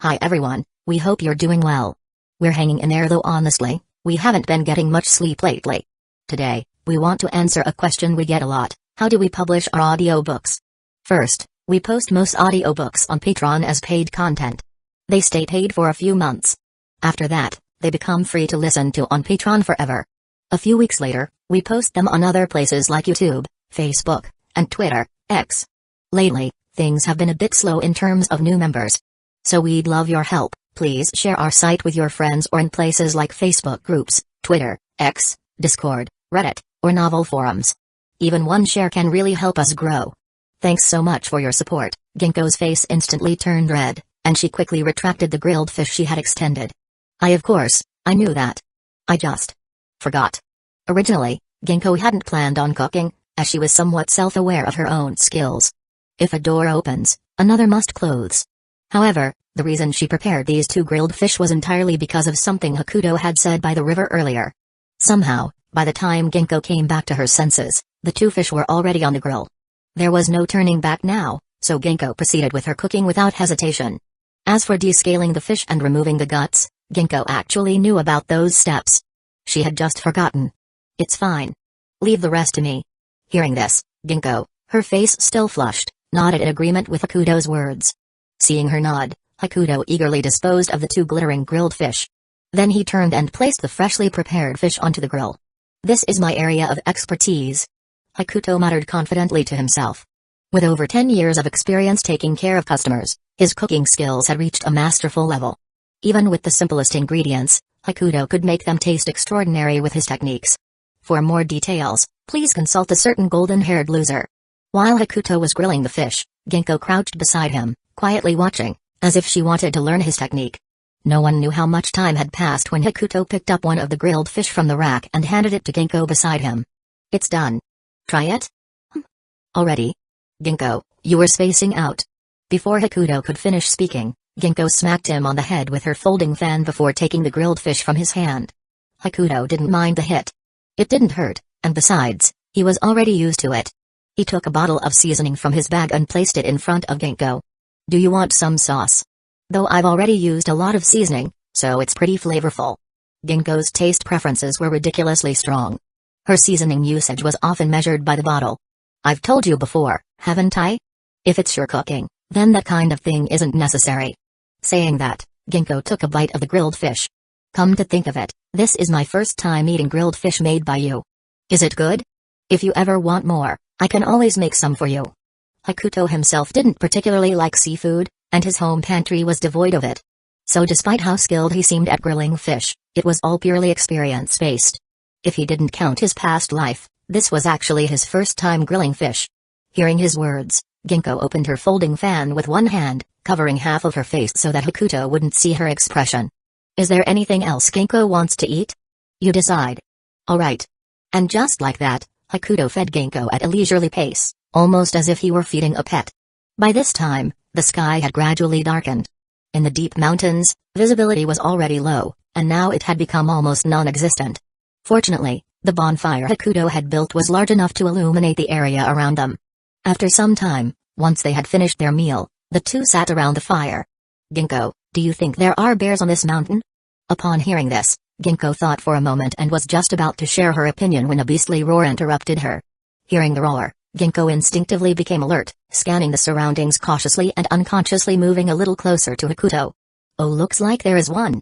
Hi everyone, we hope you're doing well. We're hanging in there though honestly, we haven't been getting much sleep lately. Today, we want to answer a question we get a lot: how do we publish our audiobooks? First, we post most audiobooks on Patreon as paid content. They stay paid for a few months. After that, they become free to listen to on Patreon forever. A few weeks later, we post them on other places like YouTube, Facebook, and Twitter, X. Lately, things have been a bit slow in terms of new members. So we'd love your help. Please share our site with your friends or in places like Facebook groups, Twitter, X, Discord, Reddit, or novel forums. Even one share can really help us grow. Thanks so much for your support. Ginkgo's face instantly turned red, and she quickly retracted the grilled fish she had extended. I knew that. I just forgot. Originally, Ginkgo hadn't planned on cooking, as she was somewhat self-aware of her own skills. If a door opens, another must close. However, the reason she prepared these two grilled fish was entirely because of something Hakuto had said by the river earlier. Somehow, by the time Ginkgo came back to her senses, the two fish were already on the grill. There was no turning back now, so Ginkgo proceeded with her cooking without hesitation. As for descaling the fish and removing the guts, Ginkgo actually knew about those steps. She had just forgotten. It's fine. Leave the rest to me. Hearing this, Ginkgo, her face still flushed, nodded in agreement with Hakuto's words. Seeing her nod, Hakuto eagerly disposed of the two glittering grilled fish. Then he turned and placed the freshly prepared fish onto the grill. This is my area of expertise, Hakuto muttered confidently to himself. With over 10 years of experience taking care of customers, his cooking skills had reached a masterful level. Even with the simplest ingredients, Hakuto could make them taste extraordinary with his techniques. For more details, please consult a certain golden-haired loser. While Hakuto was grilling the fish, Ginkgo crouched beside him, quietly watching, as if she wanted to learn his technique. No one knew how much time had passed when Hakuto picked up one of the grilled fish from the rack and handed it to Ginkgo beside him. It's done. Try it? Already? Ginkgo, you were spacing out. Before Hakuto could finish speaking, Ginkgo smacked him on the head with her folding fan before taking the grilled fish from his hand. Hakuto didn't mind the hit. It didn't hurt, and besides, he was already used to it. He took a bottle of seasoning from his bag and placed it in front of Ginkgo. Do you want some sauce? Though I've already used a lot of seasoning, so it's pretty flavorful. Ginkgo's taste preferences were ridiculously strong. Her seasoning usage was often measured by the bottle. I've told you before, haven't I? If it's your cooking, then that kind of thing isn't necessary. Saying that, Ginkgo took a bite of the grilled fish. Come to think of it, this is my first time eating grilled fish made by you. Is it good? If you ever want more, I can always make some for you. Hakuto himself didn't particularly like seafood, and his home pantry was devoid of it. So despite how skilled he seemed at grilling fish, it was all purely experience-based. If he didn't count his past life, this was actually his first time grilling fish. Hearing his words, Ginkgo opened her folding fan with one hand, covering half of her face so that Hakuto wouldn't see her expression. Is there anything else Ginkgo wants to eat? You decide. Alright. And just like that, Hakuto fed Ginkgo at a leisurely pace, almost as if he were feeding a pet. By this time, the sky had gradually darkened. In the deep mountains, visibility was already low, and now it had become almost non-existent. Fortunately, the bonfire Hakuto had built was large enough to illuminate the area around them. After some time, once they had finished their meal, the two sat around the fire. Ginkgo, do you think there are bears on this mountain? Upon hearing this, Ginkgo thought for a moment and was just about to share her opinion when a beastly roar interrupted her. Hearing the roar, Ginkgo instinctively became alert, scanning the surroundings cautiously and unconsciously moving a little closer to Hakuto. Oh, looks like there is one.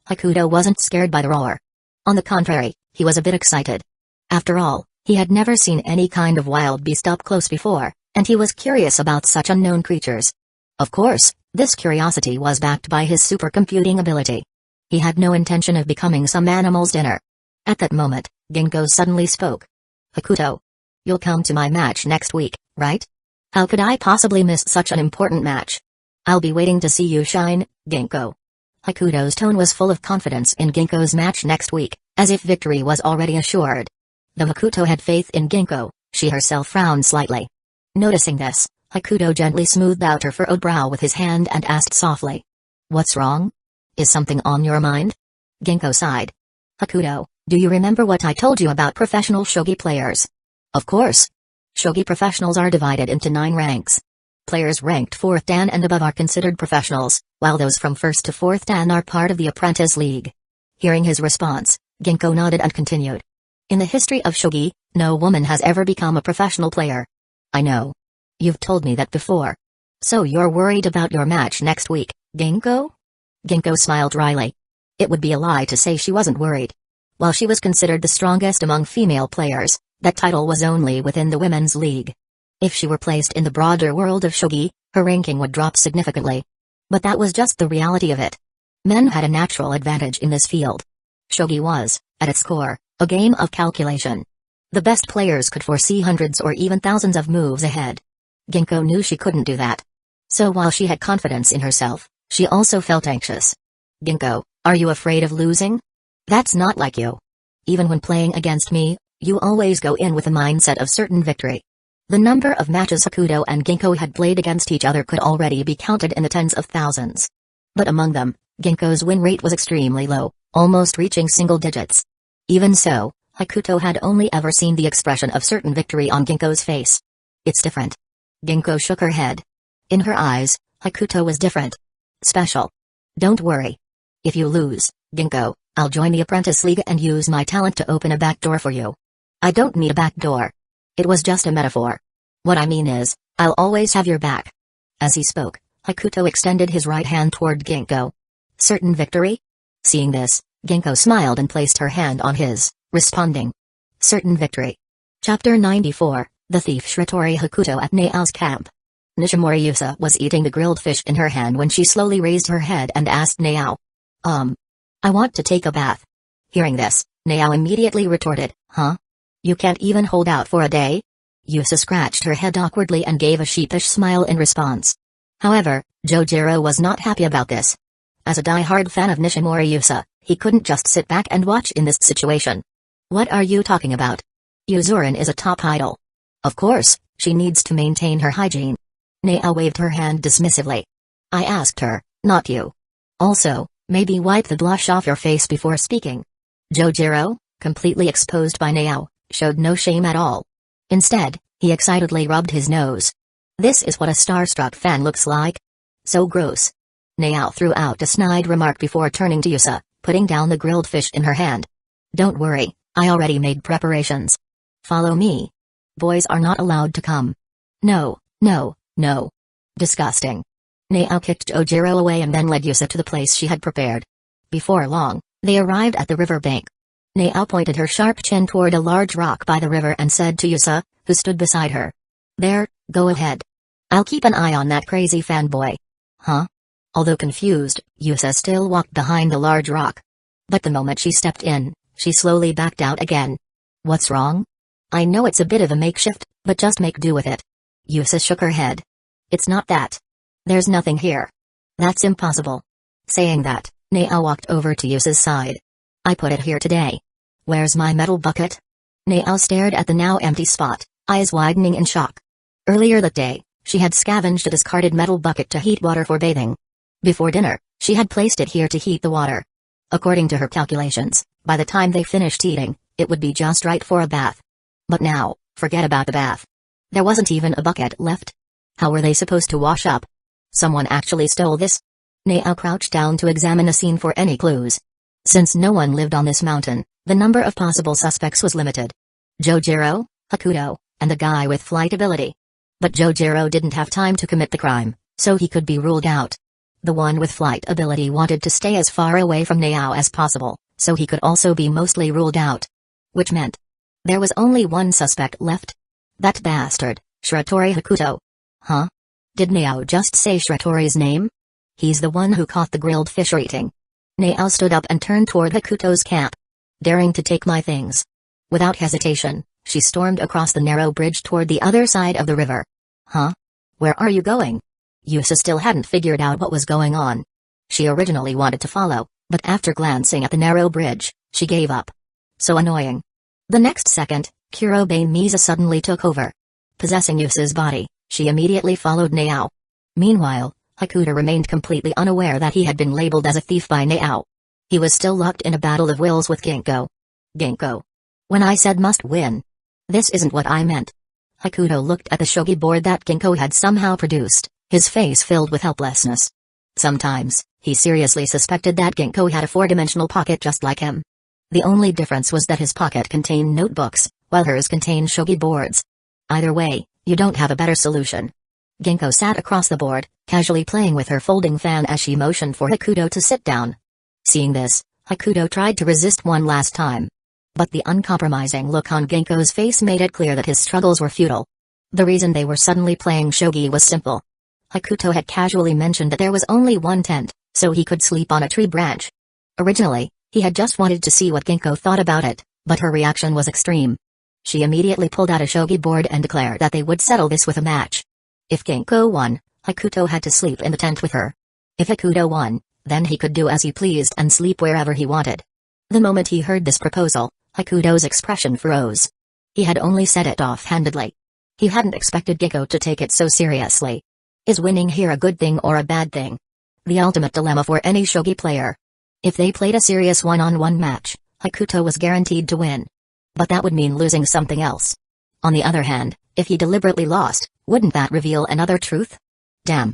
Hakuto wasn't scared by the roar. On the contrary, he was a bit excited. After all, he had never seen any kind of wild beast up close before, and he was curious about such unknown creatures. Of course, this curiosity was backed by his supercomputing ability. He had no intention of becoming some animal's dinner. At that moment, Ginkgo suddenly spoke. Hakuto. You'll come to my match next week, right? How could I possibly miss such an important match? I'll be waiting to see you shine, Ginkgo. Hakuto's tone was full of confidence in Ginkgo's match next week, as if victory was already assured. Though Hakuto had faith in Ginkgo, she herself frowned slightly. Noticing this, Hakuto gently smoothed out her furrowed brow with his hand and asked softly. What's wrong? Is something on your mind? Ginkgo sighed. Hakuto, do you remember what I told you about professional shogi players? Of course. Shogi professionals are divided into 9 ranks. Players ranked 4th Dan and above are considered professionals, while those from 1st to 4th Dan are part of the Apprentice League. Hearing his response, Ginkgo nodded and continued. In the history of shogi, no woman has ever become a professional player. I know. You've told me that before. So you're worried about your match next week, Ginkgo? Ginkgo smiled wryly. It would be a lie to say she wasn't worried. While she was considered the strongest among female players, that title was only within the women's league. If she were placed in the broader world of shogi, her ranking would drop significantly. But that was just the reality of it. Men had a natural advantage in this field. Shogi was, at its core, a game of calculation. The best players could foresee hundreds or even thousands of moves ahead. Ginkgo knew she couldn't do that. So while she had confidence in herself, she also felt anxious. Ginkgo, are you afraid of losing? That's not like you. Even when playing against me, you always go in with a mindset of certain victory. The number of matches Hakuto and Ginkgo had played against each other could already be counted in the tens of thousands. But among them, Ginkgo's win rate was extremely low, almost reaching single digits. Even so, Hakuto had only ever seen the expression of certain victory on Ginkgo's face. It's different. Ginkgo shook her head. In her eyes, Hakuto was different. Special. Don't worry. If you lose, Ginkgo, I'll join the Apprentice League and use my talent to open a back door for you. I don't need a back door. It was just a metaphor. What I mean is, I'll always have your back. As he spoke, Hakuto extended his right hand toward Ginkgo. Certain victory? Seeing this, Ginkgo smiled and placed her hand on his, responding. Certain victory. Chapter 94, The Thief Shiratori Hakuto at Nao's camp. Nishimori Yusa was eating the grilled fish in her hand when she slowly raised her head and asked Nao. I want to take a bath. Hearing this, Nao immediately retorted, huh? You can't even hold out for a day? Yusa scratched her head awkwardly and gave a sheepish smile in response. However, Jojiro was not happy about this. As a die-hard fan of Nishimori Yusa, he couldn't just sit back and watch in this situation. What are you talking about? Yuzurin is a top idol. Of course, she needs to maintain her hygiene. Nao waved her hand dismissively. I asked her, not you. Also, maybe wipe the blush off your face before speaking. Jojiro, completely exposed by Nao, showed no shame at all. Instead, he excitedly rubbed his nose. This is what a starstruck fan looks like? So gross. Nao threw out a snide remark before turning to Yusa, putting down the grilled fish in her hand. Don't worry, I already made preparations. Follow me. Boys are not allowed to come. No. Disgusting. Nao kicked Jojiro away and then led Yusa to the place she had prepared. Before long, they arrived at the river bank. Nao pointed her sharp chin toward a large rock by the river and said to Yusa, who stood beside her. There, go ahead. I'll keep an eye on that crazy fanboy. Huh? Although confused, Yusa still walked behind the large rock. But the moment she stepped in, she slowly backed out again. What's wrong? I know it's a bit of a makeshift, but just make do with it. Yusa shook her head. It's not that. There's nothing here. That's impossible. Saying that, Nao walked over to Yusa's side. I put it here today. Where's my metal bucket? Nao stared at the now empty spot, eyes widening in shock. Earlier that day, she had scavenged a discarded metal bucket to heat water for bathing. Before dinner, she had placed it here to heat the water. According to her calculations, by the time they finished eating, it would be just right for a bath. But now, forget about the bath. There wasn't even a bucket left. How were they supposed to wash up? Someone actually stole this? Nao crouched down to examine the scene for any clues. Since no one lived on this mountain, the number of possible suspects was limited. Jojiro, Hakuto, and the guy with flight ability. But Jojiro didn't have time to commit the crime, so he could be ruled out. The one with flight ability wanted to stay as far away from Nao as possible, so he could also be mostly ruled out. Which meant there was only one suspect left. That bastard, Shiratori Hakuto. Huh? Did Nao just say Shiratori's name? He's the one who caught the grilled fish eating. Nao stood up and turned toward Hakuto's camp. Daring to take my things. Without hesitation, she stormed across the narrow bridge toward the other side of the river. Huh? Where are you going? Yusa still hadn't figured out what was going on. She originally wanted to follow, but after glancing at the narrow bridge, she gave up. So annoying. The next second, Kurobane Misa suddenly took over. Possessing Yusa's body, she immediately followed Nao. Meanwhile, Hakuto remained completely unaware that he had been labeled as a thief by Nao. He was still locked in a battle of wills with Ginkgo. Ginkgo. When I said must win. This isn't what I meant. Hakuto looked at the shogi board that Ginkgo had somehow produced, his face filled with helplessness. Sometimes, he seriously suspected that Ginkgo had a four-dimensional pocket just like him. The only difference was that his pocket contained notebooks, while hers contained shogi boards. Either way, you don't have a better solution. Ginkgo sat across the board, casually playing with her folding fan as she motioned for Hakuto to sit down. Seeing this, Hakuto tried to resist one last time. But the uncompromising look on Ginkgo's face made it clear that his struggles were futile. The reason they were suddenly playing shogi was simple. Hakuto had casually mentioned that there was only one tent, so he could sleep on a tree branch. Originally, he had just wanted to see what Ginkgo thought about it, but her reaction was extreme. She immediately pulled out a shogi board and declared that they would settle this with a match. If Ginkgo won, Hakuto had to sleep in the tent with her. If Hakuto won, then he could do as he pleased and sleep wherever he wanted. The moment he heard this proposal, Hakuto's expression froze. He had only said it offhandedly. He hadn't expected Ginkgo to take it so seriously. Is winning here a good thing or a bad thing? The ultimate dilemma for any shogi player. If they played a serious one-on-one match, Hakuto was guaranteed to win. But that would mean losing something else. On the other hand, if he deliberately lost, wouldn't that reveal another truth? Damn.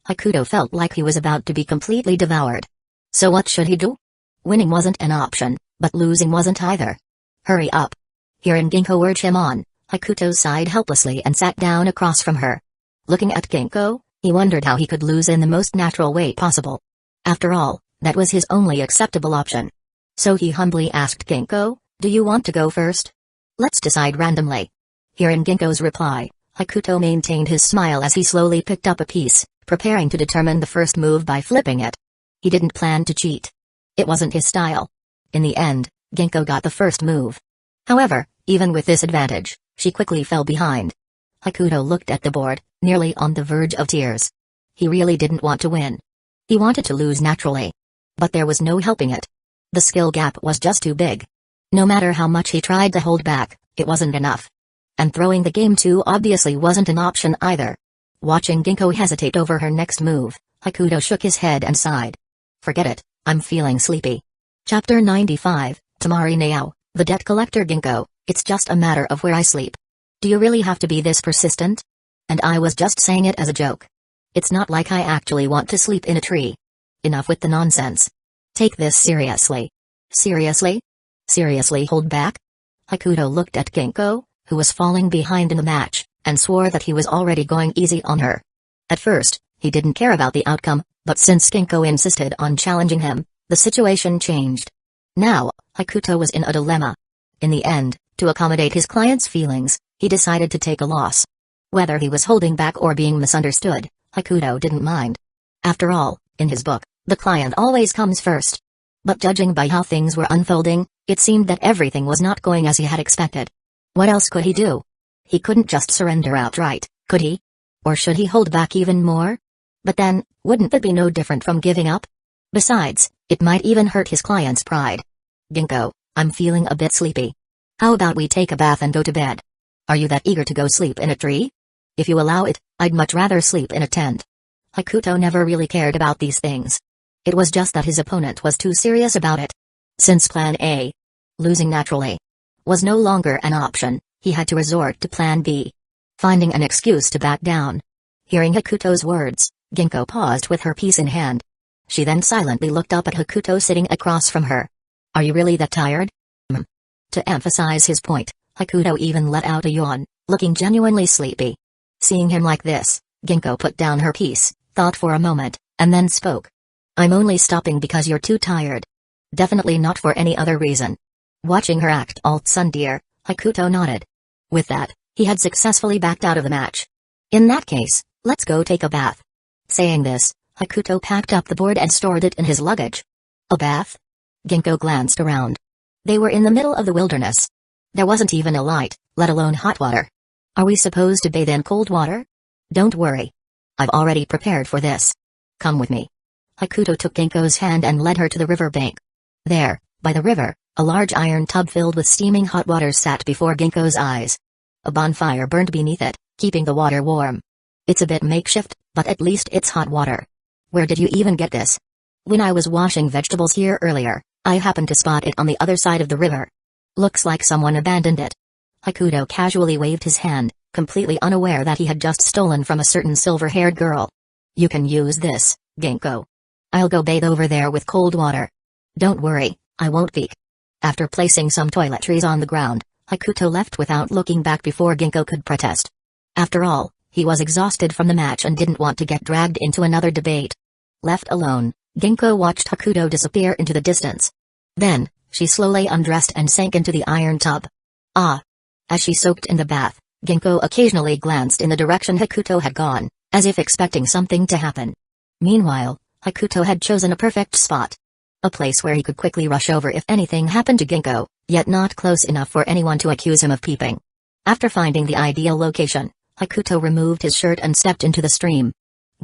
Hakuto felt like he was about to be completely devoured. So what should he do? Winning wasn't an option, but losing wasn't either. Hurry up. Hearing Ginkgo urge him on, Hakuto sighed helplessly and sat down across from her. Looking at Ginkgo, he wondered how he could lose in the most natural way possible. After all, that was his only acceptable option. So he humbly asked Ginkgo, "Do you want to go first? Let's decide randomly." Hearing Ginkgo's reply, Hakuto maintained his smile as he slowly picked up a piece, preparing to determine the first move by flipping it. He didn't plan to cheat. It wasn't his style. In the end, Ginkgo got the first move. However, even with this advantage, she quickly fell behind. Hakuto looked at the board, nearly on the verge of tears. He really didn't want to win. He wanted to lose naturally. But there was no helping it. The skill gap was just too big. No matter how much he tried to hold back, it wasn't enough. And throwing the game too obviously wasn't an option either. Watching Ginkgo hesitate over her next move, Hakuto shook his head and sighed. Forget it, I'm feeling sleepy. Chapter 95, Tamari Nao, the debt collector. Ginkgo, it's just a matter of where I sleep. Do you really have to be this persistent? And I was just saying it as a joke. It's not like I actually want to sleep in a tree. Enough with the nonsense. Take this seriously. Seriously? Seriously hold back? Hakuto looked at Ginkgo, who was falling behind in the match, and swore that he was already going easy on her. At first, he didn't care about the outcome, but since Ginkgo insisted on challenging him, the situation changed. Now, Hakuto was in a dilemma. In the end, to accommodate his client's feelings, he decided to take a loss. Whether he was holding back or being misunderstood, Hakuto didn't mind. After all, in his book, the client always comes first. But judging by how things were unfolding, it seemed that everything was not going as he had expected. What else could he do? He couldn't just surrender outright, could he? Or should he hold back even more? But then, wouldn't that be no different from giving up? Besides, it might even hurt his client's pride. Ginkgo, I'm feeling a bit sleepy. How about we take a bath and go to bed? Are you that eager to go sleep in a tree? If you allow it, I'd much rather sleep in a tent. Hakuto never really cared about these things. It was just that his opponent was too serious about it. Since Plan A, losing naturally, was no longer an option, he had to resort to Plan B. Finding an excuse to back down. Hearing Hakuto's words, Ginkgo paused with her piece in hand. She then silently looked up at Hakuto sitting across from her. Are you really that tired? To emphasize his point, Hakuto even let out a yawn, looking genuinely sleepy. Seeing him like this, Ginkgo put down her piece, thought for a moment, and then spoke. I'm only stopping because you're too tired. Definitely not for any other reason. Watching her act all tsundere, Hakuto nodded. With that, he had successfully backed out of the match. In that case, let's go take a bath. Saying this, Hakuto packed up the board and stored it in his luggage. A bath? Ginkgo glanced around. They were in the middle of the wilderness. There wasn't even a light, let alone hot water. Are we supposed to bathe in cold water? Don't worry. I've already prepared for this. Come with me. Hakuto took Ginkgo's hand and led her to the river bank. There, by the river, a large iron tub filled with steaming hot water sat before Ginkgo's eyes. A bonfire burned beneath it, keeping the water warm. It's a bit makeshift, but at least it's hot water. Where did you even get this? When I was washing vegetables here earlier, I happened to spot it on the other side of the river. Looks like someone abandoned it. Hakuto casually waved his hand, completely unaware that he had just stolen from a certain silver-haired girl. "You can use this, Ginkgo. I'll go bathe over there with cold water. Don't worry, I won't peek." After placing some toiletries on the ground, Hakuto left without looking back before Ginkgo could protest. After all, he was exhausted from the match and didn't want to get dragged into another debate. Left alone, Ginkgo watched Hakuto disappear into the distance. Then, she slowly undressed and sank into the iron tub. Ah! As she soaked in the bath, Ginkgo occasionally glanced in the direction Hakuto had gone, as if expecting something to happen. Meanwhile, Hakuto had chosen a perfect spot. A place where he could quickly rush over if anything happened to Ginkgo, yet not close enough for anyone to accuse him of peeping. After finding the ideal location, Hakuto removed his shirt and stepped into the stream.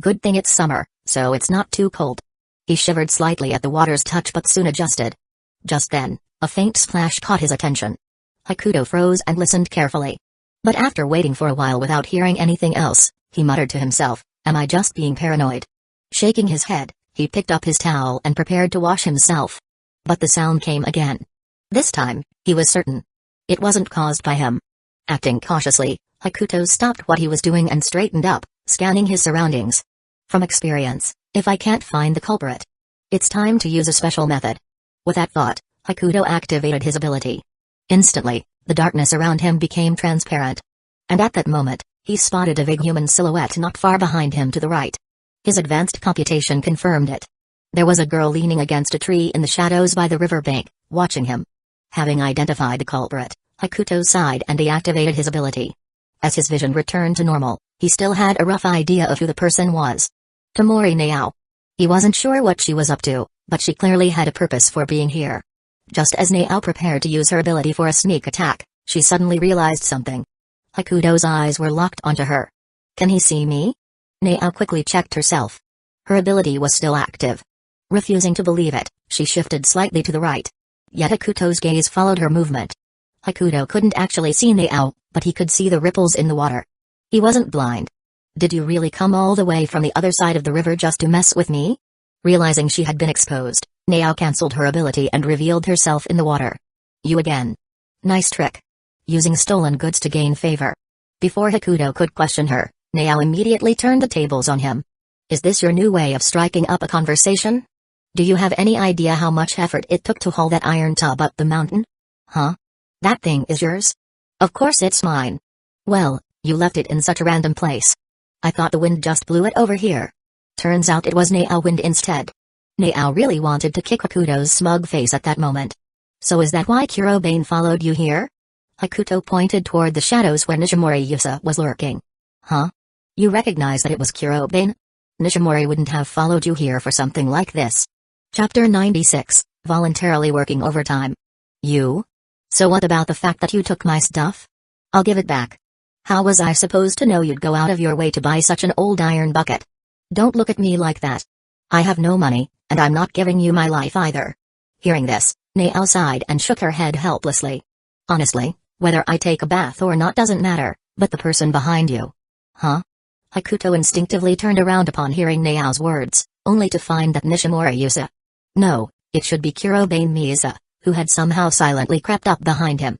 Good thing it's summer, so it's not too cold. He shivered slightly at the water's touch but soon adjusted. Just then, a faint splash caught his attention. Hakuto froze and listened carefully. But after waiting for a while without hearing anything else, he muttered to himself, "Am I just being paranoid?" Shaking his head, he picked up his towel and prepared to wash himself. But the sound came again. This time, he was certain. It wasn't caused by him. Acting cautiously, Hakuto stopped what he was doing and straightened up, scanning his surroundings. From experience, if I can't find the culprit, it's time to use a special method. With that thought, Hakuto activated his ability. Instantly, the darkness around him became transparent. And at that moment, he spotted a vague human silhouette not far behind him to the right. His advanced computation confirmed it. There was a girl leaning against a tree in the shadows by the riverbank, watching him. Having identified the culprit, Hakuto sighed and deactivated his ability. As his vision returned to normal, he still had a rough idea of who the person was. Tamori Naao. He wasn't sure what she was up to, but she clearly had a purpose for being here. Just as Naao prepared to use her ability for a sneak attack, she suddenly realized something. Hakuto's eyes were locked onto her. "Can he see me?" Naao quickly checked herself. Her ability was still active. Refusing to believe it, she shifted slightly to the right. Yet Hakuto's gaze followed her movement. Hakuto couldn't actually see Naao, but he could see the ripples in the water. He wasn't blind. "Did you really come all the way from the other side of the river just to mess with me?" Realizing she had been exposed, Naao cancelled her ability and revealed herself in the water. "You again. Nice trick. Using stolen goods to gain favor." Before Hakuto could question her, Naao immediately turned the tables on him. "Is this your new way of striking up a conversation? Do you have any idea how much effort it took to haul that iron tub up the mountain? Huh? That thing is yours? Of course it's mine. Well, you left it in such a random place. I thought the wind just blew it over here." Turns out it was Naao wind instead. Naao really wanted to kick Hakuto's smug face at that moment. "So is that why Kurobane followed you here?" Hakuto pointed toward the shadows where Nishimori Yusa was lurking. "Huh? You recognize that it was Kurobane? Nishimori wouldn't have followed you here for something like this." Chapter 96, Voluntarily Working Overtime. "You? So what about the fact that you took my stuff? I'll give it back. How was I supposed to know you'd go out of your way to buy such an old iron bucket? Don't look at me like that. I have no money, and I'm not giving you my life either." Hearing this, Naao sighed and shook her head helplessly. "Honestly, whether I take a bath or not doesn't matter, but the person behind you." "Huh?" Hakuto instinctively turned around upon hearing Nao's words, only to find that Nishimori Yusa. No, it should be Kurobane Miza, who had somehow silently crept up behind him.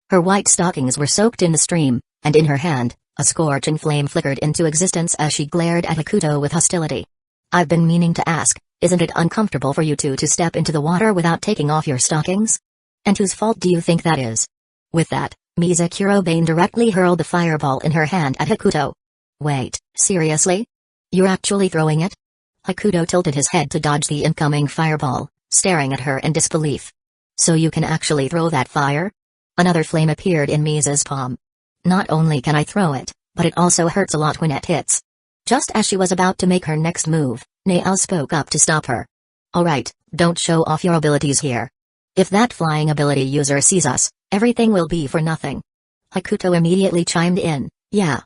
Her white stockings were soaked in the stream, and in her hand, a scorching flame flickered into existence as she glared at Hakuto with hostility. "I've been meaning to ask, isn't it uncomfortable for you two to step into the water without taking off your stockings? And whose fault do you think that is?" With that, Miza Kurobane directly hurled the fireball in her hand at Hakuto. "Wait, seriously? You're actually throwing it?" Hakuto tilted his head to dodge the incoming fireball, staring at her in disbelief. "So you can actually throw that fire?" Another flame appeared in Miza's palm. "Not only can I throw it, but it also hurts a lot when it hits." Just as she was about to make her next move, Naao spoke up to stop her. "Alright, don't show off your abilities here. If that flying ability user sees us, everything will be for nothing." Hakuto immediately chimed in, Yeah.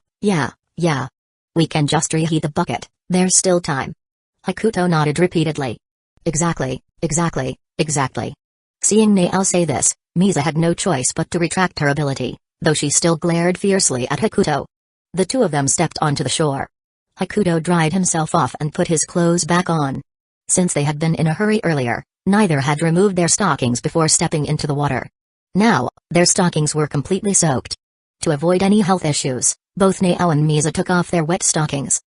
We can just reheat the bucket, there's still time." Hakuto nodded repeatedly. Exactly. Seeing Naao say this, Miza had no choice but to retract her ability, though she still glared fiercely at Hakuto. The two of them stepped onto the shore. Hakuto dried himself off and put his clothes back on. Since they had been in a hurry earlier, neither had removed their stockings before stepping into the water. Now, their stockings were completely soaked. To avoid any health issues, Both Nao and Misa took off their wet stockings.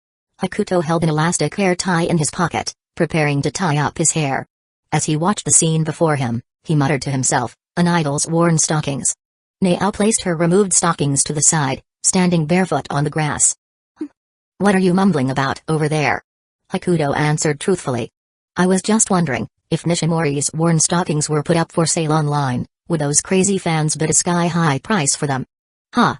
Hakuto held an elastic hair tie in his pocket, preparing to tie up his hair. As he watched the scene before him, he muttered to himself, "An idol's worn stockings." Nao placed her removed stockings to the side, standing barefoot on the grass. "What are you mumbling about over there?" Hakuto answered truthfully. "I was just wondering, if Nishimori's worn stockings were put up for sale online, would those crazy fans bid a sky-high price for them?" "Huh?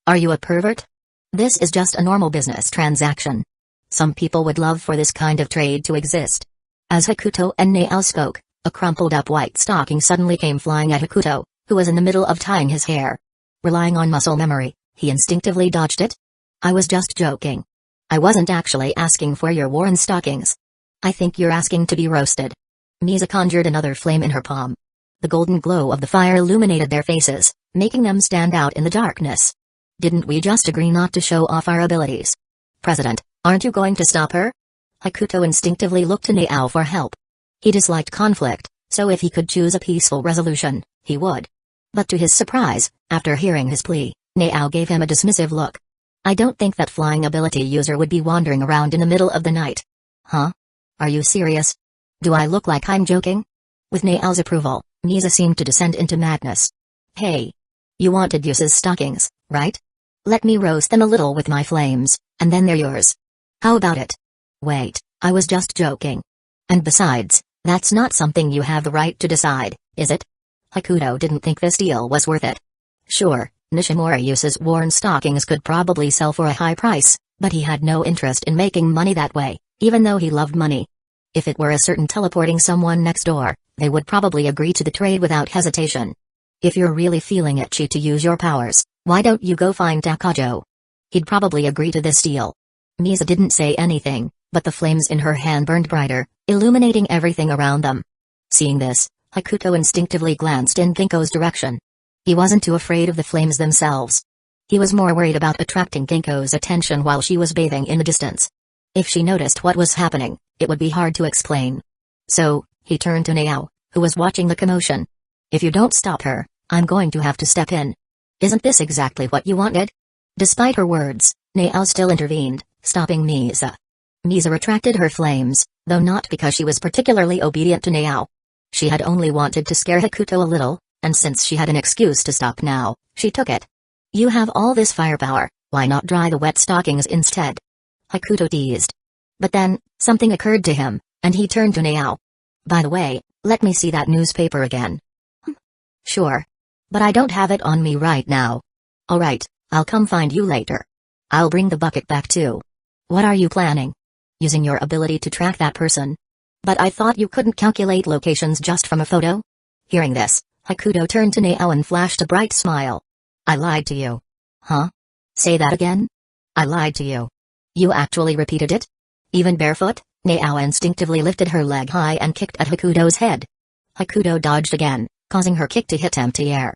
Are you a pervert? This is just a normal business transaction. Some people would love for this kind of trade to exist." As Hakuto and Nao spoke, a crumpled-up white stocking suddenly came flying at Hakuto, who was in the middle of tying his hair. Relying on muscle memory, he instinctively dodged it. "I was just joking. I wasn't actually asking for your worn stockings. I think you're asking to be roasted." Misa conjured another flame in her palm. The golden glow of the fire illuminated their faces, making them stand out in the darkness. "Didn't we just agree not to show off our abilities? President, aren't you going to stop her?" Hakuto instinctively looked to Nao for help. He disliked conflict, so if he could choose a peaceful resolution, he would. But to his surprise, after hearing his plea, Nao gave him a dismissive look. "I don't think that flying ability user would be wandering around in the middle of the night." "Huh? Are you serious? Do I look like I'm joking?" With Nao's approval, Misa seemed to descend into madness. "Hey. You wanted Yusa's stockings, right? Let me roast them a little with my flames, and then they're yours. How about it?" "Wait, I was just joking. And besides, that's not something you have the right to decide, is it?" Hakuto didn't think this deal was worth it. Sure, Nishimori Yusa's worn stockings could probably sell for a high price, but he had no interest in making money that way, even though he loved money. If it were a certain teleporting someone next door, they would probably agree to the trade without hesitation. "If you're really feeling itchy to use your powers, why don't you go find Takajo? He'd probably agree to this deal." Misa didn't say anything, but the flames in her hand burned brighter, illuminating everything around them. Seeing this, Hakuto instinctively glanced in Ginkgo's direction. He wasn't too afraid of the flames themselves. He was more worried about attracting Ginkgo's attention while she was bathing in the distance. If she noticed what was happening, it would be hard to explain. So, he turned to Nao, who was watching the commotion. "If you don't stop her, I'm going to have to step in. Isn't this exactly what you wanted?" Despite her words, Nao still intervened, stopping Misa. Misa retracted her flames, though not because she was particularly obedient to Nao. She had only wanted to scare Hakuto a little, and since she had an excuse to stop now, she took it. "You have all this firepower, why not dry the wet stockings instead?" Hakuto teased. But then, something occurred to him, and he turned to Nao. "By the way, let me see that newspaper again." "Sure. But I don't have it on me right now." "Alright, I'll come find you later. I'll bring the bucket back too." "What are you planning? Using your ability to track that person? But I thought you couldn't calculate locations just from a photo?" Hearing this, Hakuto turned to Nao and flashed a bright smile. "I lied to you." "Huh? Say that again?" "I lied to you." "You actually repeated it?" Even barefoot, Nao instinctively lifted her leg high and kicked at Hakuto's head. Hakuto dodged again, causing her kick to hit empty air.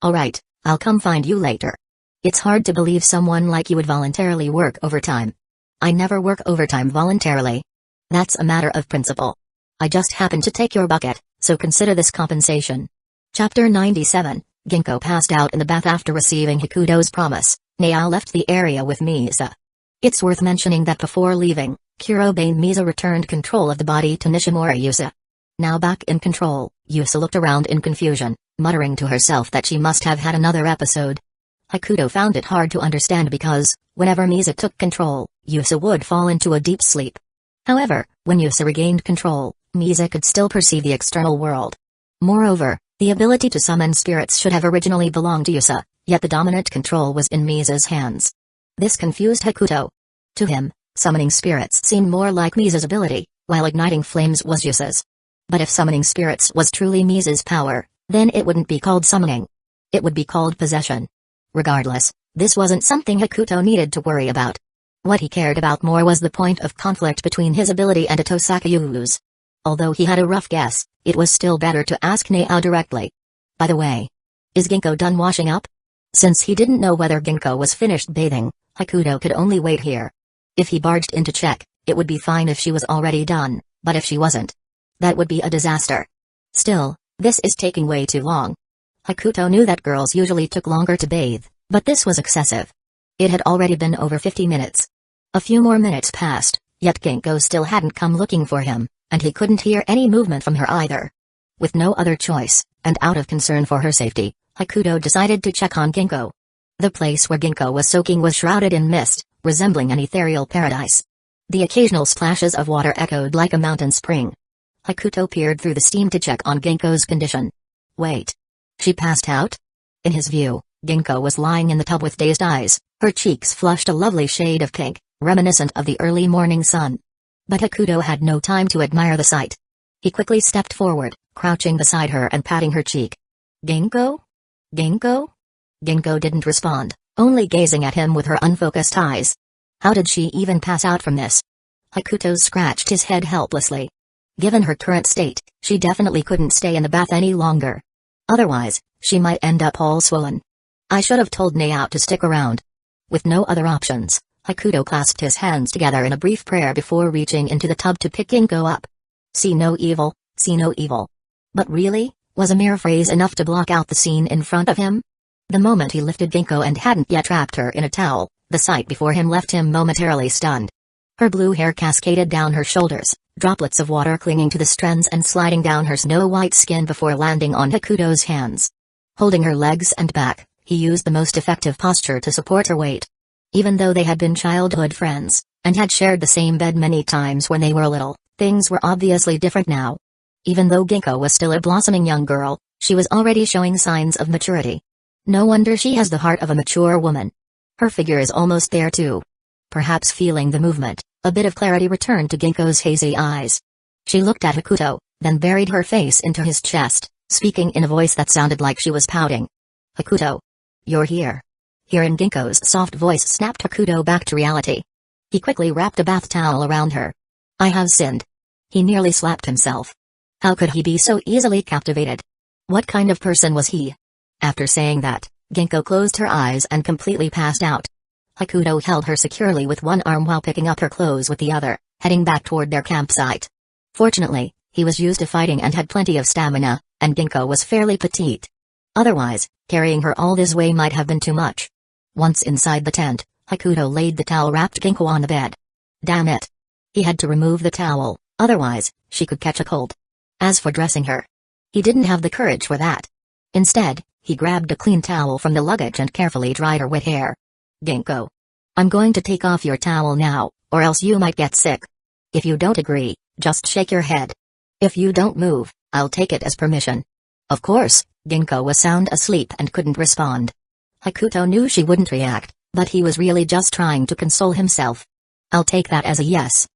"Alright, I'll come find you later. It's hard to believe someone like you would voluntarily work overtime." "I never work overtime voluntarily. That's a matter of principle. I just happened to take your bucket, so consider this compensation." Chapter 97, Ginkgo passed out in the bath after receiving Hakuto's promise. Nao left the area with Misa. It's worth mentioning that before leaving, Kurobane Misa returned control of the body to Nishimori Yusa. Now back in control, Yusa looked around in confusion, muttering to herself that she must have had another episode. Hakuto found it hard to understand because, whenever Misa took control, Yusa would fall into a deep sleep. However, when Yusa regained control, Misa could still perceive the external world. Moreover, the ability to summon spirits should have originally belonged to Yusa, yet the dominant control was in Misa's hands. This confused Hakuto. To him, summoning spirits seemed more like Misa's ability, while igniting flames was Yusa's. But if summoning spirits was truly Misa's power, then it wouldn't be called summoning. It would be called possession. Regardless, this wasn't something Hakuto needed to worry about. What he cared about more was the point of conflict between his ability and Tosakayu's. Although he had a rough guess, it was still better to ask Nao directly. "By the way, is Ginkgo done washing up?" Since he didn't know whether Ginkgo was finished bathing, Hakuto could only wait here. If he barged in to check, it would be fine if she was already done, but if she wasn't, that would be a disaster. Still, this is taking way too long. Hakuto knew that girls usually took longer to bathe, but this was excessive. It had already been over 50 minutes. A few more minutes passed, yet Ginkgo still hadn't come looking for him, and he couldn't hear any movement from her either. With no other choice, and out of concern for her safety, Hakuto decided to check on Ginkgo. The place where Ginkgo was soaking was shrouded in mist, resembling an ethereal paradise. The occasional splashes of water echoed like a mountain spring. Hakuto peered through the steam to check on Ginkgo's condition. Wait. She passed out? In his view, Ginkgo was lying in the tub with dazed eyes, her cheeks flushed a lovely shade of pink, reminiscent of the early morning sun. But Hakuto had no time to admire the sight. He quickly stepped forward, crouching beside her and patting her cheek. Ginkgo? Ginkgo? Ginkgo didn't respond, only gazing at him with her unfocused eyes. How did she even pass out from this? Hakuto scratched his head helplessly. Given her current state, she definitely couldn't stay in the bath any longer. Otherwise, she might end up all swollen. I should have told Naoto to stick around. With no other options, Hakuto clasped his hands together in a brief prayer before reaching into the tub to pick Ginkgo up. See no evil, see no evil. But really, was a mere phrase enough to block out the scene in front of him? The moment he lifted Ginkgo and hadn't yet wrapped her in a towel, the sight before him left him momentarily stunned. Her blue hair cascaded down her shoulders, droplets of water clinging to the strands and sliding down her snow-white skin before landing on Hakuto's hands. Holding her legs and back, he used the most effective posture to support her weight. Even though they had been childhood friends, and had shared the same bed many times when they were little, things were obviously different now. Even though Ginkgo was still a blossoming young girl, she was already showing signs of maturity. No wonder she has the heart of a mature woman. Her figure is almost there too. Perhaps feeling the movement, a bit of clarity returned to Ginkgo's hazy eyes. She looked at Hakuto, then buried her face into his chest, speaking in a voice that sounded like she was pouting. Hakuto. You're here. Hearing Ginkgo's soft voice snapped Hakuto back to reality. He quickly wrapped a bath towel around her. I have sinned. He nearly slapped himself. How could he be so easily captivated? What kind of person was he? After saying that, Ginkgo closed her eyes and completely passed out. Hakuto held her securely with one arm while picking up her clothes with the other, heading back toward their campsite. Fortunately, he was used to fighting and had plenty of stamina, and Ginkgo was fairly petite. Otherwise, carrying her all this way might have been too much. Once inside the tent, Hakuto laid the towel-wrapped Ginkgo on the bed. Damn it. He had to remove the towel, otherwise, she could catch a cold. As for dressing her, he didn't have the courage for that. Instead, he grabbed a clean towel from the luggage and carefully dried her wet hair. Ginkgo. I'm going to take off your towel now, or else you might get sick. If you don't agree, just shake your head. If you don't move, I'll take it as permission. Of course, Ginkgo was sound asleep and couldn't respond. Hakuto knew she wouldn't react, but he was really just trying to console himself. I'll take that as a yes.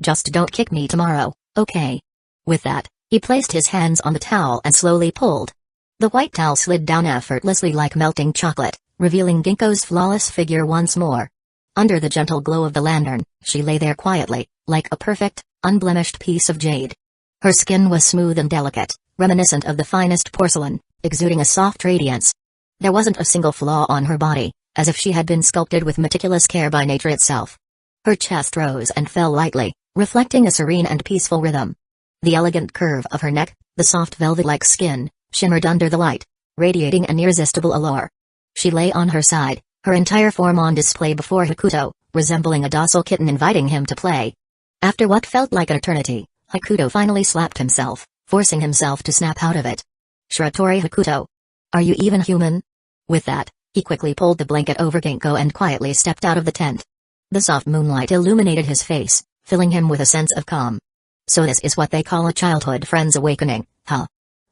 Just don't kick me tomorrow, okay? With that, he placed his hands on the towel and slowly pulled. The white towel slid down effortlessly like melting chocolate, revealing Ginkgo's flawless figure once more. Under the gentle glow of the lantern, she lay there quietly, like a perfect, unblemished piece of jade. Her skin was smooth and delicate, reminiscent of the finest porcelain, exuding a soft radiance. There wasn't a single flaw on her body, as if she had been sculpted with meticulous care by nature itself. Her chest rose and fell lightly, reflecting a serene and peaceful rhythm. The elegant curve of her neck, the soft velvet-like skin, shimmered under the light, radiating an irresistible allure. She lay on her side, her entire form on display before Hakuto, resembling a docile kitten inviting him to play. After what felt like an eternity, Hakuto finally slapped himself, forcing himself to snap out of it. Shiratori Hakuto. Are you even human? With that, he quickly pulled the blanket over Ginkgo and quietly stepped out of the tent. The soft moonlight illuminated his face, filling him with a sense of calm. So this is what they call a childhood friend's awakening, huh?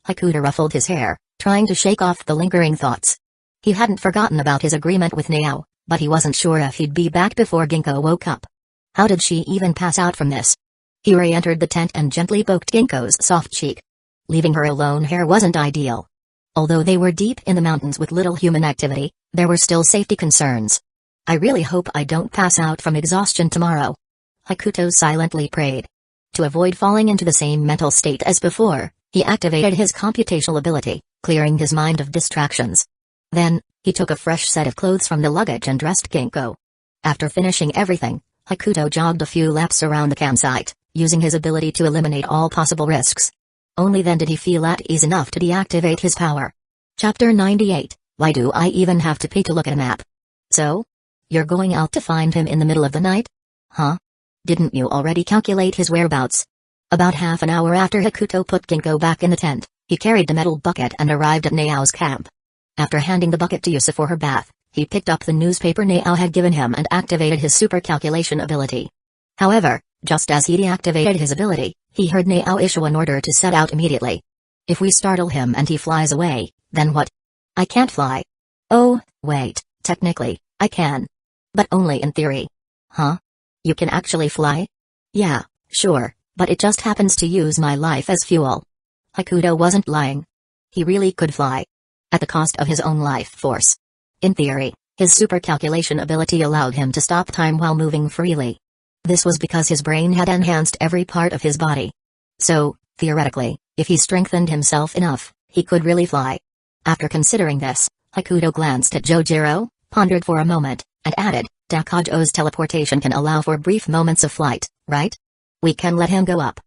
Hakuto ruffled his hair, trying to shake off the lingering thoughts. He hadn't forgotten about his agreement with Nao, but he wasn't sure if he'd be back before Ginkgo woke up. How did she even pass out from this? He re-entered the tent and gently poked Ginkgo's soft cheek. Leaving her alone here wasn't ideal. Although they were deep in the mountains with little human activity, there were still safety concerns. I really hope I don't pass out from exhaustion tomorrow. Hakuto silently prayed. To avoid falling into the same mental state as before, he activated his computational ability, clearing his mind of distractions. Then, he took a fresh set of clothes from the luggage and dressed Ginkgo. After finishing everything, Hakuto jogged a few laps around the campsite, using his ability to eliminate all possible risks. Only then did he feel at ease enough to deactivate his power. Chapter 98, Why do I even have to pay to look at a map? So? You're going out to find him in the middle of the night? Huh? Didn't you already calculate his whereabouts? About half an hour after Hakuto put Ginkgo back in the tent, he carried the metal bucket and arrived at Nao's camp. After handing the bucket to Yusa for her bath, he picked up the newspaper Nao had given him and activated his super calculation ability. However, just as he deactivated his ability, he heard Nao issue an order to set out immediately. If we startle him and he flies away, then what? I can't fly. Oh, wait, technically, I can. But only in theory. Huh? You can actually fly? Yeah, sure, but it just happens to use my life as fuel. Hakuto wasn't lying. He really could fly. At the cost of his own life force. In theory, his super calculation ability allowed him to stop time while moving freely. This was because his brain had enhanced every part of his body. So, theoretically, if he strengthened himself enough, he could really fly. After considering this, Hakuto glanced at Jojiro, pondered for a moment, and added, Dakajo's teleportation can allow for brief moments of flight, right? We can let him go up.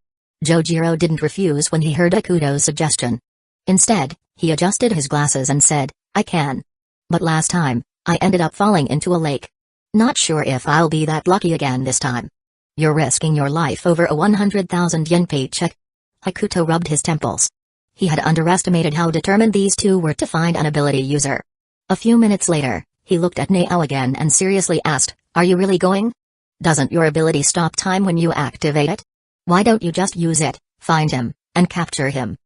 Jojiro didn't refuse when he heard Hakuto's suggestion. Instead, he adjusted his glasses and said, I can. But last time, I ended up falling into a lake. Not sure if I'll be that lucky again this time. You're risking your life over a 100,000 yen paycheck. Hakuto rubbed his temples. He had underestimated how determined these two were to find an ability user. A few minutes later, he looked at Nao again and seriously asked, Are you really going? Doesn't your ability stop time when you activate it? Why don't you just use it, find him, and capture him?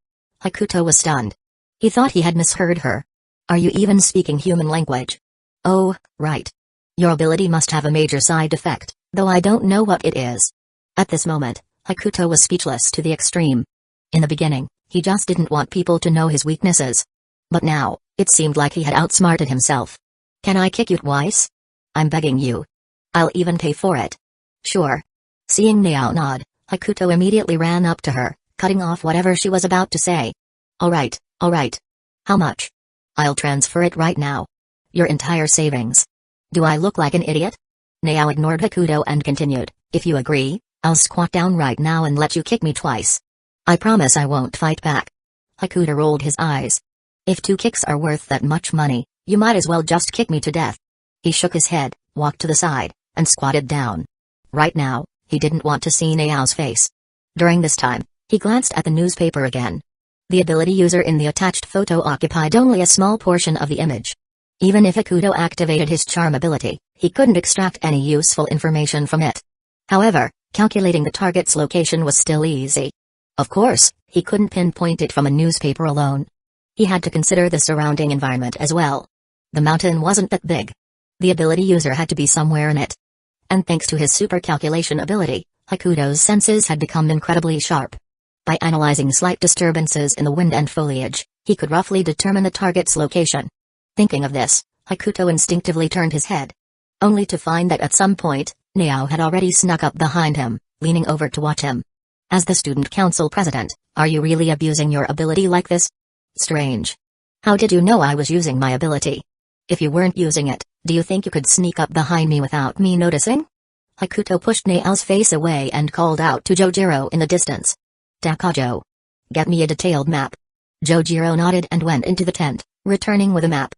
Hakuto was stunned. He thought he had misheard her. Are you even speaking human language? Oh, right. Your ability must have a major side effect, though I don't know what it is. At this moment, Hakuto was speechless to the extreme. In the beginning, he just didn't want people to know his weaknesses. But now, it seemed like he had outsmarted himself. Can I kick you twice? I'm begging you. I'll even pay for it. Sure. Seeing Nao nod, Hakuto immediately ran up to her, cutting off whatever she was about to say. Alright, alright. How much? I'll transfer it right now. Your entire savings. Do I look like an idiot? Nao ignored Hakuto and continued, If you agree, I'll squat down right now and let you kick me twice. I promise I won't fight back. Hakuto rolled his eyes. If 2 kicks are worth that much money, you might as well just kick me to death. He shook his head, walked to the side, and squatted down. Right now, he didn't want to see Nao's face. During this time, he glanced at the newspaper again. The ability user in the attached photo occupied only a small portion of the image. Even if Hakuto activated his charm ability, he couldn't extract any useful information from it. However, calculating the target's location was still easy. Of course, he couldn't pinpoint it from a newspaper alone. He had to consider the surrounding environment as well. The mountain wasn't that big. The ability user had to be somewhere in it. And thanks to his super calculation ability, Hakuto's senses had become incredibly sharp. By analyzing slight disturbances in the wind and foliage, he could roughly determine the target's location. Thinking of this, Hakuto instinctively turned his head. Only to find that at some point, Nao had already snuck up behind him, leaning over to watch him. As the student council president, are you really abusing your ability like this? Strange. How did you know I was using my ability? If you weren't using it, do you think you could sneak up behind me without me noticing? Hakuto pushed Nao's face away and called out to Jojiro in the distance. Dakajo. Get me a detailed map. Jojiro nodded and went into the tent, returning with a map.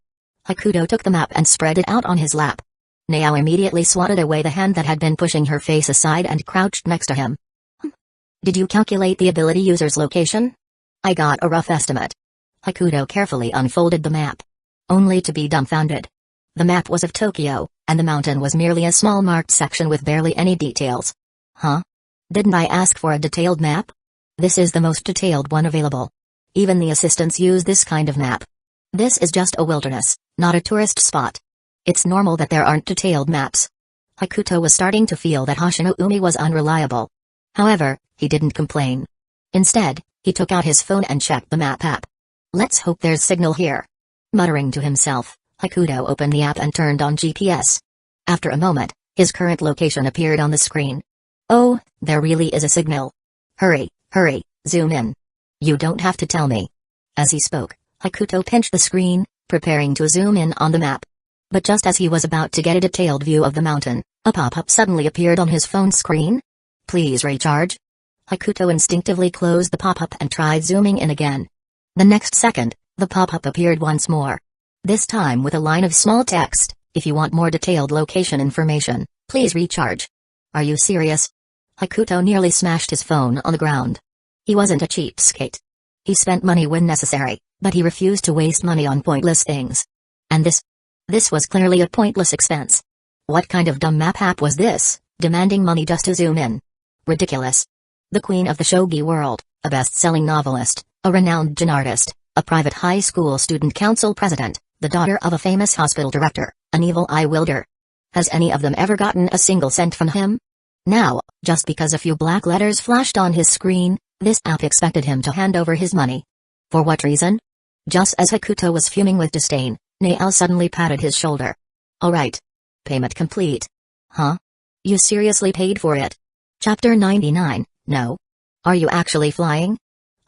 Hakuto took the map and spread it out on his lap. Nao immediately swatted away the hand that had been pushing her face aside and crouched next to him. Did you calculate the ability user's location? I got a rough estimate. Hakuto carefully unfolded the map. Only to be dumbfounded. The map was of Tokyo, and the mountain was merely a small marked section with barely any details. Huh? Didn't I ask for a detailed map? This is the most detailed one available. Even the assistants use this kind of map. This is just a wilderness, not a tourist spot. It's normal that there aren't detailed maps. Hakuto was starting to feel that Hoshino-umi was unreliable. However, he didn't complain. Instead, he took out his phone and checked the map app. Let's hope there's signal here. Muttering to himself, Hakuto opened the app and turned on GPS. After a moment, his current location appeared on the screen. Oh, there really is a signal. Hurry, hurry, zoom in. You don't have to tell me. As he spoke, Hakuto pinched the screen, preparing to zoom in on the map. But just as he was about to get a detailed view of the mountain, a pop-up suddenly appeared on his phone screen. Please recharge. Hakuto instinctively closed the pop-up and tried zooming in again. The next second, the pop-up appeared once more. This time with a line of small text, If you want more detailed location information, please recharge. Are you serious? Hakuto nearly smashed his phone on the ground. He wasn't a cheapskate. He spent money when necessary, but he refused to waste money on pointless things. And this was clearly a pointless expense. What kind of dumb map app was this, demanding money just to zoom in? Ridiculous. The queen of the shogi world, a best-selling novelist, a renowned gin artist, a private high school student council president, the daughter of a famous hospital director, an evil eye wielder. Has any of them ever gotten a single cent from him? Now, just because a few black letters flashed on his screen, this app expected him to hand over his money. For what reason? Just as Hakuto was fuming with disdain, Naao suddenly patted his shoulder. Alright. Payment complete. Huh? You seriously paid for it? Chapter 99, no. Are you actually flying?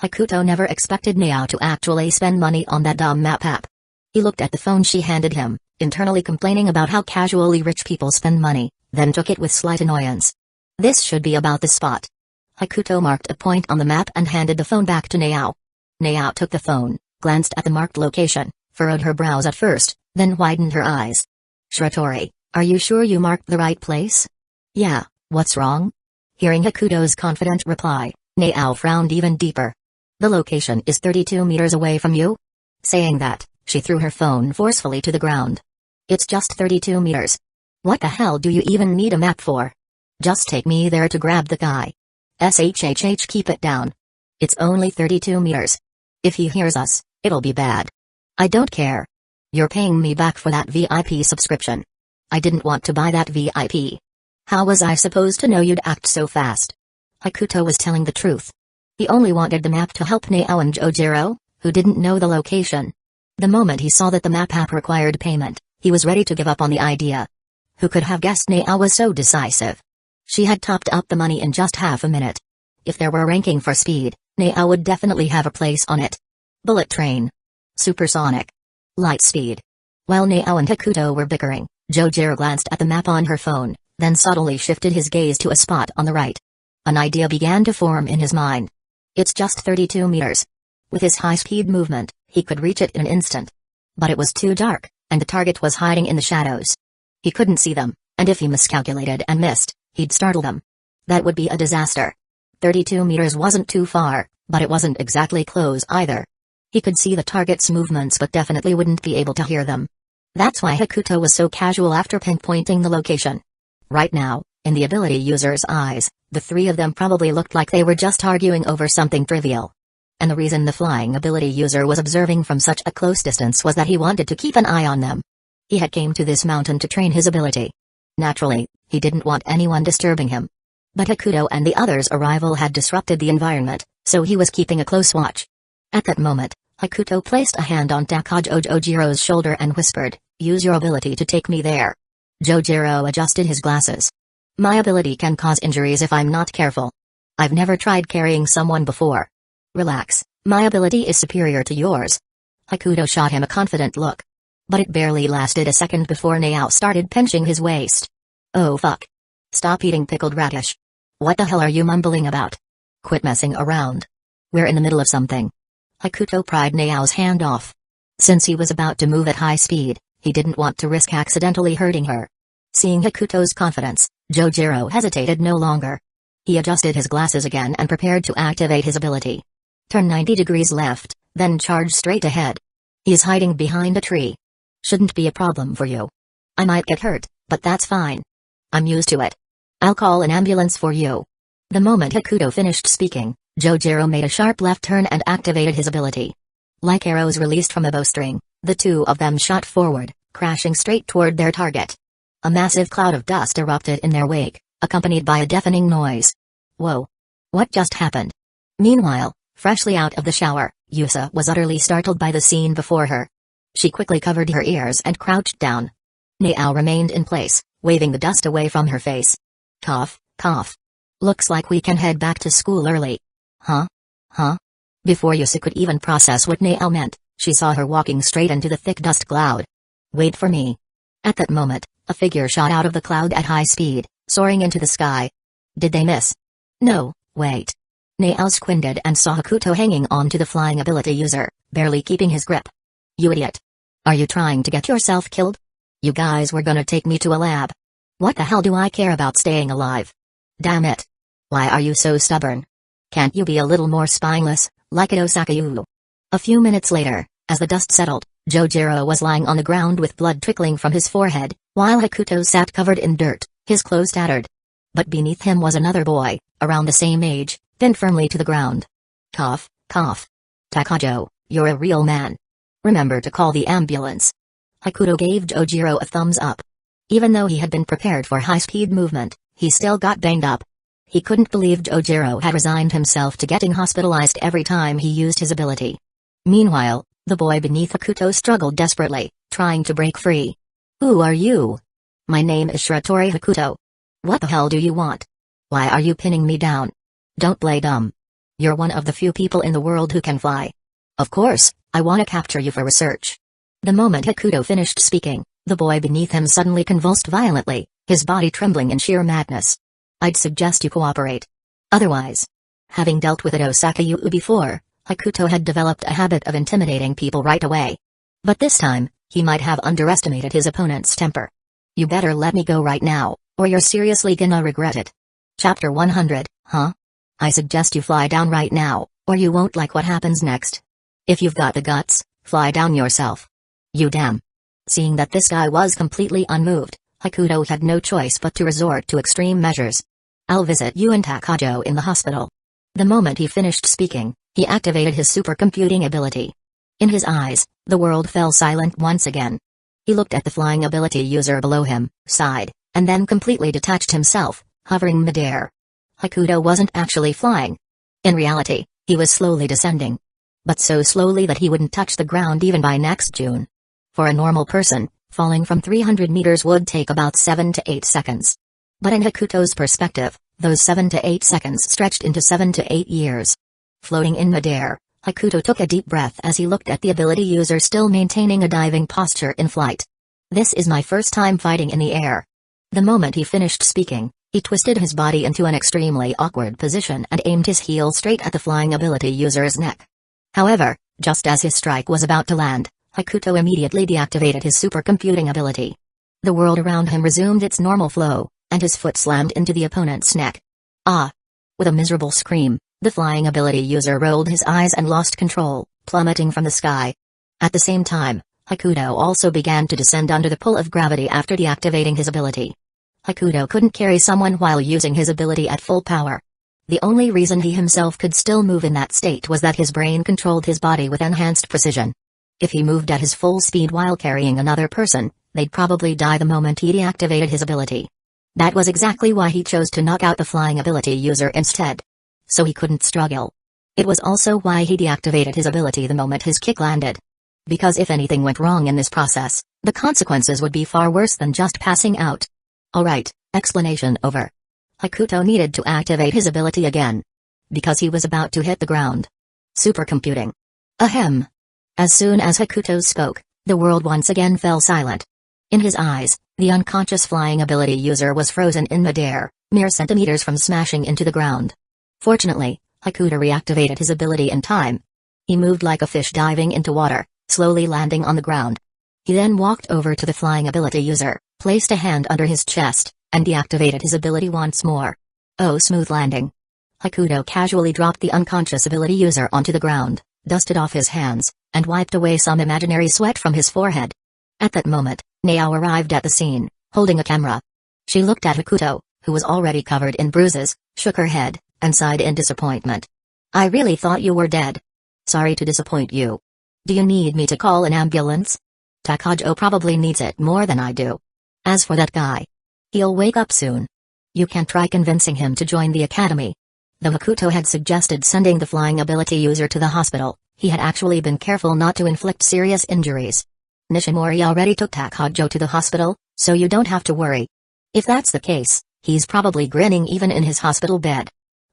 Hakuto never expected Naao to actually spend money on that dumb map app. He looked at the phone she handed him, internally complaining about how casually rich people spend money, then took it with slight annoyance. This should be about the spot. Hakuto marked a point on the map and handed the phone back to Naao. Naao took the phone, glanced at the marked location, furrowed her brows at first, then widened her eyes. Shiratori, are you sure you marked the right place? Yeah, what's wrong? Hearing Hakuto's confident reply, Naao frowned even deeper. The location is 32 meters away from you? Saying that, she threw her phone forcefully to the ground. It's just 32 meters. What the hell do you even need a map for? Just take me there to grab the guy. SHHH, keep it down. It's only 32 meters. If he hears us, it'll be bad. I don't care. You're paying me back for that VIP subscription. I didn't want to buy that VIP. How was I supposed to know you'd act so fast? Hakuto was telling the truth. He only wanted the map to help Naao and Jojiro, who didn't know the location. The moment he saw that the map app required payment, he was ready to give up on the idea. Who could have guessed Naao was so decisive? She had topped up the money in just half a minute. If there were a ranking for speed, Naao would definitely have a place on it. Bullet train. Supersonic. Light speed. While Naao and Hakuto were bickering, Jojiro glanced at the map on her phone, then subtly shifted his gaze to a spot on the right. An idea began to form in his mind. It's just 32 meters. With his high-speed movement, he could reach it in an instant. But it was too dark, and the target was hiding in the shadows. He couldn't see them, and if he miscalculated and missed, he'd startle them. That would be a disaster. 32 meters wasn't too far, but it wasn't exactly close either. He could see the target's movements but definitely wouldn't be able to hear them. That's why Hakuto was so casual after pinpointing the location. Right now, in the ability user's eyes, the three of them probably looked like they were just arguing over something trivial. And the reason the flying ability user was observing from such a close distance was that he wanted to keep an eye on them. He had came to this mountain to train his ability. Naturally, he didn't want anyone disturbing him. But Hakuto and the others' arrival had disrupted the environment, so he was keeping a close watch. At that moment, Hakuto placed a hand on Jojiro's shoulder and whispered, "Use your ability to take me there." Jojiro adjusted his glasses. "My ability can cause injuries if I'm not careful. I've never tried carrying someone before. Relax, my ability is superior to yours." Hakuto shot him a confident look. But it barely lasted a second before Naao started pinching his waist. "Oh fuck. Stop eating pickled radish. What the hell are you mumbling about? Quit messing around. We're in the middle of something." Hakuto pried Nao's hand off. Since he was about to move at high speed, he didn't want to risk accidentally hurting her. Seeing Hakuto's confidence, Jojiro hesitated no longer. He adjusted his glasses again and prepared to activate his ability. Turn 90 degrees left, then charge straight ahead. He's hiding behind a tree. Shouldn't be a problem for you. I might get hurt, but that's fine. I'm used to it. I'll call an ambulance for you. The moment Hakuto finished speaking, Jojiro made a sharp left turn and activated his ability. Like arrows released from a bowstring, the two of them shot forward, crashing straight toward their target. A massive cloud of dust erupted in their wake, accompanied by a deafening noise. Whoa! What just happened? Meanwhile, freshly out of the shower, Yusa was utterly startled by the scene before her. She quickly covered her ears and crouched down. Naao remained in place, waving the dust away from her face. Cough, cough. Looks like we can head back to school early. Huh? Before Yusa could even process what Naao meant, she saw her walking straight into the thick dust cloud. Wait for me. At that moment, a figure shot out of the cloud at high speed, soaring into the sky. Did they miss? No, wait. Naao squinted and saw Hakuto hanging on to the flying ability user, barely keeping his grip. You idiot. Are you trying to get yourself killed? You guys were gonna take me to a lab. What the hell do I care about staying alive? Damn it. Why are you so stubborn? Can't you be a little more spineless, like Osaka-yu? A few minutes later, as the dust settled, Jojiro was lying on the ground with blood trickling from his forehead, while Hakuto sat covered in dirt, his clothes tattered. But beneath him was another boy, around the same age, pinned firmly to the ground. Cough, cough. Takajo, you're a real man. Remember to call the ambulance. Hakuto gave Jojiro a thumbs up. Even though he had been prepared for high-speed movement, he still got banged up. He couldn't believe Jojiro had resigned himself to getting hospitalized every time he used his ability. Meanwhile, the boy beneath Hakuto struggled desperately, trying to break free. Who are you? My name is Shiratori Hakuto. What the hell do you want? Why are you pinning me down? Don't play dumb. You're one of the few people in the world who can fly. Of course, I want to capture you for research. The moment Hakuto finished speaking, the boy beneath him suddenly convulsed violently, his body trembling in sheer madness. I'd suggest you cooperate. Otherwise. Having dealt with Osaka-yu before, Hakuto had developed a habit of intimidating people right away. But this time, he might have underestimated his opponent's temper. You better let me go right now, or you're seriously gonna regret it. Chapter 100, huh? I suggest you fly down right now, or you won't like what happens next. If you've got the guts, fly down yourself. You damn. Seeing that this guy was completely unmoved, Hakuto had no choice but to resort to extreme measures. I'll visit you and Takajo in the hospital. The moment he finished speaking, he activated his supercomputing ability. In his eyes, the world fell silent once again. He looked at the flying ability user below him, sighed, and then completely detached himself, hovering midair. Hakuto wasn't actually flying. In reality, he was slowly descending. But so slowly that he wouldn't touch the ground even by next June. For a normal person, falling from 300 meters would take about 7 to 8 seconds. But in Hakuto's perspective, those 7 to 8 seconds stretched into 7 to 8 years. Floating in midair, Hakuto took a deep breath as he looked at the ability user still maintaining a diving posture in flight. This is my first time fighting in the air. The moment he finished speaking, he twisted his body into an extremely awkward position and aimed his heel straight at the flying ability user's neck. However, just as his strike was about to land, Hakuto immediately deactivated his supercomputing ability. The world around him resumed its normal flow, and his foot slammed into the opponent's neck. Ah! With a miserable scream, the flying ability user rolled his eyes and lost control, plummeting from the sky. At the same time, Hakuto also began to descend under the pull of gravity after deactivating his ability. Hakuto couldn't carry someone while using his ability at full power. The only reason he himself could still move in that state was that his brain controlled his body with enhanced precision. If he moved at his full speed while carrying another person, they'd probably die the moment he deactivated his ability. That was exactly why he chose to knock out the flying ability user instead. So he couldn't struggle. It was also why he deactivated his ability the moment his kick landed. Because if anything went wrong in this process, the consequences would be far worse than just passing out. Alright, explanation over. Hakuto needed to activate his ability again. Because he was about to hit the ground. Supercomputing. Ahem. As soon as Hakuto spoke, the world once again fell silent. In his eyes, the unconscious flying ability user was frozen in midair, mere centimeters from smashing into the ground. Fortunately, Hakuto reactivated his ability in time. He moved like a fish diving into water, slowly landing on the ground. He then walked over to the flying ability user, placed a hand under his chest, and deactivated his ability once more. Oh, smooth landing. Hakuto casually dropped the unconscious ability user onto the ground, dusted off his hands, and wiped away some imaginary sweat from his forehead. At that moment, Nao arrived at the scene, holding a camera. She looked at Hakuto, who was already covered in bruises, shook her head, and sighed in disappointment. I really thought you were dead. Sorry to disappoint you. Do you need me to call an ambulance? Takajo probably needs it more than I do. As for that guy, he'll wake up soon. You can try convincing him to join the academy. Though Hakuto had suggested sending the flying ability user to the hospital, he had actually been careful not to inflict serious injuries. Nishimori already took Takajo to the hospital, so you don't have to worry. If that's the case, he's probably grinning even in his hospital bed.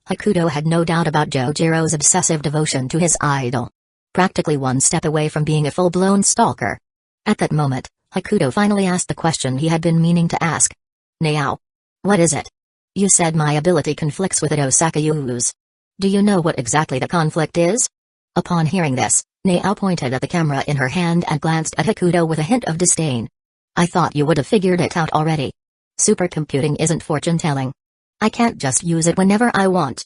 Hakuto had no doubt about Jojiro's obsessive devotion to his idol. Practically one step away from being a full-blown stalker. At that moment, Hakuto finally asked the question he had been meaning to ask. Nao. What is it? You said my ability conflicts with Osaka-yu's. Do you know what exactly the conflict is? Upon hearing this, Nao pointed at the camera in her hand and glanced at Hakuto with a hint of disdain. I thought you would have figured it out already. Supercomputing isn't fortune-telling. I can't just use it whenever I want.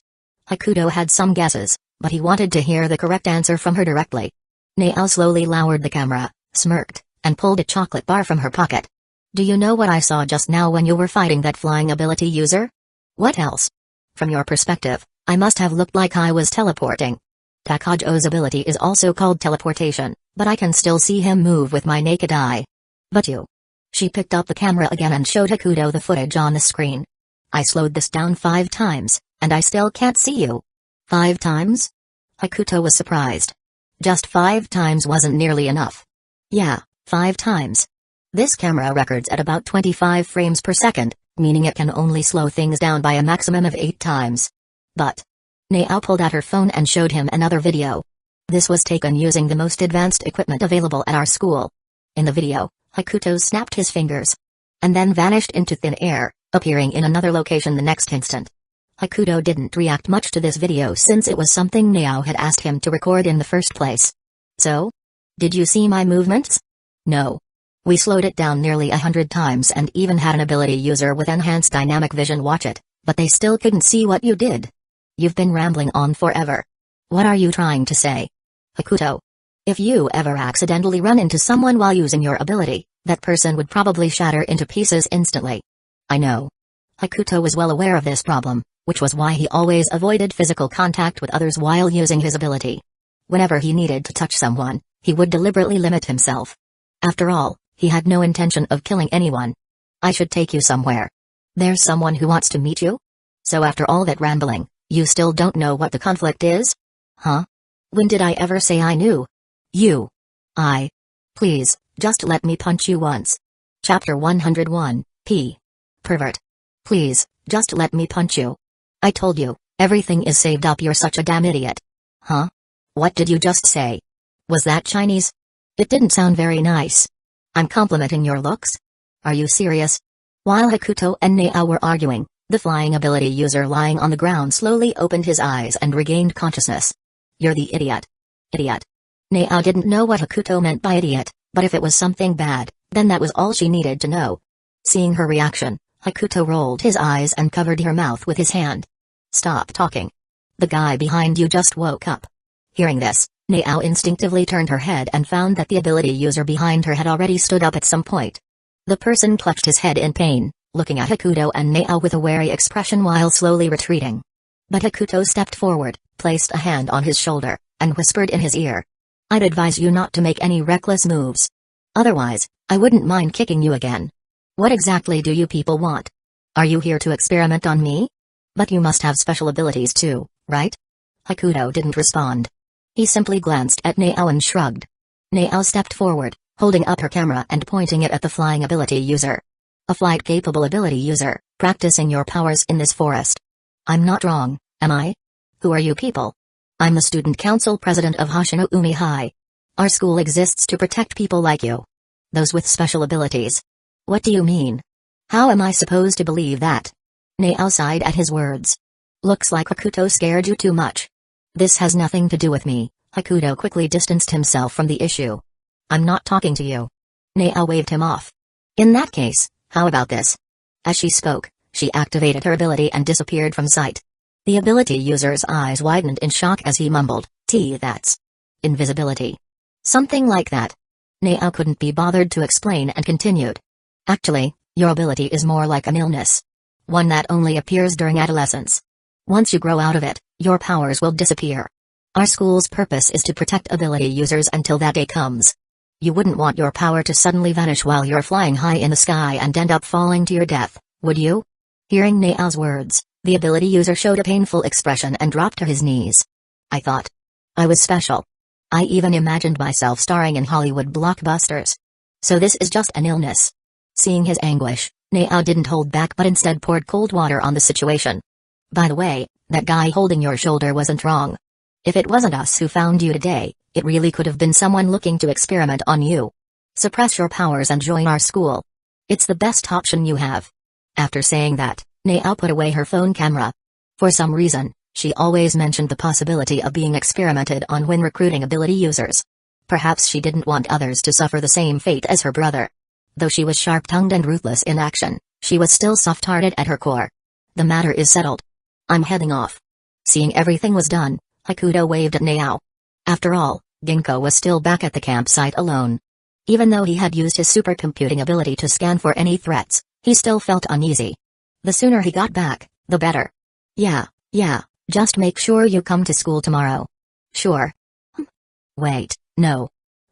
Hakuto had some guesses, but he wanted to hear the correct answer from her directly. Nao slowly lowered the camera, smirked, and pulled a chocolate bar from her pocket. Do you know what I saw just now when you were fighting that flying ability user? What else? From your perspective, I must have looked like I was teleporting. Takajo's ability is also called teleportation, but I can still see him move with my naked eye. But you. She picked up the camera again and showed Hakuto the footage on the screen. I slowed this down 5 times, and I still can't see you. 5 times? Hakuto was surprised. Just 5 times wasn't nearly enough. Yeah, 5 times. This camera records at about 25 frames per second, meaning it can only slow things down by a maximum of 8 times. But Nao pulled out her phone and showed him another video. This was taken using the most advanced equipment available at our school. In the video, Hakuto snapped his fingers and then vanished into thin air, appearing in another location the next instant. Hakuto didn't react much to this video since it was something Nao had asked him to record in the first place. So? Did you see my movements? No. We slowed it down nearly 100 times and even had an ability user with enhanced dynamic vision watch it, but they still couldn't see what you did. You've been rambling on forever. What are you trying to say? Hakuto. If you ever accidentally run into someone while using your ability, that person would probably shatter into pieces instantly. I know. Hakuto was well aware of this problem, which was why he always avoided physical contact with others while using his ability. Whenever he needed to touch someone, he would deliberately limit himself. After all, he had no intention of killing anyone. I should take you somewhere. There's someone who wants to meet you? So after all that rambling, you still don't know what the conflict is? Huh? When did I ever say I knew? You. Please, just let me punch you once. Chapter 101, P. Pervert. Please, just let me punch you. I told you, everything is saved up. You're such a damn idiot. Huh? What did you just say? Was that Chinese? It didn't sound very nice. I'm complimenting your looks? Are you serious? While Hakuto and Nao were arguing, the flying ability user lying on the ground slowly opened his eyes and regained consciousness. You're the idiot. Idiot. Nao didn't know what Hakuto meant by idiot, but if it was something bad, then that was all she needed to know. Seeing her reaction, Hakuto rolled his eyes and covered her mouth with his hand. Stop talking. The guy behind you just woke up. Hearing this, Nao instinctively turned her head and found that the ability user behind her had already stood up at some point. The person clutched his head in pain, looking at Hakuto and Nao with a wary expression while slowly retreating. But Hakuto stepped forward, placed a hand on his shoulder, and whispered in his ear. I'd advise you not to make any reckless moves. Otherwise, I wouldn't mind kicking you again. What exactly do you people want? Are you here to experiment on me? But you must have special abilities too, right? Hakuto didn't respond. He simply glanced at Nao and shrugged. Nao stepped forward, holding up her camera and pointing it at the flying ability user. A flight-capable ability user, practicing your powers in this forest. I'm not wrong, am I? Who are you people? I'm the student council president of Hoshino-umi High. Our school exists to protect people like you. Those with special abilities. What do you mean? How am I supposed to believe that? Nao sighed at his words. Looks like Hakuto scared you too much. This has nothing to do with me. Hakuto quickly distanced himself from the issue. I'm not talking to you. Nao waved him off. In that case, how about this? As she spoke, she activated her ability and disappeared from sight. The ability user's eyes widened in shock as he mumbled, that's invisibility. Something like that. Nao couldn't be bothered to explain and continued. Actually, your ability is more like an illness. One that only appears during adolescence. Once you grow out of it, your powers will disappear. Our school's purpose is to protect ability users until that day comes. You wouldn't want your power to suddenly vanish while you're flying high in the sky and end up falling to your death, would you? Hearing Nao's words, the ability user showed a painful expression and dropped to his knees. I thought I was special. I even imagined myself starring in Hollywood blockbusters. So this is just an illness. Seeing his anguish, Nao didn't hold back but instead poured cold water on the situation. By the way, that guy holding your shoulder wasn't wrong. If it wasn't us who found you today, it really could have been someone looking to experiment on you. Suppress your powers and join our school. It's the best option you have. After saying that, Nao put away her phone camera. For some reason, she always mentioned the possibility of being experimented on when recruiting ability users. Perhaps she didn't want others to suffer the same fate as her brother. Though she was sharp-tongued and ruthless in action, she was still soft-hearted at her core. The matter is settled. I'm heading off. Seeing everything was done, Hakuto waved at Naao. After all, Ginkgo was still back at the campsite alone. Even though he had used his supercomputing ability to scan for any threats, he still felt uneasy. The sooner he got back, the better. Yeah, just make sure you come to school tomorrow. Sure. Wait, no.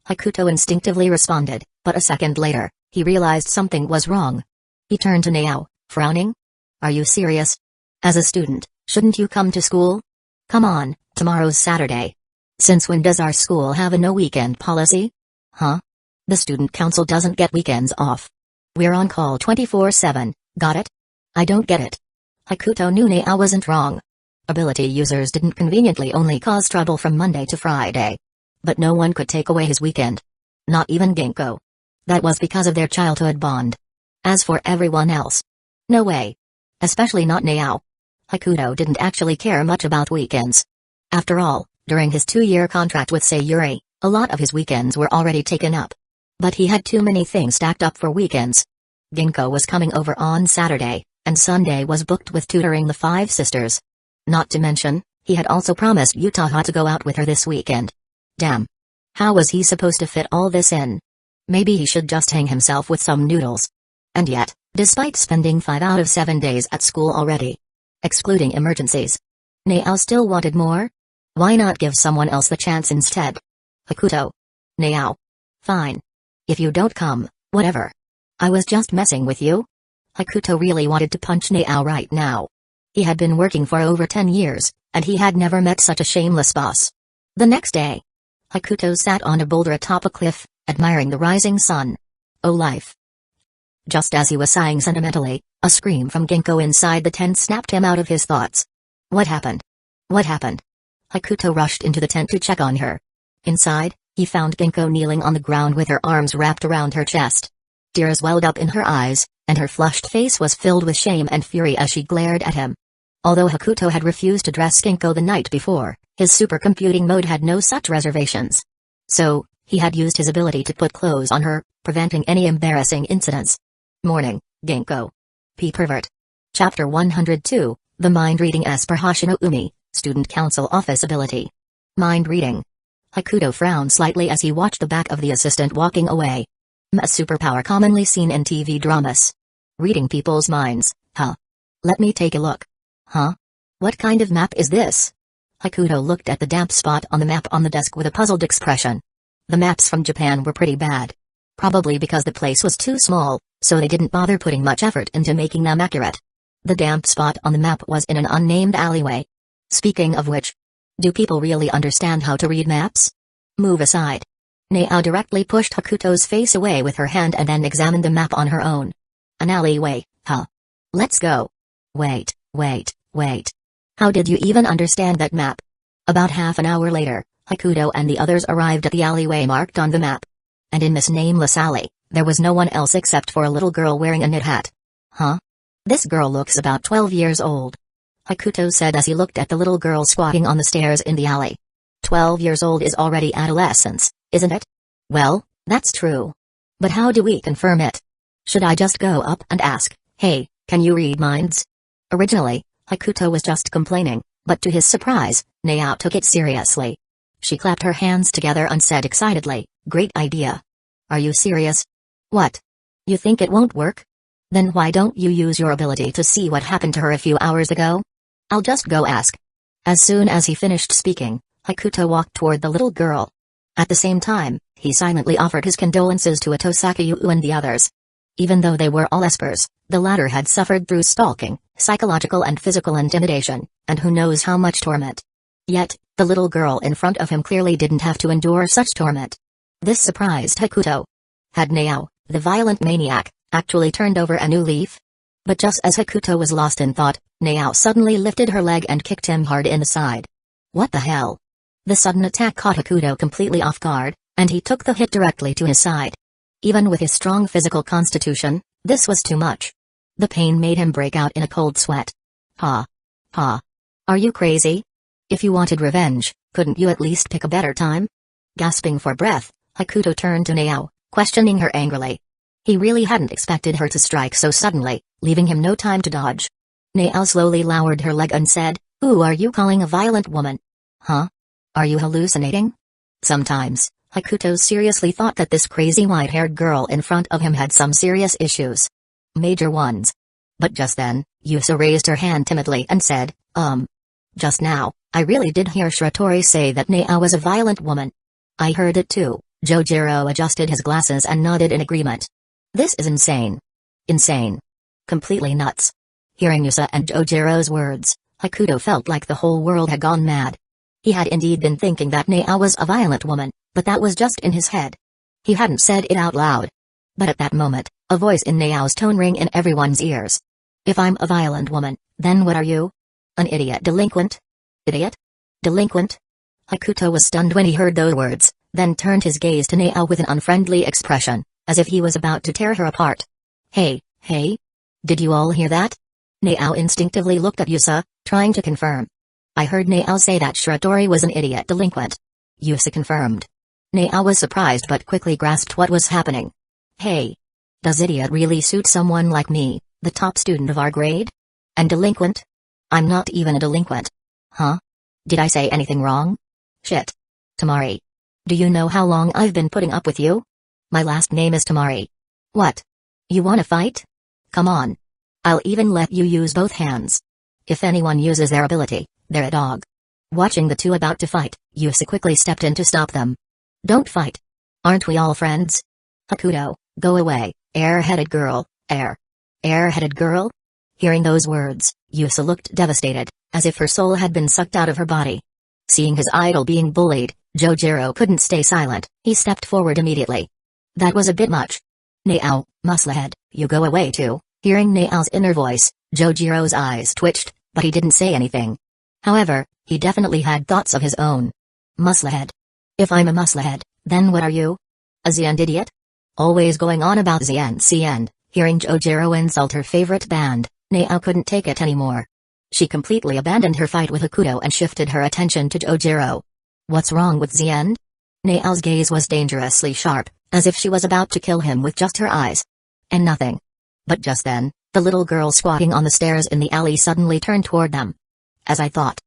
Hakuto instinctively responded, but a second later, he realized something was wrong. He turned to Naao, frowning. Are you serious? As a student, shouldn't you come to school? Come on, tomorrow's Saturday. Since when does our school have a no-weekend policy? Huh? The student council doesn't get weekends off. We're on call 24/7, got it? I don't get it. Hakuto knew Naao wasn't wrong. Ability users didn't conveniently only cause trouble from Monday to Friday. But no one could take away his weekend. Not even Ginkgo. That was because of their childhood bond. As for everyone else, no way. Especially not Naao. Hakuto didn't actually care much about weekends. After all, during his 2-year contract with Sayuri, a lot of his weekends were already taken up. But he had too many things stacked up for weekends. Ginkgo was coming over on Saturday, and Sunday was booked with tutoring the 5 sisters. Not to mention, he had also promised Utaha to go out with her this weekend. Damn. How was he supposed to fit all this in? Maybe he should just hang himself with some noodles. And yet, despite spending 5 out of 7 days at school already, excluding emergencies, Naao still wanted more? Why not give someone else the chance instead? Hakuto. Naao. Fine. If you don't come, whatever. I was just messing with you. Hakuto really wanted to punch Naao right now. He had been working for over 10 years, and he had never met such a shameless boss. The next day, Hakuto sat on a boulder atop a cliff, admiring the rising sun. Oh life. Just as he was sighing sentimentally, a scream from Ginkgo inside the tent snapped him out of his thoughts. What happened? What happened? Hakuto rushed into the tent to check on her. Inside, he found Ginkgo kneeling on the ground with her arms wrapped around her chest. Tears welled up in her eyes, and her flushed face was filled with shame and fury as she glared at him. Although Hakuto had refused to dress Ginkgo the night before, his supercomputing mode had no such reservations. So, he had used his ability to put clothes on her, preventing any embarrassing incidents. Morning, Ginkgo. P. Pervert. Chapter 102, The Mind Reading as per Hoshino Umi, Student Council Office Ability. Mind Reading. Hakuto frowned slightly as he watched the back of the assistant walking away. A superpower commonly seen in TV dramas. Reading people's minds, huh? Let me take a look. Huh? What kind of map is this? Hakuto looked at the damp spot on the map on the desk with a puzzled expression. The maps from Japan were pretty bad. Probably because the place was too small, so they didn't bother putting much effort into making them accurate. The damp spot on the map was in an unnamed alleyway. Speaking of which, do people really understand how to read maps? Move aside. Naao directly pushed Hakuto's face away with her hand and then examined the map on her own. An alleyway, huh? Let's go. Wait. How did you even understand that map? About half an hour later, Hakuto and the others arrived at the alleyway marked on the map. And in this nameless alley, there was no one else except for a little girl wearing a knit hat. Huh? This girl looks about 12 years old. Hakuto said as he looked at the little girl squatting on the stairs in the alley. 12 years old is already adolescence, isn't it? Well, that's true. But how do we confirm it? Should I just go up and ask, hey, can you read minds? Originally, Hakuto was just complaining, but to his surprise, Naao took it seriously. She clapped her hands together and said excitedly, great idea. Are you serious? What? You think it won't work? Then why don't you use your ability to see what happened to her a few hours ago? I'll just go ask. As soon as he finished speaking, Hakuto walked toward the little girl. At the same time, he silently offered his condolences to Itosakuyu and the others. Even though they were all espers, the latter had suffered through stalking, psychological and physical intimidation, and who knows how much torment. Yet, the little girl in front of him clearly didn't have to endure such torment. This surprised Hakuto. Had Naao, the violent maniac, actually turned over a new leaf? But just as Hakuto was lost in thought, Naao suddenly lifted her leg and kicked him hard in the side. What the hell? The sudden attack caught Hakuto completely off guard, and he took the hit directly to his side. Even with his strong physical constitution, this was too much. The pain made him break out in a cold sweat. Ha. Are you crazy? If you wanted revenge, couldn't you at least pick a better time? Gasping for breath, Hakuto turned to Naao, questioning her angrily. He really hadn't expected her to strike so suddenly, leaving him no time to dodge. Naao slowly lowered her leg and said, "Who are you calling a violent woman? Huh? Are you hallucinating?" Sometimes, Hakuto seriously thought that this crazy white-haired girl in front of him had some serious issues. Major ones. But just then, Yusa raised her hand timidly and said, Just now, I really did hear Shiratori say that Naao was a violent woman. I heard it too." Jojiro adjusted his glasses and nodded in agreement. "This is insane. Insane. Completely nuts." Hearing Yusa and Jojiro's words, Hakuto felt like the whole world had gone mad. He had indeed been thinking that Naao was a violent woman, but that was just in his head. He hadn't said it out loud. But at that moment, a voice in Nao's tone rang in everyone's ears. "If I'm a violent woman, then what are you? An idiot delinquent?" "Idiot? Delinquent?" Hakuto was stunned when he heard those words, then turned his gaze to Naao with an unfriendly expression, as if he was about to tear her apart. Hey, did you all hear that?" Naao instinctively looked at Yusa, trying to confirm. "I heard Naao say that Shiratori was an idiot delinquent." Yusa confirmed. Naao was surprised but quickly grasped what was happening. "Hey. Does idiot really suit someone like me, the top student of our grade? And delinquent? I'm not even a delinquent. Huh? Did I say anything wrong? Shit. Tamari. Do you know how long I've been putting up with you? My last name is Tamari. What? You wanna fight? Come on. I'll even let you use both hands. If anyone uses their ability, they're a dog." Watching the two about to fight, Yusa quickly stepped in to stop them. "Don't fight. Aren't we all friends? Hakuto, go away, air-headed girl, air-headed girl?" Hearing those words, Yusa looked devastated, as if her soul had been sucked out of her body. Seeing his idol being bullied, Jojiro couldn't stay silent. He stepped forward immediately. "That was a bit much. Naao, musclehead, you go away too." Hearing Nao's inner voice, Jojiro's eyes twitched, but he didn't say anything. However, he definitely had thoughts of his own. Musclehead. If I'm a musclehead, then what are you? A Ziend idiot? Always going on about Ziend. Hearing Jojiro insult her favorite band, Nao couldn't take it anymore. She completely abandoned her fight with Hakuto and shifted her attention to Jojiro. "What's wrong with Ziend?" Nao's gaze was dangerously sharp, as if she was about to kill him with just her eyes. And nothing. But just then, the little girl squatting on the stairs in the alley suddenly turned toward them. "As I thought.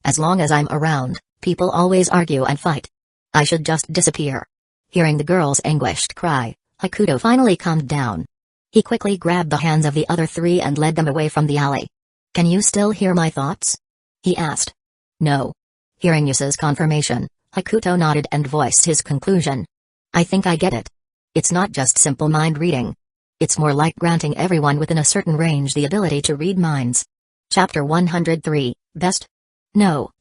As long as I'm around, people always argue and fight. I should just disappear." Hearing the girl's anguished cry, Hakuto finally calmed down. He quickly grabbed the hands of the other three and led them away from the alley. "Can you still hear my thoughts?" he asked. "No." Hearing Yusa's confirmation, Hakuto nodded and voiced his conclusion. "I think I get it. It's not just simple mind reading. It's more like granting everyone within a certain range the ability to read minds." Chapter 103, Best? No.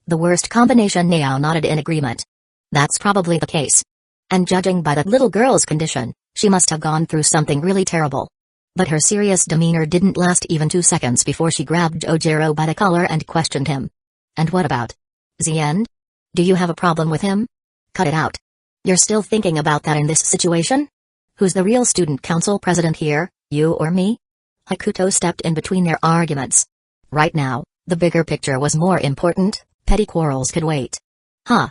The worst combination. Nao nodded in agreement. That's probably the case. And judging by that little girl's condition, she must have gone through something really terrible. But her serious demeanor didn't last even 2 seconds before she grabbed Jojiro by the collar and questioned him. "And what about Ziend? Do you have a problem with him? Cut it out. You're still thinking about that in this situation? Who's the real student council president here, you or me?" Hakuto stepped in between their arguments. Right now, the bigger picture was more important. Petty quarrels could wait. "Huh?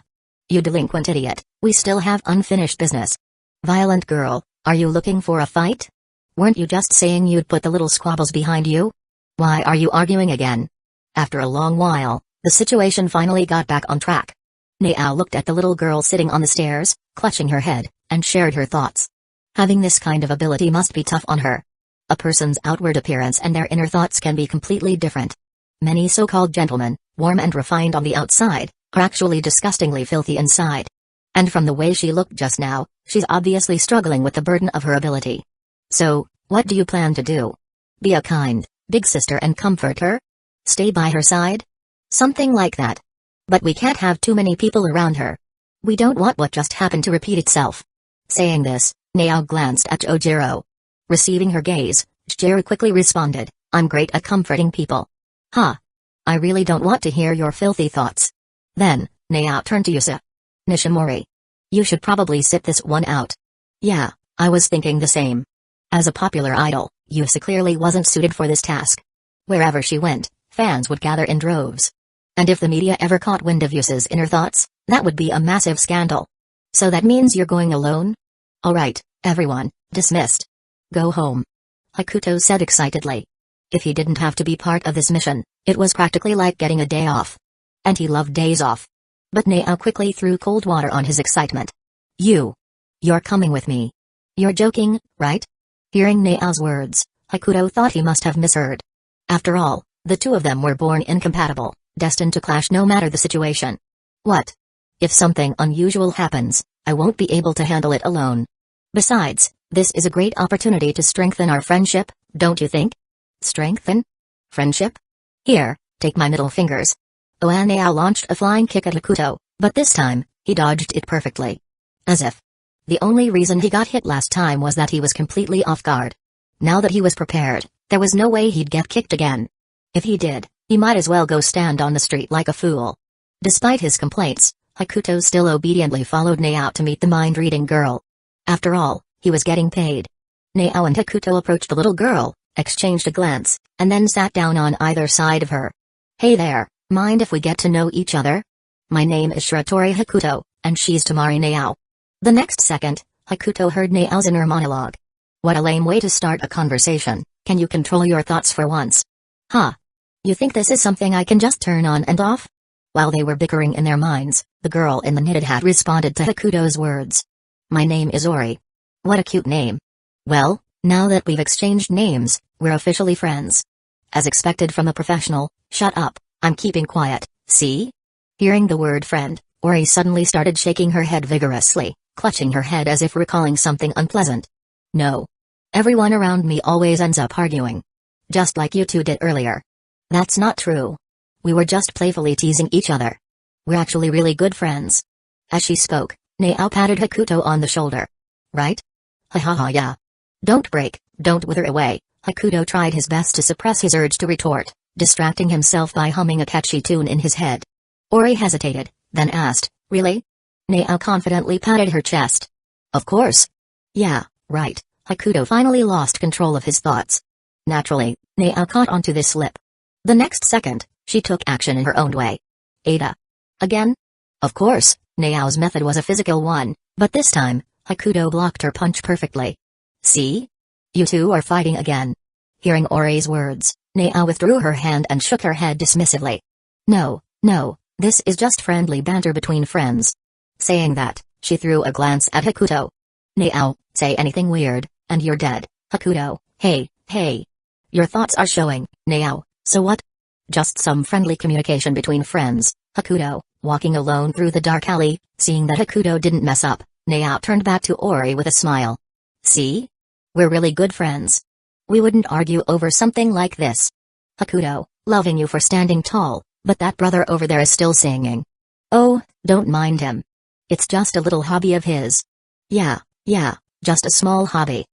You delinquent idiot, we still have unfinished business. Violent girl, are you looking for a fight? Weren't you just saying you'd put the little squabbles behind you? Why are you arguing again?" After a long while, the situation finally got back on track. Nao looked at the little girl sitting on the stairs, clutching her head, and shared her thoughts. Having this kind of ability must be tough on her. A person's outward appearance and their inner thoughts can be completely different. Many so-called gentlemen, warm and refined on the outside, are actually disgustingly filthy inside. And from the way she looked just now, she's obviously struggling with the burden of her ability. So, what do you plan to do? Be a kind, big sister and comfort her? Stay by her side? Something like that. But we can't have too many people around her. We don't want what just happened to repeat itself. Saying this, Nao glanced at Jojiro. Receiving her gaze, Jojiro quickly responded, "I'm great at comforting people." "Huh. I really don't want to hear your filthy thoughts." Then, Nao turned to Yusa. "Nishimori. You should probably sit this one out." "Yeah, I was thinking the same." As a popular idol, Yusa clearly wasn't suited for this task. Wherever she went, fans would gather in droves. And if the media ever caught wind of Yusa's inner thoughts, that would be a massive scandal. "So that means you're going alone? Alright, Everyone, dismissed. Go home. Hakuto said excitedly. If he didn't have to be part of this mission, it was practically like getting a day off. And he loved days off. But Nao quickly threw cold water on his excitement. You're coming with me. You're joking, right? Hearing Nao's words, Hakuto thought he must have misheard. After all, the two of them were born incompatible, destined to clash no matter the situation. What? If something unusual happens, I won't be able to handle it alone. Besides, this is a great opportunity to strengthen our friendship, don't you think? Strengthen? Friendship? Here, take my middle fingers. Nao launched a flying kick at Hakuto, but this time, he dodged it perfectly. As if. The only reason he got hit last time was that he was completely off guard. Now that he was prepared, there was no way he'd get kicked again. If he did, he might as well go stand on the street like a fool. Despite his complaints, Hakuto still obediently followed Nao to meet the mind-reading girl. After all, he was getting paid. Nao and Hakuto approached the little girl, exchanged a glance, and then sat down on either side of her. Hey there, mind if we get to know each other? My name is Shiratori Hakuto, and she's Tamari Nao. The next second, Hakuto heard Nao's inner monologue. What a lame way to start a conversation, can you control your thoughts for once? Huh? You think this is something I can just turn on and off? While they were bickering in their minds, the girl in the knitted hat responded to Hakuto's words. My name is Ori. What a cute name. Well, now that we've exchanged names, we're officially friends. As expected from a professional, shut up, I'm keeping quiet, see? Hearing the word friend, Ori suddenly started shaking her head vigorously, clutching her head as if recalling something unpleasant. No. Everyone around me always ends up arguing. Just like you two did earlier. That's not true. We were just playfully teasing each other. We're actually really good friends. As she spoke, Nao patted Hakuto on the shoulder. Right? Ha ha ha yeah. Don't break, don't wither away. Hakuto tried his best to suppress his urge to retort, distracting himself by humming a catchy tune in his head. Ori hesitated, then asked, really? Nao confidently patted her chest. Of course. Yeah, right. Hakuto finally lost control of his thoughts. Naturally, Nao caught onto this slip. The next second, she took action in her own way. Ada. Again? Of course, Nao's method was a physical one, but this time, Hakuto blocked her punch perfectly. See? You two are fighting again. Hearing Ori's words, Nao withdrew her hand and shook her head dismissively. No, this is just friendly banter between friends. Saying that, she threw a glance at Hakuto. Nao, say anything weird, and you're dead. Hakuto, hey. Your thoughts are showing, Nao, so what? Just some friendly communication between friends. Hakuto, walking alone through the dark alley, seeing that Hakuto didn't mess up, Nao turned back to Ori with a smile. See? We're really good friends. We wouldn't argue over something like this. Hakuto, loving you for standing tall, but that brother over there is still singing. Oh, don't mind him. It's just a little hobby of his. Yeah, just a small hobby.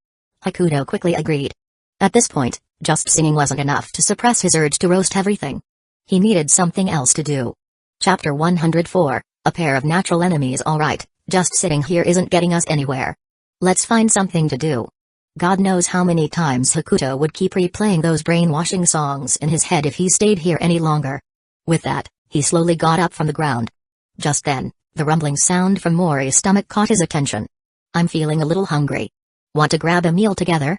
Hakuto quickly agreed. At this point, just singing wasn't enough to suppress his urge to roast everything. He needed something else to do. Chapter 104, A Pair of Natural Enemies. Alright, just sitting here isn't getting us anywhere. Let's find something to do. God knows how many times Hakuto would keep replaying those brainwashing songs in his head if he stayed here any longer. With that, he slowly got up from the ground. Just then, the rumbling sound from Mori's stomach caught his attention. I'm feeling a little hungry. Want to grab a meal together?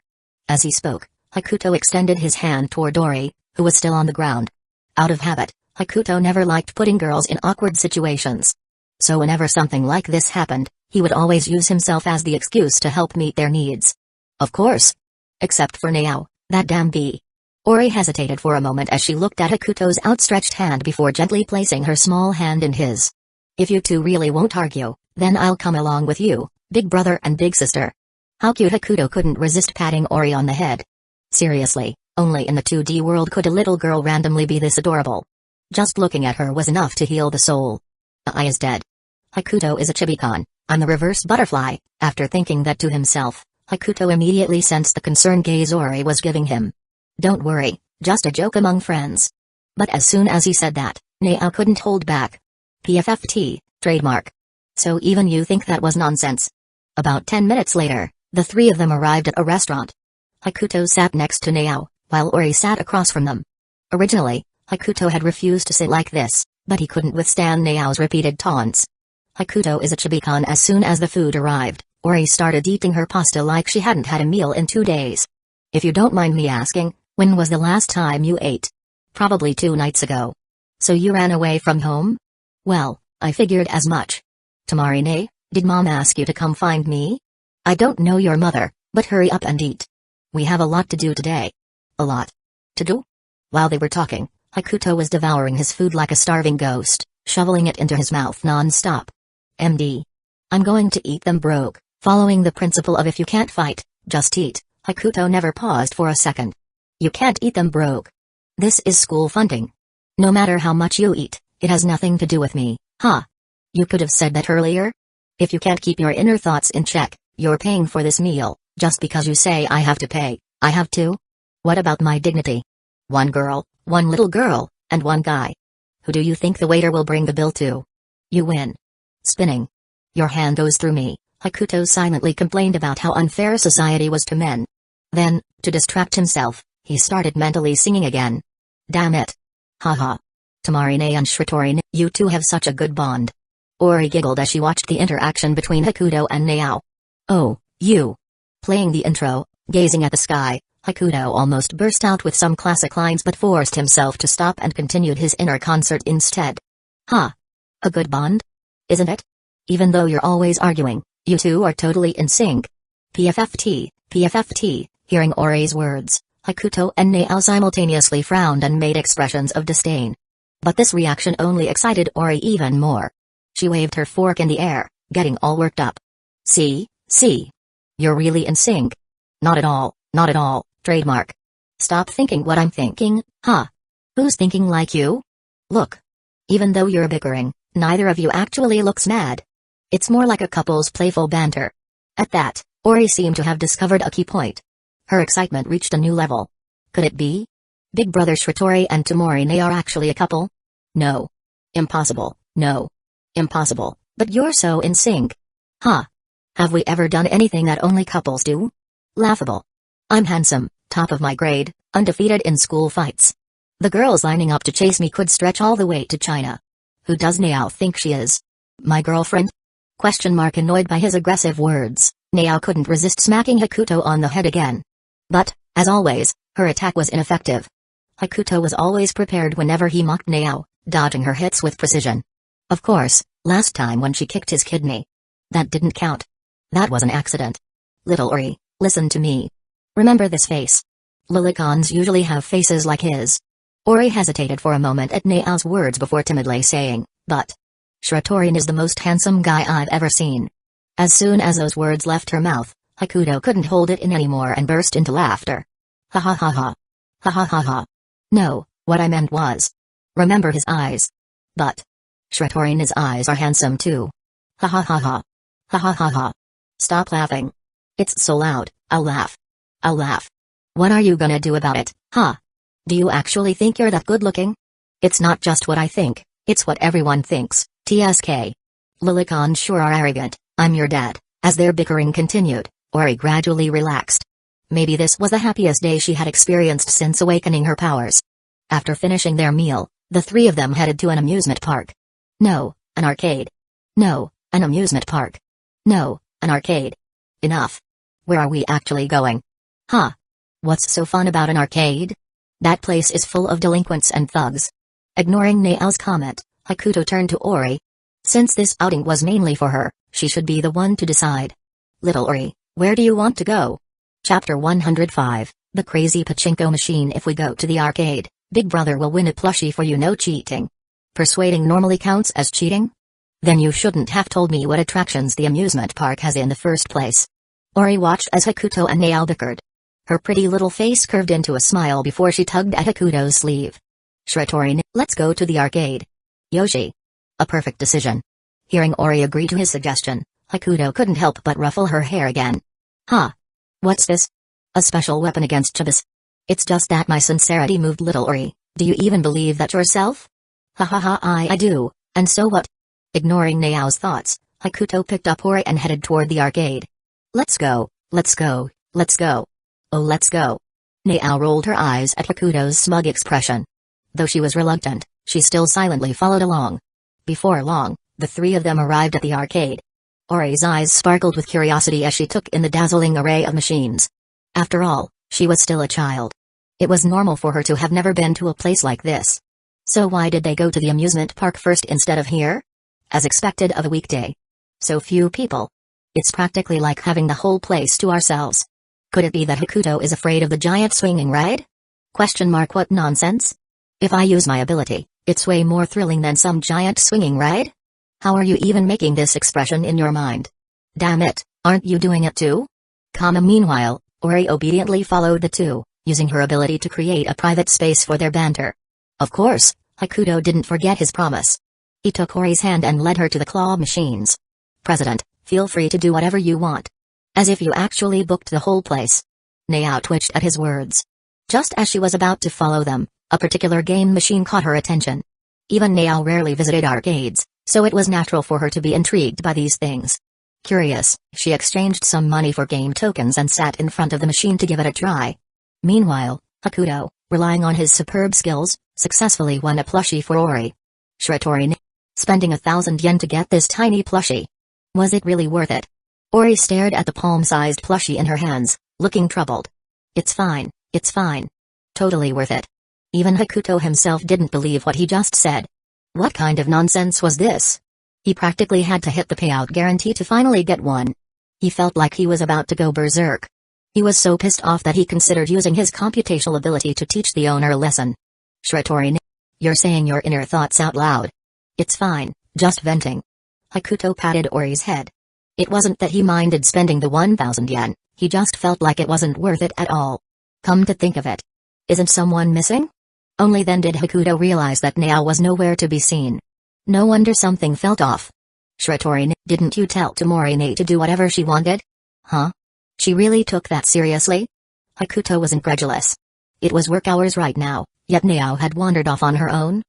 As he spoke, Hakuto extended his hand toward Ori, who was still on the ground. Out of habit, Hakuto never liked putting girls in awkward situations. So whenever something like this happened, he would always use himself as the excuse to help meet their needs. Of course. Except for Nao, that damn bee. Ori hesitated for a moment as she looked at Hakuto's outstretched hand before gently placing her small hand in his. If you two really won't argue, then I'll come along with you, big brother and big sister. How cute. Hakuto couldn't resist patting Ori on the head. Seriously, only in the 2D world could a little girl randomly be this adorable. Just looking at her was enough to heal the soul. I is dead. Hakuto is a chibi-con, I'm the reverse butterfly. After thinking that to himself, Hakuto immediately sensed the concerned gaze Ori was giving him. Don't worry, just a joke among friends. But as soon as he said that, Nao couldn't hold back. PFFT, trademark. So even you think that was nonsense? About 10 minutes later, the three of them arrived at a restaurant. Hakuto sat next to Nao, while Ori sat across from them. Originally, Hakuto had refused to sit like this, but he couldn't withstand Nao's repeated taunts. Hakuto is a chibi-con. As soon as the food arrived, Ori started eating her pasta like she hadn't had a meal in 2 days. If you don't mind me asking, when was the last time you ate? Probably 2 nights ago. So you ran away from home? Well, I figured as much. Tamarine, did Mom ask you to come find me? I don't know your mother, but hurry up and eat. We have a lot to do today. A lot to do? While they were talking, Hakuto was devouring his food like a starving ghost, shoveling it into his mouth non-stop. MD. I'm going to eat them broke, following the principle of if you can't fight, just eat. Hakuto never paused for a second. You can't eat them broke. This is school funding. No matter how much you eat, it has nothing to do with me, huh? You could have said that earlier. If you can't keep your inner thoughts in check, you're paying for this meal, just because you say I have to pay, I have to? What about my dignity? 1 girl, 1 little girl, and 1 guy. Who do you think the waiter will bring the bill to? You win. Spinning. Your hand goes through me, Hakuto silently complained about how unfair society was to men. Then, to distract himself, he started mentally singing again. Damn it. Haha. Tamarine and Shritorine, you two have such a good bond. Ori giggled as she watched the interaction between Hakuto and Naao. Oh, you. Playing the intro, gazing at the sky, Hakuto almost burst out with some classic lines but forced himself to stop and continued his inner concert instead. Huh. A good bond? Isn't it? Even though you're always arguing, you two are totally in sync. PFFT, PFFT, hearing Ori's words, Hakuto and Naao simultaneously frowned and made expressions of disdain. But this reaction only excited Ori even more. She waved her fork in the air, getting all worked up. See? You're really in sync. Not at all, trademark. Stop thinking what I'm thinking, huh? Who's thinking like you? Look. Even though you're bickering, neither of you actually looks mad. It's more like a couple's playful banter. At that, Ori seemed to have discovered a key point. Her excitement reached a new level. Could it be? Big Brother Shritori and Tamarine are actually a couple? No. Impossible, no. Impossible, but you're so in sync. Huh. Have we ever done anything that only couples do? Laughable. I'm handsome, top of my grade, undefeated in school fights. The girls lining up to chase me could stretch all the way to China. Who does Naao think she is? My girlfriend? Annoyed by his aggressive words, Naao couldn't resist smacking Hakuto on the head again. But, as always, her attack was ineffective. Hakuto was always prepared whenever he mocked Naao, dodging her hits with precision. Of course, last time when she kicked his kidney. That didn't count. That was an accident. Little Ori, listen to me. Remember this face. Lilicons usually have faces like his. Ori hesitated for a moment at Nao's words before timidly saying, but Shritorian is the most handsome guy I've ever seen. As soon as those words left her mouth, Hakuto couldn't hold it in anymore and burst into laughter. Ha ha ha ha. Ha ha ha ha. No, what I meant was. Remember his eyes. But Shritorian's eyes are handsome too. Ha ha ha ha. Ha ha ha ha. Stop laughing. It's so loud, I'll laugh. I'll laugh. What are you gonna do about it, huh? Do you actually think you're that good looking? It's not just what I think, it's what everyone thinks, TSK. Lilicons sure are arrogant, I'm your dad. As their bickering continued, Ori gradually relaxed. Maybe this was the happiest day she had experienced since awakening her powers. After finishing their meal, the 3 of them headed to an amusement park. No, an arcade. No, an amusement park. No, an arcade. Enough. Where are we actually going? Huh? What's so fun about an arcade? That place is full of delinquents and thugs. Ignoring Nao's comment, Hakuto turned to Ori. Since this outing was mainly for her, she should be the one to decide. Little Ori, where do you want to go? Chapter 105, The Crazy Pachinko Machine. If we go to the arcade, Big Brother will win a plushie for you. No cheating. Persuading normally counts as cheating? Then you shouldn't have told me what attractions the amusement park has in the first place. Ori watched as Hakuto and Nao bickered. Her pretty little face curved into a smile before she tugged at Hakuto's sleeve. Shritori, let's go to the arcade. Yoshi. A perfect decision. Hearing Ori agree to his suggestion, Hakuto couldn't help but ruffle her hair again. Huh? What's this? A special weapon against Chibis? It's just that my sincerity moved little Ori. Do you even believe that yourself? Ha ha ha, I do, and so what? Ignoring Nao's thoughts, Hakuto picked up Ori and headed toward the arcade. Let's go, let's go, let's go. Oh, let's go. Nao rolled her eyes at Hakuto's smug expression. Though she was reluctant, she still silently followed along. Before long, the 3 of them arrived at the arcade. Ori's eyes sparkled with curiosity as she took in the dazzling array of machines. After all, she was still a child. It was normal for her to have never been to a place like this. So why did they go to the amusement park first instead of here? As expected of a weekday. So few people. It's practically like having the whole place to ourselves. Could it be that Hakuto is afraid of the giant swinging ride? What nonsense? If I use my ability, it's way more thrilling than some giant swinging ride? How are you even making this expression in your mind? Damn it, aren't you doing it too? Meanwhile, Ori obediently followed the two, using her ability to create a private space for their banter. Of course, Hakuto didn't forget his promise. He took Ori's hand and led her to the claw machines. President, feel free to do whatever you want. As if you actually booked the whole place. Nao twitched at his words. Just as she was about to follow them, a particular game machine caught her attention. Even Nao rarely visited arcades, so it was natural for her to be intrigued by these things. Curious, she exchanged some money for game tokens and sat in front of the machine to give it a try. Meanwhile, Hakuto, relying on his superb skills, successfully won a plushie for Ori. Shiratori, spending 1,000 yen to get this tiny plushie. Was it really worth it? Ori stared at the palm-sized plushie in her hands, looking troubled. It's fine, it's fine. Totally worth it. Even Hakuto himself didn't believe what he just said. What kind of nonsense was this? He practically had to hit the payout guarantee to finally get one. He felt like he was about to go berserk. He was so pissed off that he considered using his computational ability to teach the owner a lesson. Shiratori, you're saying your inner thoughts out loud. It's fine, just venting. Hakuto patted Ori's head. It wasn't that he minded spending the 1,000 yen, he just felt like it wasn't worth it at all. Come to think of it. Isn't someone missing? Only then did Hakuto realize that Nao was nowhere to be seen. No wonder something felt off. Shiratori, didn't you tell Tomorine to do whatever she wanted? Huh? She really took that seriously? Hakuto was incredulous. It was work hours right now, yet Nao had wandered off on her own?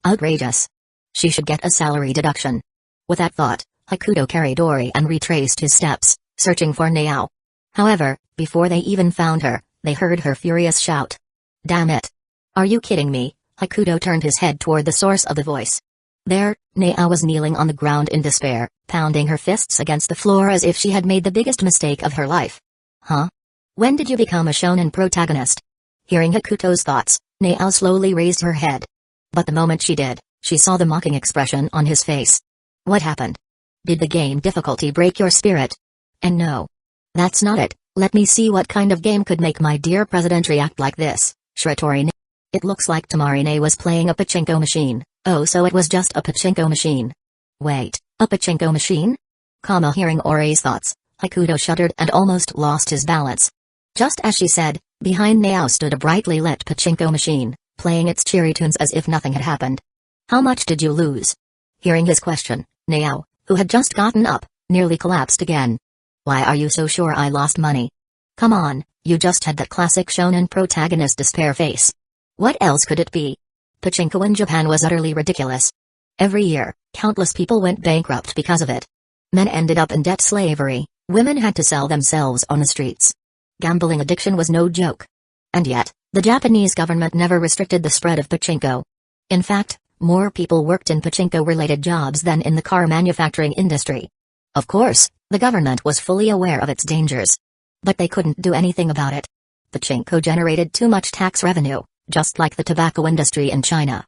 Outrageous. She should get a salary deduction. With that thought, Hakuto carried Ori and retraced his steps, searching for Nao. However, before they even found her, they heard her furious shout. Damn it. Are you kidding me? Hakuto turned his head toward the source of the voice. There, Nao was kneeling on the ground in despair, pounding her fists against the floor as if she had made the biggest mistake of her life. Huh? When did you become a shonen protagonist? Hearing Hakuto's thoughts, Nao slowly raised her head. But the moment she did, she saw the mocking expression on his face. What happened? Did the game difficulty break your spirit? And no. That's not it. Let me see what kind of game could make my dear president react like this. Shiratori. It looks like Tomarine was playing a pachinko machine. Oh, so it was just a pachinko machine. Wait, a pachinko machine? Hearing Ori's thoughts, Hakuto shuddered and almost lost his balance. Just as she said, behind Nao stood a brightly lit pachinko machine, playing its cheery tunes as if nothing had happened. How much did you lose? Hearing his question, Nao, who had just gotten up, nearly collapsed again. Why are you so sure I lost money? Come on, you just had that classic shonen protagonist despair face. What else could it be? Pachinko in Japan was utterly ridiculous. Every year, countless people went bankrupt because of it. Men ended up in debt slavery, women had to sell themselves on the streets. Gambling addiction was no joke. And yet, the Japanese government never restricted the spread of pachinko. In fact, more people worked in pachinko-related jobs than in the car manufacturing industry. Of course, the government was fully aware of its dangers. But they couldn't do anything about it. Pachinko generated too much tax revenue, just like the tobacco industry in China.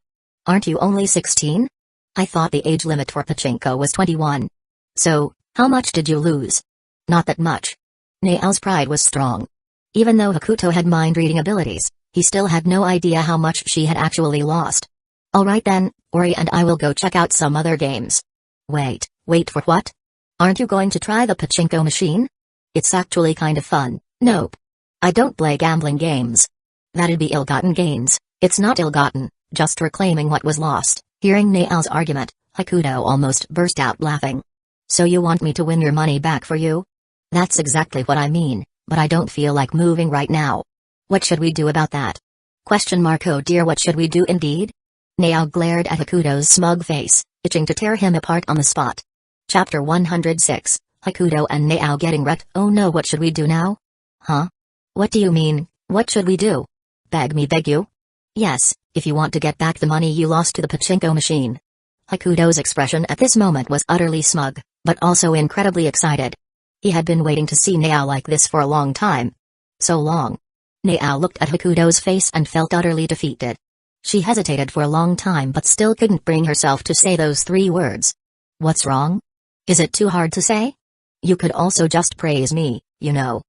Aren't you only 16? I thought the age limit for pachinko was 21. So, how much did you lose? Not that much. Nao's pride was strong. Even though Hakuto had mind-reading abilities, he still had no idea how much she had actually lost. Alright then, Ori and I will go check out some other games. Wait for what? Aren't you going to try the pachinko machine? It's actually kind of fun. Nope. I don't play gambling games. That'd be ill-gotten gains. It's not ill-gotten, just reclaiming what was lost. Hearing Nao's argument, Hakuto almost burst out laughing. So you want me to win your money back for you? That's exactly what I mean, but I don't feel like moving right now. What should we do about that? Oh dear, what should we do indeed? Nao glared at Hakuto's smug face, itching to tear him apart on the spot. Chapter 106, Hakuto and Nao getting wrecked. Oh no, what should we do now? Huh? What do you mean, what should we do? Beg you? Yes, if you want to get back the money you lost to the pachinko machine. Hakuto's expression at this moment was utterly smug, but also incredibly excited. He had been waiting to see Nao like this for a long time. So long. Nao looked at Hakuto's face and felt utterly defeated. She hesitated for a long time but still couldn't bring herself to say those 3 words. What's wrong? Is it too hard to say? You could also just praise me, you know.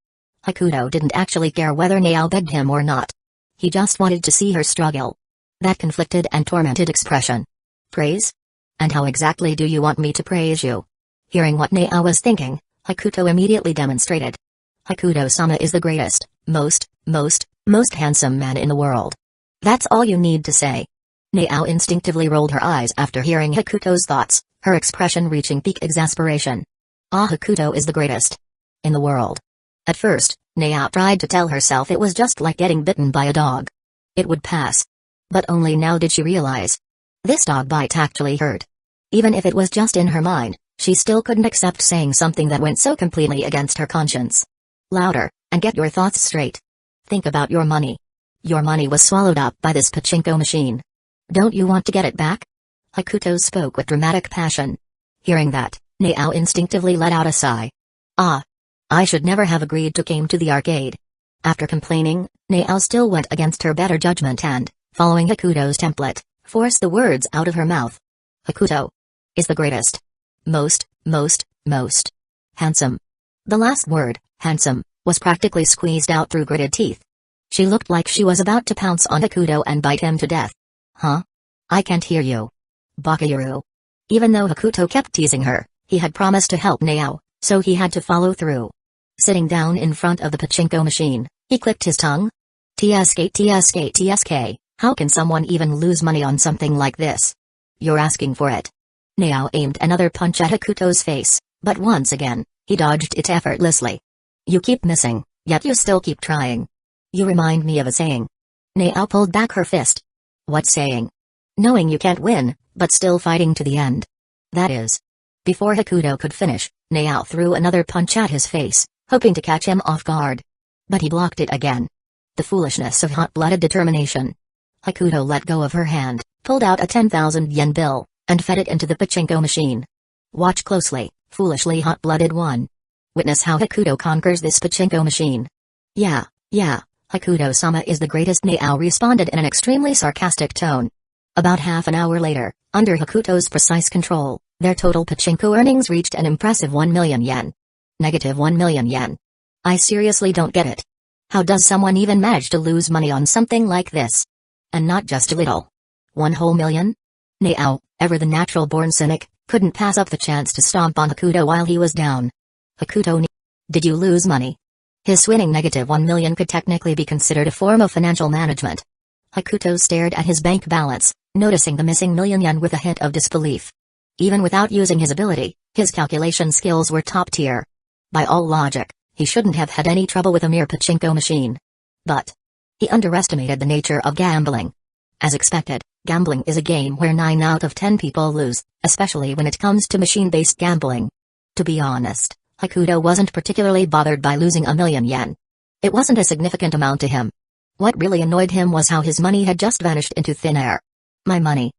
Hakuto didn't actually care whether Nao begged him or not. He just wanted to see her struggle. That conflicted and tormented expression. Praise? And how exactly do you want me to praise you? Hearing what Nao was thinking, Hakuto immediately demonstrated. Hakuto-sama is the greatest, most handsome man in the world. That's all you need to say. Nao instinctively rolled her eyes after hearing Hakuto's thoughts, her expression reaching peak exasperation. Ah, Hakuto is the greatest in the world. At first, Nao tried to tell herself it was just like getting bitten by a dog. It would pass. But only now did she realize. This dog bite actually hurt. Even if it was just in her mind, she still couldn't accept saying something that went so completely against her conscience. Louder, and get your thoughts straight. Think about your money. Your money was swallowed up by this pachinko machine. Don't you want to get it back? Hakuto spoke with dramatic passion. Hearing that, Nao instinctively let out a sigh. Ah. I should never have agreed to come to the arcade. After complaining, Nao still went against her better judgment and, following Hakuto's template, forced the words out of her mouth. Hakuto is the greatest. Most handsome. The last word, handsome, was practically squeezed out through gritted teeth. She looked like she was about to pounce on Hakuto and bite him to death. Huh? I can't hear you. Bakayuru. Even though Hakuto kept teasing her, he had promised to help Nao, so he had to follow through. Sitting down in front of the pachinko machine, he clicked his tongue. TSK, how can someone even lose money on something like this? You're asking for it. Nao aimed another punch at Hakuto's face, but once again, he dodged it effortlessly. You keep missing, yet you still keep trying. You remind me of a saying. Nao pulled back her fist. What saying? Knowing you can't win, but still fighting to the end. That is. Before Hakuto could finish, Nao threw another punch at his face, hoping to catch him off guard. But he blocked it again. The foolishness of hot-blooded determination. Hakuto let go of her hand, pulled out a 10,000 yen bill, and fed it into the pachinko machine. Watch closely, foolishly hot-blooded one. Witness how Hakuto conquers this pachinko machine. Yeah, Hakuto-sama is the greatest, Nao responded in an extremely sarcastic tone. About half an hour later, under Hakuto's precise control, their total pachinko earnings reached an impressive 1 million yen. Negative 1 million yen. I seriously don't get it. How does someone even manage to lose money on something like this? And not just a little. 1 whole million? Nao, ever the natural-born cynic, couldn't pass up the chance to stomp on Hakuto while he was down. Hakuto, did you lose money? His winning negative 1 million could technically be considered a form of financial management. Hakuto stared at his bank balance, noticing the missing million yen with a hint of disbelief. Even without using his ability, his calculation skills were top tier. By all logic, he shouldn't have had any trouble with a mere pachinko machine. But he underestimated the nature of gambling. As expected, gambling is a game where 9 out of 10 people lose, especially when it comes to machine-based gambling. To be honest, Hakuto wasn't particularly bothered by losing 1 million yen. It wasn't a significant amount to him. What really annoyed him was how his money had just vanished into thin air. My money.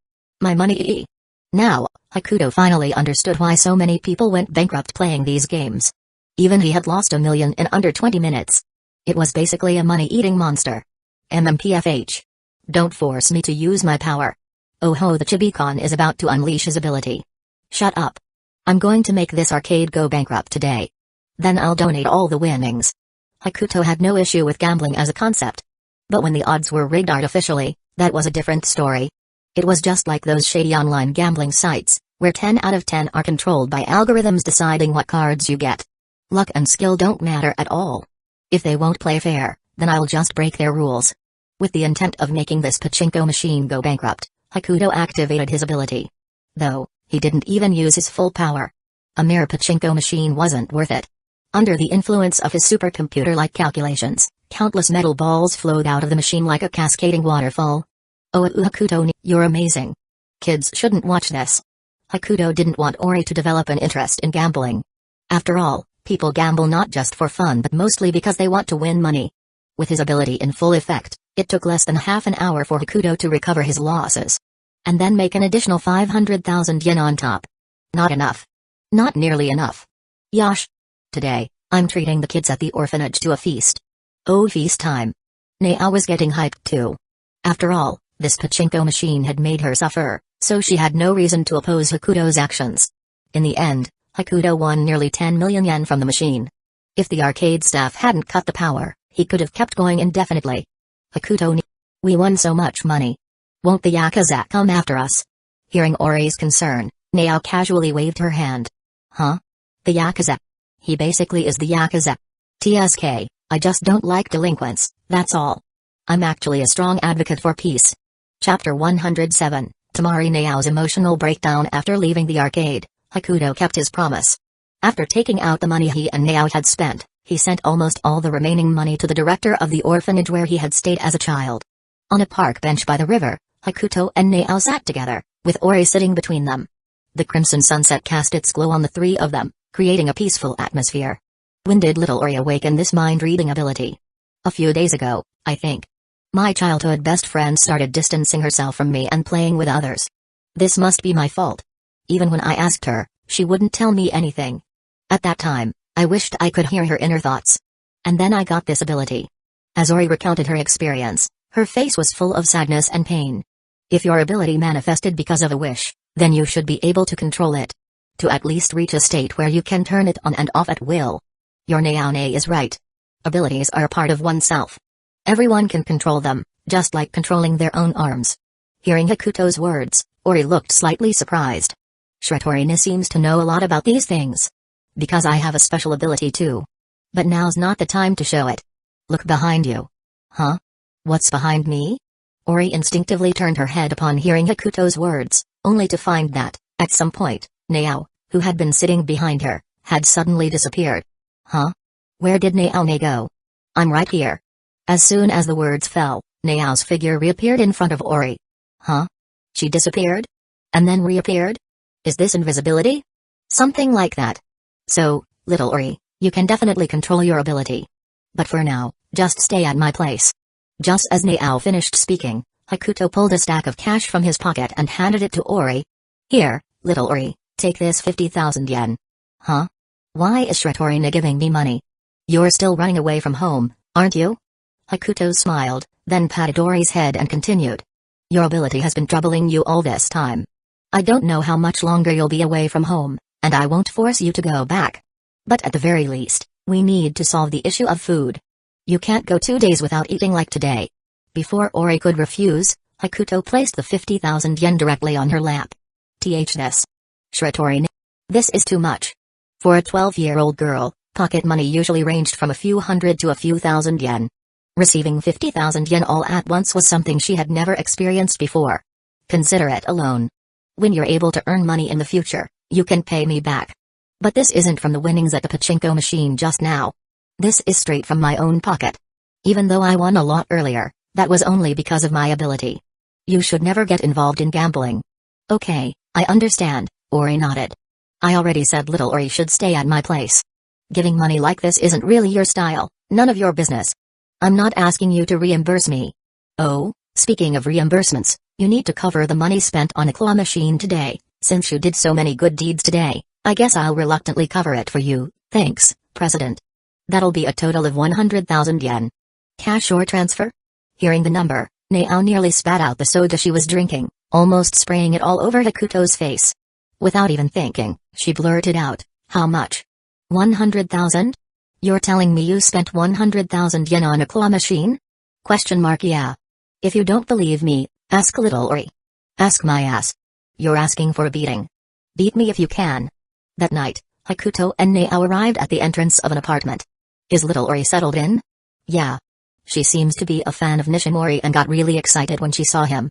Now, Hakuto finally understood why so many people went bankrupt playing these games. Even he had lost 1 million in under 20 minutes. It was basically a money-eating monster. MMPFH. Don't force me to use my power. Oh ho, the Chibi-Kon is about to unleash his ability. Shut up. I'm going to make this arcade go bankrupt today. Then I'll donate all the winnings. Hakuto had no issue with gambling as a concept. But when the odds were rigged artificially, that was a different story. It was just like those shady online gambling sites, where 10 out of 10 are controlled by algorithms deciding what cards you get. Luck and skill don't matter at all. If they won't play fair, then I'll just break their rules. With the intent of making this pachinko machine go bankrupt, Hakuto activated his ability. Though, he didn't even use his full power. A mere pachinko machine wasn't worth it. Under the influence of his supercomputer-like calculations, countless metal balls flowed out of the machine like a cascading waterfall. Oh Hakuto, you're amazing. Kids shouldn't watch this. Hakuto didn't want Ori to develop an interest in gambling. After all, people gamble not just for fun but mostly because they want to win money. With his ability in full effect, it took less than half an hour for Hakuto to recover his losses. And then make an additional 500,000 yen on top. Not enough. Not nearly enough. Yosh. Today, I'm treating the kids at the orphanage to a feast. Oh, feast time. Nao was getting hyped too. After all, this pachinko machine had made her suffer, so she had no reason to oppose Hakuto's actions. In the end, Hakuto won nearly 10 million yen from the machine. If the arcade staff hadn't cut the power, he could have kept going indefinitely. Hakuto, we won so much money. Won't the Yakuza come after us? Hearing Ori's concern, Nao casually waved her hand. Huh? The Yakuza? He basically is the Yakuza. TSK, I just don't like delinquents, that's all. I'm actually a strong advocate for peace. Chapter 107, Tamari Nao's emotional breakdown. After leaving the arcade, Hakuto kept his promise. After taking out the money he and Nao had spent, he sent almost all the remaining money to the director of the orphanage where he had stayed as a child. On a park bench by the river, Hakuto and Nao sat together, with Ori sitting between them. The crimson sunset cast its glow on the three of them, creating a peaceful atmosphere. When did little Ori awaken this mind-reading ability? A few days ago, I think. My childhood best friend started distancing herself from me and playing with others. This must be my fault. Even when I asked her, she wouldn't tell me anything. At that time, I wished I could hear her inner thoughts. And then I got this ability. As Ori recounted her experience, her face was full of sadness and pain. If your ability manifested because of a wish, then you should be able to control it. To at least reach a state where you can turn it on and off at will. Your Naone is right. Abilities are a part of oneself. Everyone can control them, just like controlling their own arms. Hearing Hakuto's words, Ori looked slightly surprised. Shretorina seems to know a lot about these things. Because I have a special ability too. But now's not the time to show it. Look behind you. Huh? What's behind me? Ori instinctively turned her head upon hearing Hakuto's words, only to find that, at some point, Nao, who had been sitting behind her, had suddenly disappeared. Huh? Where did Naone go? I'm right here. As soon as the words fell, Nao's figure reappeared in front of Ori. Huh? She disappeared? And then reappeared? Is this invisibility? Something like that. So, little Ori, you can definitely control your ability. But for now, just stay at my place. Just as Nao finished speaking, Hakuto pulled a stack of cash from his pocket and handed it to Ori. Here, little Ori, take this 50,000 yen. Huh? Why is Shretorina giving me money? You're still running away from home, aren't you? Hakuto smiled, then patted Ori's head and continued. Your ability has been troubling you all this time. I don't know how much longer you'll be away from home, and I won't force you to go back. But at the very least, we need to solve the issue of food. You can't go 2 days without eating like today. Before Ori could refuse, Hakuto placed the 50,000 yen directly on her lap. This. Shretorina. This is too much. For a 12-year-old girl, pocket money usually ranged from a few hundred to a few thousand yen. Receiving 50,000 yen all at once was something she had never experienced before. Consider it a loan. When you're able to earn money in the future, you can pay me back. But this isn't from the winnings at the pachinko machine just now. This is straight from my own pocket. Even though I won a lot earlier, that was only because of my ability. You should never get involved in gambling. Okay, I understand, Ori nodded. I already said little Ori should stay at my place. Giving money like this isn't really your style, none of your business. I'm not asking you to reimburse me. Oh, speaking of reimbursements, you need to cover the money spent on a claw machine today. Since you did so many good deeds today, I guess I'll reluctantly cover it for you, thanks, President. That'll be a total of 100,000 yen. Cash or transfer? Hearing the number, Nao nearly spat out the soda she was drinking, almost spraying it all over Hakuto's face. Without even thinking, she blurted out, how much? 100,000? You're telling me you spent 100,000 yen on a claw machine? Yeah. If you don't believe me, ask little Ori. Ask my ass. You're asking for a beating. Beat me if you can. That night, Hakuto and Nao arrived at the entrance of an apartment. Is little Ori settled in? Yeah. She seems to be a fan of Nishimori and got really excited when she saw him.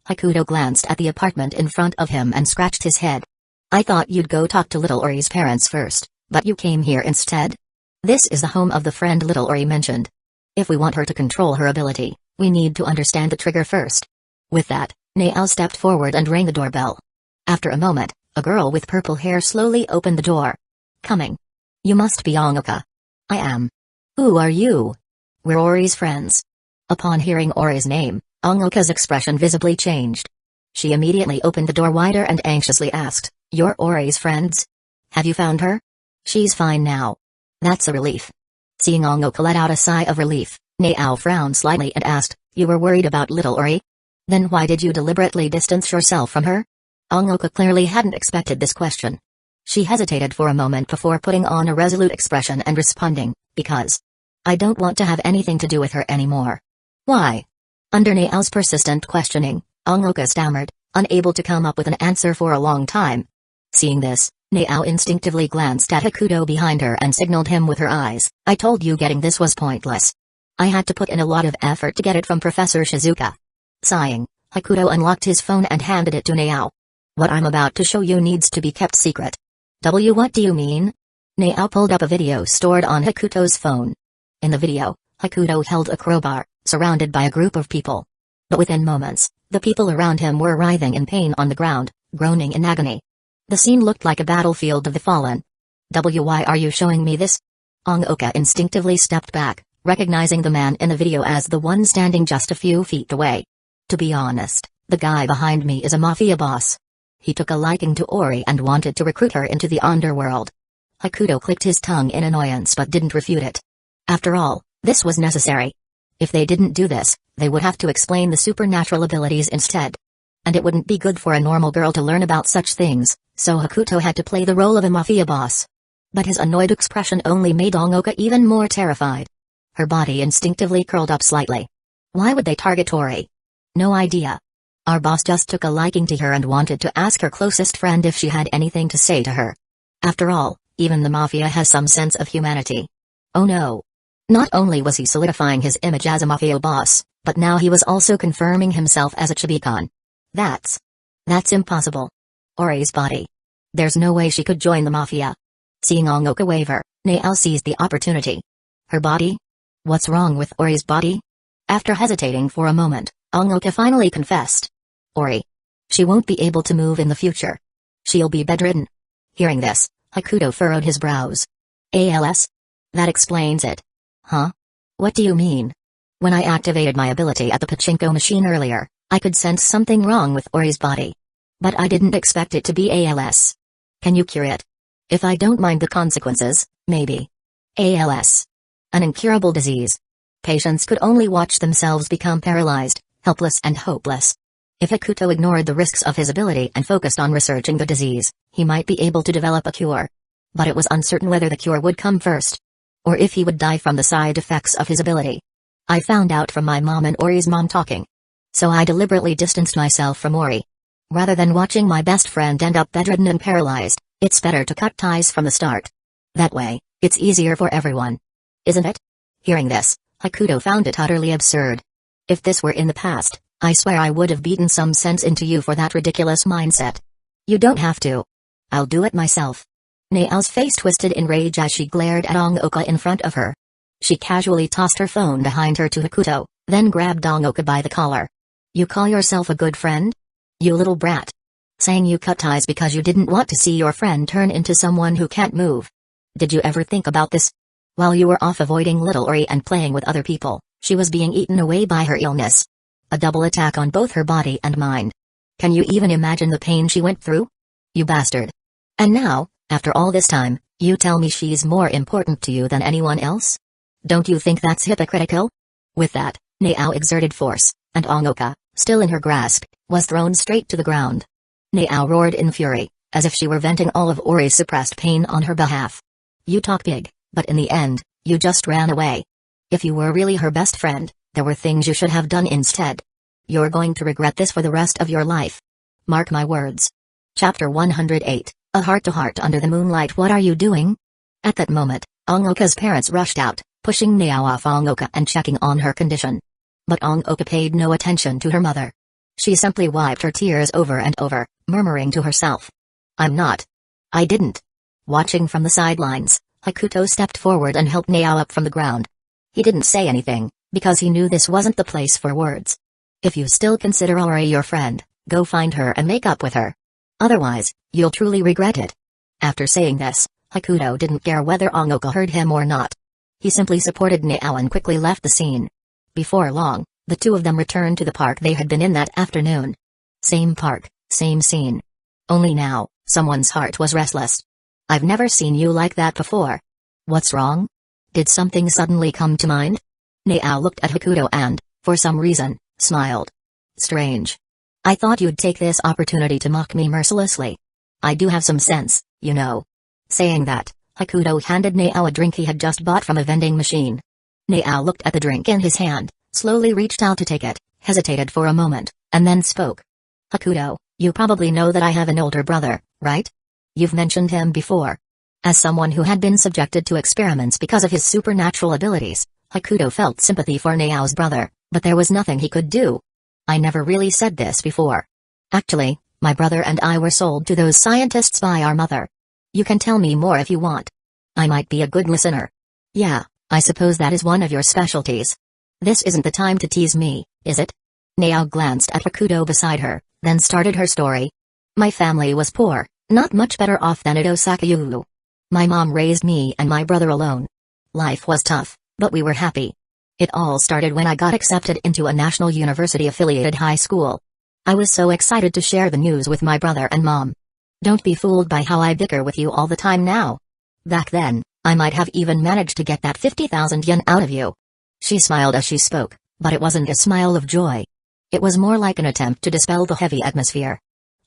Hakuto glanced at the apartment in front of him and scratched his head. I thought you'd go talk to little Ori's parents first, but you came here instead? This is the home of the friend little Ori mentioned. If we want her to control her ability, we need to understand the trigger first. With that, Nao stepped forward and rang the doorbell. After a moment, a girl with purple hair slowly opened the door. Coming. You must be Ongoka. I am. Who are you? We're Ori's friends. Upon hearing Ori's name, Ongoka's expression visibly changed. She immediately opened the door wider and anxiously asked, You're Ori's friends? Have you found her? She's fine now. That's a relief. Seeing Ongoka let out a sigh of relief, Naao frowned slightly and asked, "You were worried about little Ori? Then why did you deliberately distance yourself from her?" Ongoka clearly hadn't expected this question. She hesitated for a moment before putting on a resolute expression and responding, "Because I don't want to have anything to do with her anymore." "Why?" Under Nao's persistent questioning, Ongoka stammered, unable to come up with an answer for a long time. Seeing this, Nao instinctively glanced at Hakuto behind her and signaled him with her eyes. "I told you getting this was pointless. I had to put in a lot of effort to get it from Professor Shizuka." Sighing, Hakuto unlocked his phone and handed it to Nao. "What I'm about to show you needs to be kept secret." What do you mean?" Nao pulled up a video stored on Hakuto's phone. In the video, Hakuto held a crowbar, surrounded by a group of people. But within moments, the people around him were writhing in pain on the ground, groaning in agony. The scene looked like a battlefield of the fallen. "Why are you showing me this?" Ongoka instinctively stepped back, recognizing the man in the video as the one standing just a few feet away. "To be honest, the guy behind me is a mafia boss. He took a liking to Ori and wanted to recruit her into the underworld." Hakuto clicked his tongue in annoyance but didn't refute it. After all, this was necessary. If they didn't do this, they would have to explain the supernatural abilities instead. And it wouldn't be good for a normal girl to learn about such things, so Hakuto had to play the role of a mafia boss. But his annoyed expression only made Ongoka even more terrified. Her body instinctively curled up slightly. Why would they target Ori? No idea. Our boss just took a liking to her and wanted to ask her closest friend if she had anything to say to her. After all, even the mafia has some sense of humanity. Oh no. Not only was he solidifying his image as a mafia boss, but now he was also confirming himself as a chibikan. That's impossible. Ori's body. There's no way she could join the mafia. Seeing Ongoka waver, Nao seized the opportunity. Her body? What's wrong with Ori's body? After hesitating for a moment, Ongoka finally confessed. Ori. She won't be able to move in the future. She'll be bedridden. Hearing this, Hakuto furrowed his brows. ALS? That explains it. Huh? What do you mean? When I activated my ability at the pachinko machine earlier, I could sense something wrong with Ori's body. But I didn't expect it to be ALS. Can you cure it? If I don't mind the consequences, maybe. ALS. An incurable disease. Patients could only watch themselves become paralyzed, helpless and hopeless. If Hakuto ignored the risks of his ability and focused on researching the disease, he might be able to develop a cure. But it was uncertain whether the cure would come first, or if he would die from the side effects of his ability. I found out from my mom and Ori's mom talking. So I deliberately distanced myself from Ori. Rather than watching my best friend end up bedridden and paralyzed, it's better to cut ties from the start. That way, it's easier for everyone. Isn't it? Hearing this, Hakuto found it utterly absurd. If this were in the past, I swear I would have beaten some sense into you for that ridiculous mindset. You don't have to. I'll do it myself. Nao's face twisted in rage as she glared at Ongoka in front of her. She casually tossed her phone behind her to Hakuto, then grabbed Ongoka by the collar. You call yourself a good friend? You little brat. Saying you cut ties because you didn't want to see your friend turn into someone who can't move. Did you ever think about this? While you were off avoiding little Ori and playing with other people, she was being eaten away by her illness. A double attack on both her body and mind. Can you even imagine the pain she went through? You bastard. And now, after all this time, you tell me she's more important to you than anyone else? Don't you think that's hypocritical? With that, Nao exerted force, and Ongoka, still in her grasp, was thrown straight to the ground. Nao roared in fury, as if she were venting all of Ori's suppressed pain on her behalf. You talk big, but in the end, you just ran away. If you were really her best friend, there were things you should have done instead. You're going to regret this for the rest of your life. Mark my words. Chapter 108, A Heart-to-Heart Under the Moonlight. What are you doing? At that moment, Ongoka's parents rushed out, pushing Nao off Ongoka and checking on her condition. But Ongoka paid no attention to her mother. She simply wiped her tears over and over, murmuring to herself. I didn't. Watching from the sidelines, Hakuto stepped forward and helped Nao up from the ground. He didn't say anything, because he knew this wasn't the place for words. If you still consider Ori your friend, go find her and make up with her. Otherwise, you'll truly regret it. After saying this, Hakuto didn't care whether Ongoka heard him or not. He simply supported Nao and quickly left the scene. Before long, the two of them returned to the park they had been in that afternoon. Same park, same scene. Only now, someone's heart was restless. I've never seen you like that before. What's wrong? Did something suddenly come to mind? Nao looked at Hakuto and, for some reason, smiled. Strange. I thought you'd take this opportunity to mock me mercilessly. I do have some sense, you know. Saying that, Hakuto handed Nao a drink he had just bought from a vending machine. Nao looked at the drink in his hand, slowly reached out to take it, hesitated for a moment, and then spoke. Hakuto, you probably know that I have an older brother, right? You've mentioned him before. As someone who had been subjected to experiments because of his supernatural abilities, Hakuto felt sympathy for Nao's brother, but there was nothing he could do. I never really said this before. Actually, my brother and I were sold to those scientists by our mother. You can tell me more if you want. I might be a good listener. Yeah, I suppose that is one of your specialties. This isn't the time to tease me, is it? Nao glanced at Hakuto beside her, then started her story. My family was poor, not much better off than at Osaka. My mom raised me and my brother alone. Life was tough, but we were happy. It all started when I got accepted into a national university-affiliated high school. I was so excited to share the news with my brother and mom. Don't be fooled by how I bicker with you all the time now. Back then, I might have even managed to get that 50,000 yen out of you. She smiled as she spoke, but it wasn't a smile of joy. It was more like an attempt to dispel the heavy atmosphere.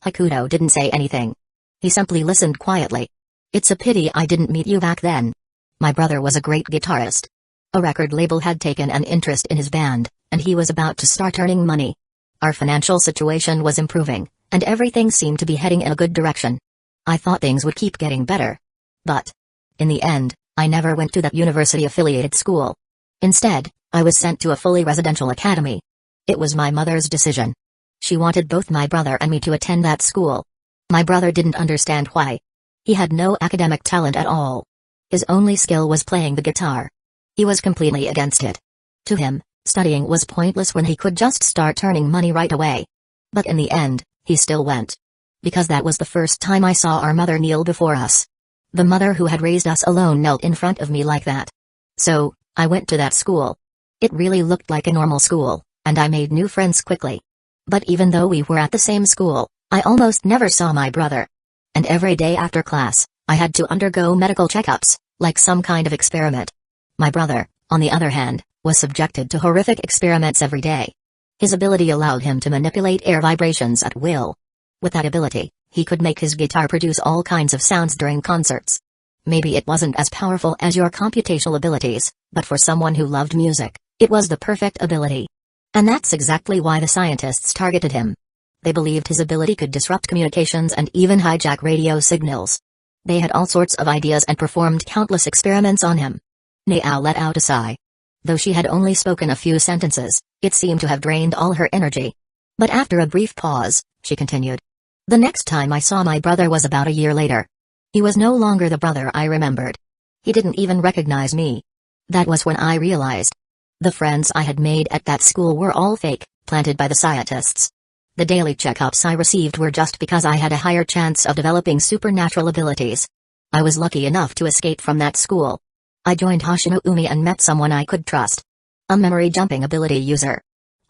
Hakuto didn't say anything. He simply listened quietly. It's a pity I didn't meet you back then. My brother was a great guitarist. A record label had taken an interest in his band, and he was about to start earning money. Our financial situation was improving, and everything seemed to be heading in a good direction. I thought things would keep getting better. But, in the end, I never went to that university-affiliated school. Instead, I was sent to a fully residential academy. It was my mother's decision. She wanted both my brother and me to attend that school. My brother didn't understand why. He had no academic talent at all. His only skill was playing the guitar. He was completely against it. To him, studying was pointless when he could just start earning money right away. But in the end, he still went. Because that was the first time I saw our mother kneel before us. The mother who had raised us alone knelt in front of me like that. So, I went to that school. It really looked like a normal school, and I made new friends quickly. But even though we were at the same school, I almost never saw my brother. And every day after class, I had to undergo medical checkups, like some kind of experiment. My brother, on the other hand, was subjected to horrific experiments every day. His ability allowed him to manipulate air vibrations at will. With that ability, he could make his guitar produce all kinds of sounds during concerts. Maybe it wasn't as powerful as your computational abilities, but for someone who loved music, it was the perfect ability. And that's exactly why the scientists targeted him. They believed his ability could disrupt communications and even hijack radio signals. They had all sorts of ideas and performed countless experiments on him. Nao let out a sigh. Though she had only spoken a few sentences, it seemed to have drained all her energy. But after a brief pause, she continued. The next time I saw my brother was about a year later. He was no longer the brother I remembered. He didn't even recognize me. That was when I realized. The friends I had made at that school were all fake, planted by the scientists. The daily checkups I received were just because I had a higher chance of developing supernatural abilities. I was lucky enough to escape from that school. I joined Hashinoumi and met someone I could trust. A memory-jumping ability user.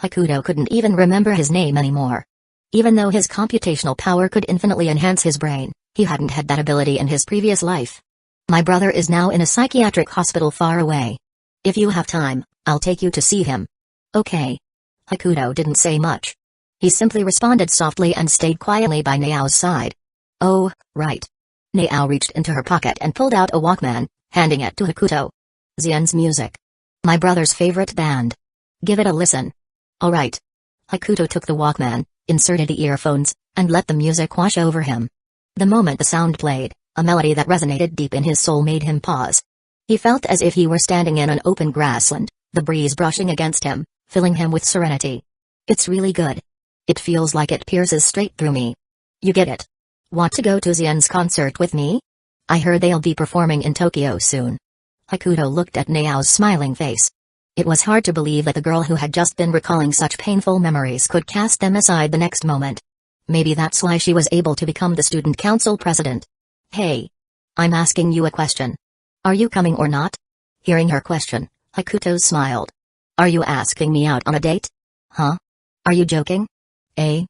Hakuto couldn't even remember his name anymore. Even though his computational power could infinitely enhance his brain, he hadn't had that ability in his previous life. My brother is now in a psychiatric hospital far away. If you have time, I'll take you to see him. Okay. Hakuto didn't say much. He simply responded softly and stayed quietly by Nao's side. Oh, right. Nao reached into her pocket and pulled out a Walkman, handing it to Hakuto. Zen's music. My brother's favorite band. Give it a listen. Alright. Hakuto took the Walkman, inserted the earphones, and let the music wash over him. The moment the sound played, a melody that resonated deep in his soul made him pause. He felt as if he were standing in an open grassland, the breeze brushing against him, filling him with serenity. It's really good. It feels like it pierces straight through me. You get it? Want to go to Zen's concert with me? I heard they'll be performing in Tokyo soon. Hakuto looked at Nao's smiling face. It was hard to believe that the girl who had just been recalling such painful memories could cast them aside the next moment. Maybe that's why she was able to become the student council president. Hey. I'm asking you a question. Are you coming or not? Hearing her question, Hakuto smiled. Are you asking me out on a date? Huh? Are you joking? Eh?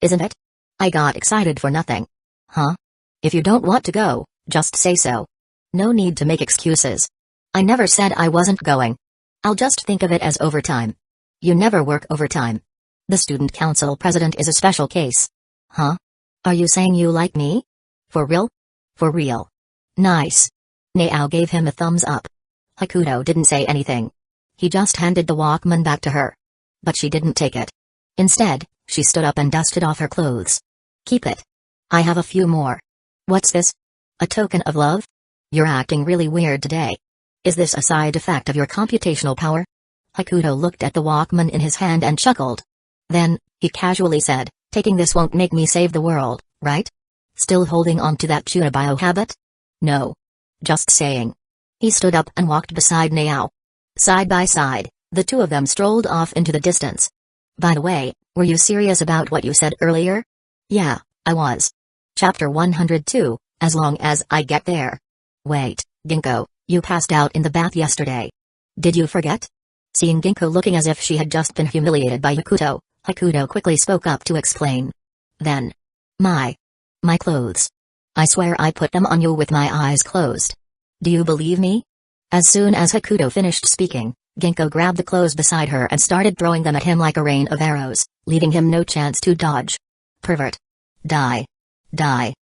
Isn't it? I got excited for nothing. Huh? If you don't want to go, Just say so. No need to make excuses. I never said I wasn't going. I'll just think of it as overtime. You never work overtime. The student council president is a special case. Huh? Are you saying you like me? For real? For real. Nice. Nao gave him a thumbs up. Hakuto didn't say anything. He just handed the Walkman back to her. But she didn't take it. Instead, she stood up and dusted off her clothes. Keep it. I have a few more. What's this? A token of love? You're acting really weird today. Is this a side effect of your computational power? Hakuto looked at the Walkman in his hand and chuckled. Then, he casually said, taking this won't make me save the world, right? Still holding on to that Chuda biohabit? No. Just saying. He stood up and walked beside Nao. Side by side, the two of them strolled off into the distance. By the way, were you serious about what you said earlier? Yeah, I was. Chapter 102, as long as I get there. Wait, Ginkgo, you passed out in the bath yesterday. Did you forget? Seeing Ginkgo looking as if she had just been humiliated by Hakuto quickly spoke up to explain. Then. My clothes. I swear I put them on you with my eyes closed. Do you believe me? As soon as Hakuto finished speaking, Ginkgo grabbed the clothes beside her and started throwing them at him like a rain of arrows, leaving him no chance to dodge. Pervert. Die. Die.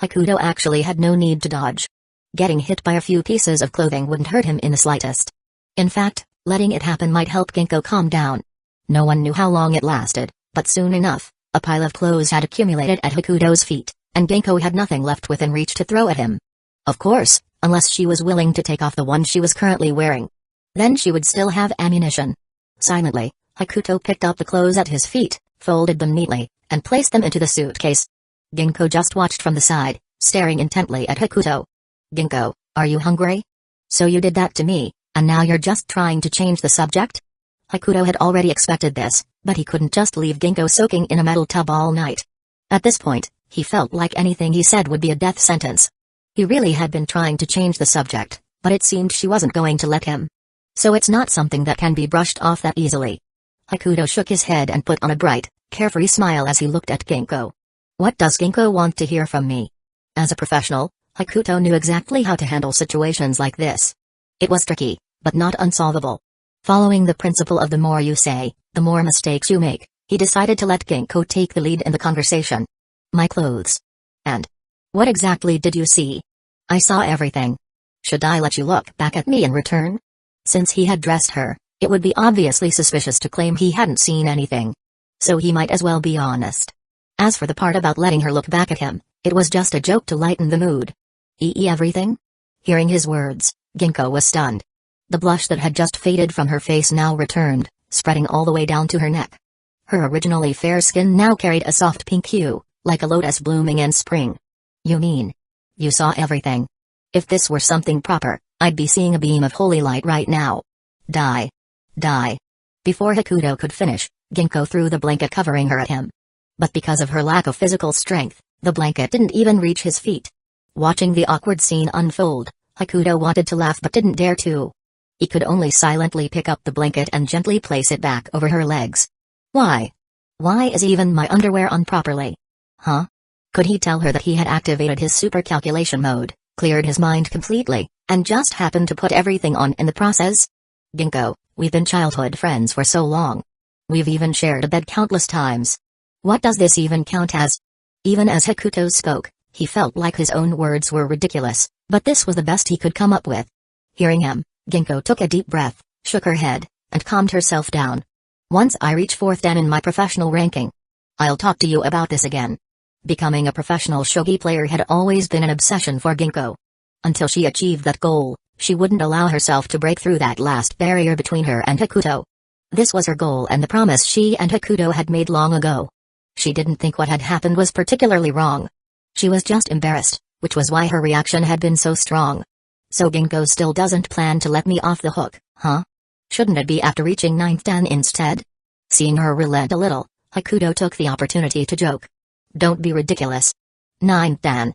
Hakuto actually had no need to dodge. Getting hit by a few pieces of clothing wouldn't hurt him in the slightest. In fact, letting it happen might help Ginkgo calm down. No one knew how long it lasted, but soon enough, a pile of clothes had accumulated at Hakuto's feet, and Ginkgo had nothing left within reach to throw at him. Of course, unless she was willing to take off the one she was currently wearing. Then she would still have ammunition. Silently, Hakuto picked up the clothes at his feet, folded them neatly, and placed them into the suitcase. Ginkgo just watched from the side, staring intently at Hakuto. Ginkgo, are you hungry? So you did that to me, and now you're just trying to change the subject? Hakuto had already expected this, but he couldn't just leave Ginkgo soaking in a metal tub all night. At this point, he felt like anything he said would be a death sentence. He really had been trying to change the subject, but it seemed she wasn't going to let him. So it's not something that can be brushed off that easily. Hakuto shook his head and put on a bright, carefree smile as he looked at Ginkgo. What does Ginkgo want to hear from me? As a professional, Hakuto knew exactly how to handle situations like this. It was tricky, but not unsolvable. Following the principle of the more you say, the more mistakes you make, he decided to let Ginkgo take the lead in the conversation. My clothes. And what exactly did you see? I saw everything. Should I let you look back at me in return? Since he had dressed her, it would be obviously suspicious to claim he hadn't seen anything. So he might as well be honest. As for the part about letting her look back at him, it was just a joke to lighten the mood. Everything? Hearing his words, Ginkgo was stunned. The blush that had just faded from her face now returned, spreading all the way down to her neck. Her originally fair skin now carried a soft pink hue, like a lotus blooming in spring. You mean? You saw everything. If this were something proper, I'd be seeing a beam of holy light right now. Die. Die. Before Hakuto could finish, Ginkgo threw the blanket covering her at him. But because of her lack of physical strength, the blanket didn't even reach his feet. Watching the awkward scene unfold, Hakuto wanted to laugh but didn't dare to. He could only silently pick up the blanket and gently place it back over her legs. Why? Why is even my underwear on properly? Huh? Could he tell her that he had activated his super calculation mode, cleared his mind completely, and just happened to put everything on in the process? Ginkgo, we've been childhood friends for so long. We've even shared a bed countless times. What does this even count as? Even as Hakuto spoke, he felt like his own words were ridiculous, but this was the best he could come up with. Hearing him, Ginkgo took a deep breath, shook her head, and calmed herself down. Once I reach 4th dan in my professional ranking, I'll talk to you about this again. Becoming a professional shogi player had always been an obsession for Ginkgo. Until she achieved that goal, she wouldn't allow herself to break through that last barrier between her and Hakuto. This was her goal and the promise she and Hakuto had made long ago. She didn't think what had happened was particularly wrong. She was just embarrassed, which was why her reaction had been so strong. So Ginkgo still doesn't plan to let me off the hook, huh? Shouldn't it be after reaching 9th dan instead? Seeing her relent a little, Hakuto took the opportunity to joke. Don't be ridiculous. 9th dan.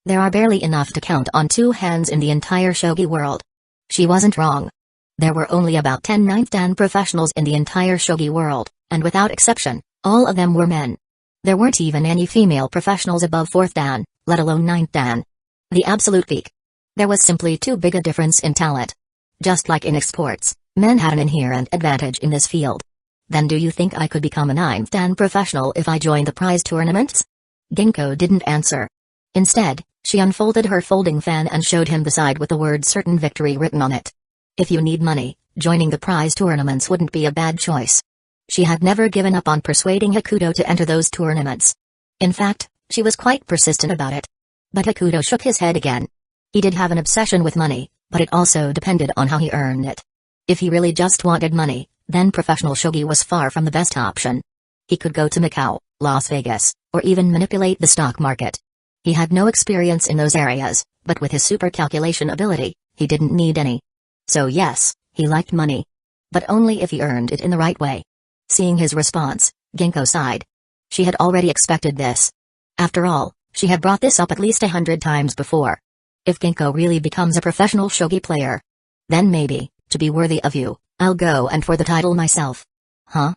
There are barely enough to count on 2 hands in the entire shogi world. She wasn't wrong. There were only about 10 9th dan professionals in the entire shogi world, and without exception, all of them were men. There weren't even any female professionals above 4th dan, let alone 9th dan. The absolute peak. There was simply too big a difference in talent. Just like in sports, men had an inherent advantage in this field. Then do you think I could become a 9th dan professional if I joined the prize tournaments? Ginkgo didn't answer. Instead, she unfolded her folding fan and showed him the side with the word certain victory written on it. If you need money, joining the prize tournaments wouldn't be a bad choice. She had never given up on persuading Hakuto to enter those tournaments. In fact, she was quite persistent about it. But Hakuto shook his head again. He did have an obsession with money, but it also depended on how he earned it. If he really just wanted money, then professional shogi was far from the best option. He could go to Macau, Las Vegas, or even manipulate the stock market. He had no experience in those areas, but with his super calculation ability, he didn't need any. So yes, he liked money. But only if he earned it in the right way. Seeing his response, Ginkgo sighed. She had already expected this. After all, she had brought this up at least 100 times before. If Ginkgo really becomes a professional shogi player, then maybe, to be worthy of you, I'll go and for the title myself. Huh?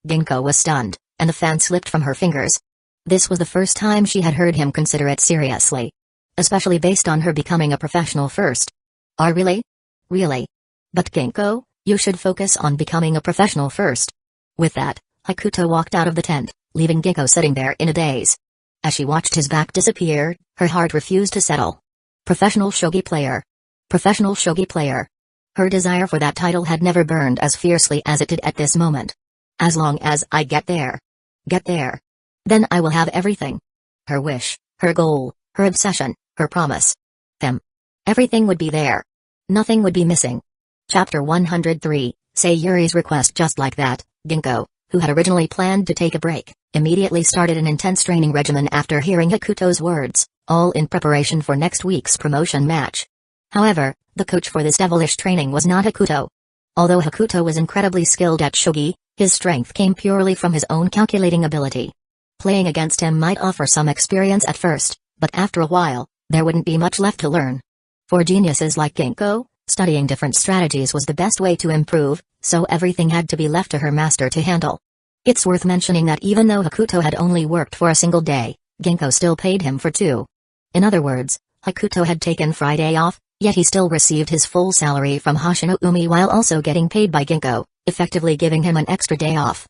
Ginkgo was stunned, and the fan slipped from her fingers. This was the first time she had heard him consider it seriously. Especially based on her becoming a professional first. Really? Really? But Ginkgo, you should focus on becoming a professional first. With that, Hakuto walked out of the tent, leaving Ginkgo sitting there in a daze. As she watched his back disappear, her heart refused to settle. Professional shogi player. Professional shogi player. Her desire for that title had never burned as fiercely as it did at this moment. As long as I get there, then I will have everything. Her wish, her goal, her obsession, her promise. Everything would be there. Nothing would be missing. Chapter 103, Sayuri's request. Just like that, Ginkgo, who had originally planned to take a break, immediately started an intense training regimen after hearing Hakuto's words, all in preparation for next week's promotion match. However, the coach for this devilish training was not Hakuto. Although Hakuto was incredibly skilled at shogi, his strength came purely from his own calculating ability. Playing against him might offer some experience at first, but after a while, there wouldn't be much left to learn. For geniuses like Ginkgo, studying different strategies was the best way to improve, so everything had to be left to her master to handle. It's worth mentioning that even though Hakuto had only worked for a single day, Ginkgo still paid him for 2. In other words, Hakuto had taken Friday off, yet he still received his full salary from Hashinoumi while also getting paid by Ginkgo, effectively giving him an extra day off.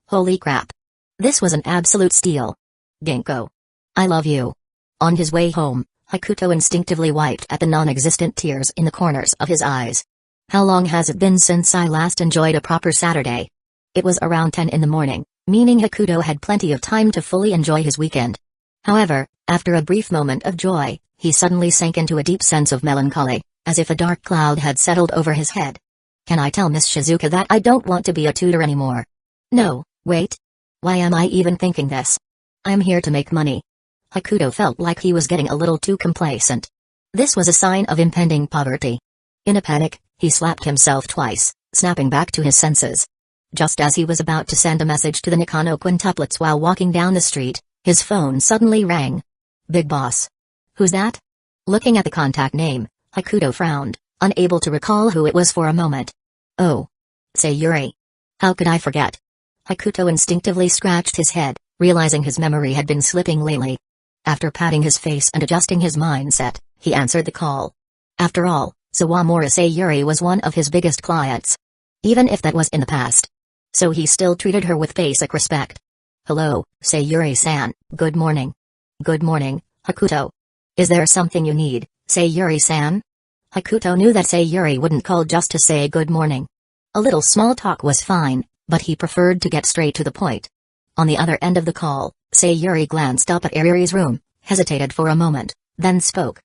Holy crap. This was an absolute steal. Ginkgo. I love you. On his way home, Hakuto instinctively wiped at the non-existent tears in the corners of his eyes. How long has it been since I last enjoyed a proper Saturday? It was around 10 in the morning, meaning Hakuto had plenty of time to fully enjoy his weekend. However, after a brief moment of joy, he suddenly sank into a deep sense of melancholy, as if a dark cloud had settled over his head. Can I tell Miss Shizuka that I don't want to be a tutor anymore? No, wait. Why am I even thinking this? I'm here to make money. Hakuto felt like he was getting a little too complacent. This was a sign of impending poverty. In a panic, he slapped himself twice, snapping back to his senses. Just as he was about to send a message to the Nikano quintuplets while walking down the street, his phone suddenly rang. Big boss. Who's that? Looking at the contact name, Hakuto frowned, unable to recall who it was for a moment. Oh. Sayuri. How could I forget? Hakuto instinctively scratched his head, realizing his memory had been slipping lately. After patting his face and adjusting his mindset, he answered the call. After all, Sawamura Sayuri was one of his biggest clients. Even if that was in the past. So he still treated her with basic respect. Hello, Sayuri-san, good morning. Good morning, Hakuto. Is there something you need, Sayuri-san? Hakuto knew that Sayuri wouldn't call just to say good morning. A little small talk was fine, but he preferred to get straight to the point. On the other end of the call, Sayuri glanced up at Ariri's room, hesitated for a moment, then spoke.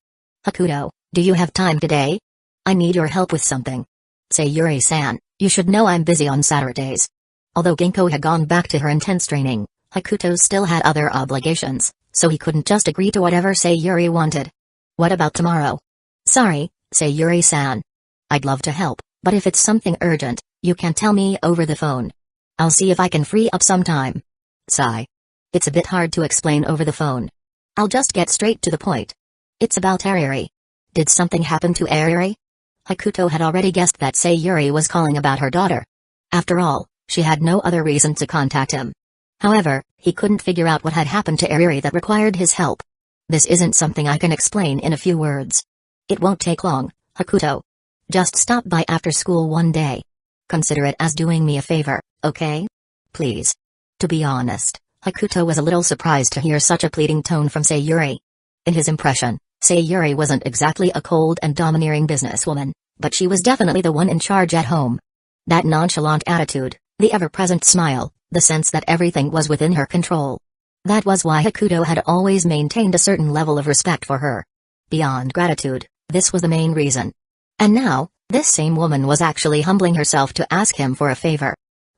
Hakuto, do you have time today? I need your help with something. Sayuri-san, you should know I'm busy on Saturdays. Although Ginkgo had gone back to her intense training, Hakuto still had other obligations, so he couldn't just agree to whatever Sayuri wanted. What about tomorrow? Sorry, Sayuri-san. I'd love to help, but if it's something urgent, you can tell me over the phone. I'll see if I can free up some time. Sigh. It's a bit hard to explain over the phone. I'll just get straight to the point. It's about Ariri. Did something happen to Ariri? Hakuto had already guessed that Sayuri was calling about her daughter. After all, she had no other reason to contact him. However, he couldn't figure out what had happened to Ariri that required his help. This isn't something I can explain in a few words. It won't take long, Hakuto. Just stop by after school one day. Consider it as doing me a favor, okay? Please. To be honest, Hakuto was a little surprised to hear such a pleading tone from Sayuri. In his impression, Sayuri wasn't exactly a cold and domineering businesswoman, but she was definitely the one in charge at home. That nonchalant attitude, the ever-present smile, the sense that everything was within her control. That was why Hakuto had always maintained a certain level of respect for her. Beyond gratitude, this was the main reason. And now, this same woman was actually humbling herself to ask him for a favor.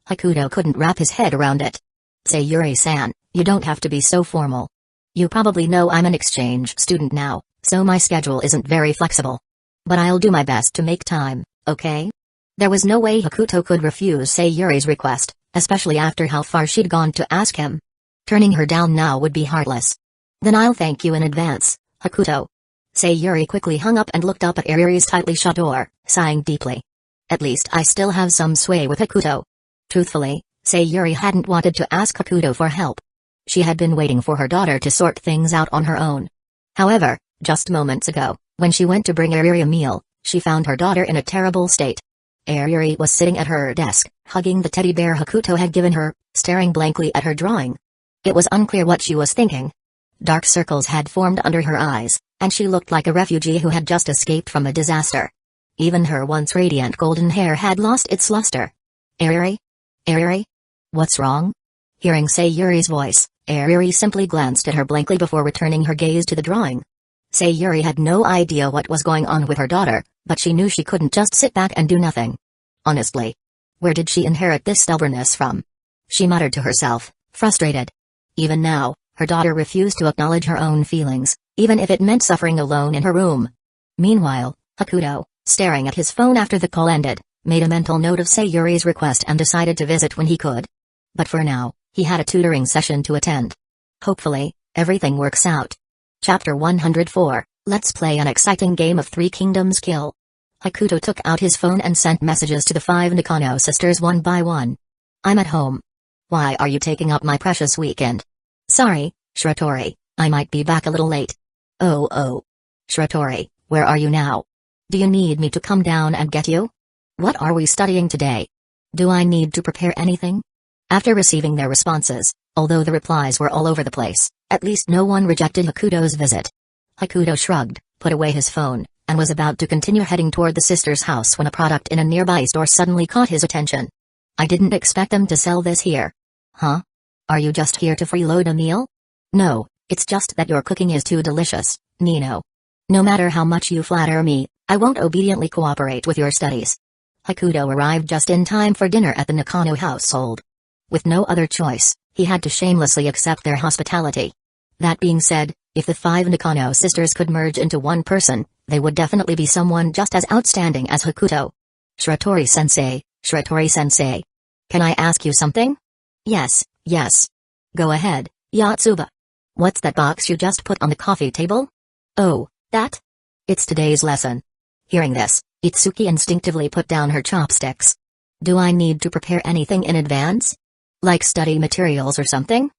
Hakuto couldn't wrap his head around it. Sayuri-san, you don't have to be so formal. You probably know I'm an exchange student now, so my schedule isn't very flexible. But I'll do my best to make time, okay? There was no way Hakuto could refuse Sayuri's request, especially after how far she'd gone to ask him. Turning her down now would be heartless. Then I'll thank you in advance, Hakuto. Sayuri quickly hung up and looked up at Ayuri's tightly shut door, sighing deeply. At least I still have some sway with Hakuto. Truthfully, Sayuri hadn't wanted to ask Hakuto for help. She had been waiting for her daughter to sort things out on her own. However, just moments ago, when she went to bring Ayuri a meal, she found her daughter in a terrible state. Ayuri was sitting at her desk, hugging the teddy bear Hakuto had given her, staring blankly at her drawing. It was unclear what she was thinking. Dark circles had formed under her eyes, and she looked like a refugee who had just escaped from a disaster. Even her once radiant golden hair had lost its luster. Ayuri? Ayuri? What's wrong? Hearing Sayuri's voice, Ayuri simply glanced at her blankly before returning her gaze to the drawing. Sayuri had no idea what was going on with her daughter, but she knew she couldn't just sit back and do nothing. Honestly. Where did she inherit this stubbornness from? She muttered to herself, frustrated. Even now, her daughter refused to acknowledge her own feelings, even if it meant suffering alone in her room. Meanwhile, Hakuto, staring at his phone after the call ended, made a mental note of Sayuri's request and decided to visit when he could. But for now, he had a tutoring session to attend. Hopefully, everything works out. Chapter 104, Let's play an exciting game of Three Kingdoms Kill. Hakuto took out his phone and sent messages to the 5 Nakano sisters one by one. I'm at home. Why are you taking up my precious weekend? Sorry, Shiratori, I might be back a little late. Oh. Shiratori, where are you now? Do you need me to come down and get you? What are we studying today? Do I need to prepare anything? After receiving their responses, although the replies were all over the place, at least no one rejected Hakuto's visit. Hakuto shrugged, put away his phone, and was about to continue heading toward the sisters' house when a product in a nearby store suddenly caught his attention. I didn't expect them to sell this here. Huh? Are you just here to freeload a meal? No, it's just that your cooking is too delicious, Nino. No matter how much you flatter me, I won't obediently cooperate with your studies. Hakuto arrived just in time for dinner at the Nakano household. With no other choice, he had to shamelessly accept their hospitality. That being said, if the 5 Nakano sisters could merge into one person, they would definitely be someone just as outstanding as Hakuto. Shiratori-sensei. Can I ask you something? Yes. Go ahead, Yotsuba. What's that box you just put on the coffee table? Oh, that? It's today's lesson. Hearing this, Itsuki instinctively put down her chopsticks. Do I need to prepare anything in advance? Like study materials or something?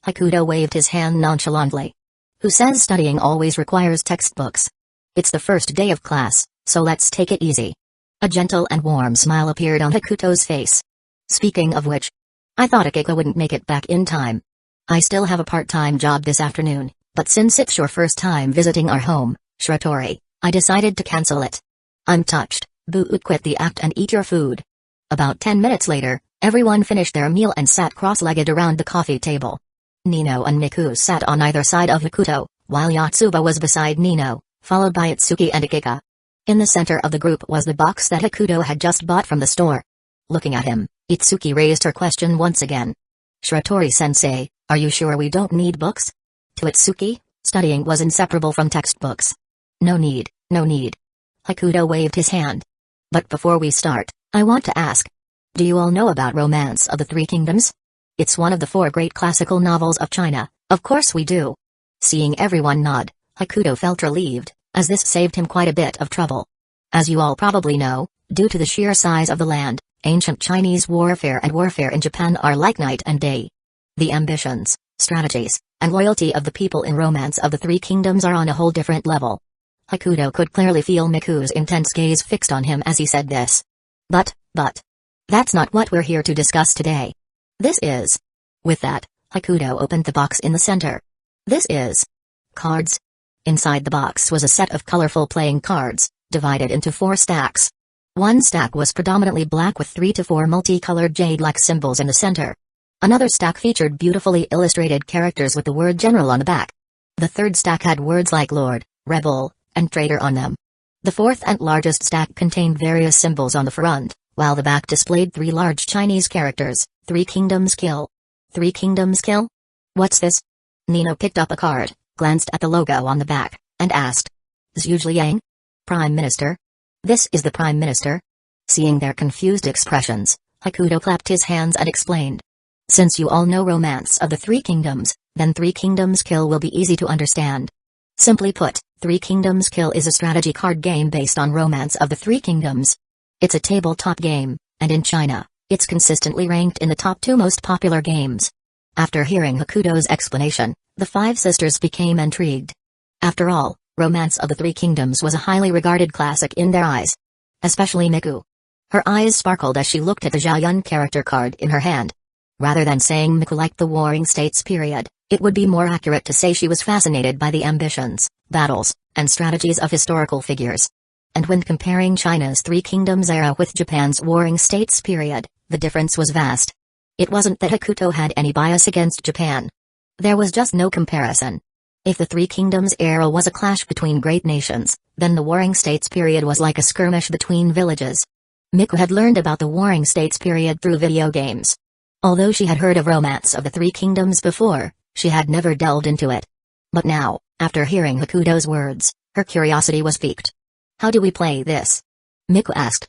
Hakuto waved his hand nonchalantly. Who says studying always requires textbooks? It's the first day of class, so let's take it easy. A gentle and warm smile appeared on Hakuto's face. Speaking of which, I thought Akiko wouldn't make it back in time. I still have a part-time job this afternoon, but since it's your first time visiting our home, Shiratori, I decided to cancel it. I'm touched. Boo, quit the act and eat your food. About 10 minutes later, everyone finished their meal and sat cross-legged around the coffee table. Nino and Miku sat on either side of Hakuto, while Yotsuba was beside Nino, followed by Itsuki and Akika. In the center of the group was the box that Hakuto had just bought from the store. Looking at him, Itsuki raised her question once again. Shiratori-sensei, are you sure we don't need books? To Itsuki, studying was inseparable from textbooks. No need. Hakuto waved his hand. But before we start, I want to ask. Do you all know about Romance of the Three Kingdoms? It's one of the 4 great classical novels of China. Of course we do. Seeing everyone nod, Hakuto felt relieved, as this saved him quite a bit of trouble. As you all probably know, due to the sheer size of the land, ancient Chinese warfare and warfare in Japan are like night and day. The ambitions, strategies, and loyalty of the people in Romance of the Three Kingdoms are on a whole different level. Hakuto could clearly feel Miku's intense gaze fixed on him as he said this. But, that's not what we're here to discuss today. This is. With that, Hakuto opened the box in the center. This is. Cards. Inside the box was a set of colorful playing cards, divided into 4 stacks. One stack was predominantly black with 3 to 4 multicolored jade-like symbols in the center. Another stack featured beautifully illustrated characters with the word General on the back. The third stack had words like Lord, Rebel, and Traitor on them. The fourth and largest stack contained various symbols on the front, while the back displayed 3 large Chinese characters, Three Kingdoms Kill. Three Kingdoms Kill? What's this? Nino picked up a card, glanced at the logo on the back, and asked. Zhu Zhiyang? Prime Minister? This is the Prime Minister? Seeing their confused expressions, Hakuto clapped his hands and explained. Since you all know Romance of the Three Kingdoms, then Three Kingdoms Kill will be easy to understand. Simply put, Three Kingdoms Kill is a strategy card game based on Romance of the Three Kingdoms. It's a tabletop game, and in China, it's consistently ranked in the top 2 most popular games. After hearing Hakuto's explanation, the 5 sisters became intrigued. After all, Romance of the Three Kingdoms was a highly regarded classic in their eyes. Especially Miku. Her eyes sparkled as she looked at the Xiaoyun character card in her hand. Rather than saying Miku liked the Warring States period, it would be more accurate to say she was fascinated by the ambitions, battles, and strategies of historical figures. And when comparing China's Three Kingdoms era with Japan's Warring States period, the difference was vast. It wasn't that Hakuto had any bias against Japan. There was just no comparison. If the Three Kingdoms era was a clash between great nations, then the Warring States period was like a skirmish between villages. Miku had learned about the Warring States period through video games. Although she had heard of Romance of the Three Kingdoms before, she had never delved into it. But now, after hearing Hakuto's words, her curiosity was piqued. How do we play this? Miku asked.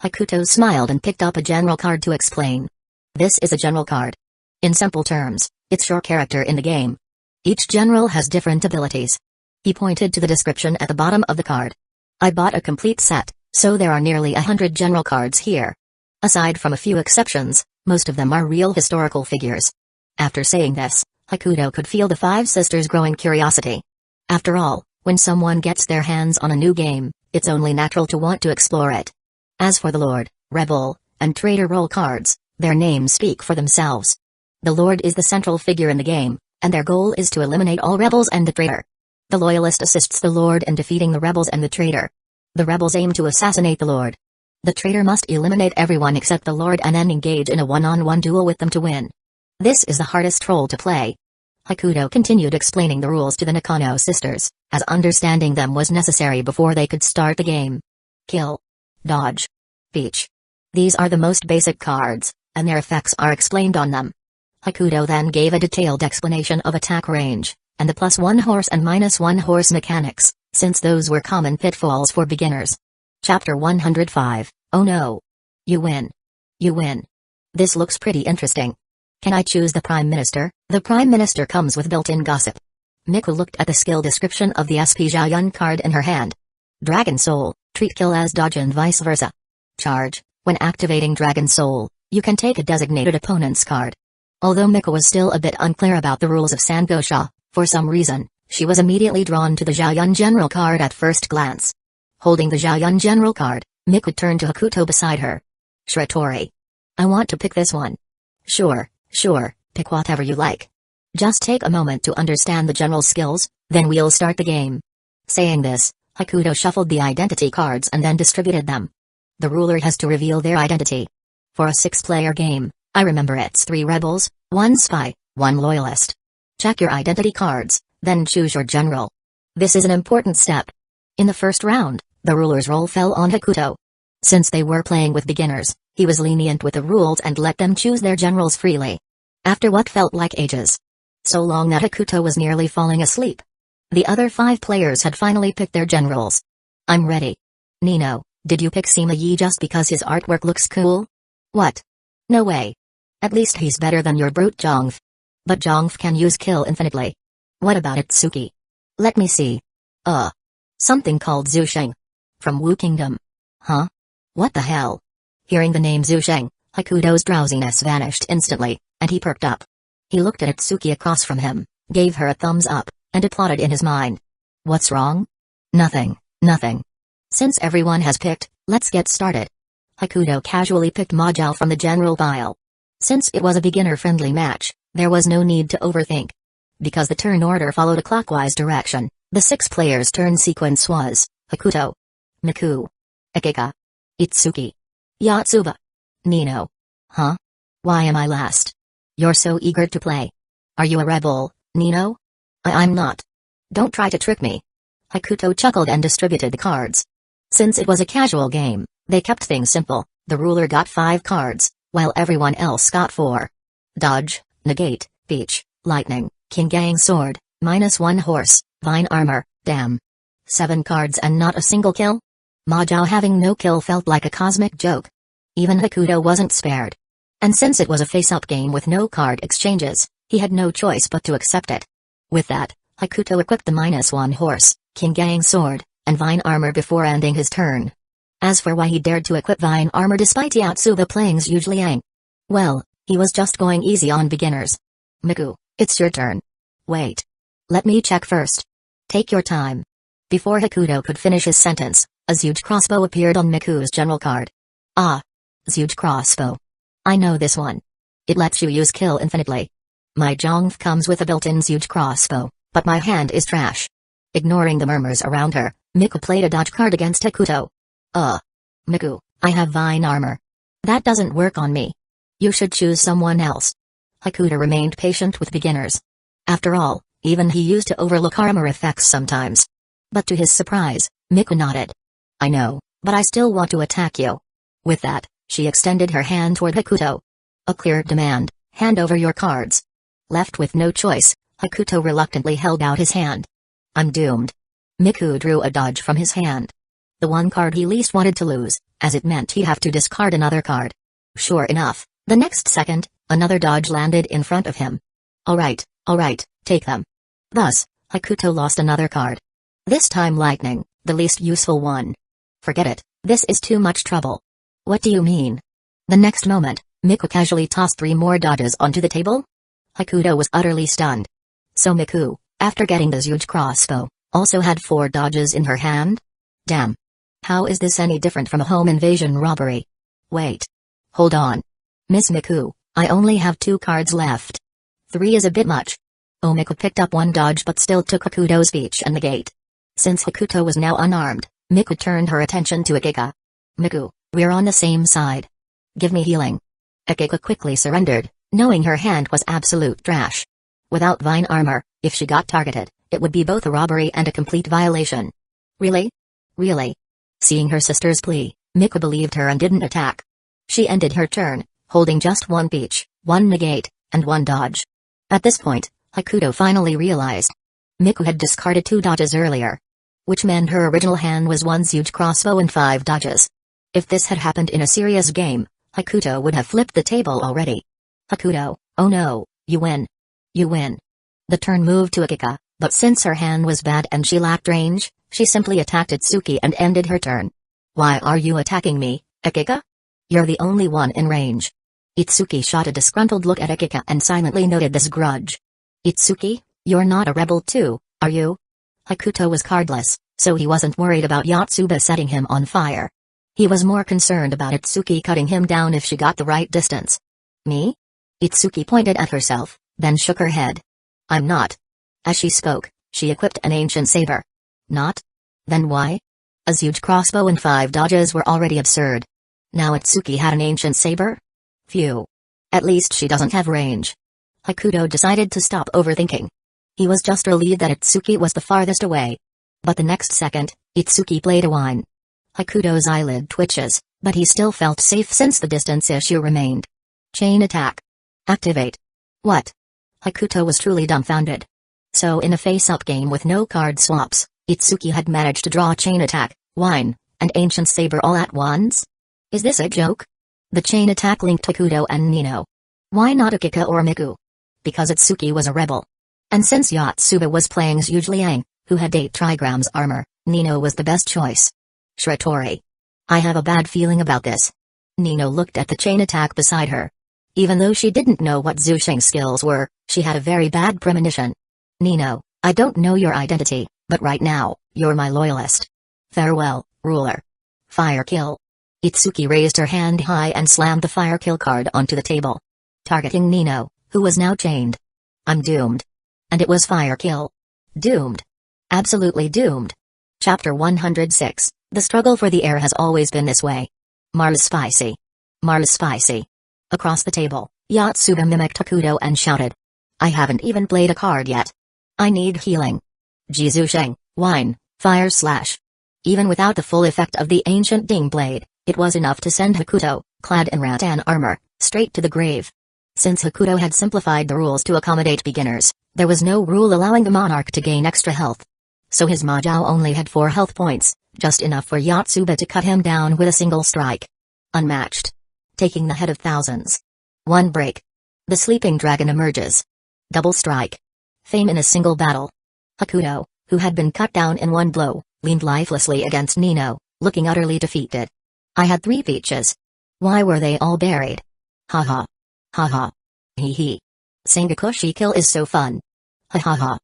Hakuto smiled and picked up a general card to explain. This is a general card. In simple terms, it's your character in the game. Each general has different abilities. He pointed to the description at the bottom of the card. I bought a complete set, so there are nearly 100 general cards here. Aside from a few exceptions, most of them are real historical figures. After saying this, Hakuto could feel the 5 sisters' growing curiosity. After all, when someone gets their hands on a new game, it's only natural to want to explore it. As for the Lord, Rebel, and Traitor role cards, their names speak for themselves. The Lord is the central figure in the game, and their goal is to eliminate all rebels and the traitor. The Loyalist assists the Lord in defeating the rebels and the traitor. The rebels aim to assassinate the Lord. The traitor must eliminate everyone except the Lord and then engage in a one-on-one duel with them to win. This is the hardest role to play. Hakuto continued explaining the rules to the Nakano sisters, as understanding them was necessary before they could start the game. Kill. Dodge. Peach. These are the most basic cards, and their effects are explained on them. Hakuto then gave a detailed explanation of attack range, and the +1 horse and -1 horse mechanics, since those were common pitfalls for beginners. Chapter 105, Oh no! You win. You win. This looks pretty interesting. Can I choose the Prime Minister? The Prime Minister comes with built-in gossip. Miku looked at the skill description of the SP Xiaoyun card in her hand. Dragon Soul, treat kill as dodge and vice versa. Charge, when activating Dragon Soul, you can take a designated opponent's card. Although Miku was still a bit unclear about the rules of Sangosha, for some reason, she was immediately drawn to the Xiaoyun General card at first glance. Holding the Xiaoyun General card, Miku turned to Hakuto beside her. Shiratori. I want to pick this one. Sure, pick whatever you like. Just take a moment to understand the general skills, then we'll start the game. Saying this, Hakuto shuffled the identity cards and then distributed them. The ruler has to reveal their identity. For a 6-player game, I remember it's 3 rebels, 1 spy, 1 loyalist. Check your identity cards, then choose your general. This is an important step. In the first round, the ruler's role fell on Hakuto. Since they were playing with beginners, he was lenient with the rules and let them choose their generals freely. After what felt like ages. So long that Hakuto was nearly falling asleep. The other 5 players had finally picked their generals. I'm ready. Nino, did you pick Sima Yi just because his artwork looks cool? What? No way. At least he's better than your brute Zhongf. But Zhongf can use kill infinitely. What about Itsuki? Let me see. Something called Zhu Sheng. From Wu Kingdom. Huh? What the hell? Hearing the name Zhu Sheng, Hakuto's drowsiness vanished instantly, and he perked up. He looked at Itsuki across from him, gave her a thumbs up, and applauded in his mind. What's wrong? Nothing, nothing. Since everyone has picked, let's get started. Hakuto casually picked Majao from the general pile. Since it was a beginner-friendly match, there was no need to overthink. Because the turn order followed a clockwise direction, the 6 players' turn sequence was Hakuto, Miku, Akika, Itsuki, Yotsuba, Nino. Huh? Why am I last? You're so eager to play. Are you a rebel, Nino? I'm not. Don't try to trick me. Hakuto chuckled and distributed the cards. Since it was a casual game, they kept things simple. The ruler got 5 cards, while everyone else got 4. Dodge, negate, peach, lightning, king gang sword, -1 horse, vine armor, damn. 7 cards and not a single kill? Majao having no kill felt like a cosmic joke. Even Hakuto wasn't spared. And since it was a face-up game with no card exchanges, he had no choice but to accept it. With that, Hakuto equipped the -1 horse, king gang sword, and vine armor before ending his turn. As for why he dared to equip vine armor despite Yotsuba playing Zhuge Liang, well, he was just going easy on beginners. Miku, it's your turn. Wait. Let me check first. Take your time. Before Hakuto could finish his sentence, a Zhuge crossbow appeared on Miku's general card. Ah. Zhuge crossbow. I know this one. It lets you use kill infinitely. My Zhongf comes with a built-in Zhuge crossbow, but my hand is trash. Ignoring the murmurs around her, Miku played a dodge card against Hakuto. Miku, I have vine armor. That doesn't work on me. You should choose someone else. Hakuto remained patient with beginners. After all, even he used to overlook armor effects sometimes. But to his surprise, Miku nodded. I know, but I still want to attack you. With that, she extended her hand toward Hakuto. A clear demand, hand over your cards. Left with no choice, Hakuto reluctantly held out his hand. I'm doomed. Miku drew a dodge from his hand. The one card he least wanted to lose, as it meant he'd have to discard another card. Sure enough, the next second, another dodge landed in front of him. Alright, take them. Thus, Hakuto lost another card. This time lightning, the least useful one. Forget it, this is too much trouble. What do you mean? The next moment, Miku casually tossed 3 more dodges onto the table? Hakuto was utterly stunned. So Miku, after getting the Zhuge crossbow, also had 4 dodges in her hand? Damn. How is this any different from a home invasion robbery? Wait. Hold on. Miss Miku, I only have 2 cards left. 3 is a bit much. Miku picked up 1 dodge but still took Hakuto's peach and negate. Since Hakuto was now unarmed, Miku turned her attention to Akika. Miku, we're on the same side. Give me healing. Akika quickly surrendered, knowing her hand was absolute trash. Without vine armor, if she got targeted, it would be both a robbery and a complete violation. Really? Really? Seeing her sister's plea, Miku believed her and didn't attack. She ended her turn, holding just 1 peach, 1 negate, and 1 dodge. At this point, Hakuto finally realized. Miku had discarded 2 dodges earlier. Which meant her original hand was 1 Zhuge crossbow and 5 dodges. If this had happened in a serious game, Hakuto would have flipped the table already. Hakuto, oh no, you win. You win. The turn moved to Akika, but since her hand was bad and she lacked range, she simply attacked Itsuki and ended her turn. Why are you attacking me, Akika? You're the only one in range. Itsuki shot a disgruntled look at Akika and silently noted this grudge. Itsuki, you're not a rebel too, are you? Hakuto was cardless, so he wasn't worried about Yotsuba setting him on fire. He was more concerned about Itsuki cutting him down if she got the right distance. Me? Itsuki pointed at herself, then shook her head. I'm not. As she spoke, she equipped an ancient saber. Not? Then why? A Zhuge crossbow and 5 dodges were already absurd. Now Itsuki had an ancient saber? Phew. At least she doesn't have range. Hakuto decided to stop overthinking. He was just relieved that Itsuki was the farthest away. But the next second, Itsuki played a whine. Hakuto's eyelid twitches, but he still felt safe since the distance issue remained. Chain attack. Activate. What? Hakuto was truly dumbfounded. So in a face-up game with no card swaps, Itsuki had managed to draw chain attack, whine, and ancient saber all at once? Is this a joke? The chain attack linked Hakuto and Nino. Why not Akika or Miku? Because Itsuki was a rebel. And since Yotsuba was playing Zhuge Liang, who had 8 trigrams armor, Nino was the best choice. Shiratori. I have a bad feeling about this. Nino looked at the chain attack beside her. Even though she didn't know what Zhu Xing's skills were, she had a very bad premonition. Nino, I don't know your identity, but right now, you're my loyalist. Farewell, ruler. Fire kill. Itsuki raised her hand high and slammed the fire kill card onto the table, targeting Nino, who was now chained. I'm doomed. And it was fire kill. Doomed. Absolutely doomed. Chapter 106, The struggle for the air has always been this way. Mars spicy. Mars spicy. Across the table, Yatsuba mimicked Hakuto and shouted. I haven't even played a card yet. I need healing. Jizusheng, wine, fire slash. Even without the full effect of the ancient ding blade, it was enough to send Hakuto, clad in rattan armor, straight to the grave. Since Hakuto had simplified the rules to accommodate beginners, there was no rule allowing the monarch to gain extra health. So his Majou only had 4 health points, just enough for Yatsuba to cut him down with a single strike. Unmatched. Taking the head of thousands. One break. The sleeping dragon emerges. Double strike. Fame in a single battle. Hakuto, who had been cut down in one blow, leaned lifelessly against Nino, looking utterly defeated. I had 3 peaches. Why were they all buried? Ha ha. Ha ha. Hee hee. Sengokushi kill is so fun. Ha ha ha.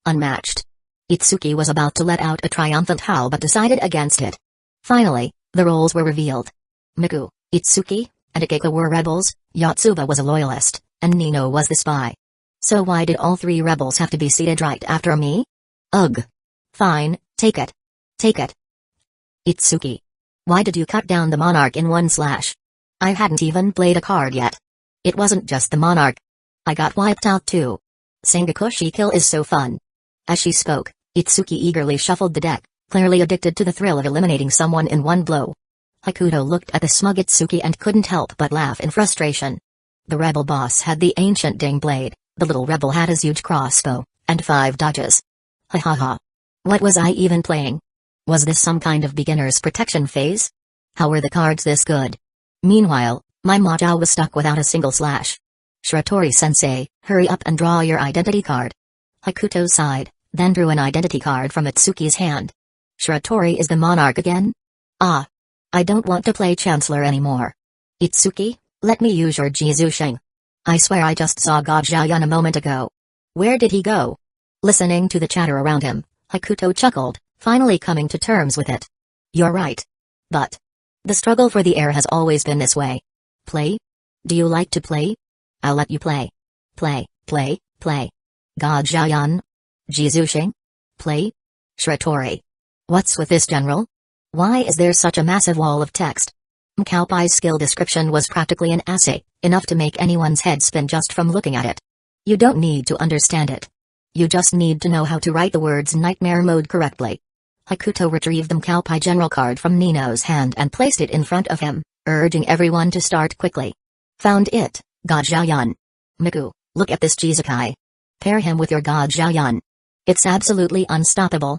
Unmatched. Itsuki was about to let out a triumphant howl but decided against it. Finally, the roles were revealed. Miku, Itsuki, and Akiko were rebels, Yatsuba was a loyalist, and Nino was the spy. So why did all 3 rebels have to be seated right after me? Ugh. Fine, take it. Take it. Itsuki. Why did you cut down the monarch in one slash? I hadn't even played a card yet. It wasn't just the monarch. I got wiped out too. Sengokushi kill is so fun. As she spoke, Itsuki eagerly shuffled the deck, clearly addicted to the thrill of eliminating someone in one blow. Hakuto looked at the smug Itsuki and couldn't help but laugh in frustration. The rebel boss had the ancient ding blade, the little rebel had his huge crossbow, and 5 dodges. Ha ha ha. What was I even playing? Was this some kind of beginner's protection phase? How were the cards this good? Meanwhile, my Majou was stuck without a single slash. Shiratori-sensei, hurry up and draw your identity card. Hakuto sighed, then drew an identity card from Itsuki's hand. Shiratori is the monarch again? Ah. I don't want to play Chancellor anymore. Itsuki, let me use your Jizusheng. I swear I just saw God Xiaoyun a moment ago. Where did he go? Listening to the chatter around him, Hakuto chuckled, finally coming to terms with it. You're right. But the struggle for the air has always been this way. Play? Do you like to play? I'll let you play. Play, play, play. God Xiaoyun? Jizusheng? Play? Shiratori. What's with this general? Why is there such a massive wall of text? Mkaopai's skill description was practically an essay, enough to make anyone's head spin just from looking at it. You don't need to understand it. You just need to know how to write the words nightmare mode correctly. Hakuto retrieved the Mkaopai general card from Nino's hand and placed it in front of him, urging everyone to start quickly. Found it, God Xiaoyun. Miku, look at this Jizukai. Pair him with your God Xiaoyun. It's absolutely unstoppable.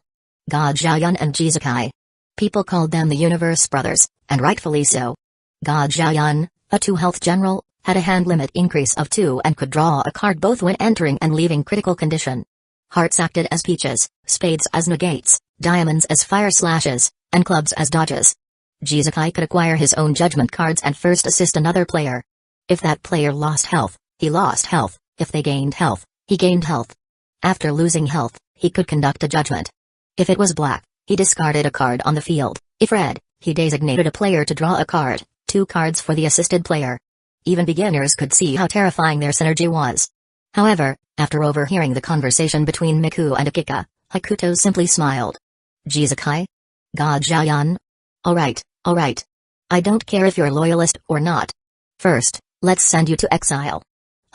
God Xiaoyun and Jizukai. People called them the Universe Brothers, and rightfully so. God Xiaoyun, a 2-health general, had a hand limit increase of 2 and could draw a card both when entering and leaving critical condition. Hearts acted as peaches, spades as negates, diamonds as fire slashes, and clubs as dodges. Jizukai could acquire his own judgment cards and first assist another player. If that player lost health, he lost health, if they gained health, he gained health. After losing health, he could conduct a judgment. If it was black, he discarded a card on the field. If red, he designated a player to draw a card, 2 cards for the assisted player. Even beginners could see how terrifying their synergy was. However, after overhearing the conversation between Miku and Akiko, Hakuto simply smiled. Jizukai? God Xiaoyun? Alright. I don't care if you're loyalist or not. First, let's send you to exile.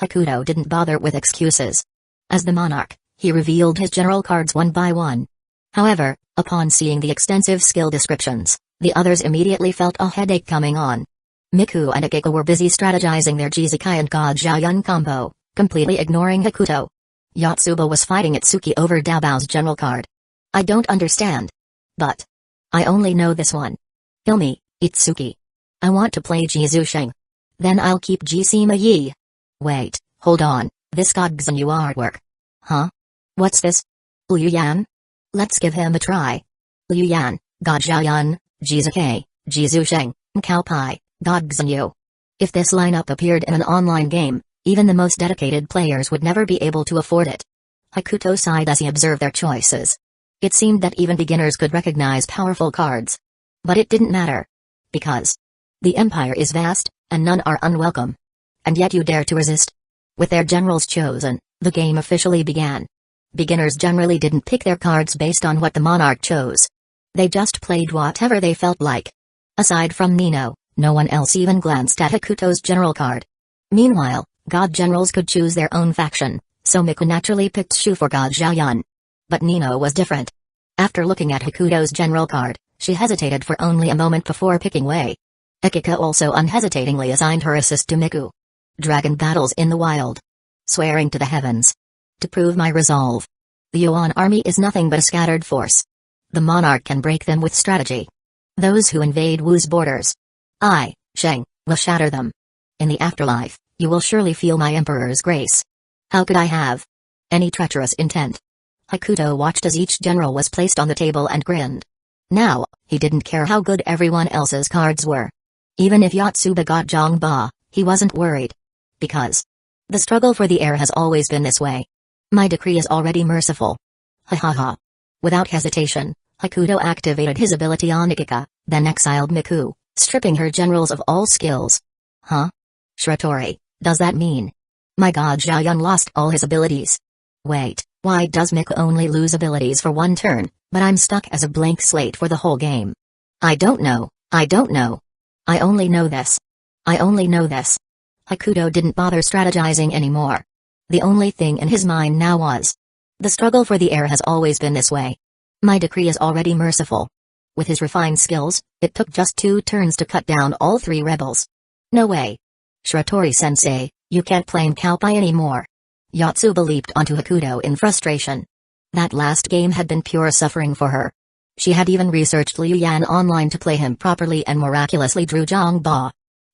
Hakuto didn't bother with excuses. As the monarch, he revealed his general cards one by one. However, upon seeing the extensive skill descriptions, the others immediately felt a headache coming on. Miku and Akiko were busy strategizing their Jizukai and God Xiaoyun combo, completely ignoring Hakuto. Yatsuba was fighting Itsuki over Dabao's general card. I don't understand. But I only know this one. Kill me, Itsuki. I want to play Jizusheng. Then I'll keep Jisima Yi. Wait, hold on, this God Xanyu artwork. Huh? What's this? Liu Yan? Let's give him a try. Liu Yan, God Xiaoyun, Jizukai, Jizusheng, Mkaopai, God Xanyu. If this lineup appeared in an online game, even the most dedicated players would never be able to afford it. Hakuto sighed as he observed their choices. It seemed that even beginners could recognize powerful cards. But it didn't matter. Because the empire is vast, and none are unwelcome. And yet you dare to resist? With their generals chosen, the game officially began. Beginners generally didn't pick their cards based on what the monarch chose. They just played whatever they felt like. Aside from Nino, no one else even glanced at Hakuto's general card. Meanwhile, god generals could choose their own faction, so Miku naturally picked Shu for god Xiaoyun. But Nino was different. After looking at Hakuto's general card, she hesitated for only a moment before picking Wei. Akika also unhesitatingly assigned her assist to Miku. Dragon battles in the wild. Swearing to the heavens. To prove my resolve. The Yuan army is nothing but a scattered force. The monarch can break them with strategy. Those who invade Wu's borders. I, Sheng, will shatter them. In the afterlife, you will surely feel my emperor's grace. How could I have any treacherous intent? Hakuto watched as each general was placed on the table and grinned. Now, he didn't care how good everyone else's cards were. Even if Yotsuba got Zhongba, he wasn't worried. Because the struggle for the heir has always been this way. My decree is already merciful. Ha ha ha. Without hesitation, Hakuto activated his ability on Akika, then exiled Miku, stripping her generals of all skills. Huh? Shiratori, does that mean my god Xiaoyun lost all his abilities? Wait, why does Miku only lose abilities for one turn, but I'm stuck as a blank slate for the whole game? I don't know. I only know this. Hakuto didn't bother strategizing anymore. The only thing in his mind now was the struggle for the heir has always been this way. My decree is already merciful. With his refined skills, it took just 2 turns to cut down all 3 rebels. No way. Shiratori-sensei, you can't claim Kaupai anymore. Yotsuba leaped onto Hakuto in frustration. That last game had been pure suffering for her. She had even researched Liu Yan online to play him properly and miraculously drew Zhongba.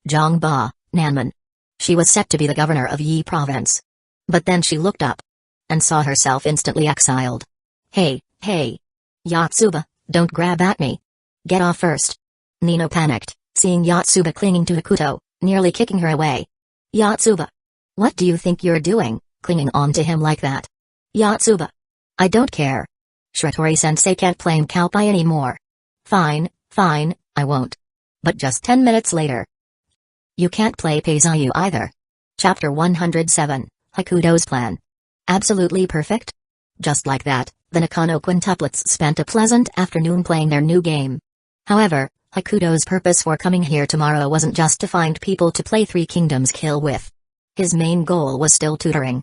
Zhongba, Nanman. She was set to be the governor of Yi province. But then she looked up and saw herself instantly exiled. Hey. Yotsuba, don't grab at me. Get off first. Nino panicked, seeing Yotsuba clinging to Hakuto, nearly kicking her away. Yotsuba. What do you think you're doing, clinging on to him like that? Yotsuba. I don't care. Shiratori-sensei can't claim Kaupai anymore. Fine, I won't. But just 10 minutes later. You can't play Peizayu either. Chapter 107, Hakuto's Plan. Absolutely perfect? Just like that, the Nakano quintuplets spent a pleasant afternoon playing their new game. However, Hakuto's purpose for coming here tomorrow wasn't just to find people to play Three Kingdoms Kill with. His main goal was still tutoring.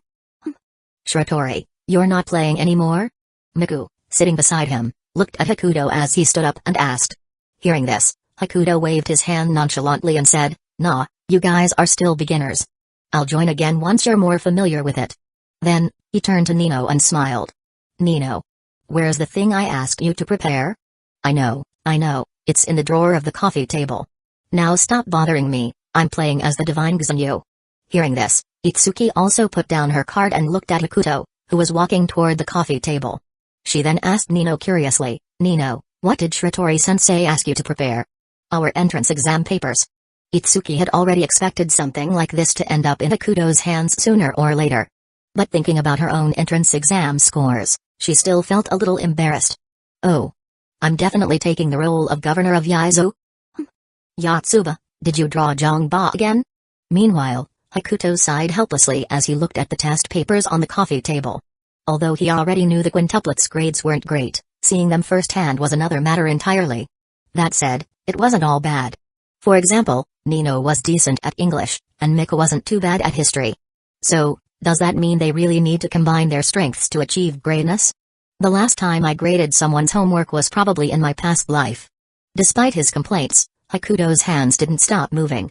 Shiratori, you're not playing anymore? Miku, sitting beside him, looked at Hakuto as he stood up and asked. Hearing this, Hakuto waved his hand nonchalantly and said, Nah, you guys are still beginners. I'll join again once you're more familiar with it. Then, he turned to Nino and smiled. Nino. Where's the thing I asked you to prepare? I know, it's in the drawer of the coffee table. Now stop bothering me, I'm playing as the Divine Xanyu. Hearing this, Itsuki also put down her card and looked at Hakuto, who was walking toward the coffee table. She then asked Nino curiously, Nino, what did Shiratori-sensei ask you to prepare? Our entrance exam papers. Itsuki had already expected something like this to end up in Hakuto's hands sooner or later. But thinking about her own entrance exam scores, she still felt a little embarrassed. Oh. I'm definitely taking the role of governor of Yaizu? Yotsuba, did you draw Zhongba again? Meanwhile, Hakuto sighed helplessly as he looked at the test papers on the coffee table. Although he already knew the quintuplets' grades weren't great, seeing them firsthand was another matter entirely. That said, it wasn't all bad. For example, Nino was decent at English, and Mika wasn't too bad at history. So, does that mean they really need to combine their strengths to achieve greatness? The last time I graded someone's homework was probably in my past life. Despite his complaints, Hakuto's hands didn't stop moving.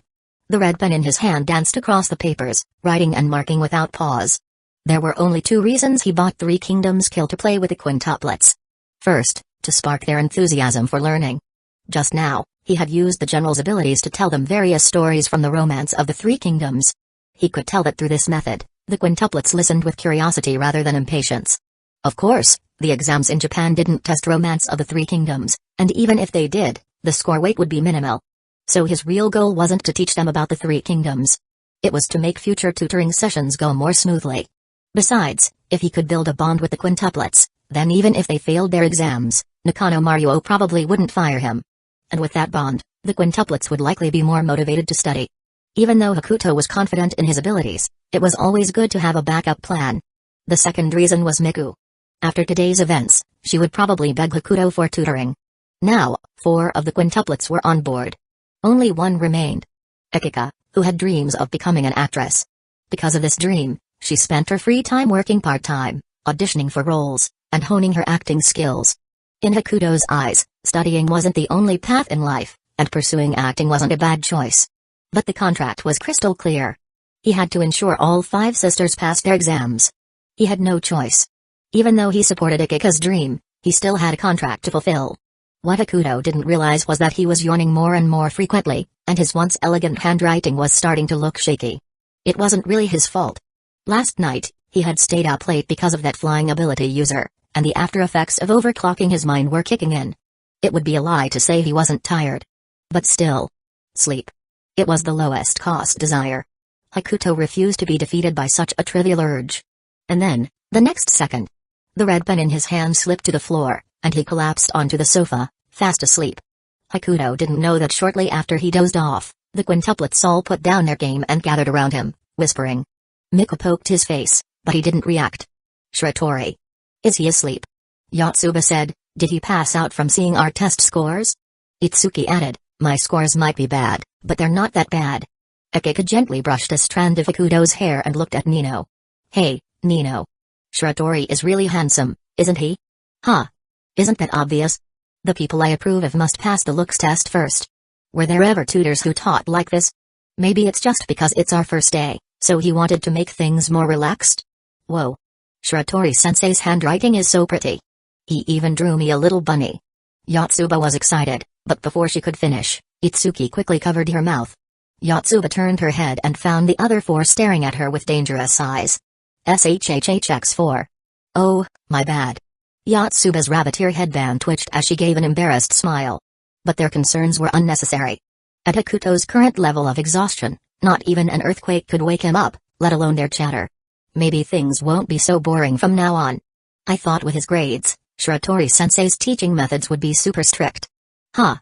The red pen in his hand danced across the papers, writing and marking without pause. There were only 2 reasons he bought Three Kingdoms Kill to play with the quintuplets. First, to spark their enthusiasm for learning. Just now, he had used the general's abilities to tell them various stories from the romance of the Three Kingdoms. He could tell that through this method, the quintuplets listened with curiosity rather than impatience. Of course, the exams in Japan didn't test romance of the Three Kingdoms, and even if they did, the score weight would be minimal. So his real goal wasn't to teach them about the Three Kingdoms. It was to make future tutoring sessions go more smoothly. Besides, if he could build a bond with the quintuplets, then even if they failed their exams, Nakano Maruo probably wouldn't fire him. And with that bond, the quintuplets would likely be more motivated to study. Even though Hakuto was confident in his abilities, it was always good to have a backup plan. The second reason was Miku. After today's events, she would probably beg Hakuto for tutoring. Now, 4 of the quintuplets were on board. Only one remained. Akika, who had dreams of becoming an actress. Because of this dream, she spent her free time working part-time, auditioning for roles, and honing her acting skills. In Hakuto's eyes, studying wasn't the only path in life, and pursuing acting wasn't a bad choice. But the contract was crystal clear. He had to ensure all 5 sisters passed their exams. He had no choice. Even though he supported Akika's dream, he still had a contract to fulfill. What Hakuto didn't realize was that he was yawning more and more frequently, and his once elegant handwriting was starting to look shaky. It wasn't really his fault. Last night, he had stayed up late because of that flying ability user, and the after effects of overclocking his mind were kicking in. It would be a lie to say he wasn't tired. But still. Sleep. It was the lowest cost desire. Hakuto refused to be defeated by such a trivial urge. And then, the next second, the red pen in his hand slipped to the floor, and he collapsed onto the sofa, fast asleep. Hakuto didn't know that shortly after he dozed off, the quintuplets all put down their game and gathered around him, whispering. Miku poked his face, but he didn't react. Shiratori. Is he asleep? Yotsuba said, did he pass out from seeing our test scores? Itsuki added, my scores might be bad, but they're not that bad. Akika gently brushed a strand of Hakuto's hair and looked at Nino. Hey, Nino. Shiratori is really handsome, isn't he? Huh? Isn't that obvious? The people I approve of must pass the looks test first. Were there ever tutors who taught like this? Maybe it's just because it's our first day, so he wanted to make things more relaxed? Whoa. Shiratori-sensei's handwriting is so pretty. He even drew me a little bunny. Yotsuba was excited, but before she could finish, Itsuki quickly covered her mouth. Yotsuba turned her head and found the other 4 staring at her with dangerous eyes. SHHHX4. Oh, my bad. Yotsuba's rabbit ear headband twitched as she gave an embarrassed smile. But their concerns were unnecessary. At Hakuto's current level of exhaustion, not even an earthquake could wake him up, let alone their chatter. Maybe things won't be so boring from now on. I thought with his grades, Shiratori-sensei's teaching methods would be super strict. Huh.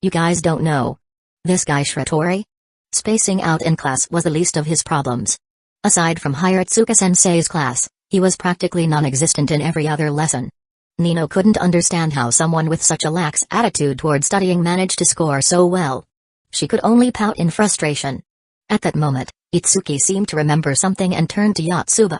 You guys don't know. This guy Shiratori? Spacing out in class was the least of his problems. Aside from Hiratsuka-sensei's class, he was practically non-existent in every other lesson. Nino couldn't understand how someone with such a lax attitude toward studying managed to score so well. She could only pout in frustration. At that moment, Itsuki seemed to remember something and turned to Yotsuba.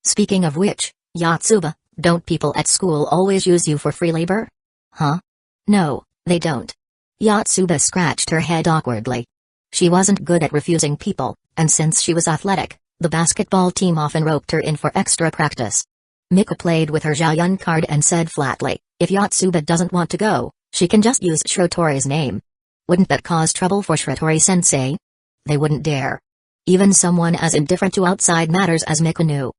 Speaking of which, Yotsuba, don't people at school always use you for free labor? Huh? No, they don't. Yotsuba scratched her head awkwardly. She wasn't good at refusing people, and since she was athletic, the basketball team often roped her in for extra practice. Miku played with her Jaiyun card and said flatly, if Yotsuba doesn't want to go, she can just use Shiratori's name. Wouldn't that cause trouble for Shiratori-sensei? They wouldn't dare. Even someone as indifferent to outside matters as Miku knew.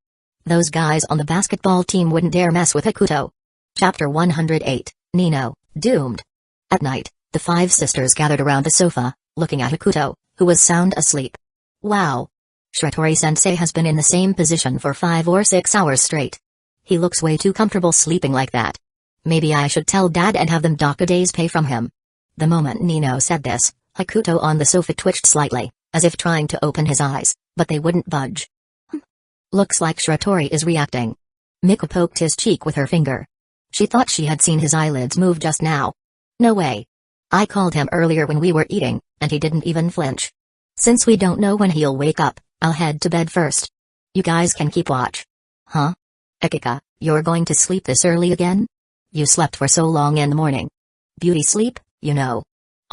Those guys on the basketball team wouldn't dare mess with Hakuto. Chapter 108, Nino, Doomed. At night, the 5 sisters gathered around the sofa, looking at Hakuto, who was sound asleep. Wow. Shiratori-sensei has been in the same position for 5 or 6 hours straight. He looks way too comfortable sleeping like that. Maybe I should tell Dad and have them dock a day's pay from him. The moment Nino said this, Hakuto on the sofa twitched slightly, as if trying to open his eyes, but they wouldn't budge. Looks like Shiratori is reacting. Miku poked his cheek with her finger. She thought she had seen his eyelids move just now. No way. I called him earlier when we were eating, and he didn't even flinch. Since we don't know when he'll wake up, I'll head to bed first. You guys can keep watch. Huh? Akika, you're going to sleep this early again? You slept for so long in the morning. Beauty sleep, you know.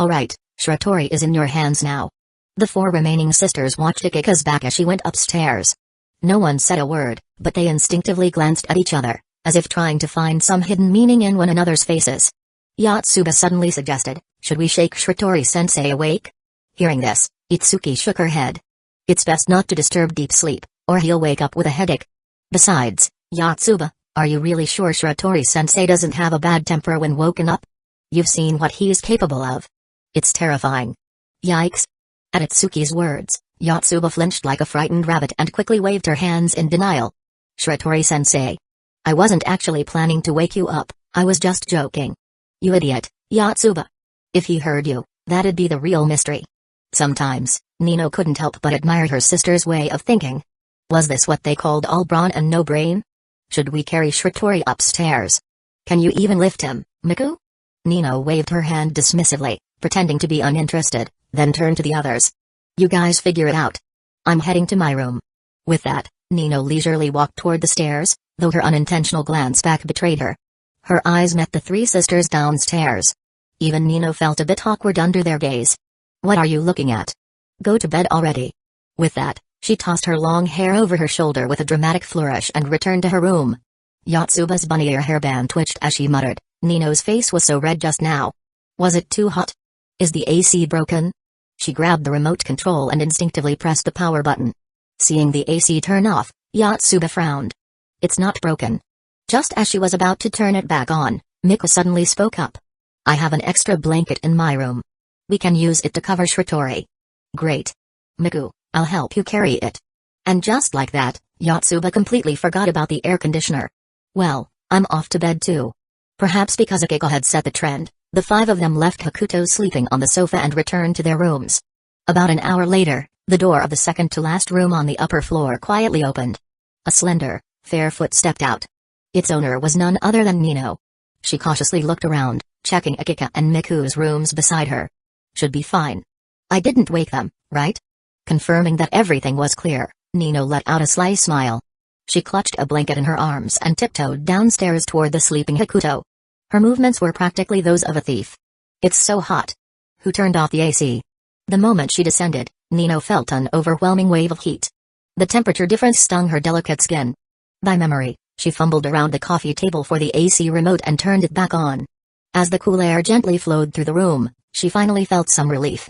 Alright, Shiratori is in your hands now. The 4 remaining sisters watched Akika's back as she went upstairs. No one said a word, but they instinctively glanced at each other, as if trying to find some hidden meaning in one another's faces. Yotsuba suddenly suggested, should we shake Shiratori-sensei awake? Hearing this, Itsuki shook her head. It's best not to disturb deep sleep, or he'll wake up with a headache. Besides, Yotsuba, are you really sure Shiratori-sensei doesn't have a bad temper when woken up? You've seen what he's capable of. It's terrifying. Yikes. At Itsuki's words, Yotsuba flinched like a frightened rabbit and quickly waved her hands in denial. Shiratori-sensei. I wasn't actually planning to wake you up, I was just joking. You idiot, Yotsuba. If he heard you, that'd be the real mystery. Sometimes, Nino couldn't help but admire her sister's way of thinking. Was this what they called all brawn and no brain? Should we carry Shiratori upstairs? Can you even lift him, Miku? Nino waved her hand dismissively, pretending to be uninterested, then turned to the others. You guys figure it out. I'm heading to my room. With that, Nino leisurely walked toward the stairs, though her unintentional glance back betrayed her. Her eyes met the three sisters downstairs. Even Nino felt a bit awkward under their gaze. What are you looking at? Go to bed already. With that, she tossed her long hair over her shoulder with a dramatic flourish and returned to her room. Yotsuba's bunny ear hairband twitched as she muttered, Nino's face was so red just now. Was it too hot? Is the AC broken? She grabbed the remote control and instinctively pressed the power button. Seeing the AC turn off, Yotsuba frowned. It's not broken. Just as she was about to turn it back on, Miku suddenly spoke up. I have an extra blanket in my room. We can use it to cover Shiratori. Great. Miku, I'll help you carry it. And just like that, Yotsuba completely forgot about the air conditioner. Well, I'm off to bed too. Perhaps because Akiko had set the trend, the five of them left Hakuto sleeping on the sofa and returned to their rooms. About an hour later, the door of the second-to-last room on the upper floor quietly opened. A slender, fair foot stepped out. Its owner was none other than Nino. She cautiously looked around, checking Akiko and Miku's rooms beside her. Should be fine. I didn't wake them, right? Confirming that everything was clear, Nino let out a sly smile. She clutched a blanket in her arms and tiptoed downstairs toward the sleeping Hakuto. Her movements were practically those of a thief. It's so hot. Who turned off the AC? The moment she descended, Nino felt an overwhelming wave of heat. The temperature difference stung her delicate skin. By memory, she fumbled around the coffee table for the AC remote and turned it back on. As the cool air gently flowed through the room, she finally felt some relief.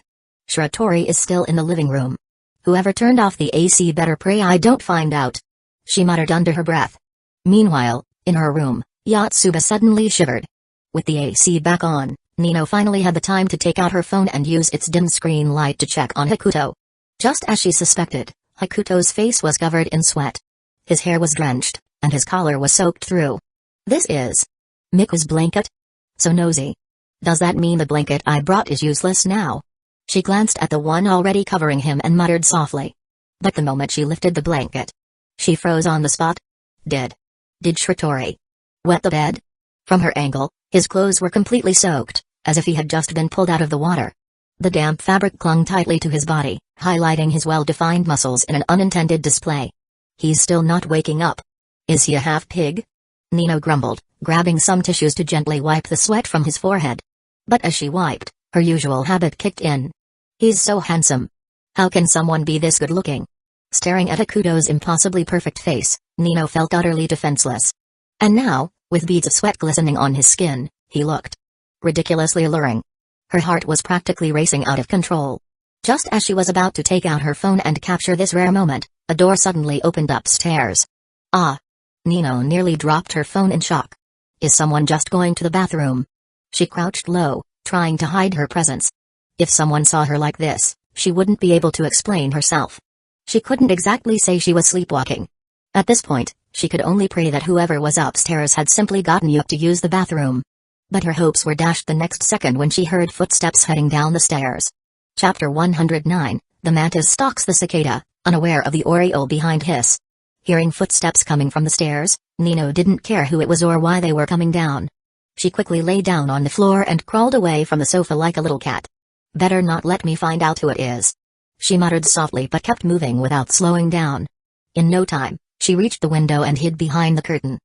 Shiratori is still in the living room. Whoever turned off the AC better pray I don't find out. She muttered under her breath. Meanwhile, in her room, Yotsuba suddenly shivered. With the AC back on, Nino finally had the time to take out her phone and use its dim screen light to check on Hakuto. Just as she suspected, Hakuto's face was covered in sweat. His hair was drenched, and his collar was soaked through. This is Miku's blanket? So nosy. Does that mean the blanket I brought is useless now? She glanced at the one already covering him and muttered softly. But the moment she lifted the blanket, she froze on the spot. Did Shiratori wet the bed? From her angle, his clothes were completely soaked, as if he had just been pulled out of the water. The damp fabric clung tightly to his body, highlighting his well-defined muscles in an unintended display. He's still not waking up. Is he a half-pig? Nino grumbled, grabbing some tissues to gently wipe the sweat from his forehead. But as she wiped, her usual habit kicked in. He's so handsome. How can someone be this good-looking? Staring at Hakuto's impossibly perfect face, Nino felt utterly defenseless. And now, with beads of sweat glistening on his skin, he looked ridiculously alluring. Her heart was practically racing out of control. Just as she was about to take out her phone and capture this rare moment, a door suddenly opened upstairs. Ah! Nino nearly dropped her phone in shock. Is someone just going to the bathroom? She crouched low, trying to hide her presence. If someone saw her like this, she wouldn't be able to explain herself. She couldn't exactly say she was sleepwalking. At this point, she could only pray that whoever was upstairs had simply gotten used to use the bathroom. But her hopes were dashed the next second when she heard footsteps heading down the stairs. Chapter 109, The Mantis Stalks the Cicada, unaware of the oriole behind hiss. Hearing footsteps coming from the stairs, Nino didn't care who it was or why they were coming down. She quickly lay down on the floor and crawled away from the sofa like a little cat. Better not let me find out who it is. She muttered softly but kept moving without slowing down. In no time, she reached the window and hid behind the curtain.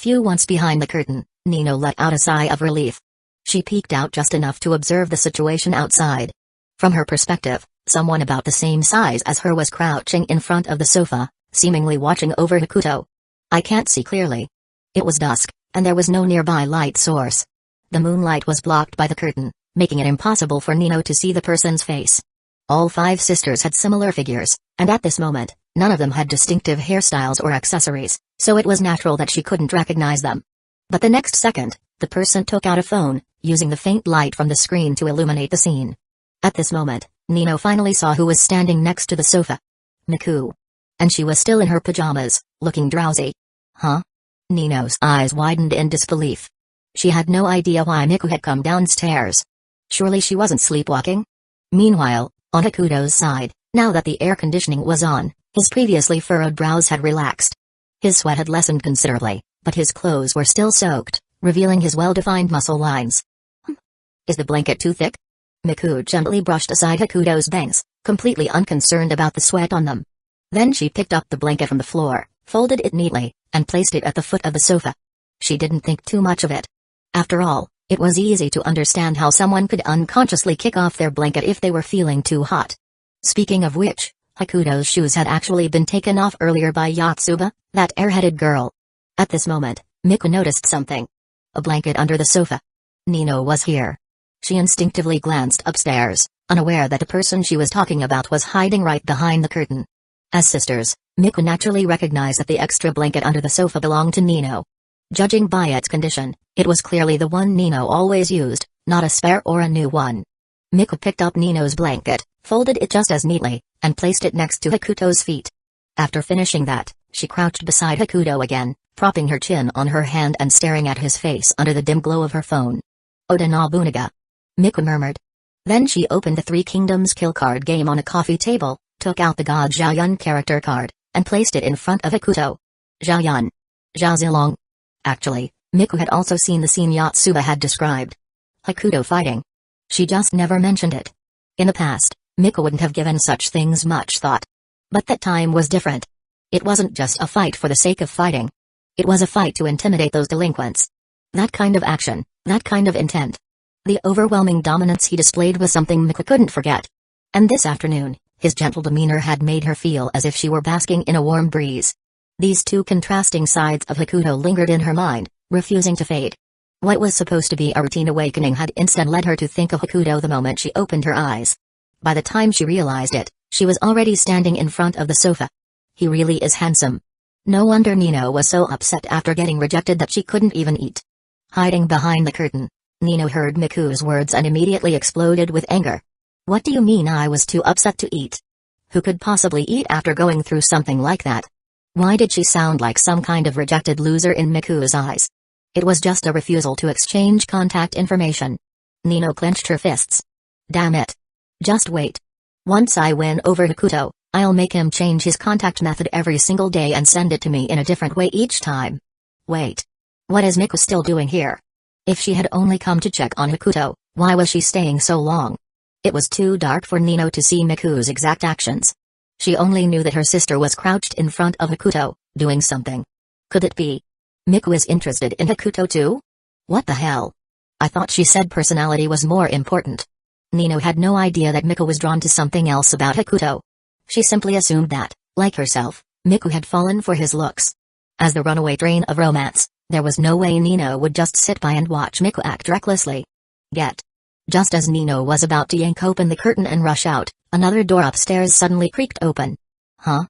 Once behind the curtain, Nino let out a sigh of relief. She peeked out just enough to observe the situation outside. From her perspective, someone about the same size as her was crouching in front of the sofa, seemingly watching over Hakuto. I can't see clearly. It was dusk, and there was no nearby light source. The moonlight was blocked by the curtain, making it impossible for Nino to see the person's face. All five sisters had similar figures, and at this moment, none of them had distinctive hairstyles or accessories, so it was natural that she couldn't recognize them. But the next second, the person took out a phone, using the faint light from the screen to illuminate the scene. At this moment, Nino finally saw who was standing next to the sofa. Miku. And she was still in her pajamas, looking drowsy. Huh? Nino's eyes widened in disbelief. She had no idea why Miku had come downstairs. Surely she wasn't sleepwalking? Meanwhile, on Hakuto's side, now that the air conditioning was on, his previously furrowed brows had relaxed. His sweat had lessened considerably, but his clothes were still soaked, revealing his well-defined muscle lines. Is the blanket too thick? Miku gently brushed aside Hakuto's bangs, completely unconcerned about the sweat on them. Then she picked up the blanket from the floor, folded it neatly, and placed it at the foot of the sofa. She didn't think too much of it. After all, it was easy to understand how someone could unconsciously kick off their blanket if they were feeling too hot. Speaking of which, Hakuto's shoes had actually been taken off earlier by Yotsuba, that airheaded girl. At this moment, Miku noticed something. A blanket under the sofa. Nino was here. She instinctively glanced upstairs, unaware that the person she was talking about was hiding right behind the curtain. As sisters, Miku naturally recognized that the extra blanket under the sofa belonged to Nino. Judging by its condition, it was clearly the one Nino always used, not a spare or a new one. Miku picked up Nino's blanket, folded it just as neatly, and placed it next to Hakuto's feet. After finishing that, she crouched beside Hakuto again, propping her chin on her hand and staring at his face under the dim glow of her phone. Oda Nobunaga. Miku murmured. Then she opened the Three Kingdoms kill card game on a coffee table, took out the God Zhaoyun character card, and placed it in front of Hakuto. Zhaoyun. Zhao Zilong. Actually, Miku had also seen the scene Yotsuba had described. Hakuto fighting. She just never mentioned it. In the past, Miku wouldn't have given such things much thought. But that time was different. It wasn't just a fight for the sake of fighting. It was a fight to intimidate those delinquents. That kind of action, that kind of intent. The overwhelming dominance he displayed was something Miku couldn't forget. And this afternoon, his gentle demeanor had made her feel as if she were basking in a warm breeze. These two contrasting sides of Hakuto lingered in her mind, refusing to fade. What was supposed to be a routine awakening had instead led her to think of Hakuto the moment she opened her eyes. By the time she realized it, she was already standing in front of the sofa. He really is handsome. No wonder Nino was so upset after getting rejected that she couldn't even eat. Hiding behind the curtain, Nino heard Miku's words and immediately exploded with anger. What do you mean I was too upset to eat? Who could possibly eat after going through something like that? Why did she sound like some kind of rejected loser in Miku's eyes? It was just a refusal to exchange contact information. Nino clenched her fists. Damn it. Just wait. Once I win over Hakuto, I'll make him change his contact method every single day and send it to me in a different way each time. Wait. What is Miku still doing here? If she had only come to check on Hakuto, why was she staying so long? It was too dark for Nino to see Miku's exact actions. She only knew that her sister was crouched in front of Hakuto, doing something. Could it be? Miku is interested in Hakuto too? What the hell? I thought she said personality was more important. Nino had no idea that Miku was drawn to something else about Hakuto. She simply assumed that, like herself, Miku had fallen for his looks. As the runaway train of romance, there was no way Nino would just sit by and watch Miku act recklessly. Just as Nino was about to yank open the curtain and rush out, another door upstairs suddenly creaked open. Huh?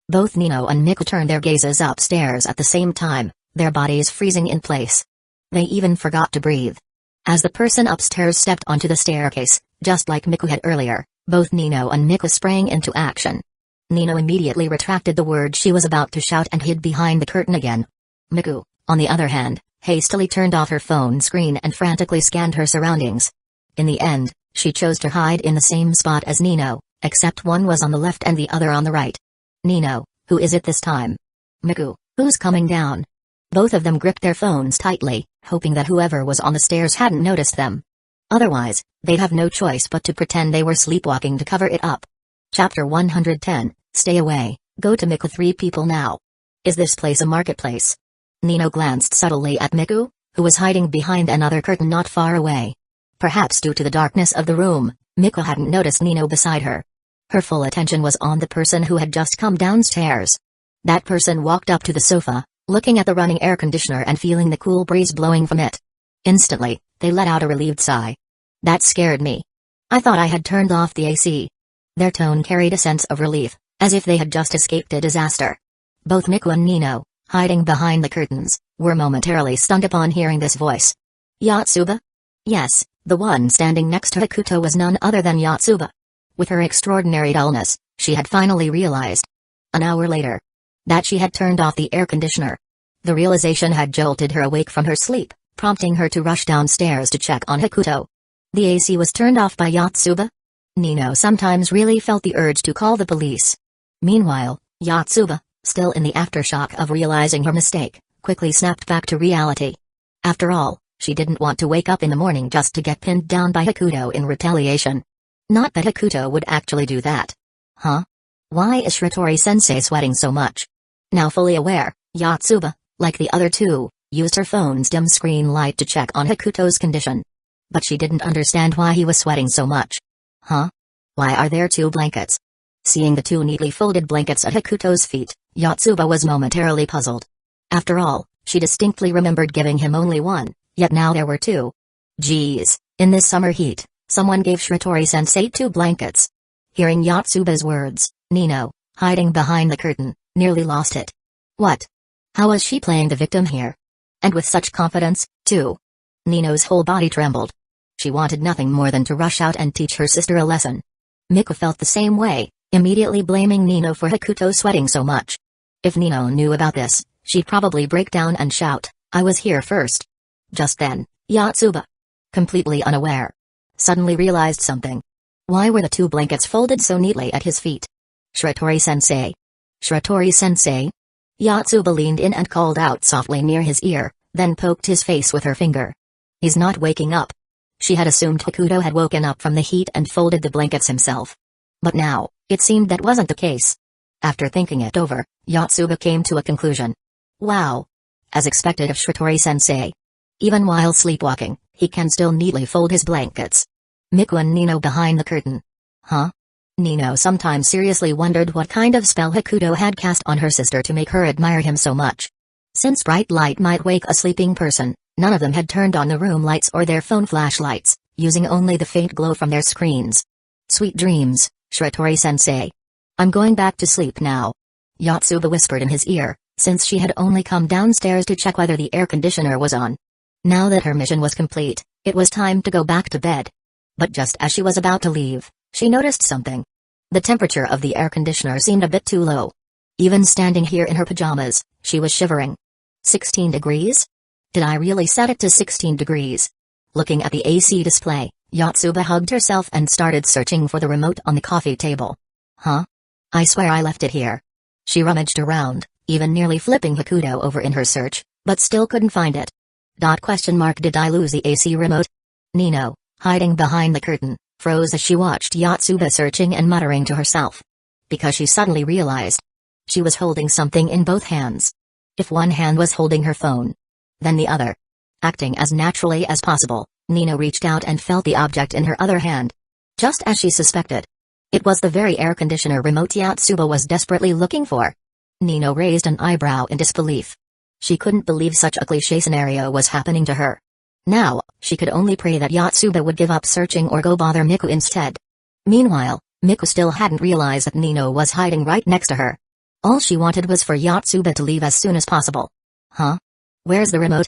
Both Nino and Miku turned their gazes upstairs at the same time, their bodies freezing in place. They even forgot to breathe. As the person upstairs stepped onto the staircase, just like Miku had earlier, both Nino and Miku sprang into action. Nino immediately retracted the words she was about to shout and hid behind the curtain again. Miku, on the other hand, hastily turned off her phone screen and frantically scanned her surroundings. In the end, she chose to hide in the same spot as Nino, except one was on the left and the other on the right. Nino, who is it this time? Miku, who's coming down? Both of them gripped their phones tightly, hoping that whoever was on the stairs hadn't noticed them. Otherwise, they'd have no choice but to pretend they were sleepwalking to cover it up. Chapter 110, Stay away, go to Miku. 3 people now. Is this place a marketplace? Nino glanced subtly at Miku, who was hiding behind another curtain not far away. Perhaps due to the darkness of the room, Miku hadn't noticed Nino beside her. Her full attention was on the person who had just come downstairs. That person walked up to the sofa, looking at the running air conditioner and feeling the cool breeze blowing from it. Instantly, they let out a relieved sigh. That scared me. I thought I had turned off the AC. Their tone carried a sense of relief, as if they had just escaped a disaster. Both Miku and Nino, hiding behind the curtains, were momentarily stunned upon hearing this voice. Yotsuba? Yes, the one standing next to Hakuto was none other than Yotsuba. With her extraordinary dullness, she had finally realized. An hour later. that she had turned off the air conditioner. The realization had jolted her awake from her sleep, prompting her to rush downstairs to check on Hakuto. The AC was turned off by Yotsuba? Nino sometimes really felt the urge to call the police. Meanwhile, Yotsuba, still in the aftershock of realizing her mistake, quickly snapped back to reality. After all, she didn't want to wake up in the morning just to get pinned down by Hakuto in retaliation. Not that Hakuto would actually do that. Huh? Why is Shiratori-sensei sweating so much? Now fully aware, Yotsuba, like the other two, used her phone's dim screen light to check on Hakuto's condition. But she didn't understand why he was sweating so much. Huh? Why are there two blankets? Seeing the two neatly folded blankets at Hakuto's feet, Yotsuba was momentarily puzzled. After all, she distinctly remembered giving him only one, yet now there were two. Geez, in this summer heat, someone gave Shiratori-sensei two blankets. Hearing Yotsuba's words, Nino, hiding behind the curtain, nearly lost it. What? How was she playing the victim here? And with such confidence, too? Nino's whole body trembled. She wanted nothing more than to rush out and teach her sister a lesson. Miku felt the same way, immediately blaming Nino for Hakuto sweating so much. If Nino knew about this, she'd probably break down and shout, "I was here first." Just then, Yotsuba, completely unaware, suddenly realized something. Why were the two blankets folded so neatly at his feet? Shiratori-sensei? Shiratori-sensei? Yotsuba leaned in and called out softly near his ear, then poked his face with her finger. He's not waking up. She had assumed Hakuto had woken up from the heat and folded the blankets himself. But now, it seemed that wasn't the case. After thinking it over, Yotsuba came to a conclusion. Wow! As expected of Shiratori-sensei. Even while sleepwalking, he can still neatly fold his blankets. Miku and Nino behind the curtain. Huh? Nino sometimes seriously wondered what kind of spell Hakuto had cast on her sister to make her admire him so much. Since bright light might wake a sleeping person, none of them had turned on the room lights or their phone flashlights, using only the faint glow from their screens. Sweet dreams, Shiratori-sensei. I'm going back to sleep now. Yotsuba whispered in his ear, since she had only come downstairs to check whether the air conditioner was on. Now that her mission was complete, it was time to go back to bed. But just as she was about to leave, she noticed something. The temperature of the air conditioner seemed a bit too low. Even standing here in her pajamas, she was shivering. 16 degrees? Did I really set it to 16 degrees? Looking at the AC display, Yotsuba hugged herself and started searching for the remote on the coffee table. Huh? I swear I left it here. She rummaged around, even nearly flipping Hakuto over in her search, but still couldn't find it. Did I lose the AC remote? Nino, hiding behind the curtain, froze as she watched Yotsuba searching and muttering to herself. Because she suddenly realized. She was holding something in both hands. If one hand was holding her phone, then the other. Acting as naturally as possible, Nino reached out and felt the object in her other hand. Just as she suspected. It was the very air conditioner remote Yotsuba was desperately looking for. Nino raised an eyebrow in disbelief. She couldn't believe such a cliché scenario was happening to her. Now, she could only pray that Yotsuba would give up searching or go bother Miku instead. Meanwhile, Miku still hadn't realized that Nino was hiding right next to her. All she wanted was for Yotsuba to leave as soon as possible. Huh? Where's the remote?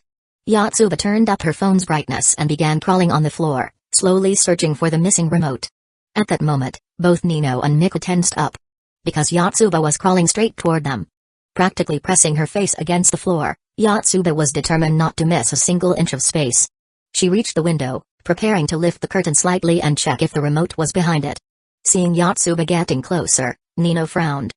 Yotsuba turned up her phone's brightness and began crawling on the floor, slowly searching for the missing remote. At that moment, both Nino and Miku tensed up. Because Yotsuba was crawling straight toward them. Practically pressing her face against the floor, Yotsuba was determined not to miss a single inch of space. She reached the window, preparing to lift the curtain slightly and check if the remote was behind it. Seeing Yotsuba getting closer, Nino frowned.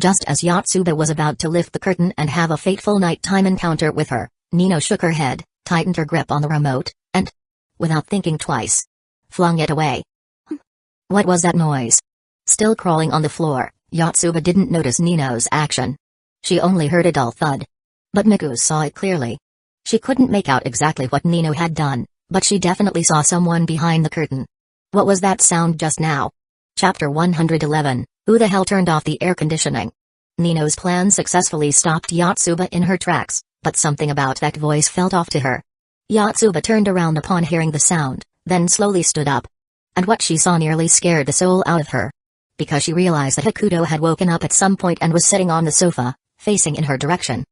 Just as Yotsuba was about to lift the curtain and have a fateful nighttime encounter with her, Nino shook her head, tightened her grip on the remote, and, without thinking twice, flung it away. What was that noise? Still crawling on the floor, Yotsuba didn't notice Nino's action. She only heard a dull thud. But Miku saw it clearly. She couldn't make out exactly what Nino had done, but she definitely saw someone behind the curtain. What was that sound just now? Chapter 111, Who the hell turned off the air conditioning? Nino's plan successfully stopped Yotsuba in her tracks, but something about that voice felt off to her. Yotsuba turned around upon hearing the sound, then slowly stood up. And what she saw nearly scared the soul out of her. Because she realized that Hakuto had woken up at some point and was sitting on the sofa, facing in her direction.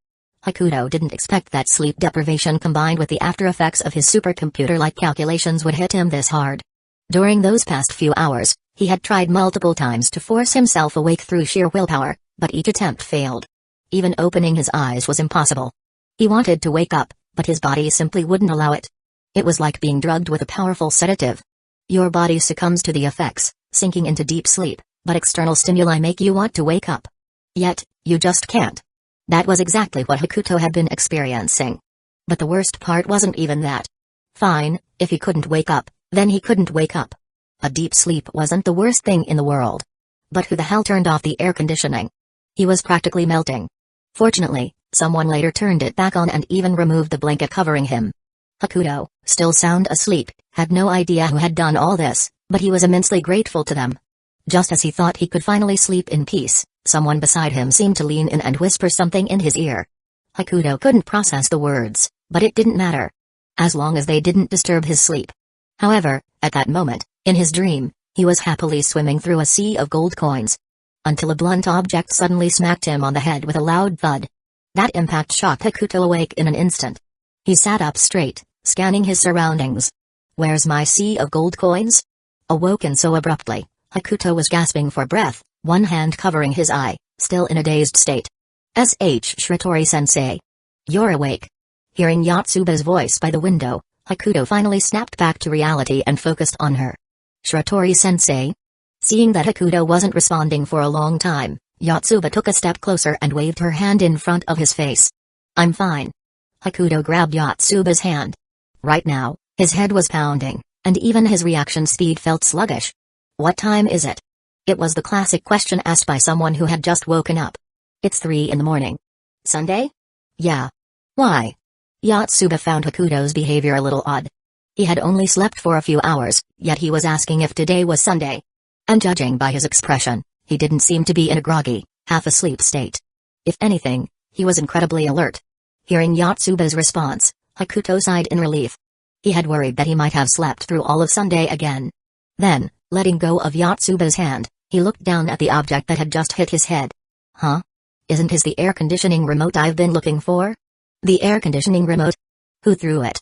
Hakuto didn't expect that sleep deprivation combined with the after effects of his supercomputer-like calculations would hit him this hard. During those past few hours, he had tried multiple times to force himself awake through sheer willpower, but each attempt failed. Even opening his eyes was impossible. He wanted to wake up, but his body simply wouldn't allow it. It was like being drugged with a powerful sedative. Your body succumbs to the effects, sinking into deep sleep, but external stimuli make you want to wake up. Yet, you just can't. That was exactly what Hakuto had been experiencing. But the worst part wasn't even that. Fine, if he couldn't wake up, then he couldn't wake up. A deep sleep wasn't the worst thing in the world. But who the hell turned off the air conditioning? He was practically melting. Fortunately, someone later turned it back on and even removed the blanket covering him. Hakuto, still sound asleep, had no idea who had done all this, but he was immensely grateful to them. Just as he thought he could finally sleep in peace, someone beside him seemed to lean in and whisper something in his ear. Hakuto couldn't process the words, but it didn't matter. As long as they didn't disturb his sleep. However, at that moment, in his dream, he was happily swimming through a sea of gold coins. Until a blunt object suddenly smacked him on the head with a loud thud. That impact shocked Hakuto awake in an instant. He sat up straight, scanning his surroundings. Where's my sea of gold coins? Awoken so abruptly, Hakuto was gasping for breath, one hand covering his eye, still in a dazed state. Shiratori-sensei. You're awake. Hearing Yotsuba's voice by the window, Hakuto finally snapped back to reality and focused on her. Shiratori-sensei? Seeing that Hakuto wasn't responding for a long time, Yotsuba took a step closer and waved her hand in front of his face. I'm fine. Hakuto grabbed Yotsuba's hand. Right now, his head was pounding, and even his reaction speed felt sluggish. What time is it? It was the classic question asked by someone who had just woken up. It's 3 in the morning. Sunday? Yeah. Why? Yotsuba found Hakuto's behavior a little odd. He had only slept for a few hours, yet he was asking if today was Sunday. And judging by his expression, he didn't seem to be in a groggy, half-asleep state. If anything, he was incredibly alert. Hearing Yotsuba's response, Hakuto sighed in relief. He had worried that he might have slept through all of Sunday again. Then, letting go of Yotsuba's hand, he looked down at the object that had just hit his head. Huh? Isn't his the air conditioning remote I've been looking for? The air conditioning remote? Who threw it?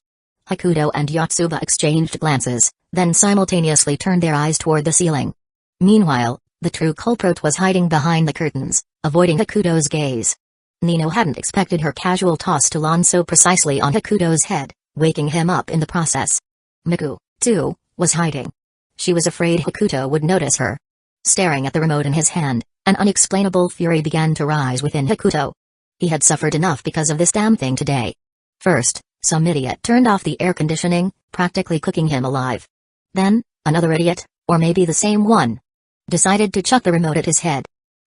Hakuto and Yotsuba exchanged glances, then simultaneously turned their eyes toward the ceiling. Meanwhile, the true culprit was hiding behind the curtains, avoiding Hakuto's gaze. Nino hadn't expected her casual toss to land so precisely on Hakuto's head, waking him up in the process. Miku, too, was hiding. She was afraid Hakuto would notice her. Staring at the remote in his hand, an unexplainable fury began to rise within Hakuto. He had suffered enough because of this damn thing today. First, some idiot turned off the air conditioning, practically cooking him alive. Then, another idiot, or maybe the same one, decided to chuck the remote at his head.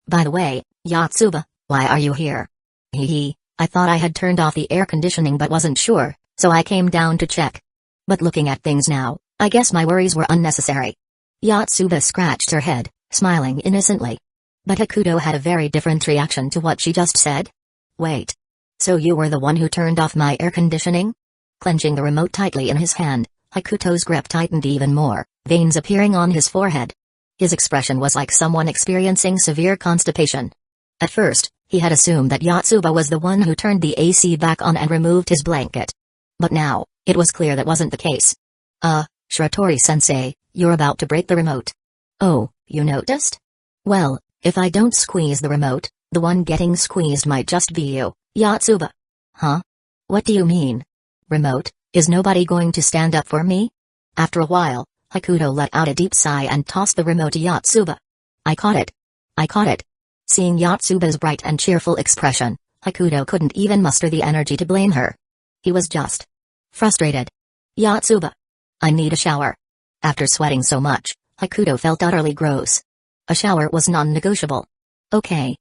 By the way, Yotsuba, why are you here? I thought I had turned off the air conditioning but wasn't sure, so I came down to check. But looking at things now, I guess my worries were unnecessary. Yotsuba scratched her head, smiling innocently. But Hakuto had a very different reaction to what she just said. Wait. So you were the one who turned off my air conditioning? Clenching the remote tightly in his hand, Hakuto's grip tightened even more, veins appearing on his forehead. His expression was like someone experiencing severe constipation. At first, he had assumed that Yotsuba was the one who turned the AC back on and removed his blanket. But now, it was clear that wasn't the case. Shiratori-sensei, you're about to break the remote. Oh, you noticed? Well, if I don't squeeze the remote, the one getting squeezed might just be you, Yotsuba. Huh? What do you mean? Remote, is nobody going to stand up for me? After a while, Hakuto let out a deep sigh and tossed the remote to Yotsuba. I caught it. I caught it. Seeing Yotsuba's bright and cheerful expression, Hakuto couldn't even muster the energy to blame her. He was just frustrated. Yotsuba. I need a shower. After sweating so much, Hakuto felt utterly gross. A shower was non-negotiable. Okay.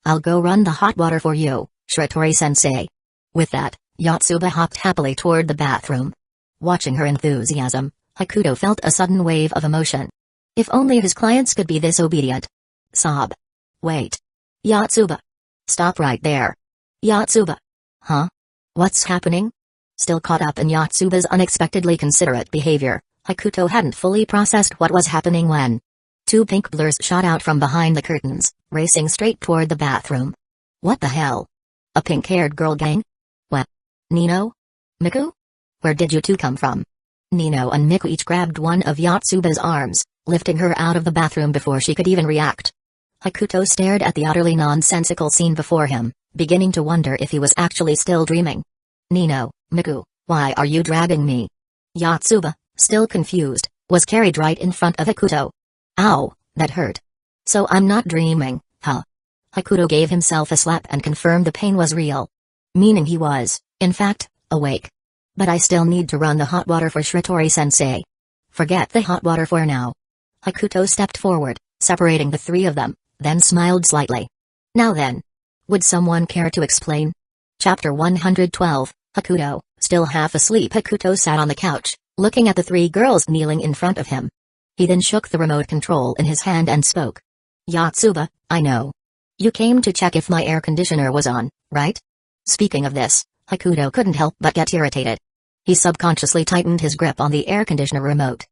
I'll go run the hot water for you, Shiratori-sensei. With that, Yotsuba hopped happily toward the bathroom. Watching her enthusiasm, Hakuto felt a sudden wave of emotion. If only his clients could be this obedient. Sob. Wait. Yotsuba. Stop right there. Yotsuba. Huh? What's happening? Still caught up in Yotsuba's unexpectedly considerate behavior, Hakuto hadn't fully processed what was happening when two pink blurs shot out from behind the curtains, racing straight toward the bathroom. What the hell? A pink-haired girl gang? What? Nino? Miku? Where did you two come from? Nino and Miku each grabbed one of Yotsuba's arms, lifting her out of the bathroom before she could even react. Hakuto stared at the utterly nonsensical scene before him, beginning to wonder if he was actually still dreaming. Nino, Miku, why are you dragging me? Yotsuba, still confused, was carried right in front of Hakuto. Ow, that hurt. So I'm not dreaming, huh? Hakuto gave himself a slap and confirmed the pain was real. Meaning he was, in fact, awake. But I still need to run the hot water for Shiratori-sensei. Forget the hot water for now. Hakuto stepped forward, separating the three of them, then smiled slightly. Now then. Would someone care to explain? Chapter 112, Hakuto, still half asleep. Hakuto sat on the couch, looking at the three girls kneeling in front of him. He then shook the remote control in his hand and spoke. Yotsuba, I know. You came to check if my air conditioner was on, right? Speaking of this, Hakuto couldn't help but get irritated. He subconsciously tightened his grip on the air conditioner remote.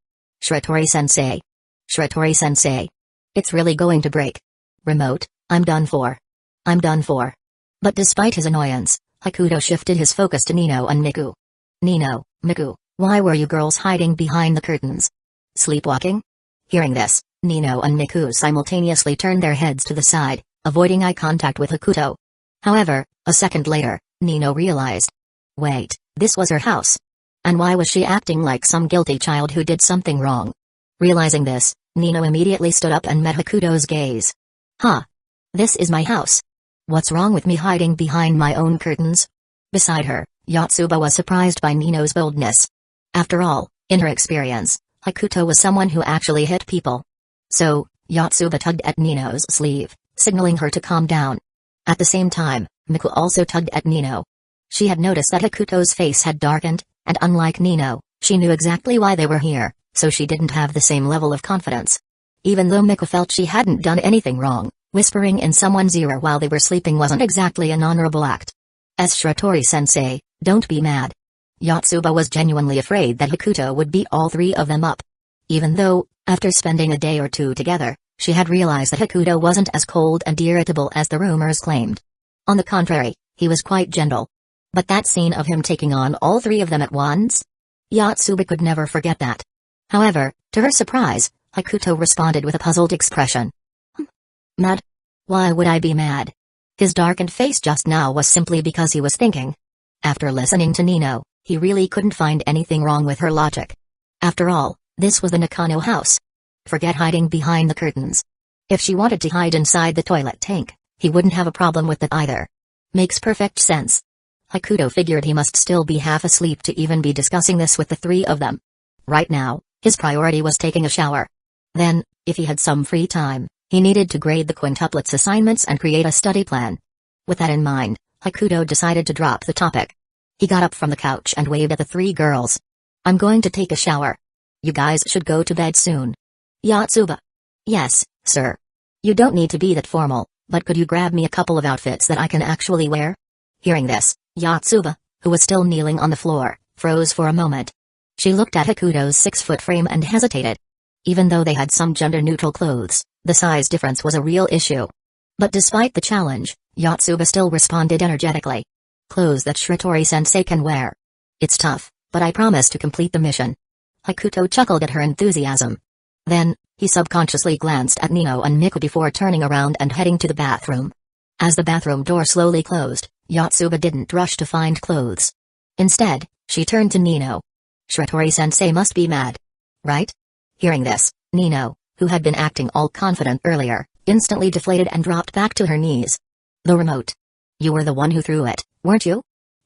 Shiratori-sensei. Shiratori-sensei. It's really going to break. Remote, I'm done for. I'm done for. But despite his annoyance, Hakuto shifted his focus to Nino and Miku. Nino, Miku, why were you girls hiding behind the curtains? Sleepwalking? Hearing this, Nino and Miku simultaneously turned their heads to the side, avoiding eye contact with Hakuto. However, a second later, Nino realized. Wait, this was her house. And why was she acting like some guilty child who did something wrong? Realizing this, Nino immediately stood up and met Hakuto's gaze. Huh? This is my house. What's wrong with me hiding behind my own curtains? Beside her, Yotsuba was surprised by Nino's boldness. After all, in her experience, Hakuto was someone who actually hit people. So, Yotsuba tugged at Nino's sleeve, signaling her to calm down. At the same time, Miku also tugged at Nino. She had noticed that Hakuto's face had darkened, and unlike Nino, she knew exactly why they were here, so she didn't have the same level of confidence. Even though Miku felt she hadn't done anything wrong, whispering in someone's ear while they were sleeping wasn't exactly an honorable act. As Shiratori-sensei, don't be mad. Yotsuba was genuinely afraid that Hakuto would beat all three of them up. Even though, after spending a day or two together, she had realized that Hakuto wasn't as cold and irritable as the rumors claimed. On the contrary, he was quite gentle. But that scene of him taking on all three of them at once? Yotsuba could never forget that. However, to her surprise, Hakuto responded with a puzzled expression. Mad? Why would I be mad? His darkened face just now was simply because he was thinking. After listening to Nino, he really couldn't find anything wrong with her logic. After all, this was the Nakano house. Forget hiding behind the curtains. If she wanted to hide inside the toilet tank, he wouldn't have a problem with that either. Makes perfect sense. Hakuto figured he must still be half asleep to even be discussing this with the three of them. Right now, his priority was taking a shower. Then, if he had some free time, he needed to grade the quintuplets assignments and create a study plan. With that in mind, Hakuto decided to drop the topic. He got up from the couch and waved at the three girls. I'm going to take a shower. You guys should go to bed soon. Yotsuba. Yes, sir. You don't need to be that formal, but could you grab me a couple of outfits that I can actually wear? Hearing this, Yotsuba, who was still kneeling on the floor, froze for a moment. She looked at Hakuto's 6-foot frame and hesitated. Even though they had some gender-neutral clothes, the size difference was a real issue. But despite the challenge, Yotsuba still responded energetically. Clothes that Shiratori-sensei can wear. It's tough, but I promise to complete the mission. Hakuto chuckled at her enthusiasm. Then, he subconsciously glanced at Nino and Miku before turning around and heading to the bathroom. As the bathroom door slowly closed, Yotsuba didn't rush to find clothes. Instead, she turned to Nino. Shiratori-sensei must be mad. Right? Hearing this, Nino, who had been acting all confident earlier, instantly deflated and dropped back to her knees. The remote. You were the one who threw it, weren't you?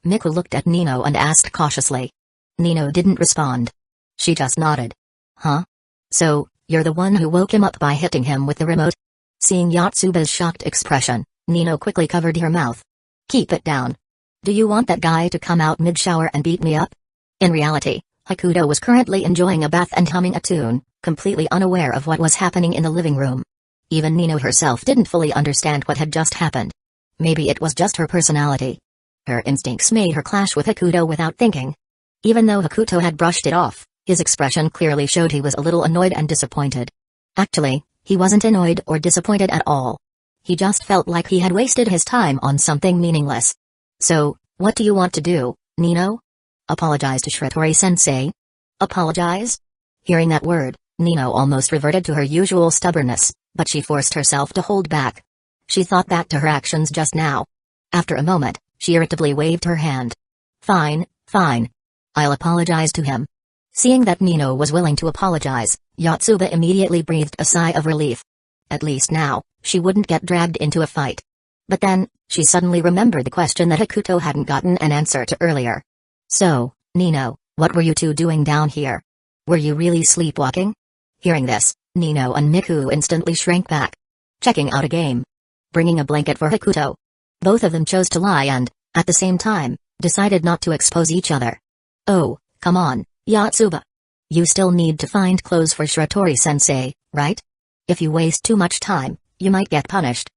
Miku looked at Nino and asked cautiously. Nino didn't respond. She just nodded. Huh? So, you're the one who woke him up by hitting him with the remote? Seeing Yotsuba's shocked expression, Nino quickly covered her mouth. Keep it down. Do you want that guy to come out mid-shower and beat me up? In reality, Hakuto was currently enjoying a bath and humming a tune, completely unaware of what was happening in the living room. Even Nino herself didn't fully understand what had just happened. Maybe it was just her personality. Her instincts made her clash with Hakuto without thinking. Even though Hakuto had brushed it off, his expression clearly showed he was a little annoyed and disappointed. Actually, he wasn't annoyed or disappointed at all. He just felt like he had wasted his time on something meaningless. So, what do you want to do, Nino? Apologize to Shiratori-sensei? Apologize? Hearing that word, Nino almost reverted to her usual stubbornness, but she forced herself to hold back. She thought back to her actions just now. After a moment, she irritably waved her hand. Fine, fine. I'll apologize to him. Seeing that Nino was willing to apologize, Yotsuba immediately breathed a sigh of relief. At least now, she wouldn't get dragged into a fight. But then, she suddenly remembered the question that Hakuto hadn't gotten an answer to earlier. So, Nino, what were you two doing down here? Were you really sleepwalking? Hearing this, Nino and Miku instantly shrank back. Checking out a game. Bringing a blanket for Hakuto. Both of them chose to lie and, at the same time, decided not to expose each other. Oh, come on, Yotsuba. You still need to find clothes for Shiratori-sensei, right? If you waste too much time, you might get punished.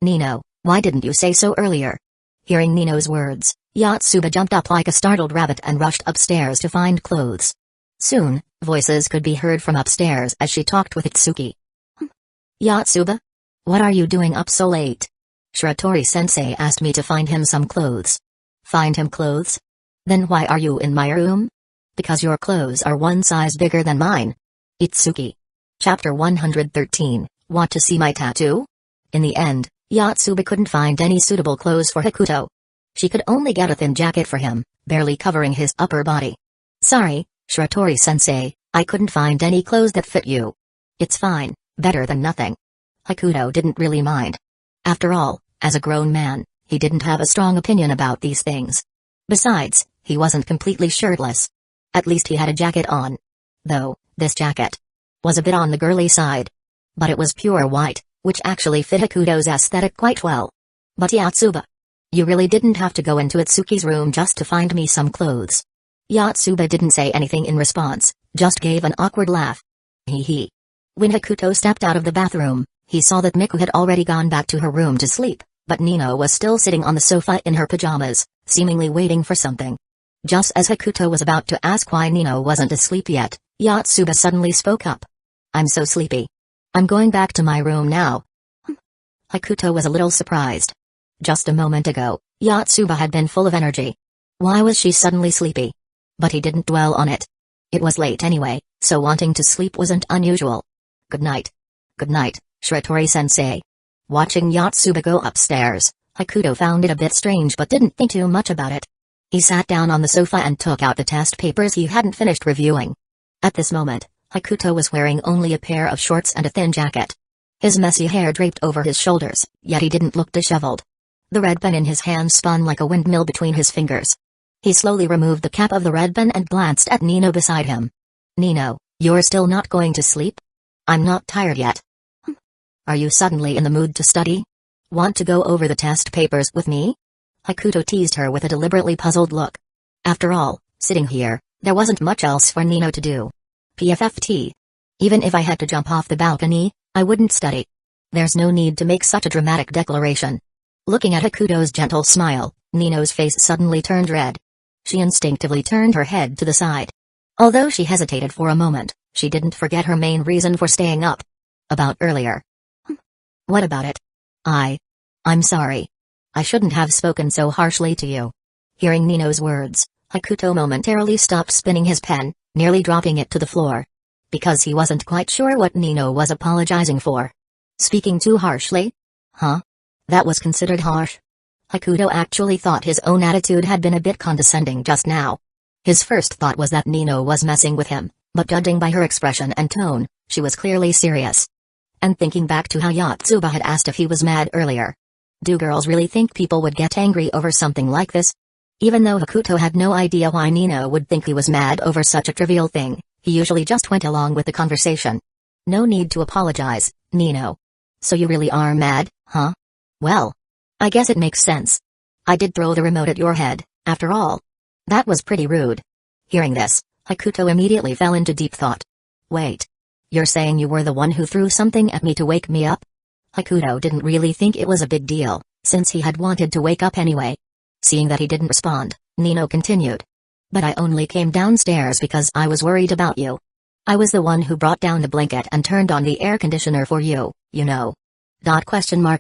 Nino, why didn't you say so earlier? Hearing Nino's words, Yotsuba jumped up like a startled rabbit and rushed upstairs to find clothes. Soon, voices could be heard from upstairs as she talked with Itsuki. Yotsuba? What are you doing up so late? Shiratori-sensei asked me to find him some clothes. Find him clothes? Then why are you in my room? Because your clothes are one size bigger than mine. Itsuki. Chapter 113, Want to see my tattoo? In the end, Yotsuba couldn't find any suitable clothes for Hakuto. She could only get a thin jacket for him, barely covering his upper body. Sorry, Shiratori-sensei, I couldn't find any clothes that fit you. It's fine, better than nothing. Hakuto didn't really mind. After all, as a grown man, he didn't have a strong opinion about these things. Besides, he wasn't completely shirtless. At least he had a jacket on. Though, this jacket was a bit on the girly side. But it was pure white, which actually fit Hakuto's aesthetic quite well. But Yotsuba, you really didn't have to go into Itsuki's room just to find me some clothes. Yotsuba didn't say anything in response, just gave an awkward laugh. Hee hee. When Hakuto stepped out of the bathroom, he saw that Miku had already gone back to her room to sleep, but Nino was still sitting on the sofa in her pajamas, seemingly waiting for something. Just as Hakuto was about to ask why Nino wasn't asleep yet, Yotsuba suddenly spoke up. I'm so sleepy. I'm going back to my room now. Hakuto was a little surprised. Just a moment ago, Yotsuba had been full of energy. Why was she suddenly sleepy? But he didn't dwell on it. It was late anyway, so wanting to sleep wasn't unusual. Good night. Good night, Shiratori-sensei. Watching Yotsuba go upstairs, Hakuto found it a bit strange but didn't think too much about it. He sat down on the sofa and took out the test papers he hadn't finished reviewing. At this moment, Hakuto was wearing only a pair of shorts and a thin jacket. His messy hair draped over his shoulders, yet he didn't look disheveled. The red pen in his hand spun like a windmill between his fingers. He slowly removed the cap of the red pen and glanced at Nino beside him. Nino, you're still not going to sleep? I'm not tired yet. Are you suddenly in the mood to study? Want to go over the test papers with me? Hakuto teased her with a deliberately puzzled look. After all, sitting here, there wasn't much else for Nino to do. PFFT. Even if I had to jump off the balcony, I wouldn't study. There's no need to make such a dramatic declaration. Looking at Hakuto's gentle smile, Nino's face suddenly turned red. She instinctively turned her head to the side. Although she hesitated for a moment, she didn't forget her main reason for staying up. About earlier. What about it? I'm sorry. I shouldn't have spoken so harshly to you. Hearing Nino's words, Hakuto momentarily stopped spinning his pen, nearly dropping it to the floor. Because he wasn't quite sure what Nino was apologizing for. Speaking too harshly? Huh? That was considered harsh? Hakuto actually thought his own attitude had been a bit condescending just now. His first thought was that Nino was messing with him, but judging by her expression and tone, she was clearly serious. And thinking back to how Yotsuba had asked if he was mad earlier. Do girls really think people would get angry over something like this? Even though Hakuto had no idea why Nino would think he was mad over such a trivial thing, he usually just went along with the conversation. No need to apologize, Nino. So you really are mad, huh? Well, I guess it makes sense. I did throw the remote at your head, after all. That was pretty rude. Hearing this, Hakuto immediately fell into deep thought. Wait. You're saying you were the one who threw something at me to wake me up? Hakuto didn't really think it was a big deal, since he had wanted to wake up anyway. Seeing that he didn't respond, Nino continued. But I only came downstairs because I was worried about you. I was the one who brought down the blanket and turned on the air conditioner for you, you know.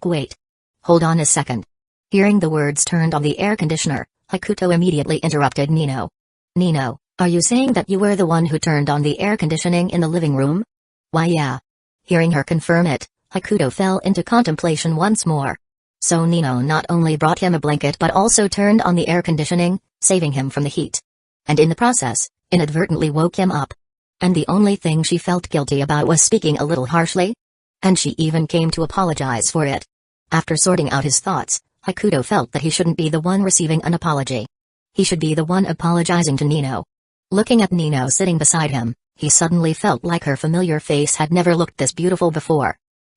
Wait. Hold on a second. Hearing the words turned on the air conditioner, Hakuto immediately interrupted Nino. Nino, are you saying that you were the one who turned on the air conditioning in the living room? Why yeah. Hearing her confirm it, Hakuto fell into contemplation once more. So Nino not only brought him a blanket but also turned on the air conditioning, saving him from the heat. And in the process, inadvertently woke him up. And the only thing she felt guilty about was speaking a little harshly. And she even came to apologize for it. After sorting out his thoughts, Hakuto felt that he shouldn't be the one receiving an apology. He should be the one apologizing to Nino. Looking at Nino sitting beside him, he suddenly felt like her familiar face had never looked this beautiful before.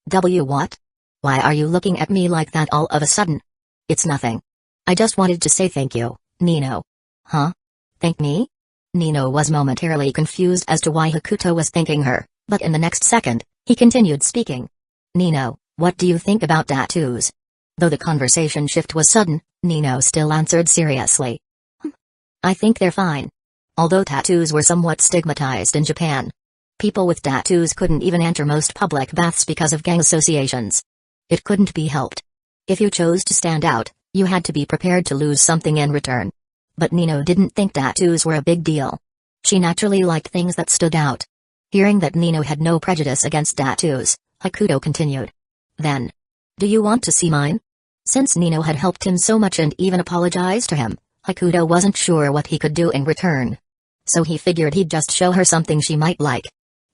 What? Why are you looking at me like that all of a sudden? It's nothing. I just wanted to say thank you, Nino. Huh? Thank me? Nino was momentarily confused as to why Hakuto was thanking her, but in the next second, he continued speaking. Nino, what do you think about tattoos? Though the conversation shift was sudden, Nino still answered seriously. I think they're fine. Although tattoos were somewhat stigmatized in Japan. People with tattoos couldn't even enter most public baths because of gang associations. It couldn't be helped. If you chose to stand out, you had to be prepared to lose something in return. But Nino didn't think tattoos were a big deal. She naturally liked things that stood out. Hearing that Nino had no prejudice against tattoos, Hakuto continued. Then. Do you want to see mine? Since Nino had helped him so much and even apologized to him, Hakuto wasn't sure what he could do in return. So he figured he'd just show her something she might like.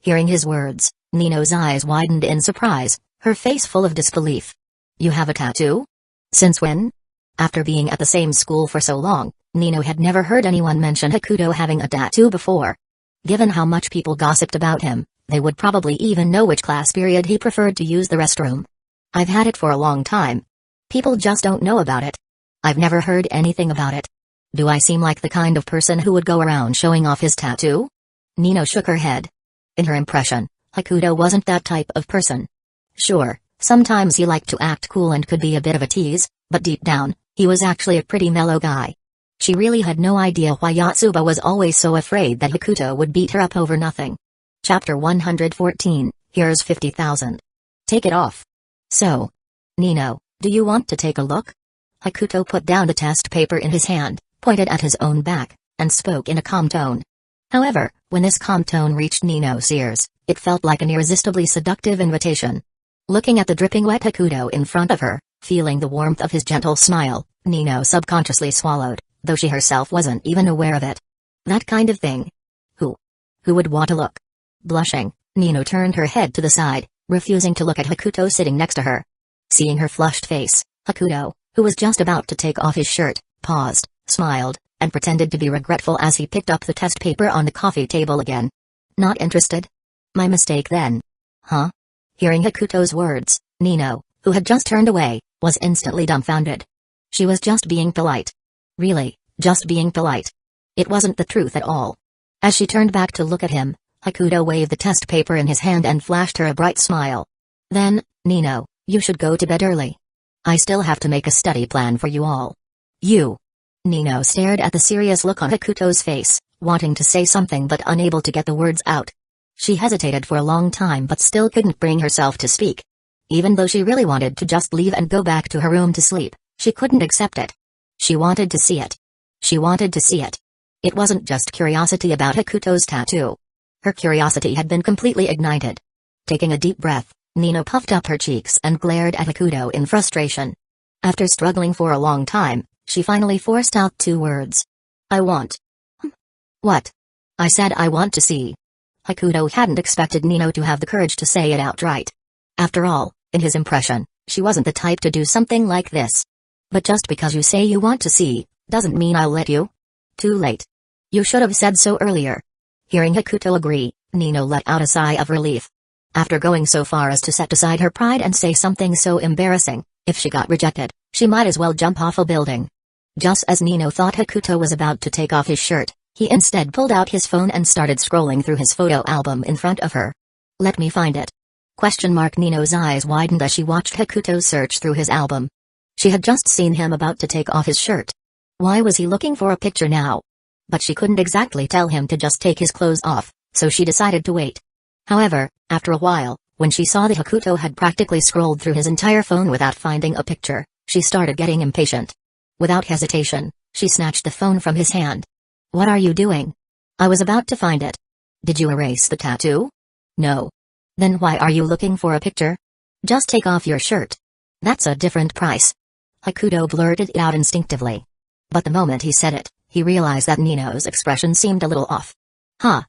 Hearing his words, Nino's eyes widened in surprise, her face full of disbelief. You have a tattoo? Since when? After being at the same school for so long, Nino had never heard anyone mention Hakuto having a tattoo before. Given how much people gossiped about him, they would probably even know which class period he preferred to use the restroom. I've had it for a long time. People just don't know about it. I've never heard anything about it. Do I seem like the kind of person who would go around showing off his tattoo? Nino shook her head. In her impression, Hakuto wasn't that type of person. Sure, sometimes he liked to act cool and could be a bit of a tease, but deep down, he was actually a pretty mellow guy. She really had no idea why Yotsuba was always so afraid that Hakuto would beat her up over nothing. Chapter 114, Here's 50,000. Take it off. So. Nino, do you want to take a look? Hakuto put down the test paper in his hand, pointed at his own back, and spoke in a calm tone. However, when this calm tone reached Nino's ears, it felt like an irresistibly seductive invitation. Looking at the dripping wet Hakuto in front of her, feeling the warmth of his gentle smile, Nino subconsciously swallowed, though she herself wasn't even aware of it. That kind of thing. Who would want to look? Blushing, Nino turned her head to the side, refusing to look at Hakuto sitting next to her. Seeing her flushed face, Hakuto, who was just about to take off his shirt, paused, smiled, and pretended to be regretful as he picked up the test paper on the coffee table again. Not interested? My mistake then. Huh? Hearing Hakuto's words, Nino, who had just turned away, was instantly dumbfounded. She was just being polite. Really, just being polite. It wasn't the truth at all. As she turned back to look at him, Hakuto waved the test paper in his hand and flashed her a bright smile. Then, Nino, you should go to bed early. I still have to make a study plan for you all. You. Nino stared at the serious look on Hakuto's face, wanting to say something but unable to get the words out. She hesitated for a long time but still couldn't bring herself to speak. Even though she really wanted to just leave and go back to her room to sleep, she couldn't accept it. She wanted to see it. She wanted to see it. It wasn't just curiosity about Hakuto's tattoo. Her curiosity had been completely ignited. Taking a deep breath, Nino puffed up her cheeks and glared at Hakuto in frustration. After struggling for a long time, she finally forced out 2 words. I want. What? I said I want to see. Hakuto hadn't expected Nino to have the courage to say it outright. After all, in his impression, she wasn't the type to do something like this. But just because you say you want to see, doesn't mean I'll let you. Too late. You should have said so earlier. Hearing Hakuto agree, Nino let out a sigh of relief. After going so far as to set aside her pride and say something so embarrassing, if she got rejected, she might as well jump off a building. Just as Nino thought Hakuto was about to take off his shirt, he instead pulled out his phone and started scrolling through his photo album in front of her. Let me find it. Nino's eyes widened as she watched Hakuto search through his album. She had just seen him about to take off his shirt. Why was he looking for a picture now? But she couldn't exactly tell him to just take his clothes off, so she decided to wait. However, after a while, when she saw that Hakuto had practically scrolled through his entire phone without finding a picture, she started getting impatient. Without hesitation, she snatched the phone from his hand. What are you doing? I was about to find it. Did you erase the tattoo? No. Then why are you looking for a picture? Just take off your shirt. That's a different price. Hakuto blurted it out instinctively. But the moment he said it, he realized that Nino's expression seemed a little off. Huh?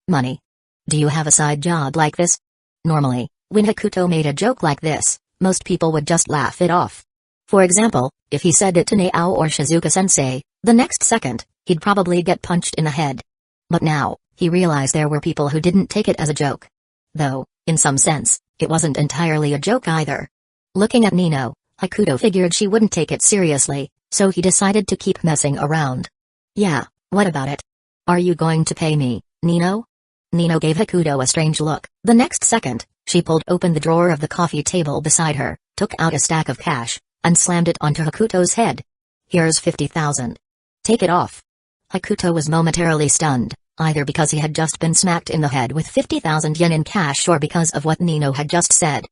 Money? Do you have a side job like this? Normally, when Hakuto made a joke like this, most people would just laugh it off. For example, if he said it to Naao or Shizuka-sensei, the next second, he'd probably get punched in the head. But now, he realized there were people who didn't take it as a joke. Though, in some sense, it wasn't entirely a joke either. Looking at Nino, Hakuto figured she wouldn't take it seriously, so he decided to keep messing around. Yeah, what about it? Are you going to pay me, Nino? Nino gave Hakuto a strange look. The next second, she pulled open the drawer of the coffee table beside her, took out a stack of cash, and slammed it onto Hakuto's head. Here's 50,000. Take it off. Hakuto was momentarily stunned, either because he had just been smacked in the head with 50,000 yen in cash or because of what Nino had just said.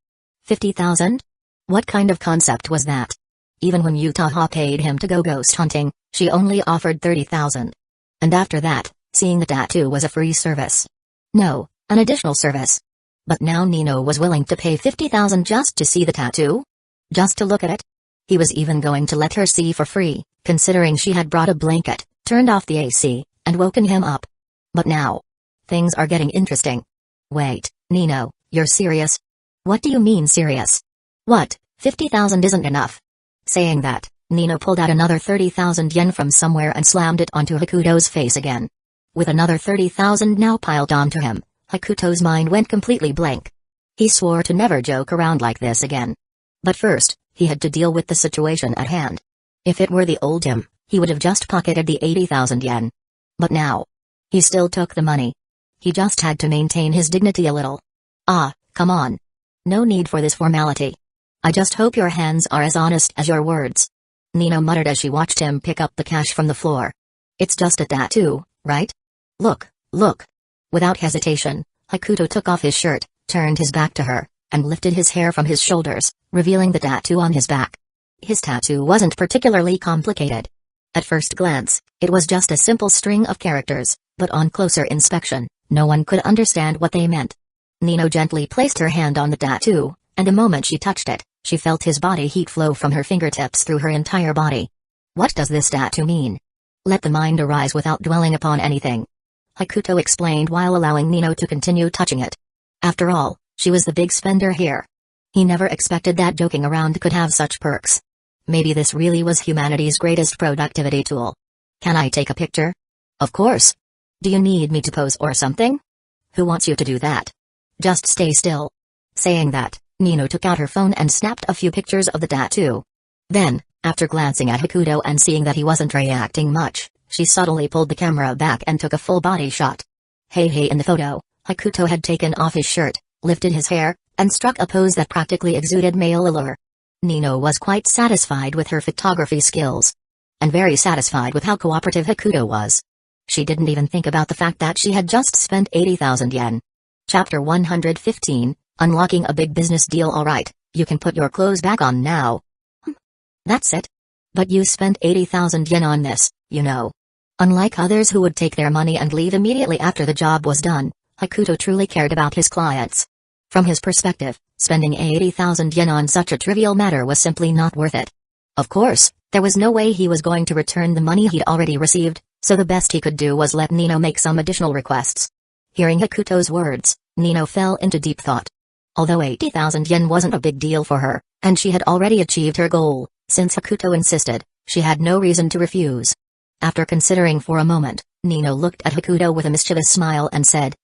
50,000? What kind of concept was that? Even when Utaha paid him to go ghost hunting, she only offered 30,000. And after that, seeing the tattoo was a free service. No, an additional service. But now Nino was willing to pay 50,000 just to see the tattoo? Just to look at it? He was even going to let her see for free, considering she had brought a blanket, turned off the AC, and woken him up. But now, things are getting interesting. Wait, Nino, you're serious? What do you mean serious? What, 50,000 isn't enough? Saying that, Nino pulled out another 30,000 yen from somewhere and slammed it onto Hakuto's face again. With another 30,000 now piled onto him, Hakuto's mind went completely blank. He swore to never joke around like this again. But first, he had to deal with the situation at hand. If it were the old him, he would have just pocketed the 80,000 yen. But now, he still took the money. He just had to maintain his dignity a little. Ah, come on. No need for this formality. I just hope your hands are as honest as your words. Nino muttered as she watched him pick up the cash from the floor. It's just a tattoo, right? Look, look. Without hesitation, Hakuto took off his shirt, turned his back to her, and lifted his hair from his shoulders, revealing the tattoo on his back. His tattoo wasn't particularly complicated. At first glance, it was just a simple string of characters, but on closer inspection, no one could understand what they meant. Nino gently placed her hand on the tattoo, and the moment she touched it, she felt his body heat flow from her fingertips through her entire body. What does this tattoo mean? Let the mind arise without dwelling upon anything. Hakuto explained while allowing Nino to continue touching it. After all, she was the big spender here. He never expected that joking around could have such perks. Maybe this really was humanity's greatest productivity tool. Can I take a picture? Of course. Do you need me to pose or something? Who wants you to do that? Just stay still. Saying that, Nino took out her phone and snapped a few pictures of the tattoo. Then, after glancing at Hakuto and seeing that he wasn't reacting much, she subtly pulled the camera back and took a full body shot. Hey in the photo, Hakuto had taken off his shirt, lifted his hair, and struck a pose that practically exuded male allure. Nino was quite satisfied with her photography skills. And very satisfied with how cooperative Hakuto was. She didn't even think about the fact that she had just spent 80,000 yen. Chapter 115, Unlocking a Big Business Deal. Alright, you can put your clothes back on now. That's it? But you spent 80,000 yen on this, you know. Unlike others who would take their money and leave immediately after the job was done, Hakuto truly cared about his clients. From his perspective, spending 80,000 yen on such a trivial matter was simply not worth it. Of course, there was no way he was going to return the money he'd already received, so the best he could do was let Nino make some additional requests. Hearing Hakuto's words, Nino fell into deep thought. Although 80,000 yen wasn't a big deal for her, and she had already achieved her goal, since Hakuto insisted, she had no reason to refuse. After considering for a moment, Nino looked at Hakuto with a mischievous smile and said,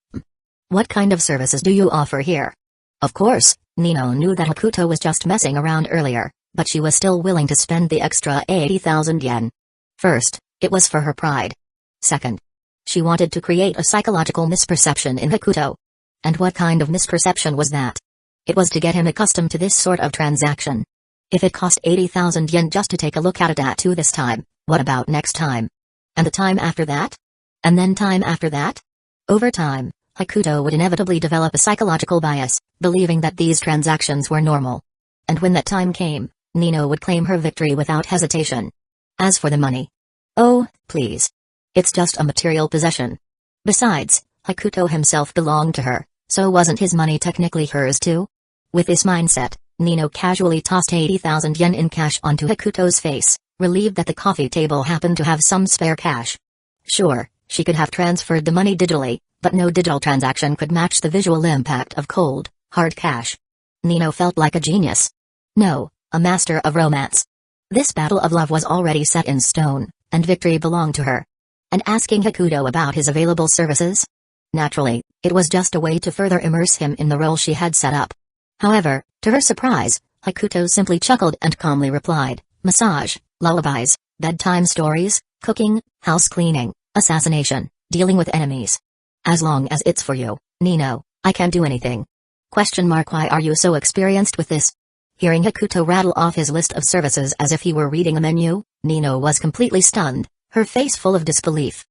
"What kind of services do you offer here?" Of course, Nino knew that Hakuto was just messing around earlier, but she was still willing to spend the extra 80,000 yen. First, it was for her pride. Second, she wanted to create a psychological misperception in Hakuto. And what kind of misperception was that? It was to get him accustomed to this sort of transaction. If it cost 80,000 yen just to take a look at a tattoo this time, what about next time? And the time after that? And then time after that? Over time, Hakuto would inevitably develop a psychological bias, believing that these transactions were normal. And when that time came, Nino would claim her victory without hesitation. As for the money, oh, please. It's just a material possession. Besides, Hakuto himself belonged to her, so wasn't his money technically hers too? With this mindset, Nino casually tossed 80,000 yen in cash onto Hakuto's face, relieved that the coffee table happened to have some spare cash. Sure, she could have transferred the money digitally, but no digital transaction could match the visual impact of cold, hard cash. Nino felt like a genius. No, a master of romance. This battle of love was already set in stone, and victory belonged to her. And asking Hakuto about his available services? Naturally, it was just a way to further immerse him in the role she had set up. However, to her surprise, Hakuto simply chuckled and calmly replied, massage, lullabies, bedtime stories, cooking, house cleaning, assassination, dealing with enemies. As long as it's for you, Nino, I can do anything. Why are you so experienced with this? Hearing Hakuto rattle off his list of services as if he were reading a menu, Nino was completely stunned, her face full of disbelief.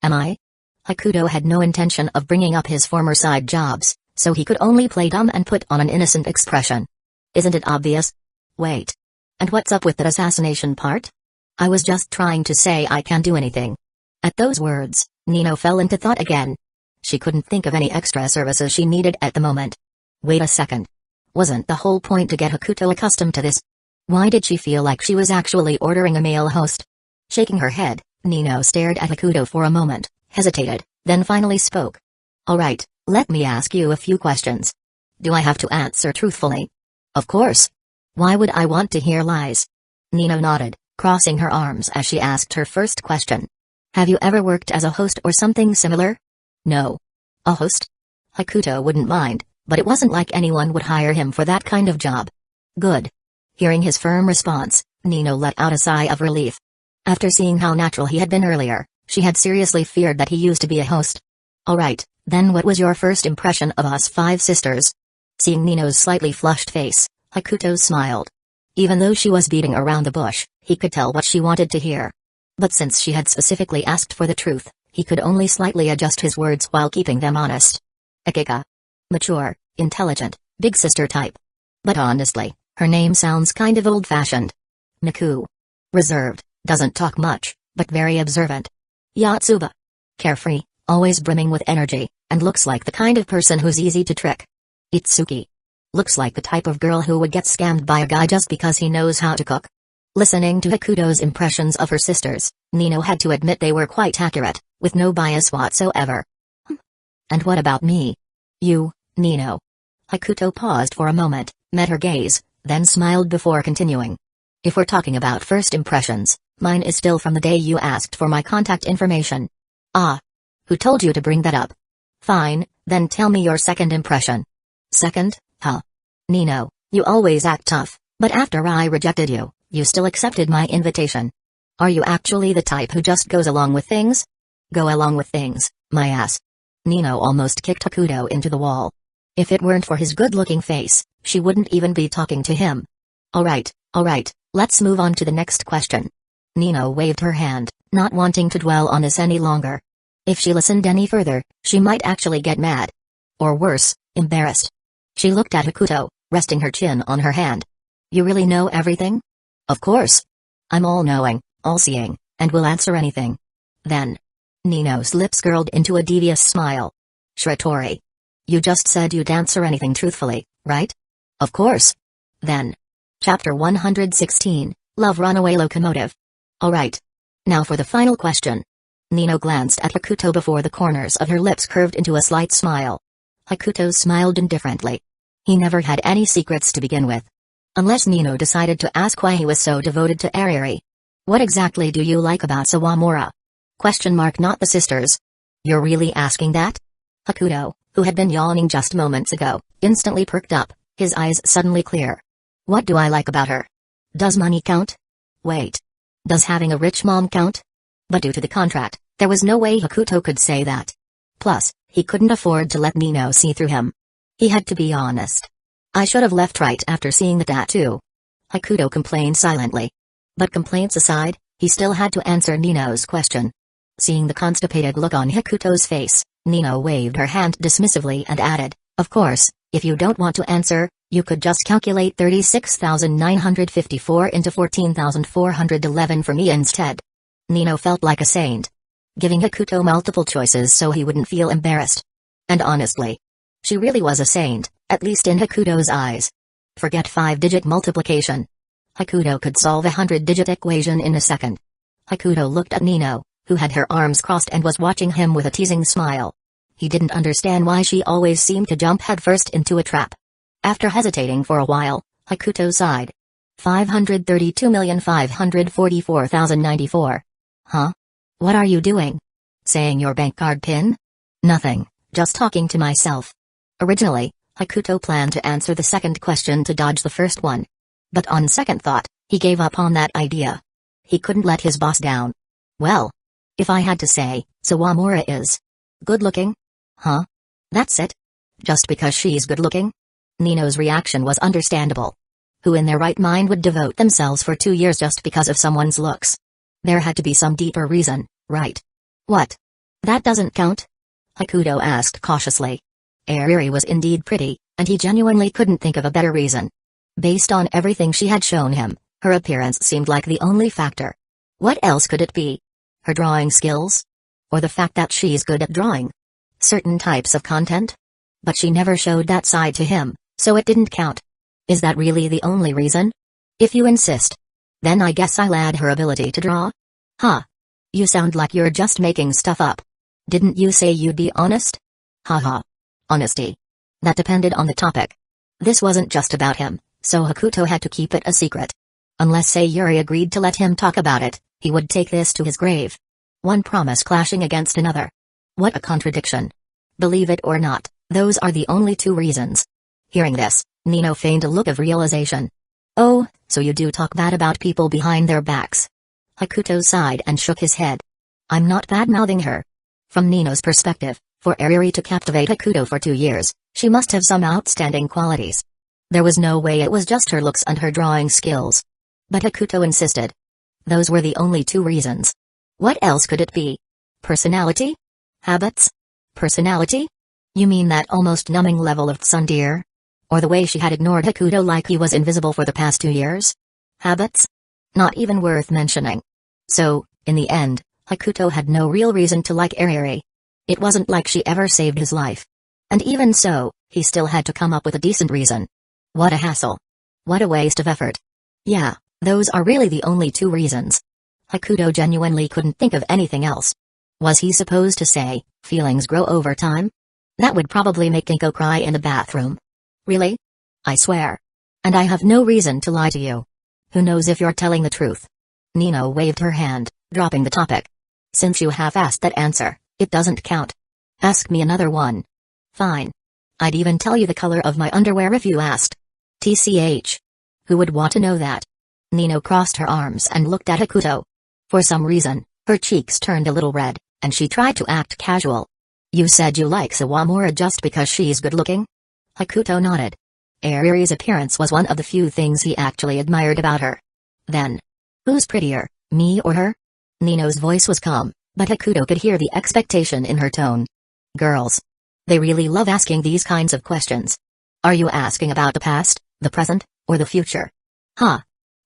Am I? Hakuto had no intention of bringing up his former side jobs, so he could only play dumb and put on an innocent expression. Isn't it obvious? Wait. And what's up with that assassination part? I was just trying to say I can do anything. At those words, Nino fell into thought again. She couldn't think of any extra services she needed at the moment. Wait a second. Wasn't the whole point to get Hakuto accustomed to this? Why did she feel like she was actually ordering a male host? Shaking her head, Nino stared at Hakuto for a moment, hesitated, then finally spoke. Alright, let me ask you a few questions. Do I have to answer truthfully? Of course. Why would I want to hear lies? Nino nodded, crossing her arms as she asked her first question. Have you ever worked as a host or something similar? No. A host? Hakuto wouldn't mind, but it wasn't like anyone would hire him for that kind of job. Good. Hearing his firm response, Nino let out a sigh of relief. After seeing how natural he had been earlier, she had seriously feared that he used to be a host. Alright, then what was your first impression of us five sisters? Seeing Nino's slightly flushed face, Hakuto smiled. Even though she was beating around the bush, he could tell what she wanted to hear. But since she had specifically asked for the truth, he could only slightly adjust his words while keeping them honest. Akika. Mature, intelligent, big sister type. But honestly, her name sounds kind of old-fashioned. Miku. Reserved, doesn't talk much, but very observant. Yatsuba. Carefree, always brimming with energy, and looks like the kind of person who's easy to trick. Itsuki. Looks like the type of girl who would get scammed by a guy just because he knows how to cook. Listening to Hakuto's impressions of her sisters, Nino had to admit they were quite accurate, with no bias whatsoever. And what about me? You, Nino? Hakuto paused for a moment, met her gaze, then smiled before continuing. If we're talking about first impressions, mine is still from the day you asked for my contact information. Ah. Who told you to bring that up? Fine, then tell me your second impression. Second, huh? Nino, you always act tough, but after I rejected you, you still accepted my invitation. Are you actually the type who just goes along with things? Go along with things, my ass. Nino almost kicked Hakuto into the wall. If it weren't for his good-looking face, she wouldn't even be talking to him. Alright, let's move on to the next question. Nino waved her hand, not wanting to dwell on this any longer. If she listened any further, she might actually get mad. Or worse, embarrassed. She looked at Hakuto, resting her chin on her hand. You really know everything? Of course. I'm all-knowing, all-seeing, and will answer anything. Then. Nino's lips curled into a devious smile. Shiratori. You just said you'd answer anything truthfully, right? Of course. Then. Chapter 116, Love Runaway Locomotive. Alright. Now for the final question. Nino glanced at Hakuto before the corners of her lips curved into a slight smile. Hakuto smiled indifferently. He never had any secrets to begin with. Unless Nino decided to ask why he was so devoted to Ariri. What exactly do you like about Sawamura? Not the sisters. You're really asking that? Hakuto, who had been yawning just moments ago, instantly perked up, his eyes suddenly clear. What do I like about her? Does money count? Wait. Does having a rich mom count? But due to the contract, there was no way Hakuto could say that. Plus, he couldn't afford to let Nino see through him. He had to be honest. I should have left right after seeing the tattoo. Hakuto complained silently. But complaints aside, he still had to answer Nino's question. Seeing the constipated look on Hakuto's face, Nino waved her hand dismissively and added, of course, if you don't want to answer, you could just calculate 36,954 into 14,411 for me instead. Nino felt like a saint. Giving Hakuto multiple choices so he wouldn't feel embarrassed. And honestly, she really was a saint, at least in Hakuto's eyes. Forget 5-digit multiplication. Hakuto could solve a 100-digit equation in a second. Hakuto looked at Nino, who had her arms crossed and was watching him with a teasing smile. He didn't understand why she always seemed to jump headfirst into a trap. After hesitating for a while, Hakuto sighed. 532,544,094. Huh? What are you doing? Saying your bank card PIN? Nothing, just talking to myself. Originally, Hakuto planned to answer the second question to dodge the first one. But on second thought, he gave up on that idea. He couldn't let his boss down. Well, if I had to say, Sawamura is good-looking? Huh? That's it? Just because she's good-looking? Nino's reaction was understandable. Who in their right mind would devote themselves for 2 years just because of someone's looks? There had to be some deeper reason, right? What? That doesn't count? Hakuto asked cautiously. Ariri was indeed pretty, and he genuinely couldn't think of a better reason. Based on everything she had shown him, her appearance seemed like the only factor. What else could it be? Her drawing skills? Or the fact that she's good at drawing? Certain types of content? But she never showed that side to him, so it didn't count. Is that really the only reason? If you insist. Then I guess I'll add her ability to draw? Huh. You sound like you're just making stuff up. Didn't you say you'd be honest? Haha. Honesty. That depended on the topic. This wasn't just about him, so Hakuto had to keep it a secret. Unless Sayuri agreed to let him talk about it, he would take this to his grave. One promise clashing against another. What a contradiction. Believe it or not, those are the only 2 reasons. Hearing this, Nino feigned a look of realization. Oh, so you do talk bad about people behind their backs. Hakuto sighed and shook his head. I'm not bad-mouthing her. From Nino's perspective, for Ariri to captivate Hakuto for 2 years, she must have some outstanding qualities. There was no way it was just her looks and her drawing skills. But Hakuto insisted. Those were the only 2 reasons. What else could it be? Personality? Habits? Personality? You mean that almost numbing level of tsundere? Or the way she had ignored Hakuto like he was invisible for the past 2 years? Habits? Not even worth mentioning. So, in the end, Hakuto had no real reason to like Ariri. It wasn't like she ever saved his life. And even so, he still had to come up with a decent reason. What a hassle. What a waste of effort. Yeah, those are really the only 2 reasons. Hakuto genuinely couldn't think of anything else. Was he supposed to say, feelings grow over time? That would probably make Kinko cry in the bathroom. Really? I swear. And I have no reason to lie to you. Who knows if you're telling the truth? Nino waved her hand, dropping the topic. Since you half-assed that answer, it doesn't count. Ask me another one. Fine. I'd even tell you the color of my underwear if you asked. TCH. Who would want to know that? Nino crossed her arms and looked at Hakuto. For some reason, her cheeks turned a little red, and she tried to act casual. You said you like Sawamura just because she's good-looking? Hakuto nodded. Ariri's appearance was one of the few things he actually admired about her. Then, who's prettier, me or her? Nino's voice was calm, but Hakuto could hear the expectation in her tone. Girls. They really love asking these kinds of questions. Are you asking about the past, the present, or the future? Huh.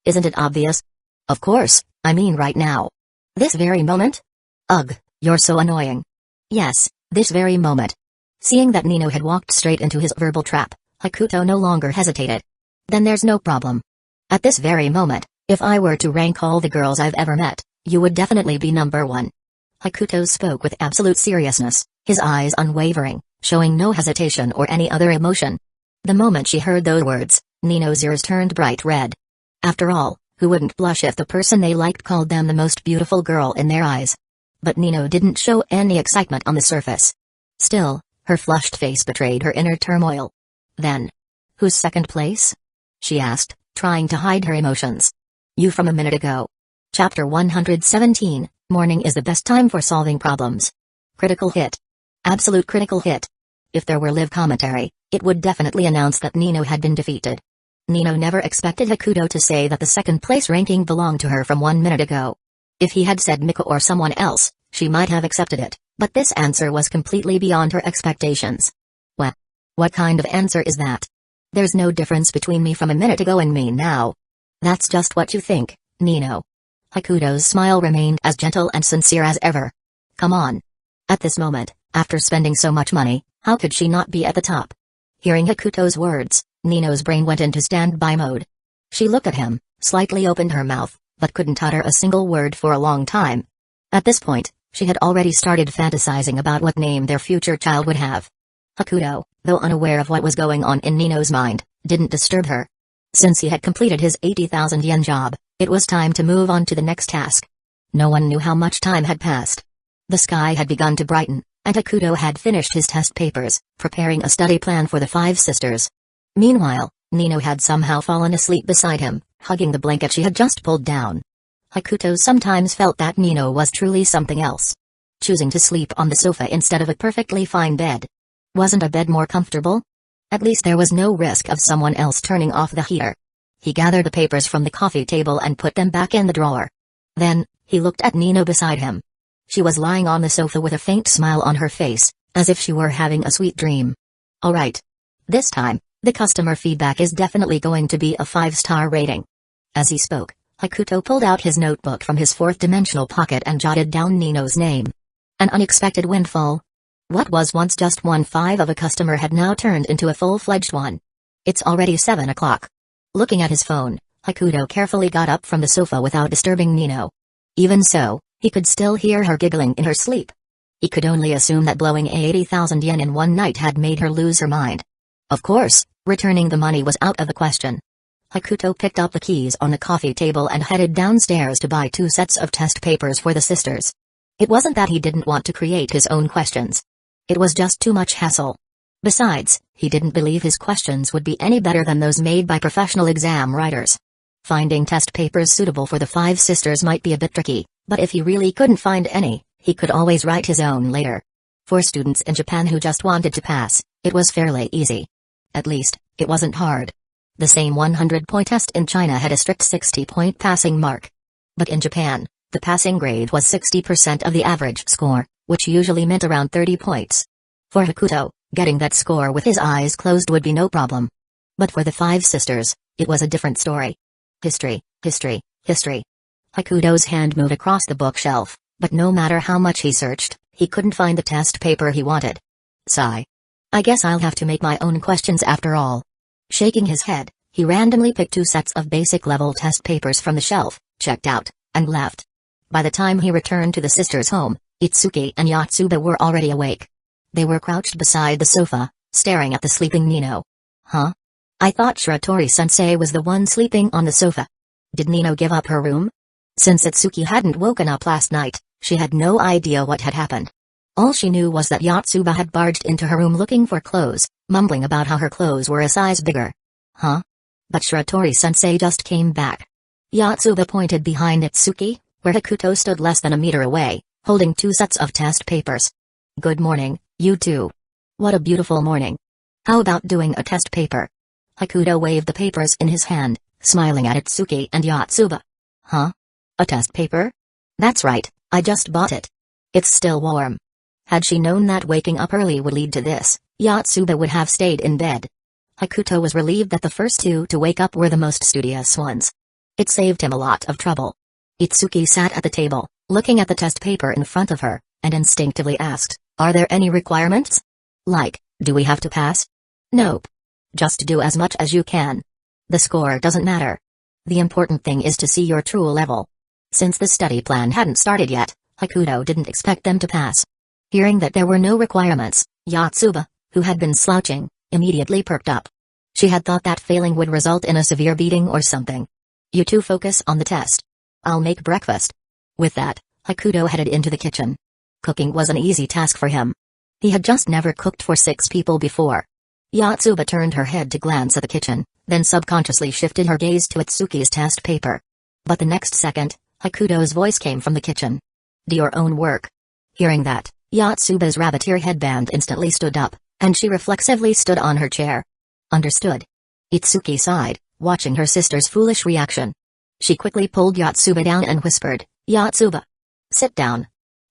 Isn't it obvious? Of course, I mean right now. This very moment? Ugh, you're so annoying. Yes, this very moment. Seeing that Nino had walked straight into his verbal trap, Hakuto no longer hesitated. Then there's no problem. At this very moment, if I were to rank all the girls I've ever met, you would definitely be number 1. Hakuto spoke with absolute seriousness, his eyes unwavering, showing no hesitation or any other emotion. The moment she heard those words, Nino's ears turned bright red. After all, who wouldn't blush if the person they liked called them the most beautiful girl in their eyes? But Nino didn't show any excitement on the surface. Still, her flushed face betrayed her inner turmoil. Then, who's second place? She asked, trying to hide her emotions. You from a minute ago. Chapter 117, Morning is the best time for solving problems. Critical hit. Absolute critical hit. If there were live commentary, it would definitely announce that Nino had been defeated. Nino never expected Hakuto to say that the second place ranking belonged to her from 1 minute ago. If he had said Miko or someone else, she might have accepted it, but this answer was completely beyond her expectations. What kind of answer is that? There's no difference between me from a minute ago and me now. That's just what you think, Nino. Hakuto's smile remained as gentle and sincere as ever. Come on. At this moment, after spending so much money, how could she not be at the top? Hearing Hakuto's words, Nino's brain went into standby mode. She looked at him, slightly opened her mouth, but couldn't utter a single word for a long time. At this point, she had already started fantasizing about what name their future child would have. Hakuto, though unaware of what was going on in Nino's mind, didn't disturb her. Since he had completed his 80,000 yen job, it was time to move on to the next task. No one knew how much time had passed. The sky had begun to brighten, and Hakuto had finished his test papers, preparing a study plan for the 5 sisters. Meanwhile, Nino had somehow fallen asleep beside him, hugging the blanket she had just pulled down. Hakuto sometimes felt that Nino was truly something else. Choosing to sleep on the sofa instead of a perfectly fine bed. Wasn't a bed more comfortable? At least there was no risk of someone else turning off the heater. He gathered the papers from the coffee table and put them back in the drawer. Then, he looked at Nino beside him. She was lying on the sofa with a faint smile on her face, as if she were having a sweet dream. Alright. This time, the customer feedback is definitely going to be a 5-star rating. As he spoke, Hakuto pulled out his notebook from his 4th-dimensional pocket and jotted down Nino's name. An unexpected windfall. What was once just 1/5 of a customer had now turned into a full-fledged one. It's already 7 o'clock. Looking at his phone, Hakuto carefully got up from the sofa without disturbing Nino. Even so, he could still hear her giggling in her sleep. He could only assume that blowing 80,000 yen in one night had made her lose her mind. Of course, returning the money was out of the question. Hakuto picked up the keys on the coffee table and headed downstairs to buy 2 sets of test papers for the sisters. It wasn't that he didn't want to create his own questions. It was just too much hassle. Besides, he didn't believe his questions would be any better than those made by professional exam writers. Finding test papers suitable for the 5 sisters might be a bit tricky, but if he really couldn't find any, he could always write his own later. For students in Japan who just wanted to pass, it was fairly easy. At least, it wasn't hard. The same 100-point test in China had a strict 60-point passing mark. But in Japan, the passing grade was 60% of the average score, which usually meant around 30 points. For Hakuto, getting that score with his eyes closed would be no problem. But for the 5 sisters, it was a different story. History, history, history. Hakuto's hand moved across the bookshelf, but no matter how much he searched, he couldn't find the test paper he wanted. Sigh. I guess I'll have to make my own questions after all. Shaking his head, he randomly picked 2 sets of basic-level test papers from the shelf, checked out, and left. By the time he returned to the sisters' home, Itsuki and Yotsuba were already awake. They were crouched beside the sofa, staring at the sleeping Nino. Huh? I thought Shiratori-sensei was the one sleeping on the sofa. Did Nino give up her room? Since Itsuki hadn't woken up last night, she had no idea what had happened. All she knew was that Yotsuba had barged into her room looking for clothes, mumbling about how her clothes were a size bigger. Huh? But Shiratori-sensei just came back. Yotsuba pointed behind Itsuki, where Hakuto stood less than a meter away, holding 2 sets of test papers. Good morning, you two. What a beautiful morning. How about doing a test paper? Hakuto waved the papers in his hand, smiling at Itsuki and Yotsuba. Huh? A test paper? That's right, I just bought it. It's still warm. Had she known that waking up early would lead to this, Yotsuba would have stayed in bed. Hakuto was relieved that the first 2 to wake up were the most studious ones. It saved him a lot of trouble. Itsuki sat at the table, looking at the test paper in front of her, and instinctively asked, are there any requirements? Like, do we have to pass? Nope. Just do as much as you can. The score doesn't matter. The important thing is to see your true level. Since the study plan hadn't started yet, Hakuto didn't expect them to pass. Hearing that there were no requirements, Yotsuba, who had been slouching, immediately perked up. She had thought that failing would result in a severe beating or something. You two focus on the test. I'll make breakfast. With that, Hakuto headed into the kitchen. Cooking was an easy task for him. He had just never cooked for 6 people before. Yotsuba turned her head to glance at the kitchen, then subconsciously shifted her gaze to Itsuki's test paper. But the next second, Hakuto's voice came from the kitchen. Do your own work. Hearing that, Yotsuba's rabbit ear headband instantly stood up, and she reflexively stood on her chair. Understood. Itsuki sighed, watching her sister's foolish reaction. She quickly pulled Yotsuba down and whispered, Yotsuba. Sit down.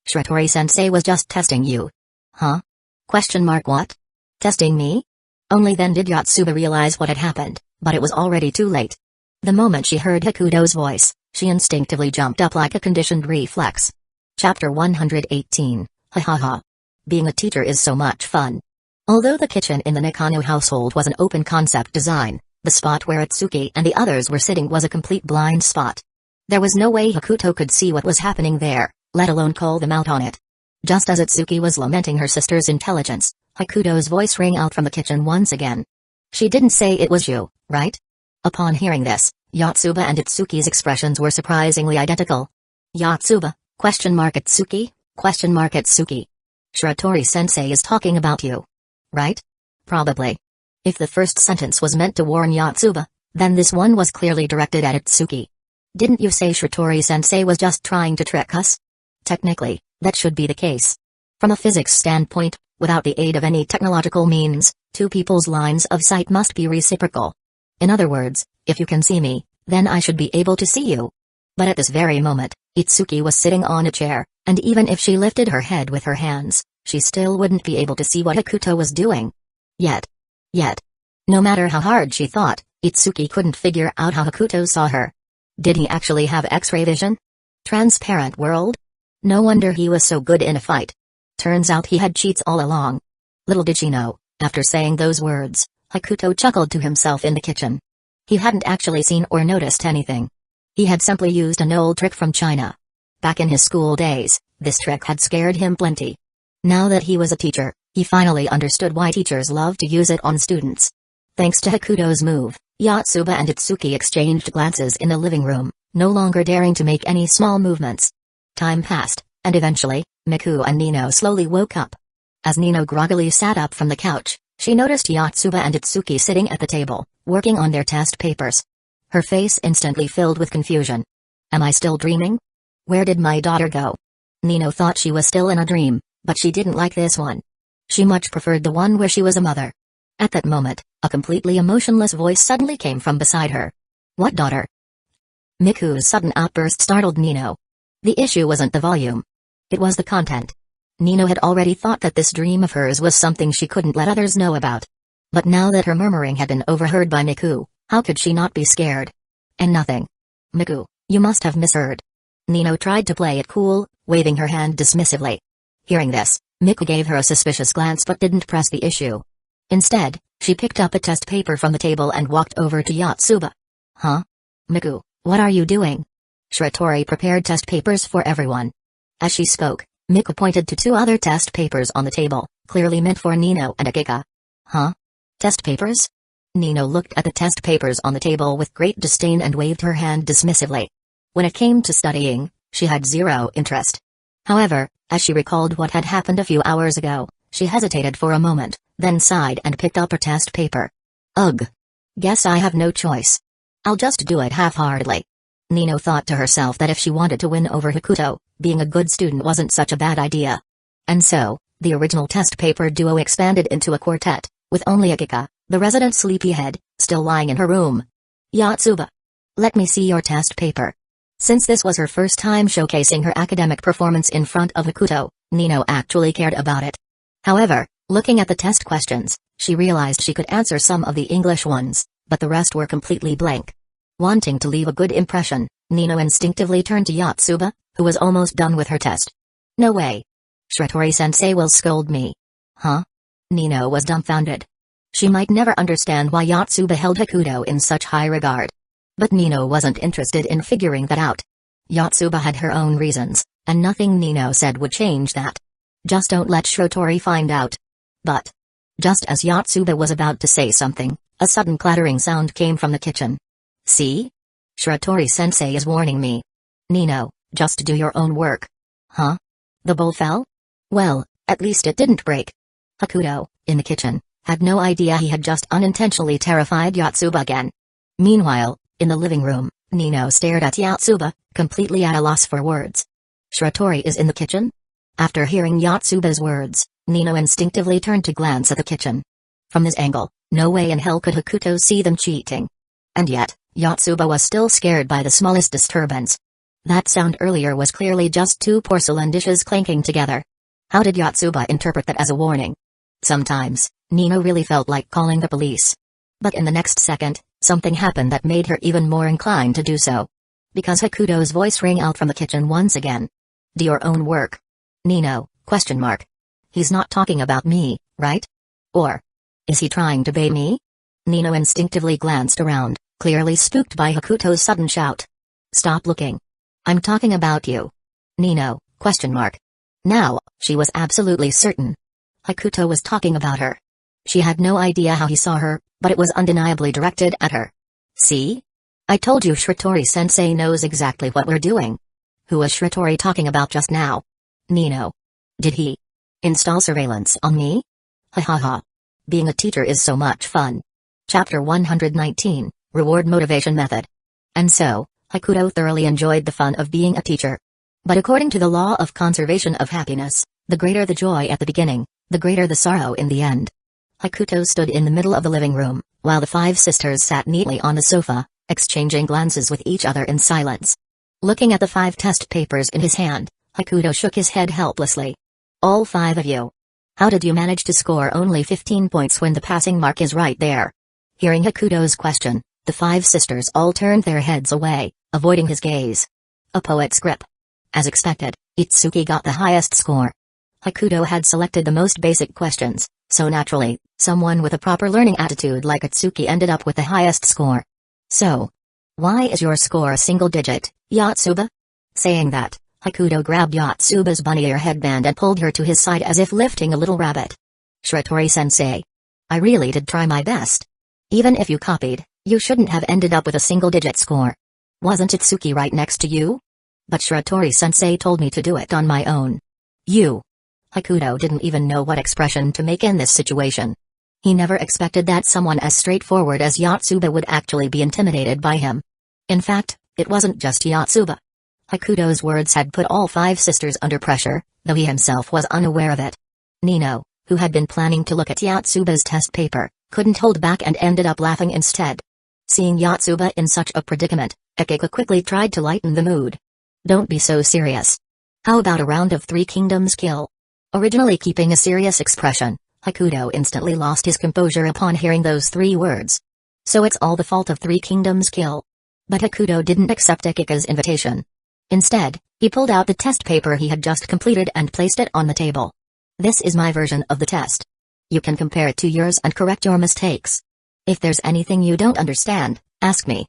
Shiratori-sensei was just testing you. Huh? What? Testing me? Only then did Yotsuba realize what had happened, but it was already too late. The moment she heard Hakuto's voice, she instinctively jumped up like a conditioned reflex. Chapter 118, Ha ha ha. Being a teacher is so much fun. Although the kitchen in the Nakano household was an open-concept design, the spot where Itsuki and the others were sitting was a complete blind spot. There was no way Hakuto could see what was happening there, let alone call them out on it. Just as Itsuki was lamenting her sister's intelligence, Hakuto's voice rang out from the kitchen once again. "She didn't say it was you, right?" Upon hearing this, Yotsuba and Itsuki's expressions were surprisingly identical. "Yotsuba, Itsuki, Itsuki. Shiratori-sensei is talking about you. Right? Probably. If the first sentence was meant to warn Yotsuba, then this one was clearly directed at Itsuki. Didn't you say Shiratori-sensei was just trying to trick us? Technically, that should be the case. From a physics standpoint, without the aid of any technological means, two people's lines of sight must be reciprocal. In other words, if you can see me, then I should be able to see you." But at this very moment, Itsuki was sitting on a chair, and even if she lifted her head with her hands, she still wouldn't be able to see what Hakuto was doing. Yet. No matter how hard she thought, Itsuki couldn't figure out how Hakuto saw her. Did he actually have X-ray vision? Transparent world? No wonder he was so good in a fight. Turns out he had cheats all along. Little did she know, after saying those words, Hakuto chuckled to himself in the kitchen. He hadn't actually seen or noticed anything. He had simply used an old trick from China. Back in his school days, this trick had scared him plenty. Now that he was a teacher, he finally understood why teachers love to use it on students. Thanks to Hakuto's move, Yotsuba and Itsuki exchanged glances in the living room, no longer daring to make any small movements. Time passed, and eventually, Miku and Nino slowly woke up. As Nino groggily sat up from the couch, she noticed Yotsuba and Itsuki sitting at the table, working on their test papers. Her face instantly filled with confusion. Am I still dreaming? Where did my daughter go? Nino thought she was still in a dream, but she didn't like this one. She much preferred the one where she was a mother. At that moment, a completely emotionless voice suddenly came from beside her. What daughter? Miku's sudden outburst startled Nino. The issue wasn't the volume. It was the content. Nino had already thought that this dream of hers was something she couldn't let others know about. But now that her murmuring had been overheard by Miku, how could she not be scared? And nothing. Miku, you must have misheard. Nino tried to play it cool, waving her hand dismissively. Hearing this, Miku gave her a suspicious glance but didn't press the issue. Instead, she picked up a test paper from the table and walked over to Yotsuba. Huh? Miku, what are you doing? Shiratori prepared test papers for everyone. As she spoke, Miku pointed to two other test papers on the table, clearly meant for Nino and Akika. Huh? Test papers? Nino looked at the test papers on the table with great disdain and waved her hand dismissively. When it came to studying, she had zero interest. However, as she recalled what had happened a few hours ago, she hesitated for a moment, then sighed and picked up her test paper. Ugh. Guess I have no choice. I'll just do it half-heartedly. Nino thought to herself that if she wanted to win over Hakuto, being a good student wasn't such a bad idea. And so, the original test paper duo expanded into a quartet, with only Akika, the resident sleepyhead, still lying in her room. Yotsuba. Let me see your test paper. Since this was her first time showcasing her academic performance in front of Hakuto, Nino actually cared about it. However, looking at the test questions, she realized she could answer some of the English ones, but the rest were completely blank. Wanting to leave a good impression, Nino instinctively turned to Yotsuba, who was almost done with her test. No way. Shiratori-sensei will scold me. Huh? Nino was dumbfounded. She might never understand why Yotsuba held Hakuto in such high regard. But Nino wasn't interested in figuring that out. Yotsuba had her own reasons, and nothing Nino said would change that. Just don't let Shiratori find out. But, just as Yotsuba was about to say something, a sudden clattering sound came from the kitchen. See? Shiratori-sensei is warning me. Nino, just do your own work. Huh? The bowl fell? Well, at least it didn't break. Hakuto, in the kitchen, had no idea he had just unintentionally terrified Yotsuba again. Meanwhile, in the living room, Nino stared at Yotsuba, completely at a loss for words. Shiratori is in the kitchen? After hearing Yotsuba's words, Nino instinctively turned to glance at the kitchen. From this angle, no way in hell could Hakuto see them cheating. And yet, Yotsuba was still scared by the smallest disturbance. That sound earlier was clearly just two porcelain dishes clanking together. How did Yotsuba interpret that as a warning? Sometimes, Nino really felt like calling the police. But in the next second, something happened that made her even more inclined to do so. Because Hakuto's voice rang out from the kitchen once again. Do your own work. Nino, ? He's not talking about me, right? Or is he trying to bait me? Nino instinctively glanced around, clearly spooked by Hakuto's sudden shout. Stop looking. I'm talking about you. Nino, ? Now, she was absolutely certain. Hakuto was talking about her. She had no idea how he saw her, but it was undeniably directed at her. See? I told you Shiratori-sensei knows exactly what we're doing. Who was Shiratori talking about just now? Nino. Did he install surveillance on me? Ha ha ha. Being a teacher is so much fun. Chapter 119, Reward Motivation Method. And so, Hakuto thoroughly enjoyed the fun of being a teacher. But according to the law of conservation of happiness, the greater the joy at the beginning, the greater the sorrow in the end. Hakuto stood in the middle of the living room, while the 5 sisters sat neatly on the sofa, exchanging glances with each other in silence. Looking at the 5 test papers in his hand, Hakuto shook his head helplessly. All 5 of you. How did you manage to score only 15 points when the passing mark is right there? Hearing Hakuto's question, the 5 sisters all turned their heads away, avoiding his gaze. A poet's grip. As expected, Itsuki got the highest score. Hakuto had selected the most basic questions, so naturally, someone with a proper learning attitude like Itsuki ended up with the highest score. So, why is your score a single digit, Yotsuba? Saying that, Hakuto grabbed Yotsuba's bunny ear headband and pulled her to his side as if lifting a little rabbit. Shiratori-sensei. I really did try my best. Even if you copied, you shouldn't have ended up with a single-digit score. Wasn't Itsuki right next to you? But Shiratori-sensei told me to do it on my own. You. Hakuto didn't even know what expression to make in this situation. He never expected that someone as straightforward as Yotsuba would actually be intimidated by him. In fact, it wasn't just Yotsuba. Hakuto's words had put all 5 sisters under pressure, though he himself was unaware of it. Nino, who had been planning to look at Yotsuba's test paper, couldn't hold back and ended up laughing instead. Seeing Yotsuba in such a predicament, Akiko quickly tried to lighten the mood. Don't be so serious. How about a round of 3 kingdoms kill? Originally keeping a serious expression, Hakuto instantly lost his composure upon hearing those 3 words. So it's all the fault of 3 kingdoms kill. But Hakuto didn't accept Akiko's invitation. Instead, he pulled out the test paper he had just completed and placed it on the table. This is my version of the test. You can compare it to yours and correct your mistakes. If there's anything you don't understand, ask me.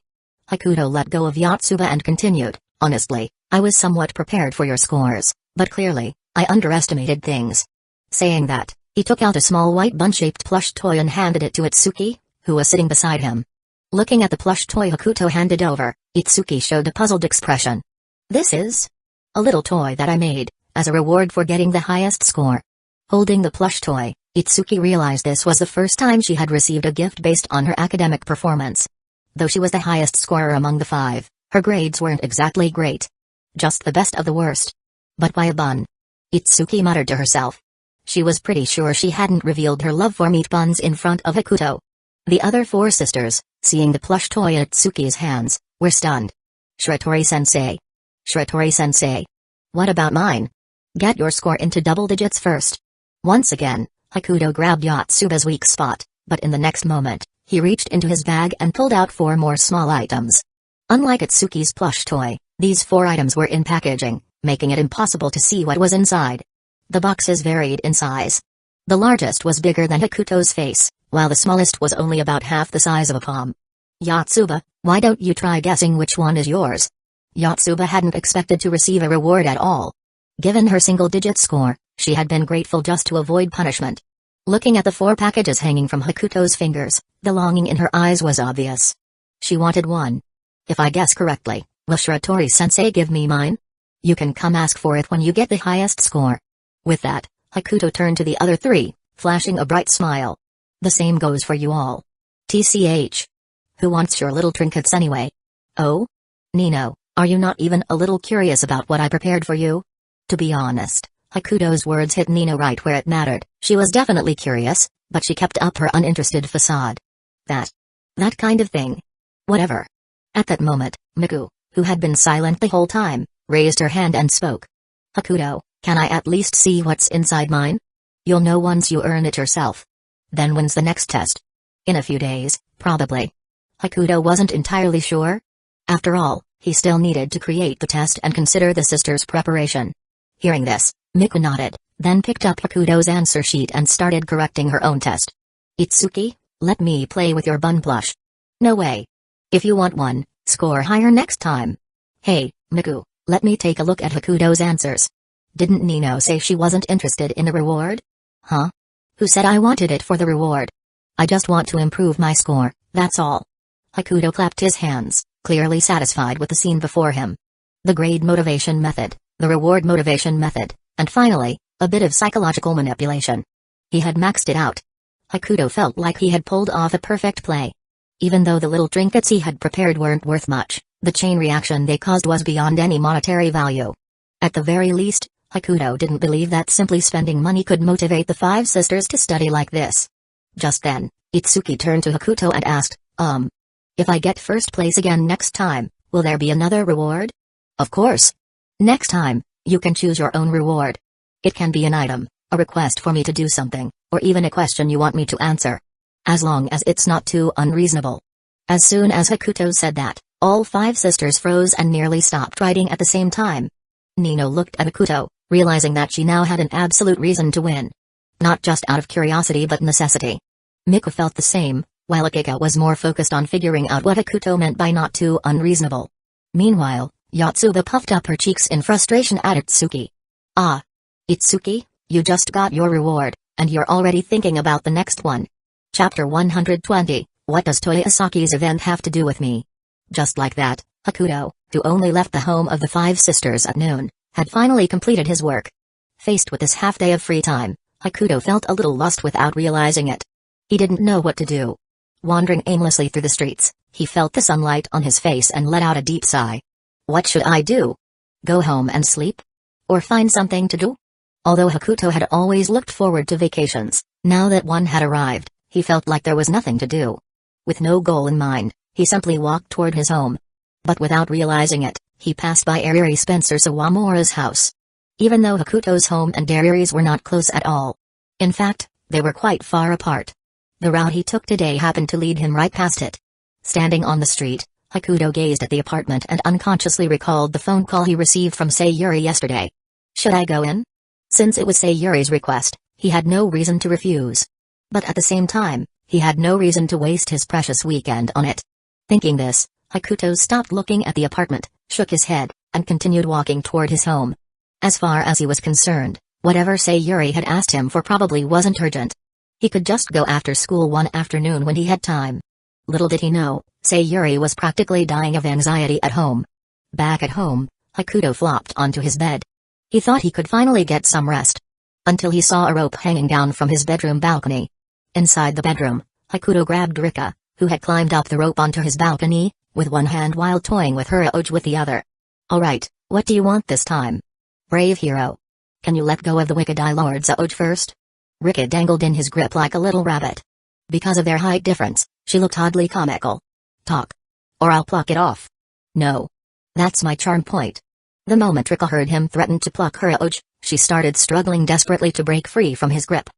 Hakuto let go of Yotsuba and continued, honestly, I was somewhat prepared for your scores, but clearly, I underestimated things. Saying that, he took out a small white bun-shaped plush toy and handed it to Itsuki, who was sitting beside him. Looking at the plush toy Hakuto handed over, Itsuki showed a puzzled expression. This is a little toy that I made, as a reward for getting the highest score. Holding the plush toy, Itsuki realized this was the first time she had received a gift based on her academic performance. Though she was the highest scorer among the 5, her grades weren't exactly great. Just the best of the worst. But why a bun? Itsuki muttered to herself. She was pretty sure she hadn't revealed her love for meat buns in front of Hakuto. The other 4 sisters, seeing the plush toy in Itsuki's hands, were stunned. Shiratori-sensei. Shiratori-sensei. What about mine? Get your score into double digits first. Once again, Hakuto grabbed Yotsuba's weak spot, but in the next moment, he reached into his bag and pulled out 4 more small items. Unlike Itsuki's plush toy, these 4 items were in packaging, making it impossible to see what was inside. The boxes varied in size. The largest was bigger than Hakuto's face, while the smallest was only about half the size of a palm. Yotsuba, why don't you try guessing which one is yours? Yotsuba hadn't expected to receive a reward at all. Given her single-digit score, she had been grateful just to avoid punishment. Looking at the 4 packages hanging from Hakuto's fingers, the longing in her eyes was obvious. She wanted one. If I guess correctly, will Shiratori-sensei give me mine? You can come ask for it when you get the highest score. With that, Hakuto turned to the other 3, flashing a bright smile. The same goes for you all. TCH. Who wants your little trinkets anyway? Oh? Nino, are you not even a little curious about what I prepared for you? To be honest, Hakuto's words hit Nino right where it mattered. She was definitely curious, but she kept up her uninterested facade. That kind of thing. Whatever. At that moment, Miku, who had been silent the whole time, raised her hand and spoke. Hakuto, can I at least see what's inside mine? You'll know once you earn it yourself. Then when's the next test? In a few days, probably. Hakuto wasn't entirely sure. After all, he still needed to create the test and consider the sisters' preparation. Hearing this, Miku nodded, then picked up Hakuto's answer sheet and started correcting her own test. Itsuki, let me play with your bun plush. No way. If you want one, score higher next time. Hey, Miku, let me take a look at Hakuto's answers. Didn't Nino say she wasn't interested in a reward? Huh? Who said I wanted it for the reward? I just want to improve my score, that's all. Hakuto clapped his hands, clearly satisfied with the scene before him. The grade motivation method, the reward motivation method, and finally, a bit of psychological manipulation. He had maxed it out. Hakuto felt like he had pulled off a perfect play. Even though the little trinkets he had prepared weren't worth much, the chain reaction they caused was beyond any monetary value. At the very least, Hakuto didn't believe that simply spending money could motivate the five sisters to study like this. Just then, Itsuki turned to Hakuto and asked, if I get first place again next time, will there be another reward? Of course. Next time, you can choose your own reward. It can be an item, a request for me to do something, or even a question you want me to answer. As long as it's not too unreasonable. As soon as Hakuto said that, all five sisters froze and nearly stopped writing at the same time. Nino looked at Hakuto, realizing that she now had an absolute reason to win. Not just out of curiosity but necessity. Miku felt the same, while Akiko was more focused on figuring out what Hakuto meant by not too unreasonable. Meanwhile, Yotsuba puffed up her cheeks in frustration at Itsuki. Ah. Itsuki, you just got your reward, and you're already thinking about the next one. Chapter 120, What does Toyosaki's event have to do with me? Just like that, Hakuto, who only left the home of the five sisters at noon, had finally completed his work. Faced with this half day of free time, Hakuto felt a little lost without realizing it. He didn't know what to do. Wandering aimlessly through the streets, he felt the sunlight on his face and let out a deep sigh. What should I do? Go home and sleep? Or find something to do? Although Hakuto had always looked forward to vacations, now that one had arrived, he felt like there was nothing to do. With no goal in mind, he simply walked toward his home. But without realizing it, he passed by Ariri Spencer Sawamura's house. Even though Hakuto's home and Ariri's were not close at all. In fact, they were quite far apart. The route he took today happened to lead him right past it. Standing on the street, Hakuto gazed at the apartment and unconsciously recalled the phone call he received from Sayuri yesterday. Should I go in? Since it was Sayuri's request, he had no reason to refuse. But at the same time, he had no reason to waste his precious weekend on it. Thinking this, Hakuto stopped looking at the apartment, shook his head, and continued walking toward his home. As far as he was concerned, whatever Sayuri had asked him for probably wasn't urgent. He could just go after school one afternoon when he had time. Little did he know, Sayuri was practically dying of anxiety at home. Back at home, Hakuto flopped onto his bed. He thought he could finally get some rest. Until he saw a rope hanging down from his bedroom balcony. Inside the bedroom, Hakuto grabbed Rika, who had climbed up the rope onto his balcony, with one hand while toying with her Oj with the other. Alright, what do you want this time? Brave hero. Can you let go of the wicked eye Lord Oj first? Rika dangled in his grip like a little rabbit. Because of their height difference, she looked oddly comical. Talk. Or I'll pluck it off. No. That's my charm point. The moment Rika heard him threaten to pluck her Oj, she started struggling desperately to break free from his grip.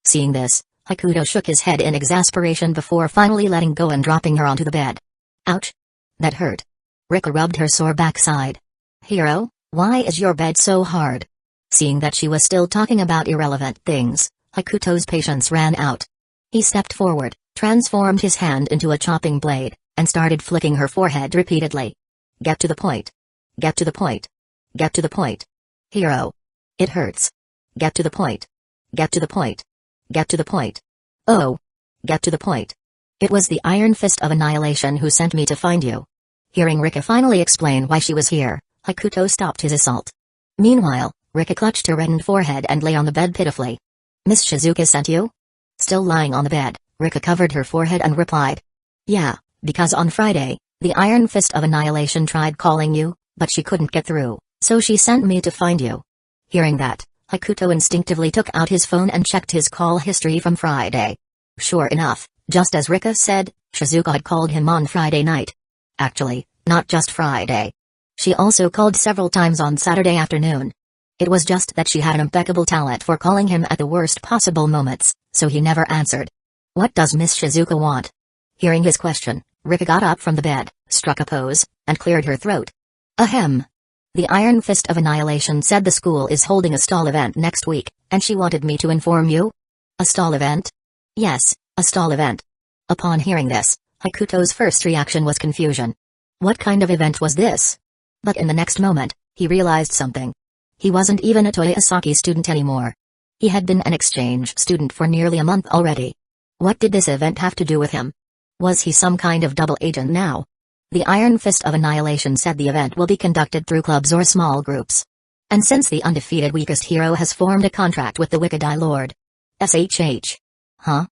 Seeing this, Hakuto shook his head in exasperation before finally letting go and dropping her onto the bed. Ouch. That hurt. Rika rubbed her sore backside. Hero, why is your bed so hard? Seeing that she was still talking about irrelevant things, Hakuto's patience ran out. He stepped forward, transformed his hand into a chopping blade, and started flicking her forehead repeatedly. Get to the point. Get to the point. Get to the point. Hero. It hurts. Get to the point. Get to the point. Get to the point. Oh. Get to the point. It was the Iron Fist of Annihilation who sent me to find you. Hearing Rika finally explain why she was here, Hakuto stopped his assault. Meanwhile, Rika clutched her reddened forehead and lay on the bed pitifully. Miss Shizuka sent you? Still lying on the bed, Rika covered her forehead and replied. Yeah, because on Friday, the Iron Fist of Annihilation tried calling you, but she couldn't get through, so she sent me to find you. Hearing that, Hakuto instinctively took out his phone and checked his call history from Friday. Sure enough, just as Rika said, Shizuka had called him on Friday night. Actually, not just Friday. She also called several times on Saturday afternoon. It was just that she had an impeccable talent for calling him at the worst possible moments, so he never answered. What does Miss Shizuka want? Hearing his question, Rika got up from the bed, struck a pose, and cleared her throat. Ahem. The Iron Fist of Annihilation said the school is holding a stall event next week, and she wanted me to inform you. A stall event? Yes, a stall event. Upon hearing this, Hakuto's first reaction was confusion. What kind of event was this? But in the next moment, he realized something. He wasn't even a Toyosaki student anymore. He had been an exchange student for nearly a month already. What did this event have to do with him? Was he some kind of double agent now? The Iron Fist of Annihilation said the event will be conducted through clubs or small groups. And since the undefeated weakest hero has formed a contract with the Wicked Eye Lord. SHH. Huh?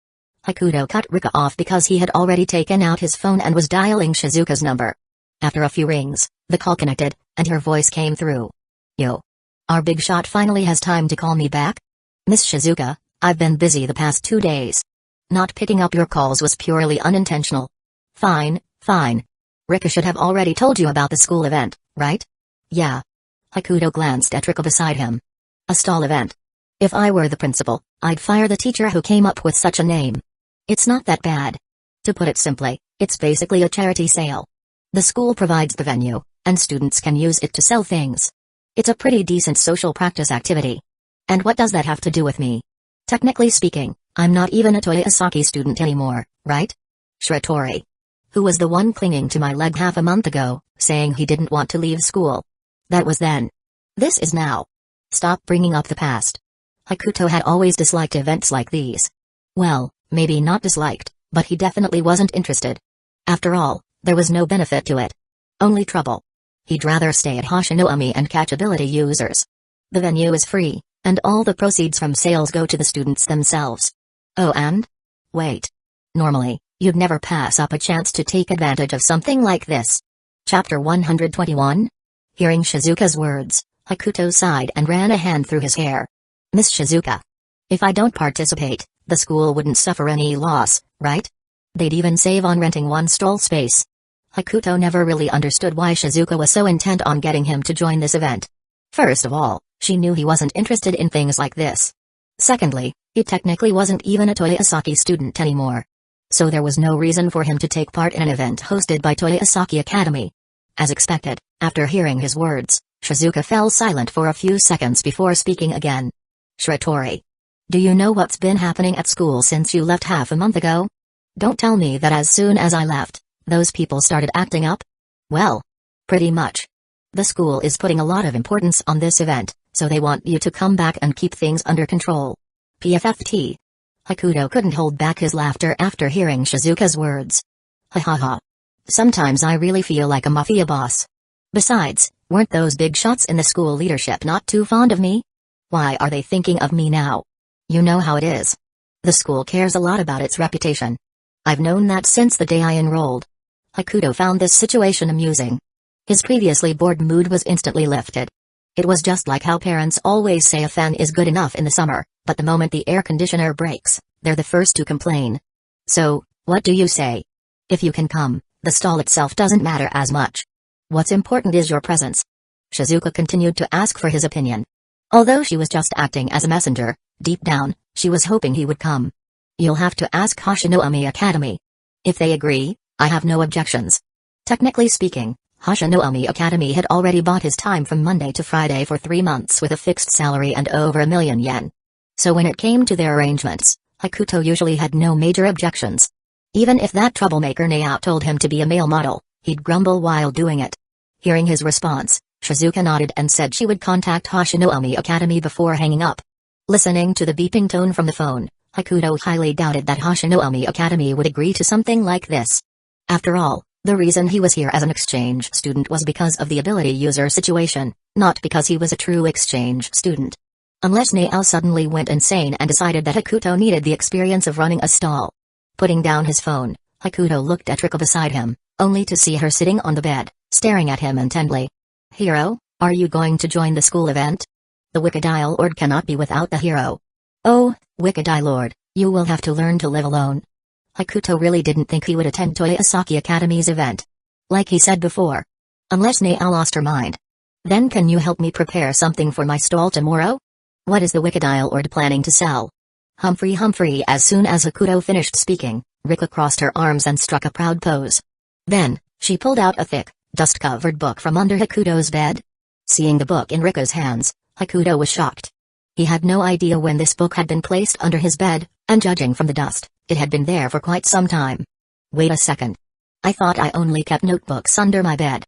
Hakuto cut Rika off because he had already taken out his phone and was dialing Shizuka's number. After a few rings, the call connected, and her voice came through. Yo. Our big shot finally has time to call me back? Miss Shizuka, I've been busy the past 2 days. Not picking up your calls was purely unintentional. Fine, fine. Rika should have already told you about the school event, right? Yeah. Hakuto glanced at Rika beside him. A stall event. If I were the principal, I'd fire the teacher who came up with such a name. It's not that bad. To put it simply, it's basically a charity sale. The school provides the venue, and students can use it to sell things. It's a pretty decent social practice activity. And what does that have to do with me? Technically speaking, I'm not even a Toyosaki student anymore, right? Shiratori. Who was the one clinging to my leg half a month ago, saying he didn't want to leave school. That was then. This is now. Stop bringing up the past. Hakuto had always disliked events like these. Well, maybe not disliked, but he definitely wasn't interested. After all, there was no benefit to it. Only trouble. He'd rather stay at Hashinoami and catch ability users. The venue is free, and all the proceeds from sales go to the students themselves. Oh, and? Wait. Normally, you'd never pass up a chance to take advantage of something like this. Chapter 121? Hearing Shizuka's words, Hakuto sighed and ran a hand through his hair. Miss Shizuka. If I don't participate, the school wouldn't suffer any loss, right? They'd even save on renting one stall space. Hakuto never really understood why Shizuka was so intent on getting him to join this event. First of all, she knew he wasn't interested in things like this. Secondly, he technically wasn't even a Toyosaki student anymore. So there was no reason for him to take part in an event hosted by Toyosaki Academy. As expected, after hearing his words, Shizuka fell silent for a few seconds before speaking again. Shiratori. Do you know what's been happening at school since you left half a month ago? Don't tell me that as soon as I left, those people started acting up? Well, pretty much. The school is putting a lot of importance on this event, so they want you to come back and keep things under control. PFFT. Hakuto couldn't hold back his laughter after hearing Shizuka's words. Ha ha ha. Sometimes I really feel like a mafia boss. Besides, weren't those big shots in the school leadership not too fond of me? Why are they thinking of me now? You know how it is. The school cares a lot about its reputation. I've known that since the day I enrolled. Hakuto found this situation amusing. His previously bored mood was instantly lifted. It was just like how parents always say a fan is good enough in the summer, but the moment the air conditioner breaks, they're the first to complain. So, what do you say? If you can come, the stall itself doesn't matter as much. What's important is your presence. Shizuka continued to ask for his opinion. Although she was just acting as a messenger, deep down, she was hoping he would come. You'll have to ask Hashinoami Academy. If they agree, I have no objections. Technically speaking, Hashinoami Academy had already bought his time from Monday to Friday for 3 months with a fixed salary and over 1 million yen. So when it came to their arrangements, Hakuto usually had no major objections. Even if that troublemaker Nao told him to be a male model, he'd grumble while doing it. Hearing his response, Shizuka nodded and said she would contact Hashinoami Academy before hanging up. Listening to the beeping tone from the phone, Hakuto highly doubted that Hashinoami Academy would agree to something like this. After all, the reason he was here as an exchange student was because of the ability user situation, not because he was a true exchange student. Unless Nao suddenly went insane and decided that Hakuto needed the experience of running a stall. Putting down his phone, Hakuto looked at Rika beside him, only to see her sitting on the bed, staring at him intently. Hero, are you going to join the school event? The Wicked Eye Lord cannot be without the hero. Oh, Wicked Eye Lord, you will have to learn to live alone. Hakuto really didn't think he would attend Toyosaki Academy's event. Like he said before. Unless Nao lost her mind. Then can you help me prepare something for my stall tomorrow? What is the Wicked Eye Lord planning to sell? Humphrey. As soon as Hakuto finished speaking, Rika crossed her arms and struck a proud pose. Then, she pulled out a thick, dust-covered book from under Hakuto's bed. Seeing the book in Rika's hands, Hakuto was shocked. He had no idea when this book had been placed under his bed, and judging from the dust, it had been there for quite some time. Wait a second. I thought I only kept notebooks under my bed.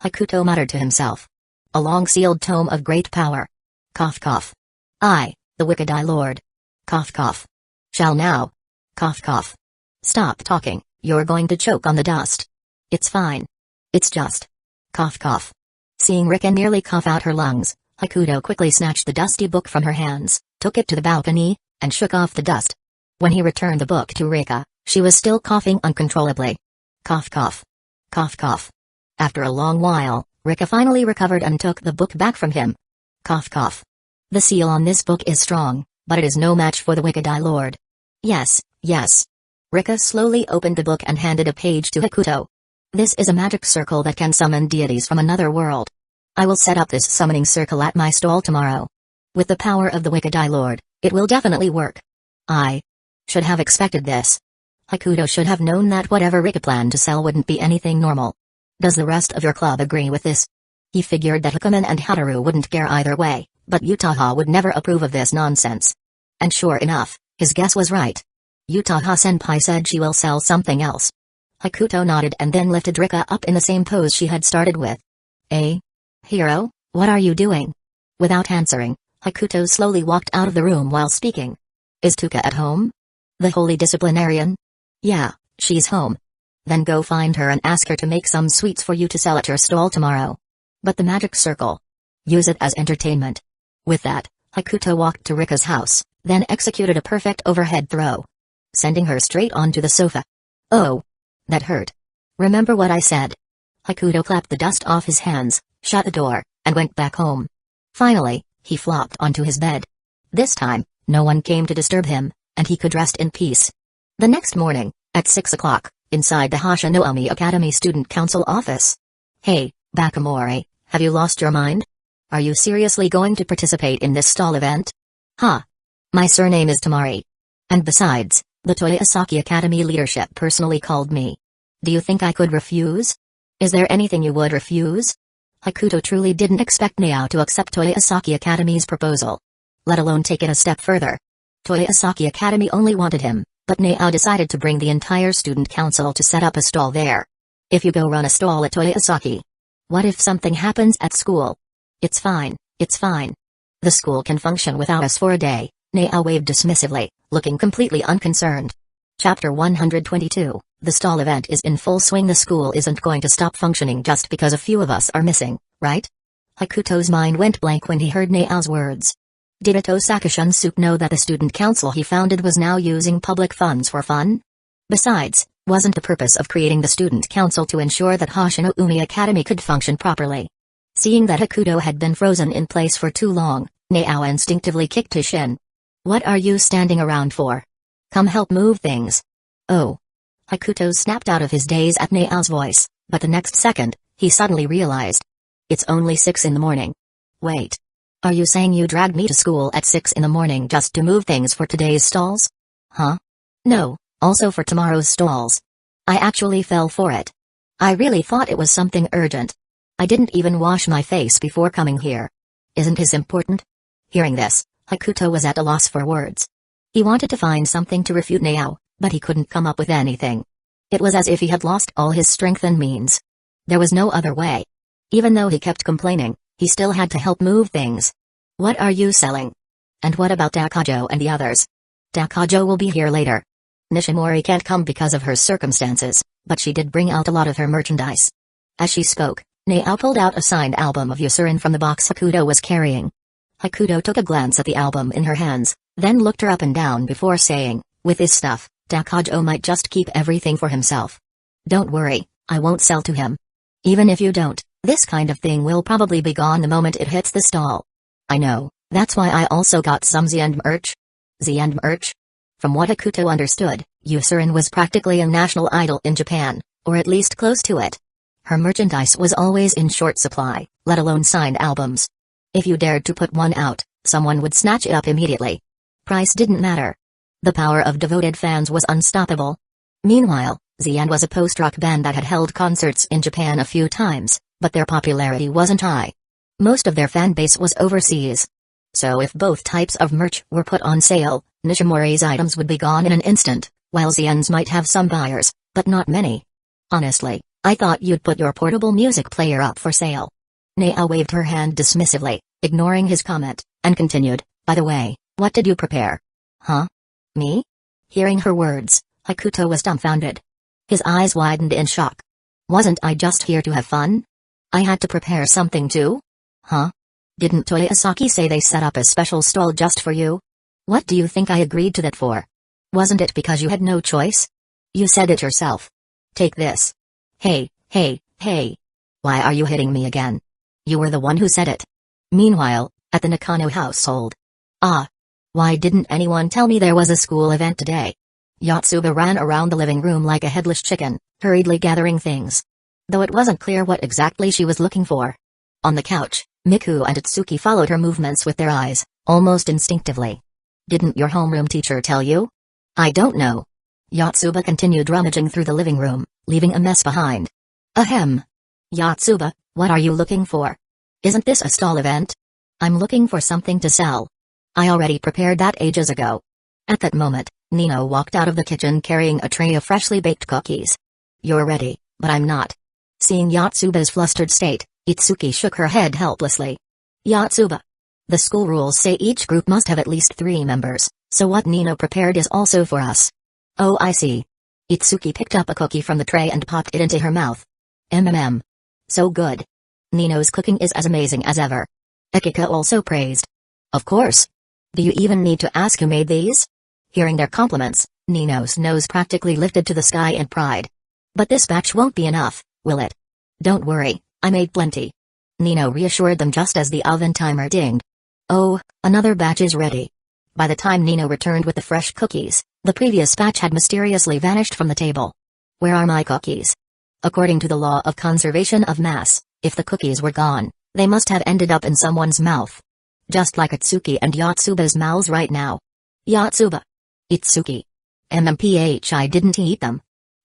Hakuto muttered to himself. A long sealed tome of great power. Cough cough. I, the wicked eye lord. Cough cough. Shall now. Cough cough. Stop talking, you're going to choke on the dust. It's fine. It's just. Cough cough. Seeing Rika nearly cough out her lungs, Hakuto quickly snatched the dusty book from her hands, took it to the balcony, and shook off the dust. When he returned the book to Rika, she was still coughing uncontrollably. Cough cough. Cough cough. After a long while, Rika finally recovered and took the book back from him. Cough cough. The seal on this book is strong, but it is no match for the wicked eye lord. Yes, yes. Rika slowly opened the book and handed a page to Hakuto. This is a magic circle that can summon deities from another world. I will set up this summoning circle at my stall tomorrow. With the power of the wicked eye lord, it will definitely work. I should have expected this. Hakuto should have known that whatever Rika planned to sell wouldn't be anything normal. Does the rest of your club agree with this? He figured that Hakumen and Hataru wouldn't care either way, but Utaha would never approve of this nonsense. And sure enough, his guess was right. Utaha-senpai said she will sell something else. Hakuto nodded and then lifted Rika up in the same pose she had started with. Hero, what are you doing? Without answering, Hakuto slowly walked out of the room while speaking. Is Tuka at home? The holy disciplinarian? Yeah, she's home. Then go find her and ask her to make some sweets for you to sell at your stall tomorrow. But the magic circle. Use it as entertainment. With that, Hakuto walked to Rika's house, then executed a perfect overhead throw, sending her straight onto the sofa. Oh. That hurt. Remember what I said? Hakuto clapped the dust off his hands, shut the door, and went back home. Finally, he flopped onto his bed. This time, no one came to disturb him, and he could rest in peace. The next morning, at 6 o'clock, inside the Hashinoumi Academy Student Council office. Hey, Bakamori, have you lost your mind? Are you seriously going to participate in this stall event? Huh. My surname is Tamari. And besides, the Toyosaki Academy leadership personally called me. Do you think I could refuse? Is there anything you would refuse? Hakuto truly didn't expect Nao to accept Toyosaki Academy's proposal, let alone take it a step further. Toyosaki Academy only wanted him, but Nao decided to bring the entire student council to set up a stall there. If you go run a stall at Toyosaki, what if something happens at school? It's fine, it's fine. The school can function without us for a day. Nao waved dismissively, looking completely unconcerned. Chapter 122, the stall event is in full swing. The school isn't going to stop functioning just because a few of us are missing, right? Hakuto's mind went blank when he heard Nao's words. Did Ito Sakashunsuke know that the student council he founded was now using public funds for fun? Besides, wasn't the purpose of creating the student council to ensure that Hashinoumi Academy could function properly? Seeing that Hakuto had been frozen in place for too long, Nao instinctively kicked his shin. What are you standing around for? Come help move things. Oh. Hakuto snapped out of his daze at Nao's voice, but the next second, he suddenly realized. It's only 6 in the morning. Wait. Are you saying you dragged me to school at 6 in the morning just to move things for today's stalls? Huh? No, also for tomorrow's stalls. I actually fell for it. I really thought it was something urgent. I didn't even wash my face before coming here. Isn't this important? Hearing this, Hakuto was at a loss for words. He wanted to find something to refute Nao, but he couldn't come up with anything. It was as if he had lost all his strength and means. There was no other way. Even though he kept complaining, he still had to help move things. What are you selling? And what about Takajo and the others? Takajo will be here later. Nishimori can't come because of her circumstances, but she did bring out a lot of her merchandise. As she spoke, Nao pulled out a signed album of Yusurin from the box Hakuto was carrying. Hakuto took a glance at the album in her hands, then looked her up and down before saying, with this stuff, Takajo might just keep everything for himself. Don't worry, I won't sell to him. Even if you don't, this kind of thing will probably be gone the moment it hits the stall. I know, that's why I also got some Zen merch. Zen merch? From what Hakuto understood, Yusurin was practically a national idol in Japan, or at least close to it. Her merchandise was always in short supply, let alone signed albums. If you dared to put one out, someone would snatch it up immediately. Price didn't matter. The power of devoted fans was unstoppable. Meanwhile, Zen was a post-rock band that had held concerts in Japan a few times, but their popularity wasn't high. Most of their fan base was overseas. So if both types of merch were put on sale, Nishimori's items would be gone in an instant, while Xian's might have some buyers, but not many. Honestly, I thought you'd put your portable music player up for sale. Nea waved her hand dismissively, ignoring his comment, and continued, by the way, what did you prepare? Huh? Me? Hearing her words, Hakuto was dumbfounded. His eyes widened in shock. Wasn't I just here to have fun? I had to prepare something too? Huh? Didn't Toyosaki say they set up a special stall just for you? What do you think I agreed to that for? Wasn't it because you had no choice? You said it yourself. Take this. Hey, hey, hey. Why are you hitting me again? You were the one who said it. Meanwhile, at the Nakano household. Ah. Why didn't anyone tell me there was a school event today? Yotsuba ran around the living room like a headless chicken, hurriedly gathering things. Though it wasn't clear what exactly she was looking for. On the couch, Miku and Itsuki followed her movements with their eyes, almost instinctively. Didn't your homeroom teacher tell you? I don't know. Yotsuba continued rummaging through the living room, leaving a mess behind. Ahem. Yotsuba, what are you looking for? Isn't this a stall event? I'm looking for something to sell. I already prepared that ages ago. At that moment, Nino walked out of the kitchen carrying a tray of freshly baked cookies. You're ready, but I'm not. Seeing Yotsuba's flustered state, Itsuki shook her head helplessly. Yotsuba. The school rules say each group must have at least 3 members, so what Nino prepared is also for us. Oh, I see. Itsuki picked up a cookie from the tray and popped it into her mouth. So good. Nino's cooking is as amazing as ever. Akika also praised. Of course. Do you even need to ask who made these? Hearing their compliments, Nino's nose practically lifted to the sky in pride. But this batch won't be enough, will it? Don't worry, I made plenty. Nino reassured them just as the oven timer dinged. Oh, another batch is ready. By the time Nino returned with the fresh cookies, the previous batch had mysteriously vanished from the table. Where are my cookies? According to the law of conservation of mass, if the cookies were gone, they must have ended up in someone's mouth. Just like Itsuki and Yotsuba's mouths right now. Yotsuba. Itsuki. I didn't eat them.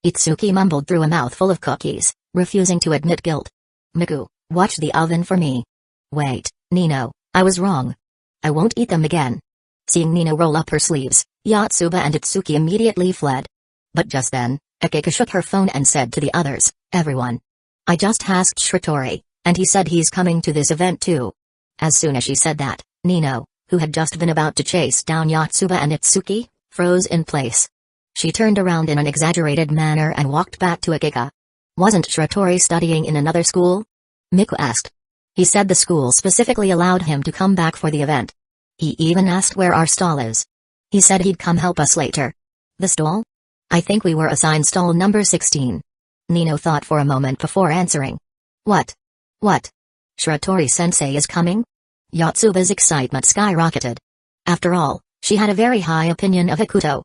Itsuki mumbled through a mouthful of cookies, refusing to admit guilt. Miku, watch the oven for me. Wait, Nino, I was wrong. I won't eat them again. Seeing Nino roll up her sleeves, Yotsuba and Itsuki immediately fled. But just then, Akika shook her phone and said to the others, everyone. I just asked Shiratori, and he said he's coming to this event too. As soon as she said that, Nino, who had just been about to chase down Yotsuba and Itsuki, froze in place. She turned around in an exaggerated manner and walked back to Akika. Wasn't Shiratori studying in another school? Miku asked. He said the school specifically allowed him to come back for the event. He even asked where our stall is. He said he'd come help us later. The stall? I think we were assigned stall number 16. Nino thought for a moment before answering. What? What? Shiratori-sensei is coming? Yotsuba's excitement skyrocketed. After all, she had a very high opinion of Hakuto.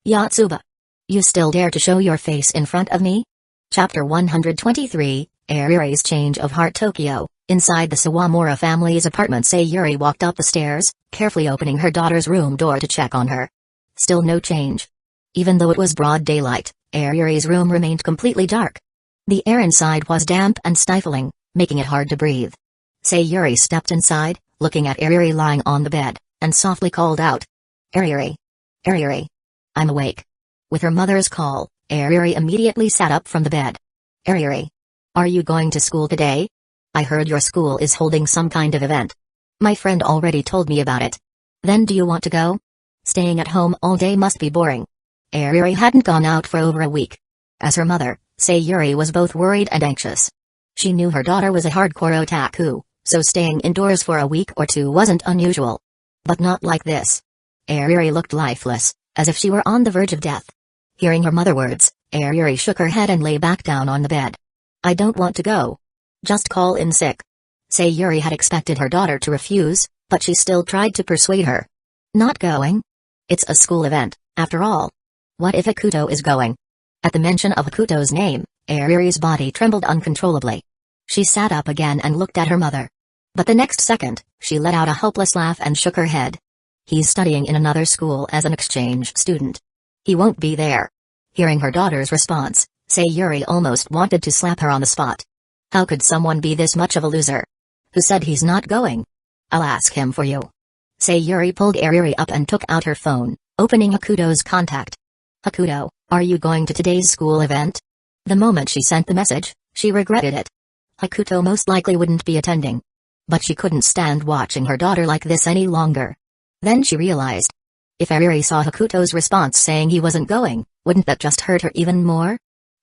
Yotsuba. You still dare to show your face in front of me? Chapter 123, Ayuri's Change of Heart Tokyo. Inside the Sawamura family's apartment, Sayuri walked up the stairs, carefully opening her daughter's room door to check on her. Still no change. Even though it was broad daylight, Ayuri's room remained completely dark. The air inside was damp and stifling, making it hard to breathe. Sayuri stepped inside, looking at Ayuri lying on the bed, and softly called out. Ayuri. Ayuri. I'm awake. With her mother's call, Ayuri immediately sat up from the bed. Ayuri. Are you going to school today? I heard your school is holding some kind of event. My friend already told me about it. Then do you want to go? Staying at home all day must be boring. Ayuri hadn't gone out for over a week. As her mother, Sayuri was both worried and anxious. She knew her daughter was a hardcore otaku, so staying indoors for a week or two wasn't unusual. But not like this. Ayuri looked lifeless, as if she were on the verge of death. Hearing her mother's words, Ayuri shook her head and lay back down on the bed. I don't want to go. Just call in sick. Sayuri had expected her daughter to refuse, but she still tried to persuade her. Not going? It's a school event, after all. What if Hakuto is going? At the mention of Hakuto's name, Ayuri's body trembled uncontrollably. She sat up again and looked at her mother. But the next second, she let out a hopeless laugh and shook her head. He's studying in another school as an exchange student. He won't be there. Hearing her daughter's response, Sayuri almost wanted to slap her on the spot. How could someone be this much of a loser? Who said he's not going? I'll ask him for you. Sayuri pulled Ariri up and took out her phone, opening Hakuto's contact. Hakuto, are you going to today's school event? The moment she sent the message, she regretted it. Hakuto most likely wouldn't be attending. But she couldn't stand watching her daughter like this any longer. Then she realized. If Ariri saw Hakuto's response saying he wasn't going, wouldn't that just hurt her even more?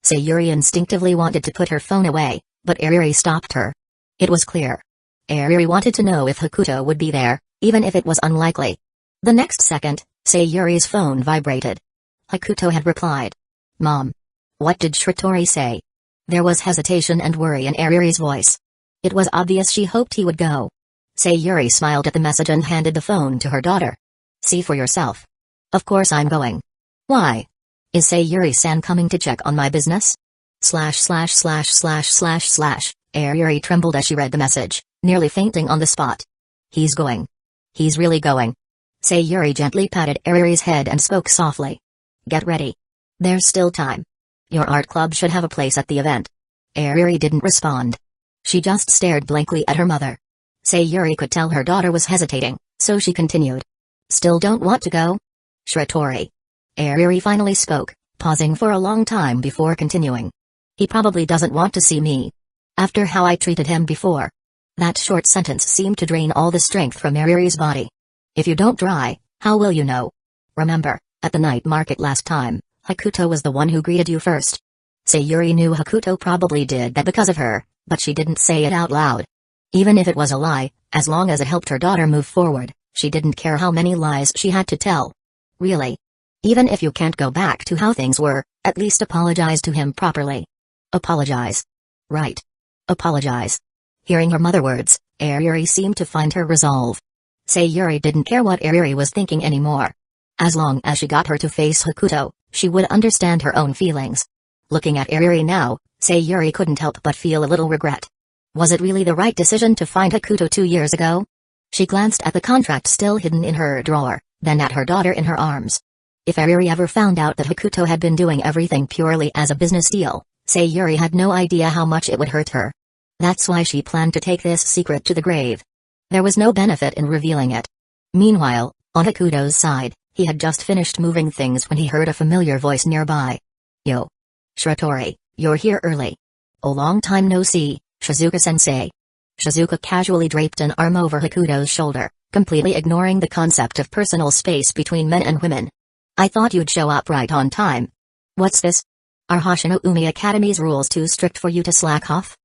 Sayuri instinctively wanted to put her phone away, but Ariri stopped her. It was clear. Ariri wanted to know if Hakuto would be there, even if it was unlikely. The next second, Sayuri's phone vibrated. Hakuto had replied. Mom. What did Shiratori say? There was hesitation and worry in Ariri's voice. It was obvious she hoped he would go. Sayuri smiled at the message and handed the phone to her daughter. See for yourself. Of course I'm going. Why? Is Sayuri-san coming to check on my business? Ariri trembled as she read the message, nearly fainting on the spot. He's going. He's really going. Sayuri gently patted Ariri's head and spoke softly. Get ready. There's still time. Your art club should have a place at the event. Ariri didn't respond. She just stared blankly at her mother. Sayuri could tell her daughter was hesitating, so she continued. Still don't want to go? Shiratori. Ariri finally spoke, pausing for a long time before continuing. He probably doesn't want to see me. After how I treated him before. That short sentence seemed to drain all the strength from Ariri's body. If you don't try, how will you know? Remember, at the night market last time, Hakuto was the one who greeted you first. Sayuri knew Hakuto probably did that because of her, but she didn't say it out loud. Even if it was a lie, as long as it helped her daughter move forward, she didn't care how many lies she had to tell. Really? Even if you can't go back to how things were, at least apologize to him properly. Apologize. Right. Apologize. Hearing her mother words, Ariri seemed to find her resolve. Sayuri didn't care what Ariri was thinking anymore. As long as she got her to face Hakuto, she would understand her own feelings. Looking at Ariri now, Sayuri couldn't help but feel a little regret. Was it really the right decision to find Hakuto 2 years ago? She glanced at the contract still hidden in her drawer, then at her daughter in her arms. If Ariri ever found out that Hakuto had been doing everything purely as a business deal, Sayuri had no idea how much it would hurt her. That's why she planned to take this secret to the grave. There was no benefit in revealing it. Meanwhile, on Hakuto's side, he had just finished moving things when he heard a familiar voice nearby. Yo. Shiratori, you're here early. Oh, long time no see, Shizuka-sensei. Shizuka casually draped an arm over Hakuto's shoulder, completely ignoring the concept of personal space between men and women. I thought you'd show up right on time. What's this? Are Hoshino-umi Academy's rules too strict for you to slack off?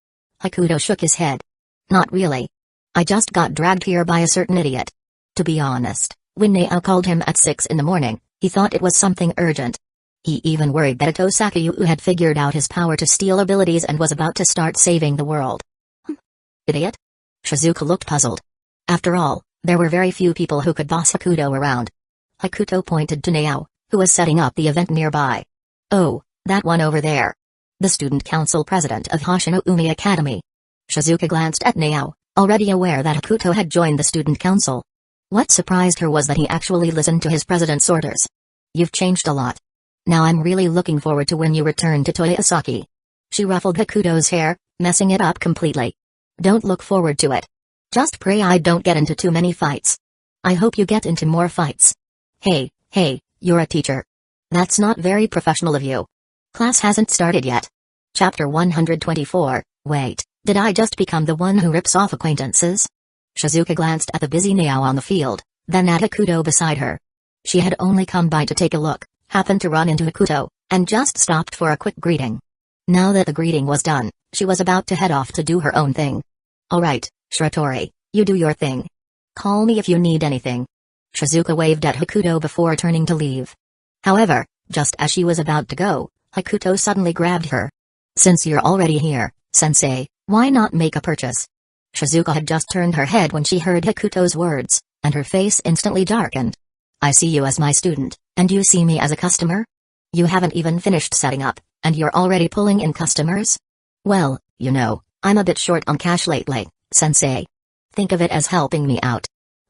Hakuto shook his head. Not really. I just got dragged here by a certain idiot. To be honest, when Nao called him at 6 in the morning, he thought it was something urgent. He even worried that Ito Sakayu had figured out his power to steal abilities and was about to start saving the world. Idiot? Shizuka looked puzzled. After all, there were very few people who could boss Hakuto around. Hakuto pointed to Nao, who was setting up the event nearby. Oh, that one over there. The student council president of Hoshino-umi Academy. Shizuka glanced at Nao, already aware that Hakuto had joined the student council. What surprised her was that he actually listened to his president's orders. You've changed a lot. Now I'm really looking forward to when you return to Toyosaki. She ruffled Hakuto's hair, messing it up completely. Don't look forward to it. Just pray I don't get into too many fights. I hope you get into more fights. Hey, you're a teacher. That's not very professional of you. Class hasn't started yet. Chapter 124, Wait, did I just become the one who rips off acquaintances? Shizuka glanced at the busy Nao on the field, then at Hakuto beside her. She had only come by to take a look, happened to run into Hakuto, and just stopped for a quick greeting. Now that the greeting was done, she was about to head off to do her own thing. Alright, Shiratori, you do your thing. Call me if you need anything. Shizuka waved at Hakuto before turning to leave. However, just as she was about to go, Hakuto suddenly grabbed her. Since you're already here, sensei, why not make a purchase? Shizuka had just turned her head when she heard Hakuto's words, and her face instantly darkened. I see you as my student, and you see me as a customer? You haven't even finished setting up, and you're already pulling in customers? Well, you know, I'm a bit short on cash lately, sensei. Think of it as helping me out.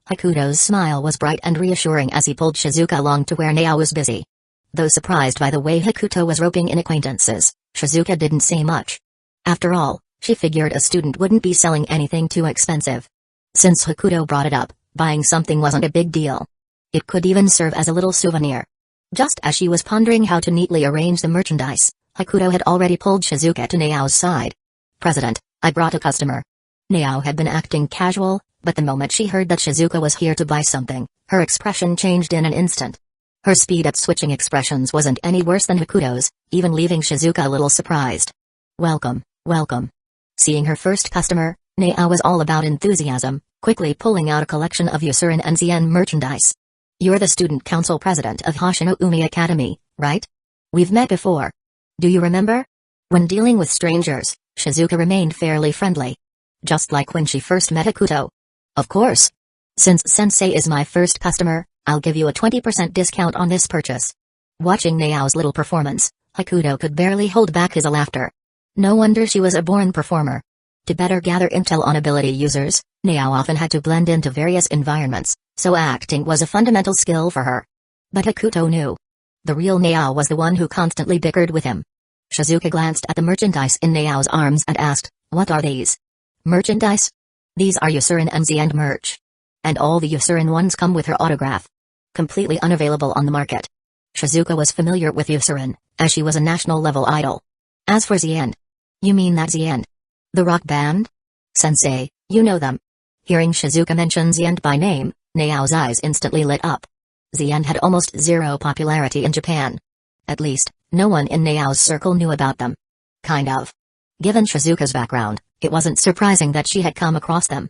Hakuto's smile was bright and reassuring as he pulled Shizuka along to where Nao was busy. Though surprised by the way Hakuto was roping in acquaintances, Shizuka didn't say much. After all, She figured a student wouldn't be selling anything too expensive. Since Hakuto brought it up, buying something wasn't a big deal. It could even serve as a little souvenir. Just as she was pondering how to neatly arrange the merchandise, Hakuto had already pulled Shizuka to Nao's side. "President, I brought a customer." Nao had been acting casual, but the moment she heard that Shizuka was here to buy something, her expression changed in an instant. Her speed at switching expressions wasn't any worse than Hakuto's, even leaving Shizuka a little surprised. "Welcome, welcome." Seeing her first customer, Nao was all about enthusiasm, quickly pulling out a collection of Yusurin and Zien merchandise. "You're the student council president of Hoshino-umi Academy, right? We've met before. Do you remember?" When dealing with strangers, Shizuka remained fairly friendly. Just like when she first met Hakuto. "Of course. Since Sensei is my first customer, I'll give you a 20% discount on this purchase." Watching Nao's little performance, Hakuto could barely hold back his laughter. No wonder she was a born performer. To better gather intel on ability users, Nao often had to blend into various environments, so acting was a fundamental skill for her. But Hakuto knew. The real Nao was the one who constantly bickered with him. Shizuka glanced at the merchandise in Nao's arms and asked, "What are these?" "Merchandise? These are Yusurin and Zien merch. And all the Yusurin ones come with her autograph. Completely unavailable on the market." Shizuka was familiar with Yusurin, as she was a national-level idol. As for Zien. "You mean that Zien? The rock band? Sensei, you know them." Hearing Shizuka mention Zien by name, Nao's eyes instantly lit up. Zien had almost zero popularity in Japan. At least, no one in Nao's circle knew about them. Kind of. Given Shizuka's background, it wasn't surprising that she had come across them.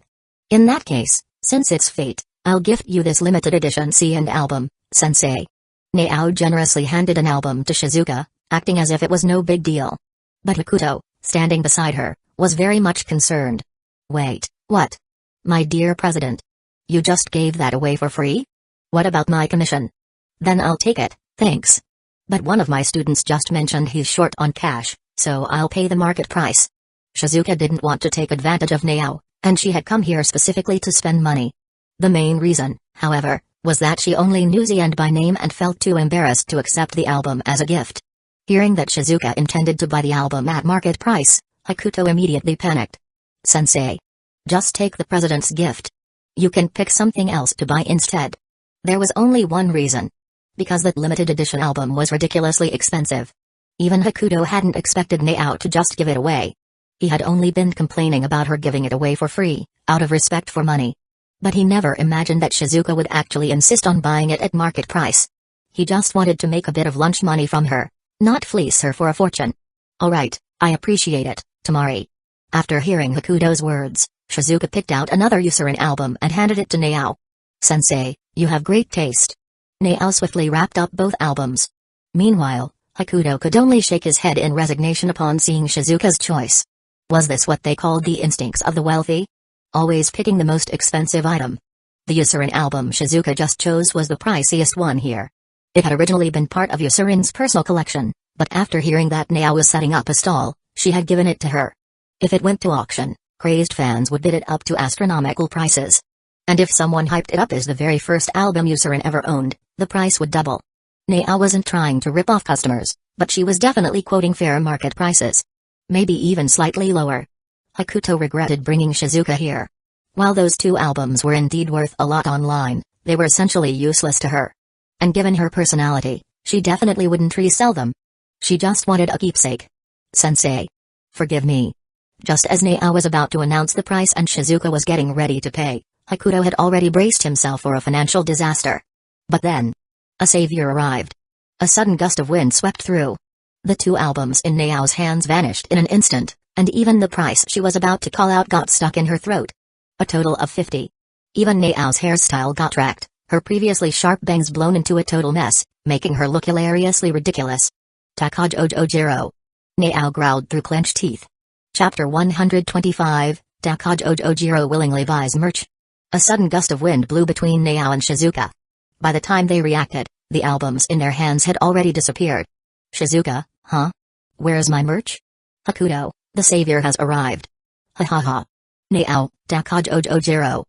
"In that case, since it's fate, I'll gift you this limited edition Zien album, Sensei." Nao generously handed an album to Shizuka, acting as if it was no big deal. But Hakuto, standing beside her, was very much concerned. "Wait, what? My dear president? You just gave that away for free? What about my commission?" "Then I'll take it, thanks. But one of my students just mentioned he's short on cash, so I'll pay the market price." Shizuka didn't want to take advantage of Nao, and she had come here specifically to spend money. The main reason, however, was that she only knew Zien by name and felt too embarrassed to accept the album as a gift. Hearing that Shizuka intended to buy the album at market price, Hakuto immediately panicked. "Sensei. Just take the president's gift. You can pick something else to buy instead." There was only one reason. Because that limited edition album was ridiculously expensive. Even Hakuto hadn't expected Nao to just give it away. He had only been complaining about her giving it away for free, out of respect for money. But he never imagined that Shizuka would actually insist on buying it at market price. He just wanted to make a bit of lunch money from her, not fleece her for a fortune. "Alright, I appreciate it, Tamari." After hearing Hakuto's words, Shizuka picked out another Yusurin album and handed it to Nao. "Sensei, you have great taste." Nao swiftly wrapped up both albums. Meanwhile, Hakuto could only shake his head in resignation upon seeing Shizuka's choice. Was this what they called the instincts of the wealthy? Always picking the most expensive item. The Yusurin album Shizuka just chose was the priciest one here. It had originally been part of Yusurin's personal collection, but after hearing that Nao was setting up a stall, she had given it to her. If it went to auction, crazed fans would bid it up to astronomical prices. And if someone hyped it up as the very first album Yusurin ever owned, the price would double. Nao wasn't trying to rip off customers, but she was definitely quoting fair market prices. Maybe even slightly lower. Hakuto regretted bringing Shizuka here. While those two albums were indeed worth a lot online, they were essentially useless to her. And given her personality, she definitely wouldn't resell them. She just wanted a keepsake. "Sensei. Forgive me." Just as Nao was about to announce the price and Shizuka was getting ready to pay, Hakuto had already braced himself for a financial disaster. But then, a savior arrived. A sudden gust of wind swept through. The two albums in Nao's hands vanished in an instant, and even the price she was about to call out got stuck in her throat. A total of 50. Even Nao's hairstyle got wrecked, her previously sharp bangs blown into a total mess, making her look hilariously ridiculous. "Takajo-ojiro." Nao growled through clenched teeth. Chapter 125, Takajo-ojiro willingly buys merch. A sudden gust of wind blew between Nao and Shizuka. By the time they reacted, the albums in their hands had already disappeared. "Shizuka, huh? Where's my merch?" "Hakuto, the savior has arrived." "Ha ha ha." "Nao, Takajo-ojiro."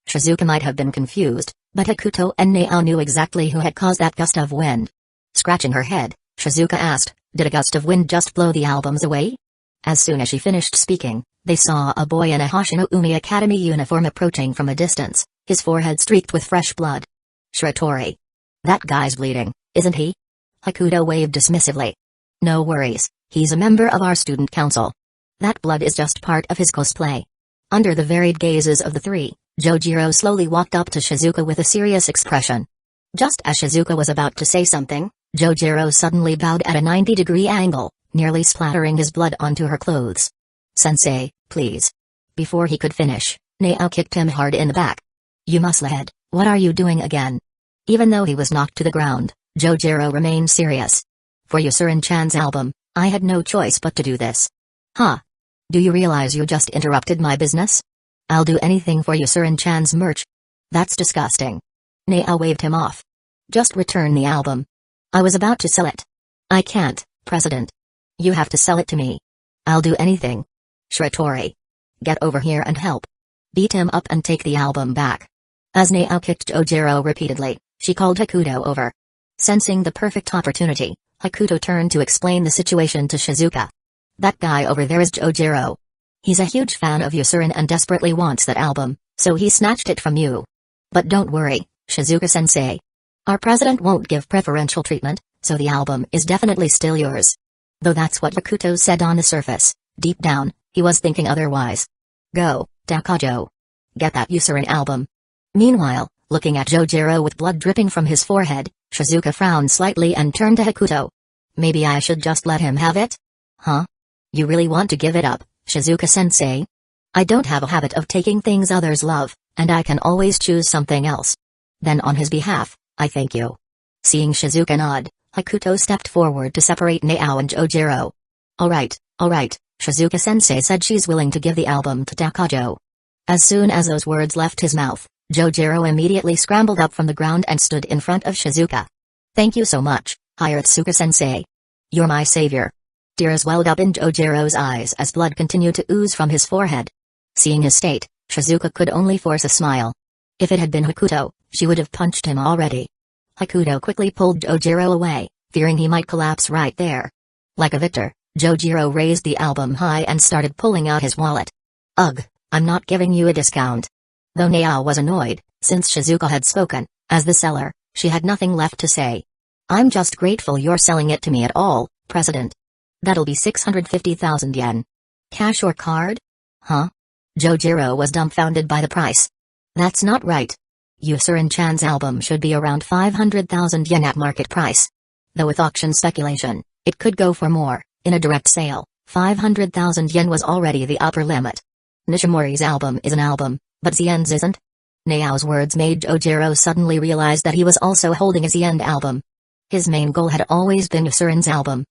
Shizuka might have been confused, but Hakuto and Nao knew exactly who had caused that gust of wind. Scratching her head, Shizuka asked, "Did a gust of wind just blow the albums away?" As soon as she finished speaking, they saw a boy in a Hoshino-umi Academy uniform approaching from a distance, his forehead streaked with fresh blood. Shiratori. That guy's bleeding, isn't he? Hakuto waved dismissively. No worries, he's a member of our student council. That blood is just part of his cosplay. Under the varied gazes of the three, Jojiro slowly walked up to Shizuka with a serious expression. Just as Shizuka was about to say something, Jojiro suddenly bowed at a 90-degree angle, nearly splattering his blood onto her clothes. Sensei, please. Before he could finish, Nao kicked him hard in the back. You musclehead, what are you doing again? Even though he was knocked to the ground, Jojiro remained serious. For Yusurin-chan's album, I had no choice but to do this. Huh? Do you realize you just interrupted my business? I'll do anything for Yusurin-chan's merch. That's disgusting. Nao waved him off. Just return the album. I was about to sell it. I can't, President. You have to sell it to me. I'll do anything. Shiratori. Get over here and help. Beat him up and take the album back. As Nao kicked Jojiro repeatedly, she called Hakuto over. Sensing the perfect opportunity, Hakuto turned to explain the situation to Shizuka. That guy over there is Jojiro. He's a huge fan of Yusurin and desperately wants that album, so he snatched it from you. But don't worry, Shizuka-sensei. Our president won't give preferential treatment, so the album is definitely still yours. Though that's what Hakuto said on the surface, deep down, he was thinking otherwise. Go, Takajo. Get that Yusurin album. Meanwhile, looking at Jojiro with blood dripping from his forehead, Shizuka frowned slightly and turned to Hakuto. Maybe I should just let him have it? Huh? You really want to give it up, Shizuka-sensei? I don't have a habit of taking things others love, and I can always choose something else. Then on his behalf, I thank you. Seeing Shizuka nod, Hakuto stepped forward to separate Nao and Jojiro. Alright, Shizuka-sensei said she's willing to give the album to Takajo. As soon as those words left his mouth, Jojiro immediately scrambled up from the ground and stood in front of Shizuka. Thank you so much, Hiratsuka-sensei. You're my savior. Tears welled up in Jojiro's eyes as blood continued to ooze from his forehead. Seeing his state, Shizuka could only force a smile. If it had been Hakuto, she would have punched him already. Hakuto quickly pulled Jojiro away, fearing he might collapse right there. Like a victor, Jojiro raised the album high and started pulling out his wallet. Ugh, I'm not giving you a discount. Though Nao was annoyed, since Shizuka had spoken, as the seller, she had nothing left to say. I'm just grateful you're selling it to me at all, President. That'll be 650,000 yen. Cash or card? Huh? Jojiro was dumbfounded by the price. That's not right. Yusurin-chan's album should be around 500,000 yen at market price. Though with auction speculation, it could go for more. In a direct sale, 500,000 yen was already the upper limit. Nishimori's album is an album, but Zien's isn't. Nao's words made Jojiro suddenly realize that he was also holding a Zien album. His main goal had always been Yusurin's album.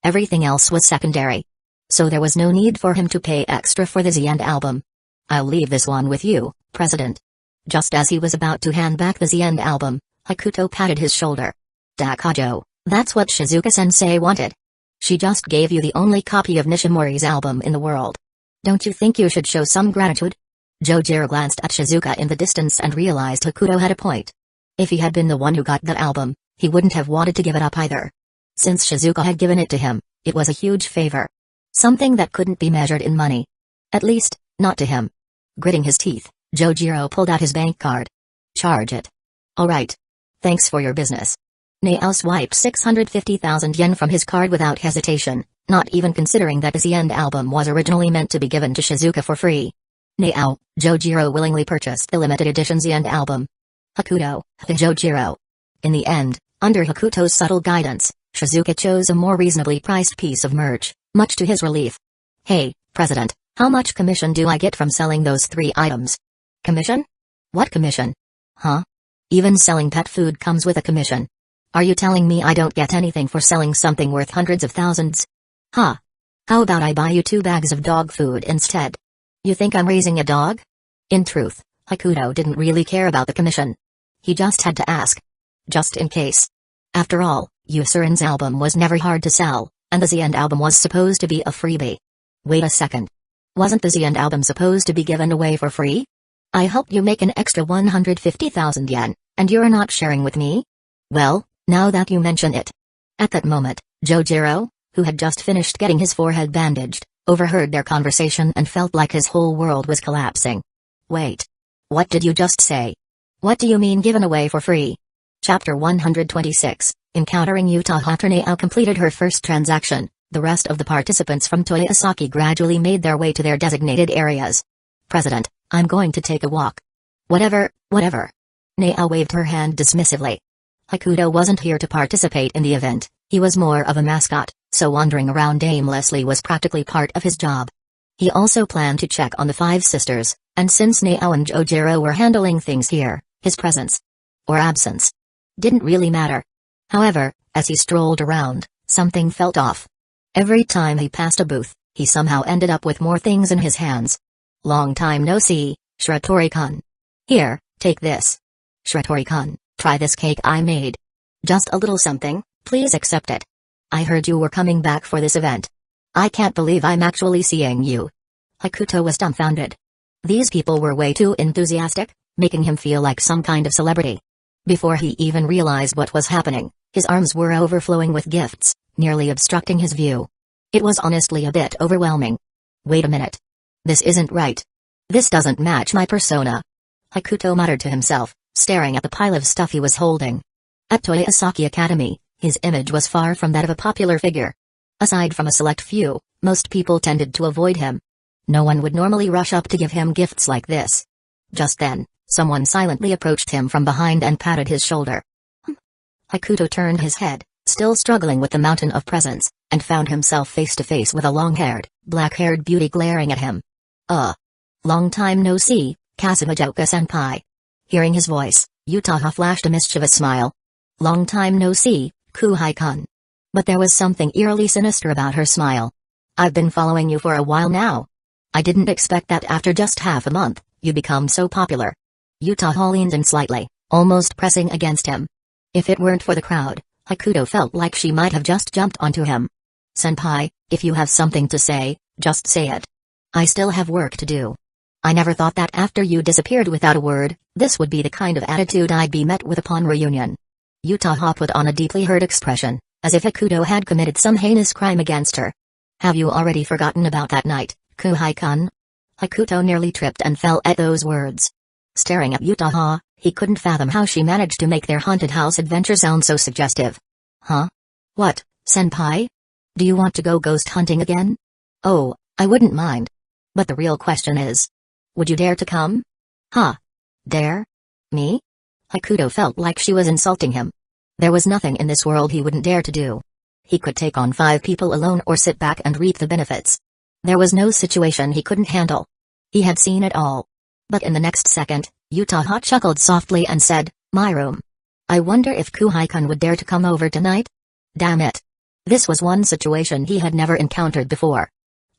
Everything else was secondary. So there was no need for him to pay extra for the Zien album. I'll leave this one with you, President. Just as he was about to hand back the Zien album, Hakuto patted his shoulder. Takajo, that's what Shizuka-sensei wanted. She just gave you the only copy of Nishimori's album in the world. Don't you think you should show some gratitude? Jojiro glanced at Shizuka in the distance and realized Hakuto had a point. If he had been the one who got that album, he wouldn't have wanted to give it up either. Since Shizuka had given it to him, it was a huge favor. Something that couldn't be measured in money. At least, not to him. Gritting his teeth, Jojiro pulled out his bank card. Charge it. Alright. Thanks for your business. Nao swiped 650,000 yen from his card without hesitation, not even considering that the Zien album was originally meant to be given to Shizuka for free. Nao, Jojiro willingly purchased the limited edition Zien album. Hakuto, Jojiro. In the end, under Hakuto's subtle guidance, Shizuka chose a more reasonably priced piece of merch, much to his relief. Hey, President, how much commission do I get from selling those 3 items? Commission? What commission? Huh? Even selling pet food comes with a commission. Are you telling me I don't get anything for selling something worth hundreds of thousands? Huh? How about I buy you 2 bags of dog food instead? You think I'm raising a dog? In truth, Hakuto didn't really care about the commission. He just had to ask. Just in case. After all, Yusurin's album was never hard to sell, and the Zien album was supposed to be a freebie. Wait a second. Wasn't the Zien album supposed to be given away for free? I helped you make an extra 150,000 yen, and you're not sharing with me? Well, now that you mention it. At that moment, Jojiro, who had just finished getting his forehead bandaged, overheard their conversation and felt like his whole world was collapsing. Wait. What did you just say? What do you mean given away for free? Chapter 126, Encountering Utah. After Nao completed her first transaction, the rest of the participants from Toyosaki gradually made their way to their designated areas. President, I'm going to take a walk. Whatever. Nao waved her hand dismissively. Hakuto wasn't here to participate in the event, he was more of a mascot, so wandering around aimlessly was practically part of his job. He also planned to check on the five sisters, and since Nao and Jojiro were handling things here, his presence or absence didn't really matter. However, as he strolled around, something felt off. Every time he passed a booth, he somehow ended up with more things in his hands. Long time no see, Shiratori-kun. Here, take this. Shiratori-kun, try this cake I made. Just a little something, please accept it. I heard you were coming back for this event. I can't believe I'm actually seeing you. Hakuto was dumbfounded. These people were way too enthusiastic, making him feel like some kind of celebrity. Before he even realized what was happening, his arms were overflowing with gifts, nearly obstructing his view. It was honestly a bit overwhelming. Wait a minute. This isn't right. This doesn't match my persona. Hakuto muttered to himself, staring at the pile of stuff he was holding. At Toyosaki Academy, his image was far from that of a popular figure. Aside from a select few, most people tended to avoid him. No one would normally rush up to give him gifts like this. Just then, someone silently approached him from behind and patted his shoulder. Hakuto turned his head, still struggling with the mountain of presents, and found himself face to face with a long-haired, black-haired beauty glaring at him. Long time no see, Kasumijoka-senpai. Hearing his voice, Utaha flashed a mischievous smile. Long time no see, Kuhai-kun. But there was something eerily sinister about her smile. I've been following you for a while now. I didn't expect that after just half a month, you become so popular. Utaha leaned in slightly, almost pressing against him. If it weren't for the crowd, Hakuto felt like she might have just jumped onto him. Senpai, if you have something to say, just say it. I still have work to do. I never thought that after you disappeared without a word, this would be the kind of attitude I'd be met with upon reunion. Utaha put on a deeply hurt expression, as if Hakuto had committed some heinous crime against her. Have you already forgotten about that night, Kuhai-kun? Hakuto nearly tripped and fell at those words. Staring at Utaha, he couldn't fathom how she managed to make their haunted house adventure sound so suggestive. Huh? What, senpai? Do you want to go ghost hunting again? Oh, I wouldn't mind. But the real question is, would you dare to come? Huh? Dare? Me? Hakuto felt like she was insulting him. There was nothing in this world he wouldn't dare to do. He could take on 5 people alone or sit back and reap the benefits. There was no situation he couldn't handle. He had seen it all. But in the next second, Utaha chuckled softly and said, my room. I wonder if Kuhai-kun would dare to come over tonight? Damn it. This was one situation he had never encountered before.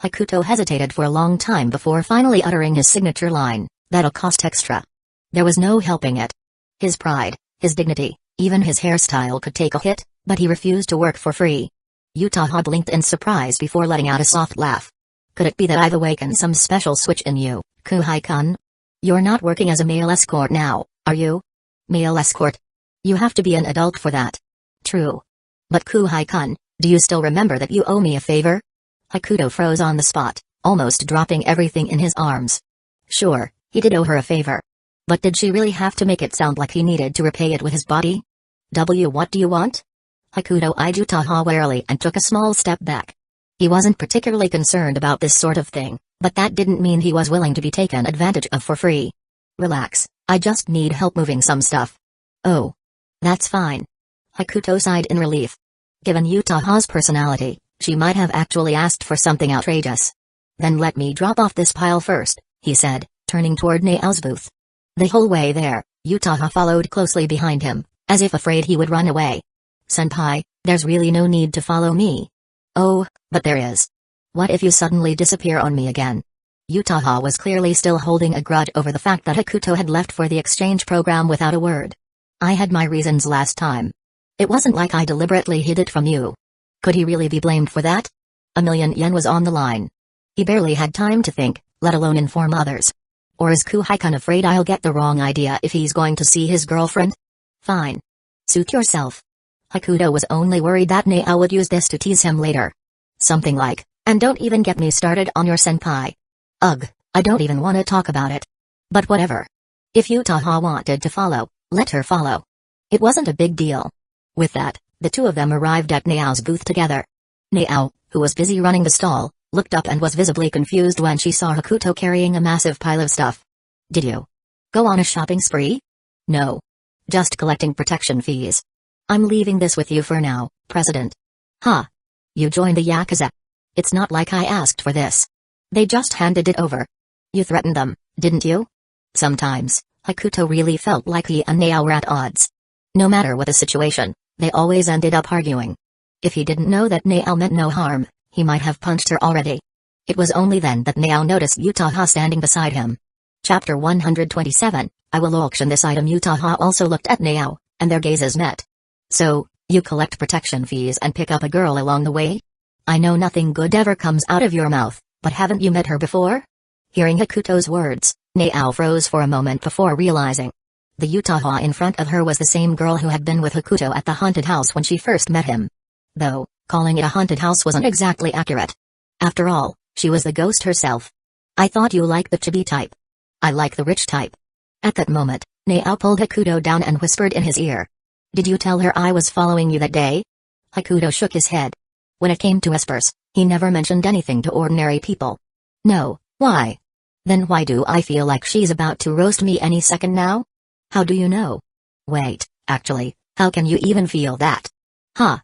Hakuto hesitated for a long time before finally uttering his signature line, that'll cost extra. There was no helping it. His pride, his dignity, even his hairstyle could take a hit, but he refused to work for free. Utaha blinked in surprise before letting out a soft laugh. Could it be that I've awakened some special switch in you, Kuhai-kun? You're not working as a male escort now, are you? Male escort? You have to be an adult for that. True. But Kuhai-kun, do you still remember that you owe me a favor? Hakuto froze on the spot, almost dropping everything in his arms. Sure, he did owe her a favor. But did she really have to make it sound like he needed to repay it with his body? What do you want? Hakuto eyed Utaha warily and took a small step back. He wasn't particularly concerned about this sort of thing, but that didn't mean he was willing to be taken advantage of for free. Relax, I just need help moving some stuff. Oh. That's fine. Hakuto sighed in relief. Given Utaha's personality, she might have actually asked for something outrageous. Then let me drop off this pile first, he said, turning toward Nao's booth. The whole way there, Utaha followed closely behind him, as if afraid he would run away. Senpai, there's really no need to follow me. Oh, but there is. What if you suddenly disappear on me again? Utaha was clearly still holding a grudge over the fact that Hakuto had left for the exchange program without a word. I had my reasons last time. It wasn't like I deliberately hid it from you. Could he really be blamed for that? 1,000,000 yen was on the line. He barely had time to think, let alone inform others. Or is Kuhai-kun afraid I'll get the wrong idea if he's going to see his girlfriend? Fine. Suit yourself. Hakuto was only worried that Nao would use this to tease him later. Something like, And don't even get me started on your senpai. Ugh, I don't even want to talk about it. But whatever. If Utaha wanted to follow, let her follow. It wasn't a big deal. With that, the two of them arrived at Nao's booth together. Nao, who was busy running the stall, looked up and was visibly confused when she saw Hakuto carrying a massive pile of stuff. Did you go on a shopping spree? No. Just collecting protection fees. I'm leaving this with you for now, President. Huh? You joined the Yakuza? It's not like I asked for this. They just handed it over. You threatened them, didn't you? Sometimes, Hakuto really felt like he and Nao were at odds. No matter what the situation, they always ended up arguing. If he didn't know that Nao meant no harm, he might have punched her already. It was only then that Nao noticed Utaha standing beside him. Chapter 127, I will auction this item. Utaha also looked at Nao, and their gazes met. So, you collect protection fees and pick up a girl along the way? I know nothing good ever comes out of your mouth, but haven't you met her before? Hearing Hakuto's words, Nao froze for a moment before realizing. The Utaha in front of her was the same girl who had been with Hakuto at the haunted house when she first met him. Though, calling it a haunted house wasn't exactly accurate. After all, she was the ghost herself. I thought you liked the chibi type. I like the rich type. At that moment, Nao pulled Hakuto down and whispered in his ear. Did you tell her I was following you that day? Hakuto shook his head. When it came to whispers, he never mentioned anything to ordinary people. No, why? Then why do I feel like she's about to roast me any second now? How do you know? Wait, actually, how can you even feel that? Huh?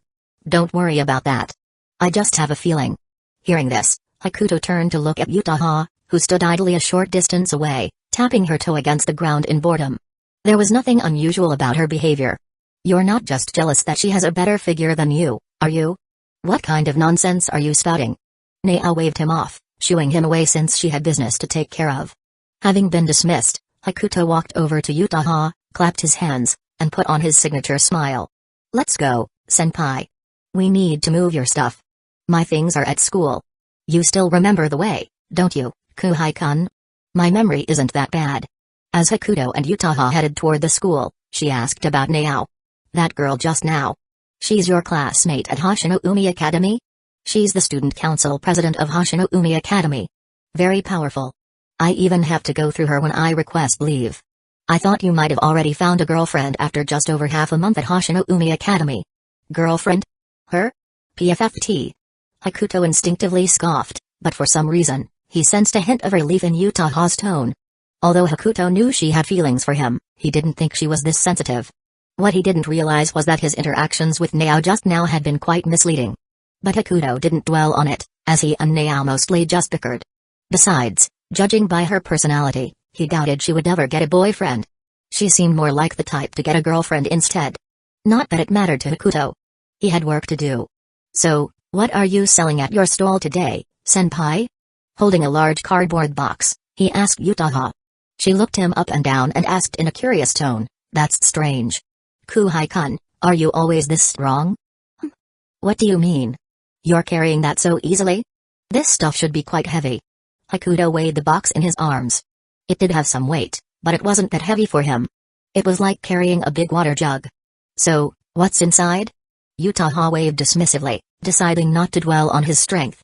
Don't worry about that. I just have a feeling. Hearing this, Hakuto turned to look at Utaha, who stood idly a short distance away, tapping her toe against the ground in boredom. There was nothing unusual about her behavior. You're not just jealous that she has a better figure than you, are you? What kind of nonsense are you spouting? Nao waved him off, shooing him away since she had business to take care of. Having been dismissed, Hakuto walked over to Utaha, clapped his hands, and put on his signature smile. Let's go, senpai. We need to move your stuff. My things are at school. You still remember the way, don't you, Kuhai-kun? My memory isn't that bad. As Hakuto and Utaha headed toward the school, she asked about Nao. That girl just now. She's your classmate at Hoshino-umi Academy? She's the student council president of Hoshino-umi Academy. Very powerful. I even have to go through her when I request leave. I thought you might have already found a girlfriend after just over half a month at Hoshino-umi Academy. Girlfriend? Her? PFFT. Hakuto instinctively scoffed, but for some reason, he sensed a hint of relief in Utaha's tone. Although Hakuto knew she had feelings for him, he didn't think she was this sensitive. What he didn't realize was that his interactions with Nao just now had been quite misleading. But Hakuto didn't dwell on it, as he and Nao mostly just bickered. Besides, judging by her personality, he doubted she would ever get a boyfriend. She seemed more like the type to get a girlfriend instead. Not that it mattered to Hakuto. He had work to do. So, what are you selling at your stall today, senpai? Holding a large cardboard box, he asked Utaha. She looked him up and down and asked in a curious tone, that's strange. Kuhai-kun, are you always this strong? What do you mean? You're carrying that so easily? This stuff should be quite heavy. Hakuto weighed the box in his arms. It did have some weight, but it wasn't that heavy for him. It was like carrying a big water jug. So, what's inside? Utaha waved dismissively, deciding not to dwell on his strength.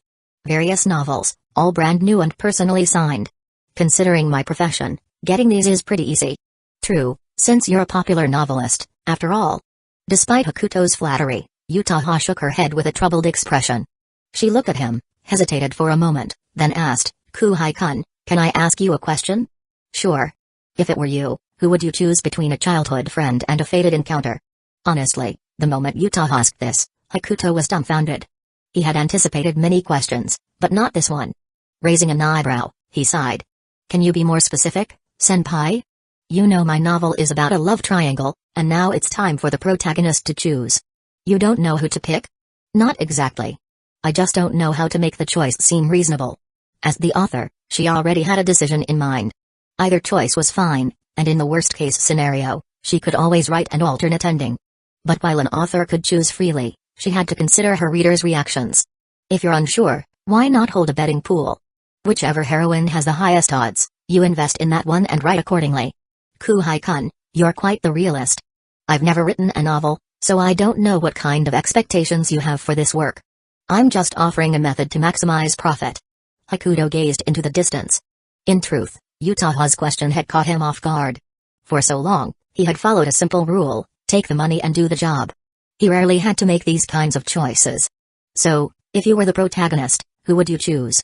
Various novels, all brand new and personally signed. Considering my profession, getting these is pretty easy. True, since you're a popular novelist, after all. Despite Hakuto's flattery, Utaha shook her head with a troubled expression. She looked at him, hesitated for a moment, then asked, Kuhai-kun, can I ask you a question? Sure. If it were you, who would you choose between a childhood friend and a fated encounter? Honestly, the moment Utaha asked this, Hakuto was dumbfounded. He had anticipated many questions, but not this one. Raising an eyebrow, he sighed. Can you be more specific, senpai? You know my novel is about a love triangle, and now it's time for the protagonist to choose. You don't know who to pick? Not exactly. I just don't know how to make the choice seem reasonable. As the author, she already had a decision in mind. Either choice was fine, and in the worst-case scenario, she could always write an alternate ending. But while an author could choose freely, she had to consider her readers' reactions. If you're unsure, why not hold a betting pool? Whichever heroine has the highest odds, you invest in that one and write accordingly. Kuhai-kun, you're quite the realist. I've never written a novel, so I don't know what kind of expectations you have for this work. I'm just offering a method to maximize profit. Hakuto gazed into the distance. In truth, Utaha's question had caught him off guard. For so long, he had followed a simple rule: take the money and do the job. He rarely had to make these kinds of choices. So, if you were the protagonist, who would you choose?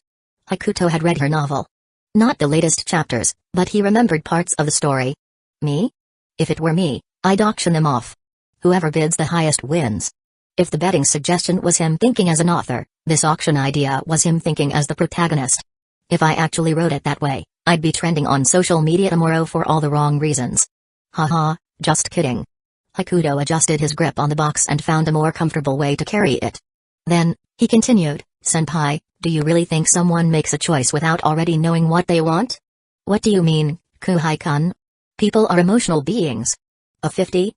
Hakuto had read her novel. Not the latest chapters, but he remembered parts of the story. Me? If it were me, I'd auction them off. Whoever bids the highest wins. If the betting suggestion was him thinking as an author, this auction idea was him thinking as the protagonist. If I actually wrote it that way, I'd be trending on social media tomorrow for all the wrong reasons. Haha, just kidding. Hakuto adjusted his grip on the box and found a more comfortable way to carry it. Then, he continued, Senpai, do you really think someone makes a choice without already knowing what they want? What do you mean, Kuhai-kun? People are emotional beings. A 50-50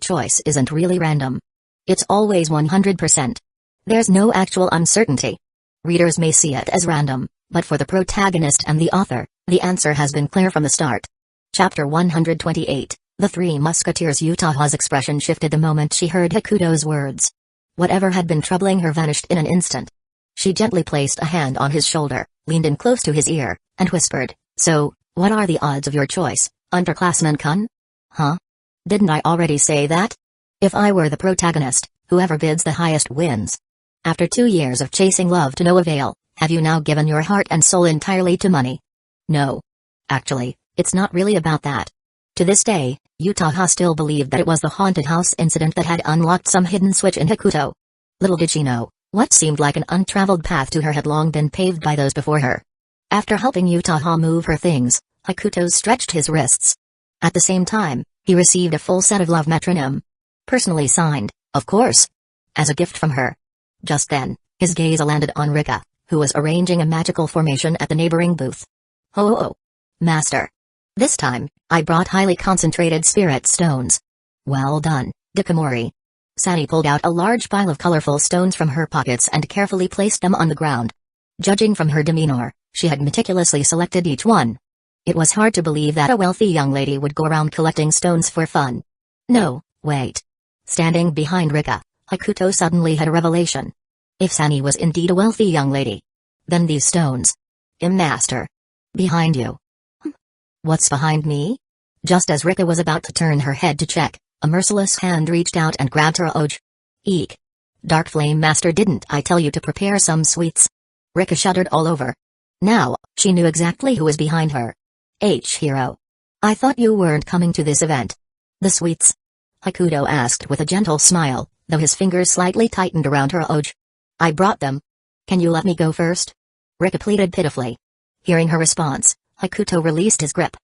choice isn't really random. It's always 100%. There's no actual uncertainty. Readers may see it as random, but for the protagonist and the author, the answer has been clear from the start. Chapter 128, The Three Musketeers. Utaha's expression shifted the moment she heard Hakuto's words. Whatever had been troubling her vanished in an instant. She gently placed a hand on his shoulder, leaned in close to his ear, and whispered, So, what are the odds of your choice, underclassman-kun? Huh? Didn't I already say that? If I were the protagonist, whoever bids the highest wins. After 2 years of chasing love to no avail, have you now given your heart and soul entirely to money? No. Actually, it's not really about that. To this day, Utaha still believed that it was the haunted house incident that had unlocked some hidden switch in Hakuto. Little did she know, what seemed like an untraveled path to her had long been paved by those before her. After helping Utaha move her things, Hakuto stretched his wrists. At the same time, he received a full set of love metronome. Personally signed, of course. As a gift from her. Just then, his gaze landed on Rika, who was arranging a magical formation at the neighboring booth. Ho-oh. Master. This time, I brought highly concentrated spirit stones. Well done, Dikamori. Sani pulled out a large pile of colorful stones from her pockets and carefully placed them on the ground. Judging from her demeanor, she had meticulously selected each one. It was hard to believe that a wealthy young lady would go around collecting stones for fun. No, wait. Standing behind Rika, Hakuto suddenly had a revelation. If Sani was indeed a wealthy young lady, then these stones. Master. Behind you. What's behind me? Just as Rika was about to turn her head to check, a merciless hand reached out and grabbed her oj. Eek. Dark Flame Master, didn't I tell you to prepare some sweets? Rika shuddered all over. Now, she knew exactly who was behind her. Hero. I thought you weren't coming to this event. The sweets? Hakuto asked with a gentle smile, though his fingers slightly tightened around her oj. I brought them. Can you let me go first? Rika pleaded pitifully. Hearing her response, Hakuto released his grip.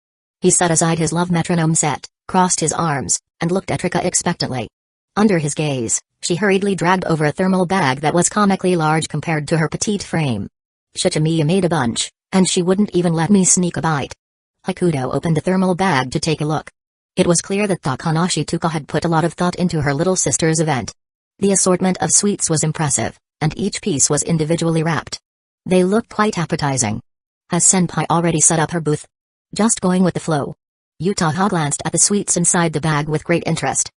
He set aside his love metronome set, crossed his arms, and looked at Rika expectantly. Under his gaze, she hurriedly dragged over a thermal bag that was comically large compared to her petite frame. Shichimiya made a bunch, and she wouldn't even let me sneak a bite. Hakuto opened the thermal bag to take a look. It was clear that Takanashi Tuka had put a lot of thought into her little sister's event. The assortment of sweets was impressive, and each piece was individually wrapped. They looked quite appetizing. Has Senpai already set up her booth? Just going with the flow. Utaha glanced at the sweets inside the bag with great interest.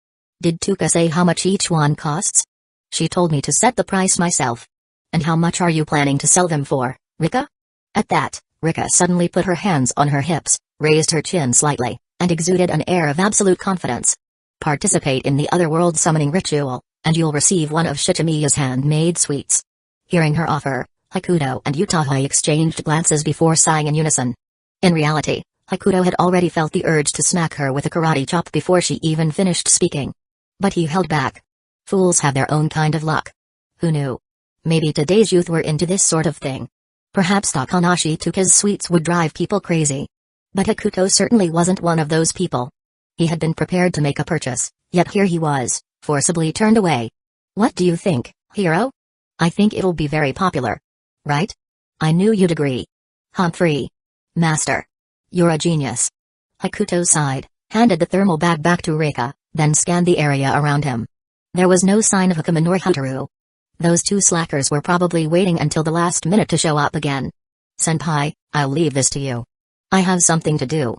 Did Tuka say how much each one costs? She told me to set the price myself. And how much are you planning to sell them for, Rika? At that, Rika suddenly put her hands on her hips, raised her chin slightly, and exuded an air of absolute confidence. Participate in the otherworld summoning ritual, and you'll receive one of Shichimiya's handmade sweets. Hearing her offer, Hakuto and Utaha exchanged glances before sighing in unison. In reality, Hakuto had already felt the urge to smack her with a karate chop before she even finished speaking. But he held back. Fools have their own kind of luck. Who knew? Maybe today's youth were into this sort of thing. Perhaps Takanashi Tuka's sweets would drive people crazy. But Hakuto certainly wasn't one of those people. He had been prepared to make a purchase, yet here he was, forcibly turned away. What do you think, hero? I think it'll be very popular. Right? I knew you'd agree. Humphrey. Master. You're a genius. Hakuto sighed, handed the thermal bag back to Rika, then scanned the area around him. There was no sign of Hakuma nor Hataru. Those two slackers were probably waiting until the last minute to show up again. Senpai, I'll leave this to you. I have something to do.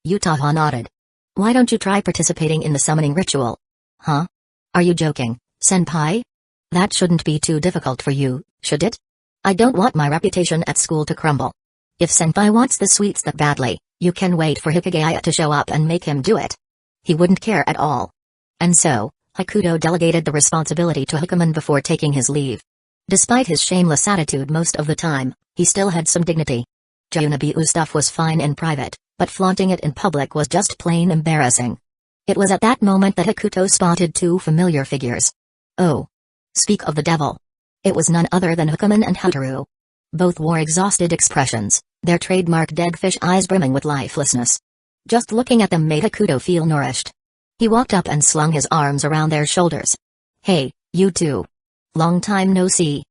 Utaha nodded. Why don't you try participating in the summoning ritual? Huh? Are you joking, Senpai? That shouldn't be too difficult for you, should it? I don't want my reputation at school to crumble. If Senpai wants the sweets that badly, you can wait for Hikigaya to show up and make him do it. He wouldn't care at all. And so, Hakuto delegated the responsibility to Hakuman before taking his leave. Despite his shameless attitude most of the time, he still had some dignity. Junabiu's stuff was fine in private, but flaunting it in public was just plain embarrassing. It was at that moment that Hakuto spotted two familiar figures. Oh. Speak of the devil. It was none other than Hakuman and Hataru. Both wore exhausted expressions, their trademark dead fish eyes brimming with lifelessness. Just looking at them made Hakuto feel nourished. He walked up and slung his arms around their shoulders. Hey, you two. Long time no see.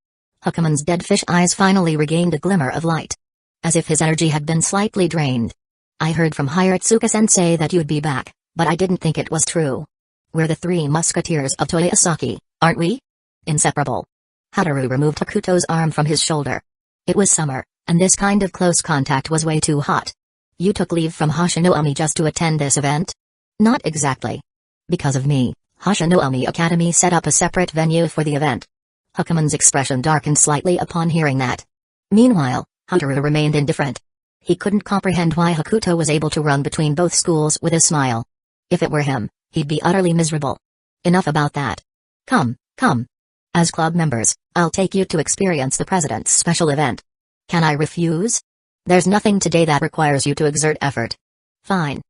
Hakuman's dead fish eyes finally regained a glimmer of light. As if his energy had been slightly drained. I heard from Hiratsuka-sensei that you'd be back, but I didn't think it was true. We're the three musketeers of Toyosaki, aren't we? Inseparable. Hataru removed Hakuto's arm from his shoulder. It was summer, and this kind of close contact was way too hot. You took leave from Hashinoumi just to attend this event? Not exactly. Because of me, Hashinoumi Academy set up a separate venue for the event. Hakuman's expression darkened slightly upon hearing that. Meanwhile, Hataru remained indifferent. He couldn't comprehend why Hakuto was able to run between both schools with a smile. If it were him, he'd be utterly miserable. Enough about that. Come. As club members, I'll take you to experience the president's special event. Can I refuse? There's nothing today that requires you to exert effort. Fine.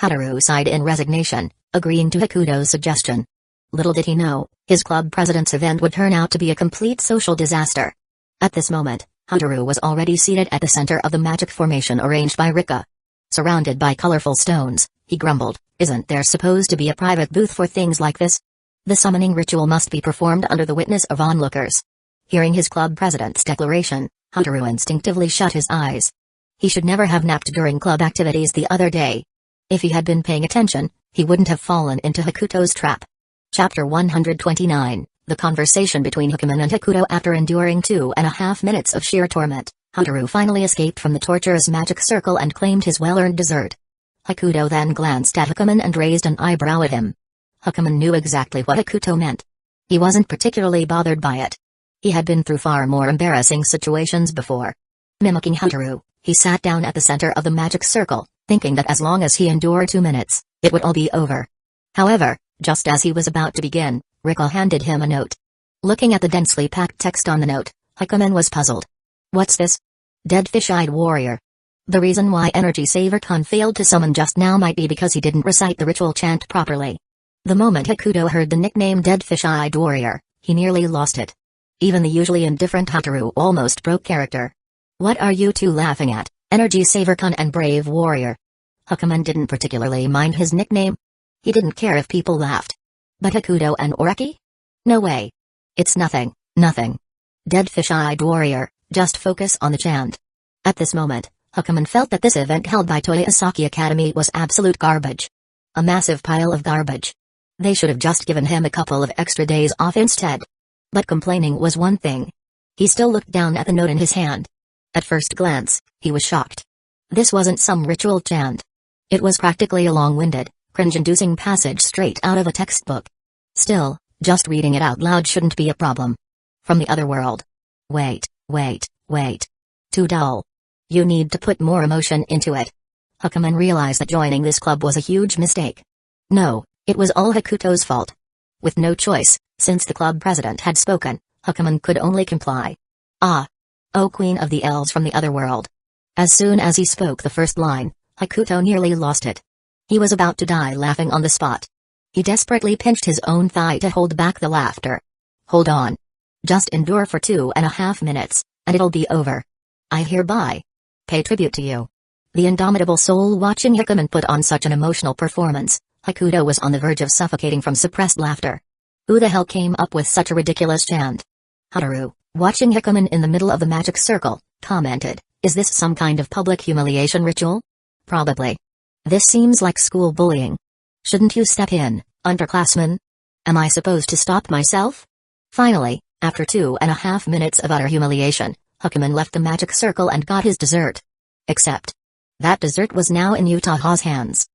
Hataru sighed in resignation, agreeing to Hakuto's suggestion. Little did he know, his club president's event would turn out to be a complete social disaster. At this moment, Hataru was already seated at the center of the magic formation arranged by Rika. Surrounded by colorful stones, he grumbled, isn't there supposed to be a private booth for things like this? The summoning ritual must be performed under the witness of onlookers. Hearing his club president's declaration, Hataru instinctively shut his eyes. He should never have napped during club activities the other day. If he had been paying attention, he wouldn't have fallen into Hakuto's trap. Chapter 129, The Conversation Between Hakuman and Hakuto. After enduring 2.5 minutes of sheer torment, Hataru finally escaped from the torturous magic circle and claimed his well-earned dessert. Hakuto then glanced at Hakuman and raised an eyebrow at him. Hakuman knew exactly what Hakuto meant. He wasn't particularly bothered by it. He had been through far more embarrassing situations before. Mimicking Hataru, he sat down at the center of the magic circle, thinking that as long as he endured 2 minutes, it would all be over. However, just as he was about to begin, Rika handed him a note. Looking at the densely packed text on the note, Hakuman was puzzled. What's this? Dead fish-eyed warrior. The reason why Energy Saver Kun failed to summon just now might be because he didn't recite the ritual chant properly. The moment Hakuto heard the nickname Dead Fish-Eyed Warrior, he nearly lost it. Even the usually indifferent Hataru almost broke character. What are you two laughing at, Energy Saver Kun and Brave Warrior? Hakuman didn't particularly mind his nickname. He didn't care if people laughed. But Hakuto and Oreki? No way. It's nothing. Dead Fish-Eyed Warrior, just focus on the chant. At this moment, Hakuman felt that this event held by Toyosaki Academy was absolute garbage. A massive pile of garbage. They should have just given him a couple of extra days off instead. But complaining was one thing. He still looked down at the note in his hand. At first glance, he was shocked. This wasn't some ritual chant. It was practically a long-winded, cringe-inducing passage straight out of a textbook. Still, just reading it out loud shouldn't be a problem. From the other world. Wait. Too dull. You need to put more emotion into it. Hakuman realized that joining this club was a huge mistake. No. It was all Hakuto's fault. With no choice, since the club president had spoken, Hakuman could only comply. Ah! Oh, Queen of the Elves from the other world. As soon as he spoke the first line, Hakuto nearly lost it. He was about to die laughing on the spot. He desperately pinched his own thigh to hold back the laughter. Hold on. Just endure for 2.5 minutes, and it'll be over. I hereby pay tribute to you. The indomitable soul watching Hakuman put on such an emotional performance. Hakuto was on the verge of suffocating from suppressed laughter. Who the hell came up with such a ridiculous chant? Hataru, watching Hakuman in the middle of the magic circle, commented, is this some kind of public humiliation ritual? Probably. This seems like school bullying. Shouldn't you step in, underclassman? Am I supposed to stop myself? Finally, after 2.5 minutes of utter humiliation, Hakuman left the magic circle and got his dessert. Except that dessert was now in Utaha's hands.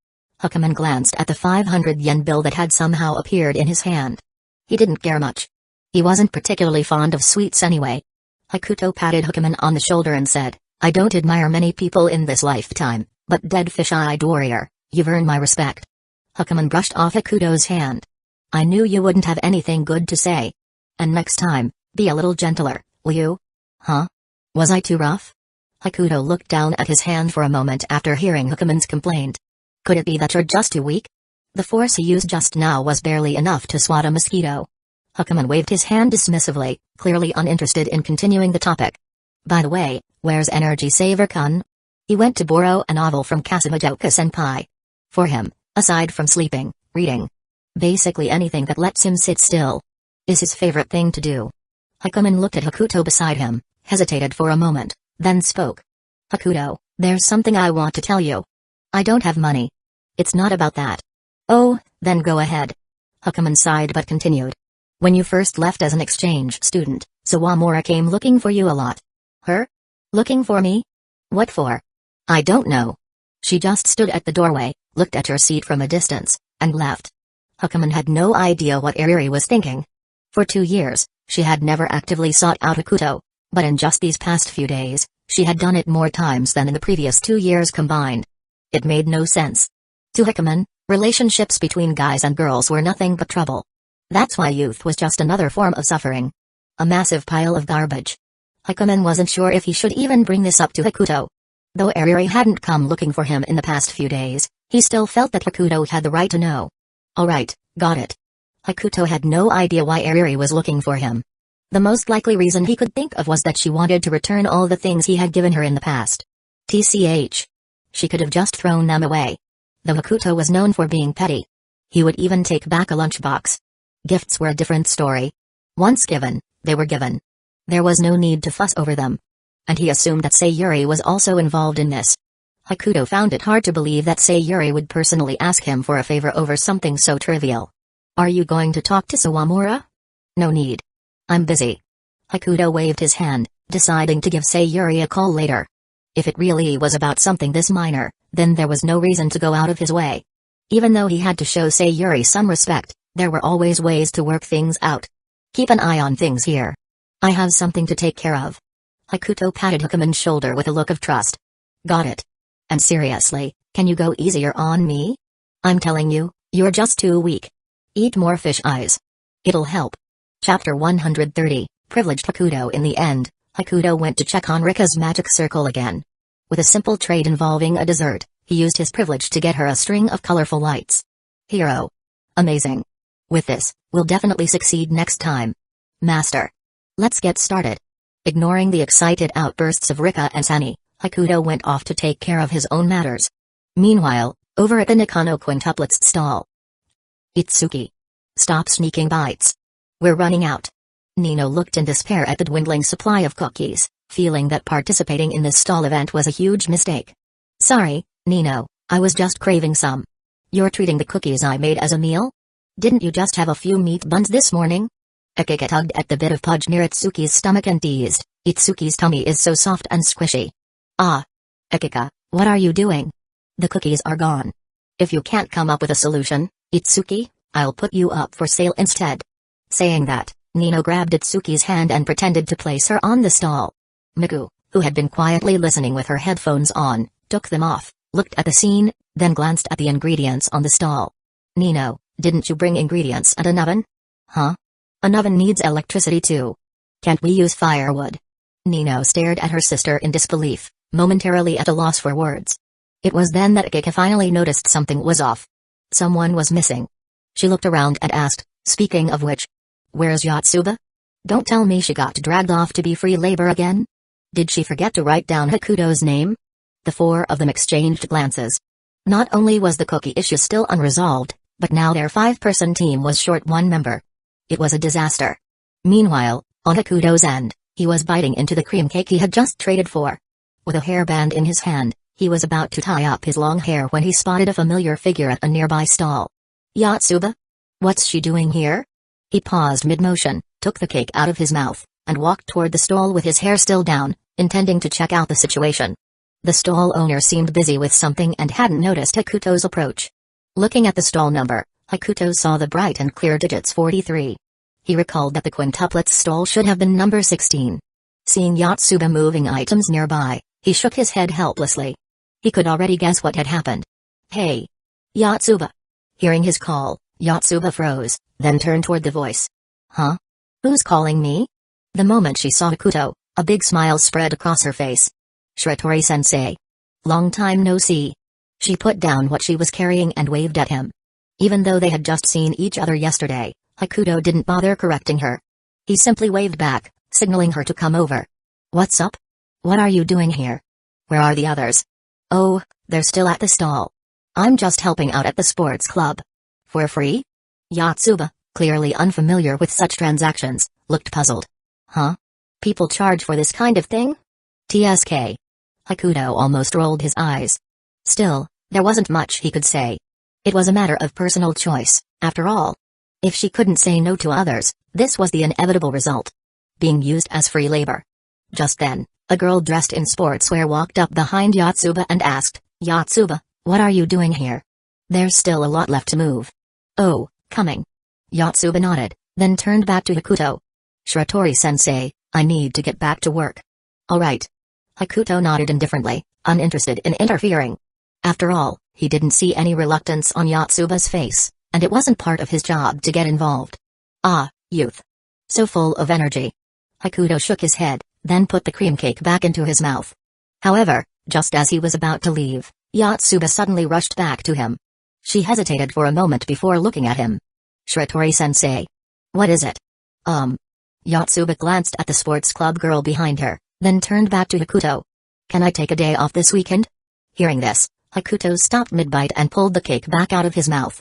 Hakuman glanced at the 500 yen bill that had somehow appeared in his hand. He didn't care much. He wasn't particularly fond of sweets anyway. Hakuto patted Hakuman on the shoulder and said, I don't admire many people in this lifetime, but dead fish-eyed warrior, you've earned my respect. Hakuman brushed off Hakuto's hand. I knew you wouldn't have anything good to say. And next time, be a little gentler, will you? Huh? Was I too rough? Hakuto looked down at his hand for a moment after hearing Hakuman's complaint. Could it be that you're just too weak? The force he used just now was barely enough to swat a mosquito. Hakuman waved his hand dismissively, clearly uninterested in continuing the topic. By the way, where's Energy Saver-kun? He went to borrow a novel from Kasumajoka-senpai. For him, aside from sleeping, reading. Basically anything that lets him sit still. Is his favorite thing to do. Hakuman looked at Hakuto beside him, hesitated for a moment, then spoke. Hakuto, there's something I want to tell you. I don't have money. It's not about that. Oh, then go ahead. Hakuman sighed but continued. When you first left as an exchange student, Sawamura came looking for you a lot. Her? Looking for me? What for? I don't know. She just stood at the doorway, looked at your seat from a distance, and left. Hakuman had no idea what Ariri was thinking. For 2 years, she had never actively sought out Hakuto, but in just these past few days, she had done it more times than in the previous 2 years combined. It made no sense. To Hakuman, relationships between guys and girls were nothing but trouble. That's why youth was just another form of suffering. A massive pile of garbage. Hakuman wasn't sure if he should even bring this up to Hakuto. Though Ariri hadn't come looking for him in the past few days, he still felt that Hakuto had the right to know. Alright, got it. Hakuto had no idea why Ariri was looking for him. The most likely reason he could think of was that she wanted to return all the things he had given her in the past. TCH. She could have just thrown them away. Though Hakuto was known for being petty. He would even take back a lunchbox. Gifts were a different story. Once given, they were given. There was no need to fuss over them. And he assumed that Sayuri was also involved in this. Hakuto found it hard to believe that Sayuri would personally ask him for a favor over something so trivial. Are you going to talk to Sawamura? No need. I'm busy. Hakuto waved his hand, deciding to give Sayuri a call later. If it really was about something this minor, then there was no reason to go out of his way. Even though he had to show Sayuri some respect, there were always ways to work things out. Keep an eye on things here. I have something to take care of. Hakuto patted Hakuman's shoulder with a look of trust. Got it. And seriously, can you go easier on me? I'm telling you, you're just too weak. Eat more fish eyes. It'll help. Chapter 130, Privileged Hakuto. In the end, Hakuto went to check on Rika's magic circle again. With a simple trade involving a dessert, he used his privilege to get her a string of colorful lights. Hero. Amazing. With this, we'll definitely succeed next time. Master. Let's get started. Ignoring the excited outbursts of Rika and Sani, Hakuto went off to take care of his own matters. Meanwhile, over at the Nakano quintuplets stall. Itsuki. Stop sneaking bites. We're running out. Nino looked in despair at the dwindling supply of cookies, feeling that participating in this stall event was a huge mistake. Sorry, Nino, I was just craving some. You're treating the cookies I made as a meal? Didn't you just have a few meat buns this morning? Akika tugged at the bit of pudge near Itsuki's stomach and teased, Itsuki's tummy is so soft and squishy. Ah. Akika, what are you doing? The cookies are gone. If you can't come up with a solution, Itsuki, I'll put you up for sale instead. Saying that, Nino grabbed Itsuki's hand and pretended to place her on the stall. Miku, who had been quietly listening with her headphones on, took them off, looked at the scene, then glanced at the ingredients on the stall. Nino, didn't you bring ingredients and an oven? Huh? An oven needs electricity too. Can't we use firewood? Nino stared at her sister in disbelief, momentarily at a loss for words. It was then that Akika finally noticed something was off. Someone was missing. She looked around and asked, speaking of which, where's Yotsuba? Don't tell me she got dragged off to be free labor again? Did she forget to write down Hakuto's name? The four of them exchanged glances. Not only was the cookie issue still unresolved, but now their 5-person team was short one member. It was a disaster. Meanwhile, on Hakuto's end, he was biting into the cream cake he had just traded for. With a hairband in his hand, he was about to tie up his long hair when he spotted a familiar figure at a nearby stall. Yotsuba? What's she doing here? He paused mid-motion, took the cake out of his mouth, and walked toward the stall with his hair still down, intending to check out the situation. The stall owner seemed busy with something and hadn't noticed Hakuto's approach. Looking at the stall number, Hakuto saw the bright and clear digits 43. He recalled that the quintuplets stall should have been number 16. Seeing Yotsuba moving items nearby, he shook his head helplessly. He could already guess what had happened. Hey! Yotsuba! Hearing his call, Yotsuba froze, then turned toward the voice. Huh? Who's calling me? The moment she saw Hakuto, a big smile spread across her face. Shiratori-sensei. Long time no see. She put down what she was carrying and waved at him. Even though they had just seen each other yesterday, Hakuto didn't bother correcting her. He simply waved back, signaling her to come over. What's up? What are you doing here? Where are the others? Oh, they're still at the stall. I'm just helping out at the sports club. For free? Yotsuba, clearly unfamiliar with such transactions, looked puzzled. Huh? People charge for this kind of thing? TSK. Hakuto almost rolled his eyes. Still, there wasn't much he could say. It was a matter of personal choice, after all. If she couldn't say no to others, this was the inevitable result. Being used as free labor. Just then, a girl dressed in sportswear walked up behind Yotsuba and asked, Yotsuba, what are you doing here? There's still a lot left to move. Oh, coming. Yotsuba nodded, then turned back to Hakuto. Shiratori-sensei, I need to get back to work. Alright. Hakuto nodded indifferently, uninterested in interfering. After all, he didn't see any reluctance on Yotsuba's face, and it wasn't part of his job to get involved. Ah, youth. So full of energy. Hakuto shook his head, then put the cream cake back into his mouth. However, just as he was about to leave, Yotsuba suddenly rushed back to him. She hesitated for a moment before looking at him. Shiratori-sensei. What is it? Yotsuba glanced at the sports club girl behind her, then turned back to Hakuto. Can I take a day off this weekend? Hearing this, Hakuto stopped mid-bite and pulled the cake back out of his mouth.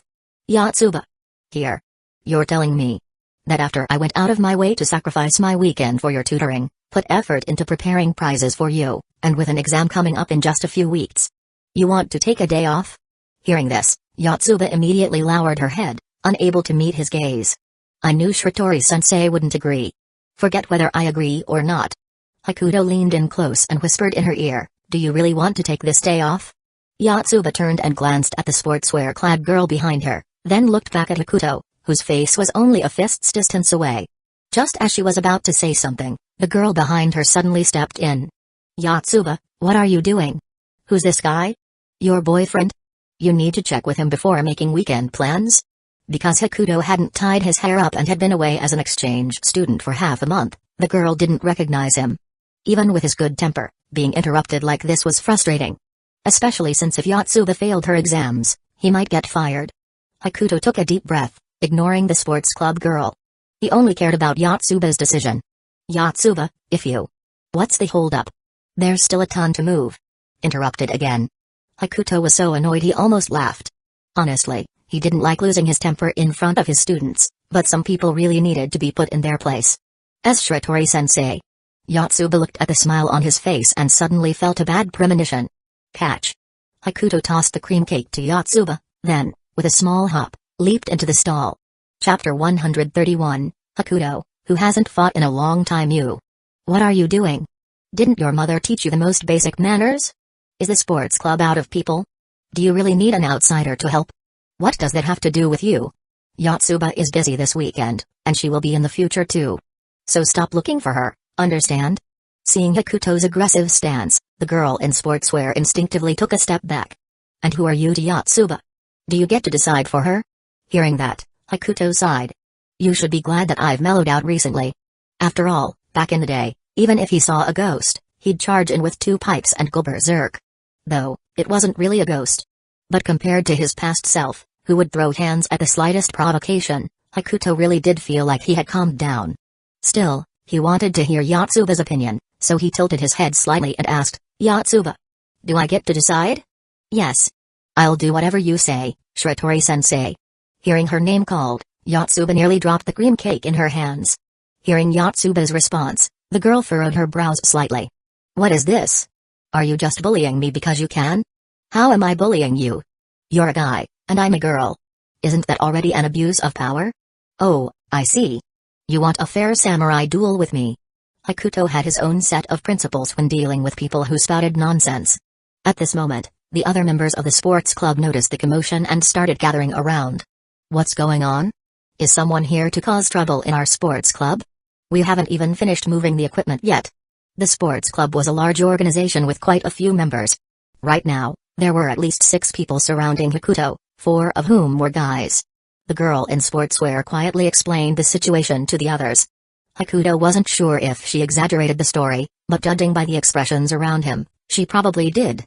Yotsuba. Here. You're telling me that after I went out of my way to sacrifice my weekend for your tutoring, put effort into preparing prizes for you, and with an exam coming up in just a few weeks, you want to take a day off? Hearing this, Yotsuba immediately lowered her head, unable to meet his gaze. I knew Shiratori-sensei wouldn't agree. Forget whether I agree or not. Hakuto leaned in close and whispered in her ear, do you really want to take this day off? Yotsuba turned and glanced at the sportswear-clad girl behind her, then looked back at Hakuto, whose face was only a fist's distance away. Just as she was about to say something, the girl behind her suddenly stepped in. Yotsuba, what are you doing? Who's this guy? Your boyfriend? You need to check with him before making weekend plans? Because Hakuto hadn't tied his hair up and had been away as an exchange student for half a month, the girl didn't recognize him. Even with his good temper, being interrupted like this was frustrating. Especially since if Yotsuba failed her exams, he might get fired. Hakuto took a deep breath, ignoring the sports club girl. He only cared about Yotsuba's decision. Yotsuba, if you... What's the holdup? There's still a ton to move. Interrupted again. Hakuto was so annoyed he almost laughed. Honestly, he didn't like losing his temper in front of his students, but some people really needed to be put in their place. As Shiratori-sensei. Yotsuba looked at the smile on his face and suddenly felt a bad premonition. Catch. Hakuto tossed the cream cake to Yotsuba, then, with a small hop, leaped into the stall. Chapter 131, Hakuto, who hasn't fought in a long time. You. What are you doing? Didn't your mother teach you the most basic manners? Is the sports club out of people? Do you really need an outsider to help? What does that have to do with you? Yotsuba is busy this weekend, and she will be in the future too. So stop looking for her, understand? Seeing Hakuto's aggressive stance, the girl in sportswear instinctively took a step back. And who are you to Yotsuba? Do you get to decide for her? Hearing that, Hakuto sighed. You should be glad that I've mellowed out recently. After all, back in the day, even if he saw a ghost, he'd charge in with 2 pipes and go berserk. Though, it wasn't really a ghost. But compared to his past self, who would throw hands at the slightest provocation, Hakuto really did feel like he had calmed down. Still, he wanted to hear Yotsuba's opinion, so he tilted his head slightly and asked, Yotsuba, do I get to decide? Yes. I'll do whatever you say, Shiratori-sensei. Hearing her name called, Yotsuba nearly dropped the cream cake in her hands. Hearing Yotsuba's response, the girl furrowed her brows slightly. What is this? Are you just bullying me because you can? How am I bullying you? You're a guy, and I'm a girl. Isn't that already an abuse of power? Oh, I see. You want a fair samurai duel with me. Hakuto had his own set of principles when dealing with people who spouted nonsense. At this moment, the other members of the sports club noticed the commotion and started gathering around. What's going on? Is someone here to cause trouble in our sports club? We haven't even finished moving the equipment yet. The sports club was a large organization with quite a few members. Right now, there were at least 6 people surrounding Hakuto, 4 of whom were guys. The girl in sportswear quietly explained the situation to the others. Hakuto wasn't sure if she exaggerated the story, but judging by the expressions around him, she probably did.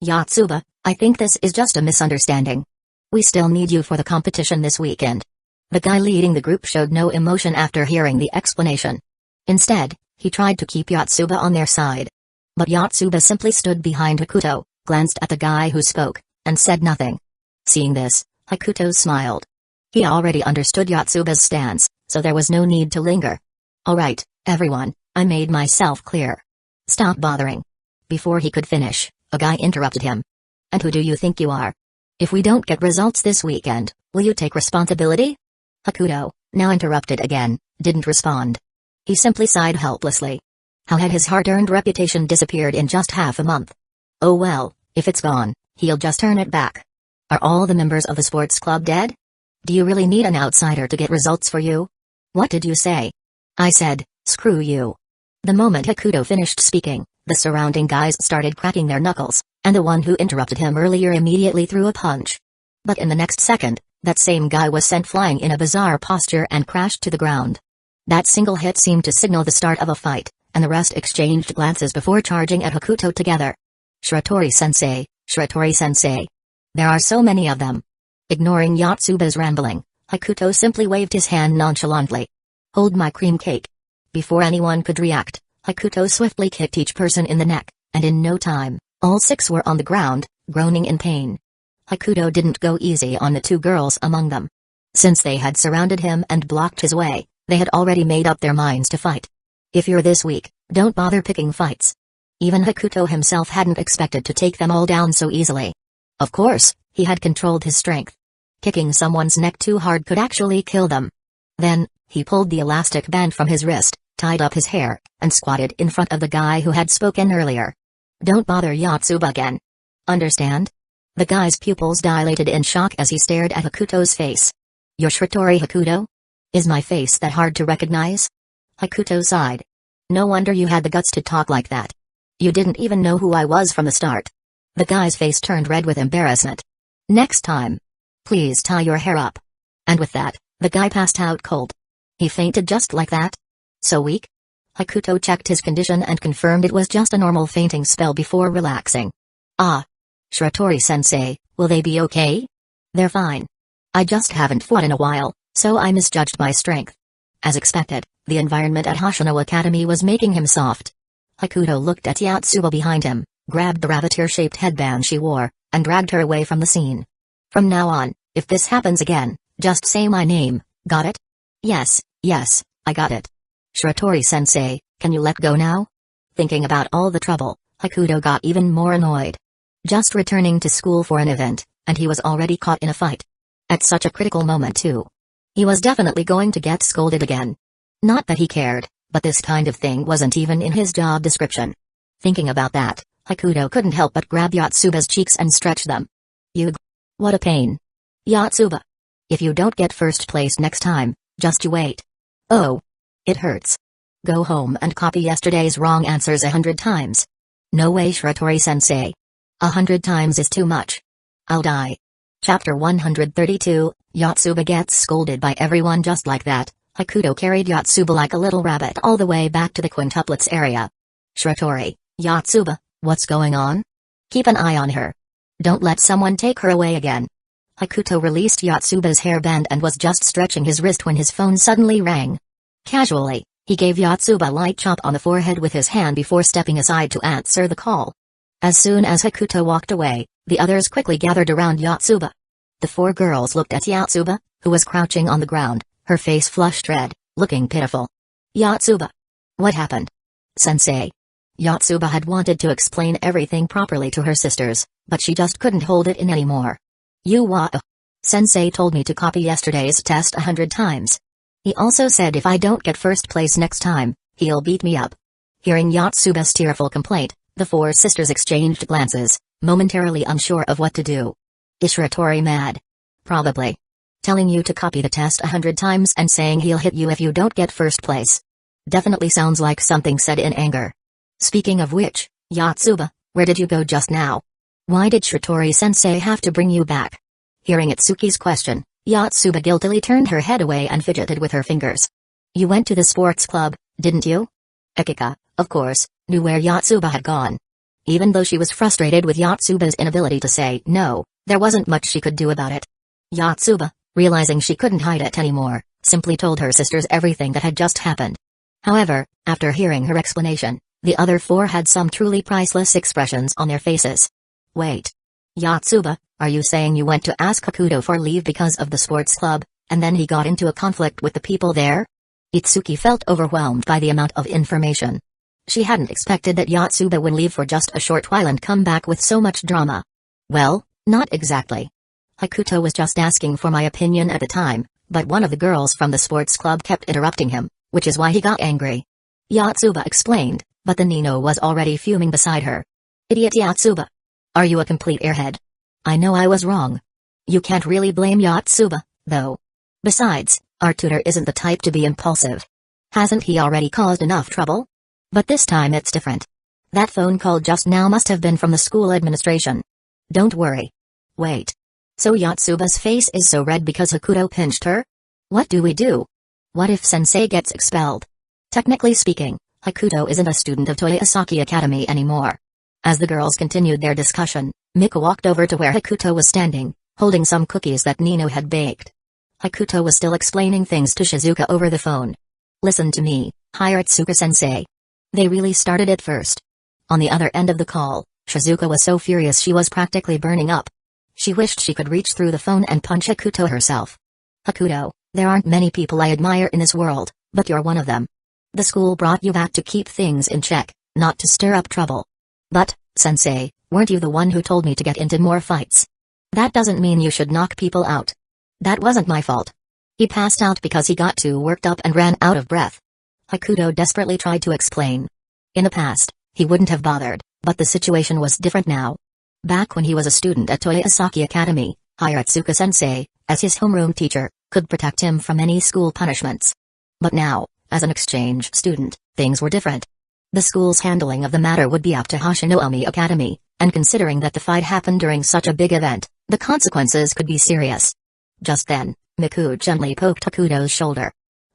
Yotsuba, I think this is just a misunderstanding. We still need you for the competition this weekend. The guy leading the group showed no emotion after hearing the explanation. Instead, he tried to keep Yotsuba on their side. But Yotsuba simply stood behind Hakuto, glanced at the guy who spoke, and said nothing. Seeing this, Hakuto smiled. He already understood Yotsuba's stance, so there was no need to linger. Alright, everyone, I made myself clear. Stop bothering. Before he could finish, a guy interrupted him. And who do you think you are? If we don't get results this weekend, will you take responsibility? Hakuto, now interrupted again, didn't respond. He simply sighed helplessly. How had his hard-earned reputation disappeared in just half a month? Oh well, if it's gone, he'll just turn it back. Are all the members of the sports club dead? Do you really need an outsider to get results for you? What did you say? I said, screw you. The moment Hakuto finished speaking, the surrounding guys started cracking their knuckles, and the one who interrupted him earlier immediately threw a punch. But in the next second, that same guy was sent flying in a bizarre posture and crashed to the ground. That single hit seemed to signal the start of a fight, and the rest exchanged glances before charging at Hakuto together. Shiratori-sensei, Shiratori-sensei. There are so many of them. Ignoring Yotsuba's rambling, Hakuto simply waved his hand nonchalantly. Hold my cream cake. Before anyone could react, Hakuto swiftly kicked each person in the neck, and in no time, all 6 were on the ground, groaning in pain. Hakuto didn't go easy on the 2 girls among them. Since they had surrounded him and blocked his way, they had already made up their minds to fight. If you're this weak, don't bother picking fights. Even Hakuto himself hadn't expected to take them all down so easily. Of course, he had controlled his strength. Kicking someone's neck too hard could actually kill them. Then, he pulled the elastic band from his wrist, tied up his hair, and squatted in front of the guy who had spoken earlier. Don't bother Yotsuba again. Understand? The guy's pupils dilated in shock as he stared at Hakuto's face. You're Shiratori Hakuto? Is my face that hard to recognize? Hakuto sighed. No wonder you had the guts to talk like that. You didn't even know who I was from the start. The guy's face turned red with embarrassment. Next time. Please tie your hair up. And with that, the guy passed out cold. He fainted just like that? So weak? Hakuto checked his condition and confirmed it was just a normal fainting spell before relaxing. Ah. Shiratori-sensei, will they be okay? They're fine. I just haven't fought in a while, so I misjudged my strength. As expected, the environment at Hoshino Academy was making him soft. Hakuto looked at Yotsuba behind him, grabbed the rabbit-ear-shaped headband she wore, and dragged her away from the scene. From now on, if this happens again, just say my name, got it? Yes, I got it. Shiratori-sensei, can you let go now? Thinking about all the trouble, Hakuto got even more annoyed. Just returning to school for an event, and he was already caught in a fight. At such a critical moment too. He was definitely going to get scolded again. Not that he cared, but this kind of thing wasn't even in his job description. Thinking about that, Hakuto couldn't help but grab Yotsuba's cheeks and stretch them. What a pain. Yotsuba. If you don't get first place next time, just you wait. Oh. It hurts. Go home and copy yesterday's wrong answers 100 times. No way, Shiratori-sensei. 100 times is too much. I'll die. Chapter 132, Yotsuba gets scolded by everyone just like that. Hakuto carried Yotsuba like a little rabbit all the way back to the quintuplets area. Shiratori, Yotsuba, what's going on? Keep an eye on her. Don't let someone take her away again. Hakuto released Yotsuba's hairband and was just stretching his wrist when his phone suddenly rang. Casually, he gave Yotsuba a light chop on the forehead with his hand before stepping aside to answer the call. As soon as Hakuto walked away, the others quickly gathered around Yotsuba. The 4 girls looked at Yotsuba, who was crouching on the ground, her face flushed red, looking pitiful. Yotsuba. What happened? Sensei. Yotsuba had wanted to explain everything properly to her sisters, but she just couldn't hold it in anymore. Sensei told me to copy yesterday's test 100 times. He also said if I don't get first place next time, he'll beat me up. Hearing Yotsuba's tearful complaint, the 4 sisters exchanged glances, momentarily unsure of what to do. Is Shiratori mad? Probably. telling you to copy the test 100 times and saying he'll hit you if you don't get first place. Definitely sounds like something said in anger. Speaking of which, Yotsuba, where did you go just now? Why did Shitori-sensei have to bring you back? Hearing Itsuki's question, Yotsuba guiltily turned her head away and fidgeted with her fingers. You went to the sports club, didn't you? Akika, of course, knew where Yotsuba had gone. Even though she was frustrated with Yotsuba's inability to say no, there wasn't much she could do about it. Yotsuba, realizing she couldn't hide it anymore, simply told her sisters everything that had just happened. However, after hearing her explanation, the other four had some truly priceless expressions on their faces. Wait. Yotsuba, are you saying you went to ask Hakuto for leave because of the sports club, and then he got into a conflict with the people there? Itsuki felt overwhelmed by the amount of information. She hadn't expected that Yotsuba would leave for just a short while and come back with so much drama. Well, not exactly. Hakuto was just asking for my opinion at the time, but one of the girls from the sports club kept interrupting him, which is why he got angry. Yotsuba explained, but the Nino was already fuming beside her. Idiot Yotsuba. Are you a complete airhead? I know I was wrong. You can't really blame Yotsuba, though. Besides, our tutor isn't the type to be impulsive. Hasn't he already caused enough trouble? But this time it's different. That phone call just now must have been from the school administration. Don't worry. Wait. So Yotsuba's face is so red because Hakuto pinched her? What do we do? What if Sensei gets expelled? Technically speaking, Hakuto isn't a student of Toyosaki Academy anymore. As the girls continued their discussion, Mika walked over to where Hakuto was standing, holding some cookies that Nino had baked. Hakuto was still explaining things to Shizuka over the phone. Listen to me, Hiratsuka-sensei. They really started it first. On the other end of the call, Shizuka was so furious she was practically burning up. She wished she could reach through the phone and punch Hakuto herself. Hakuto, there aren't many people I admire in this world, but you're one of them. The school brought you back to keep things in check, not to stir up trouble. But, sensei, weren't you the one who told me to get into more fights? That doesn't mean you should knock people out. That wasn't my fault. He passed out because he got too worked up and ran out of breath. Hakuto desperately tried to explain. In the past, he wouldn't have bothered, but the situation was different now. Back when he was a student at Toyosaki Academy, Hiratsuka-sensei, as his homeroom teacher, could protect him from any school punishments. But now, as an exchange student, things were different. The school's handling of the matter would be up to Hashinomi Academy, and considering that the fight happened during such a big event, the consequences could be serious. Just then, Miku gently poked Hakuto's shoulder.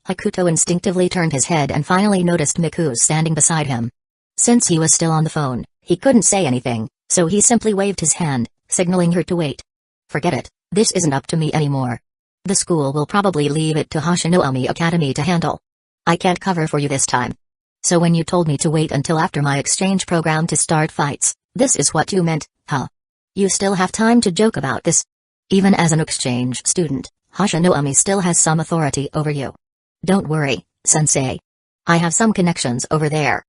Hakuto instinctively turned his head and finally noticed Miku standing beside him. Since he was still on the phone, he couldn't say anything, so he simply waved his hand, signaling her to wait. Forget it, this isn't up to me anymore. The school will probably leave it to Hashinomi Academy to handle. I can't cover for you this time. So when you told me to wait until after my exchange program to start fights, this is what you meant, huh? You still have time to joke about this. Even as an exchange student, Hashinomi still has some authority over you. Don't worry, sensei. I have some connections over there.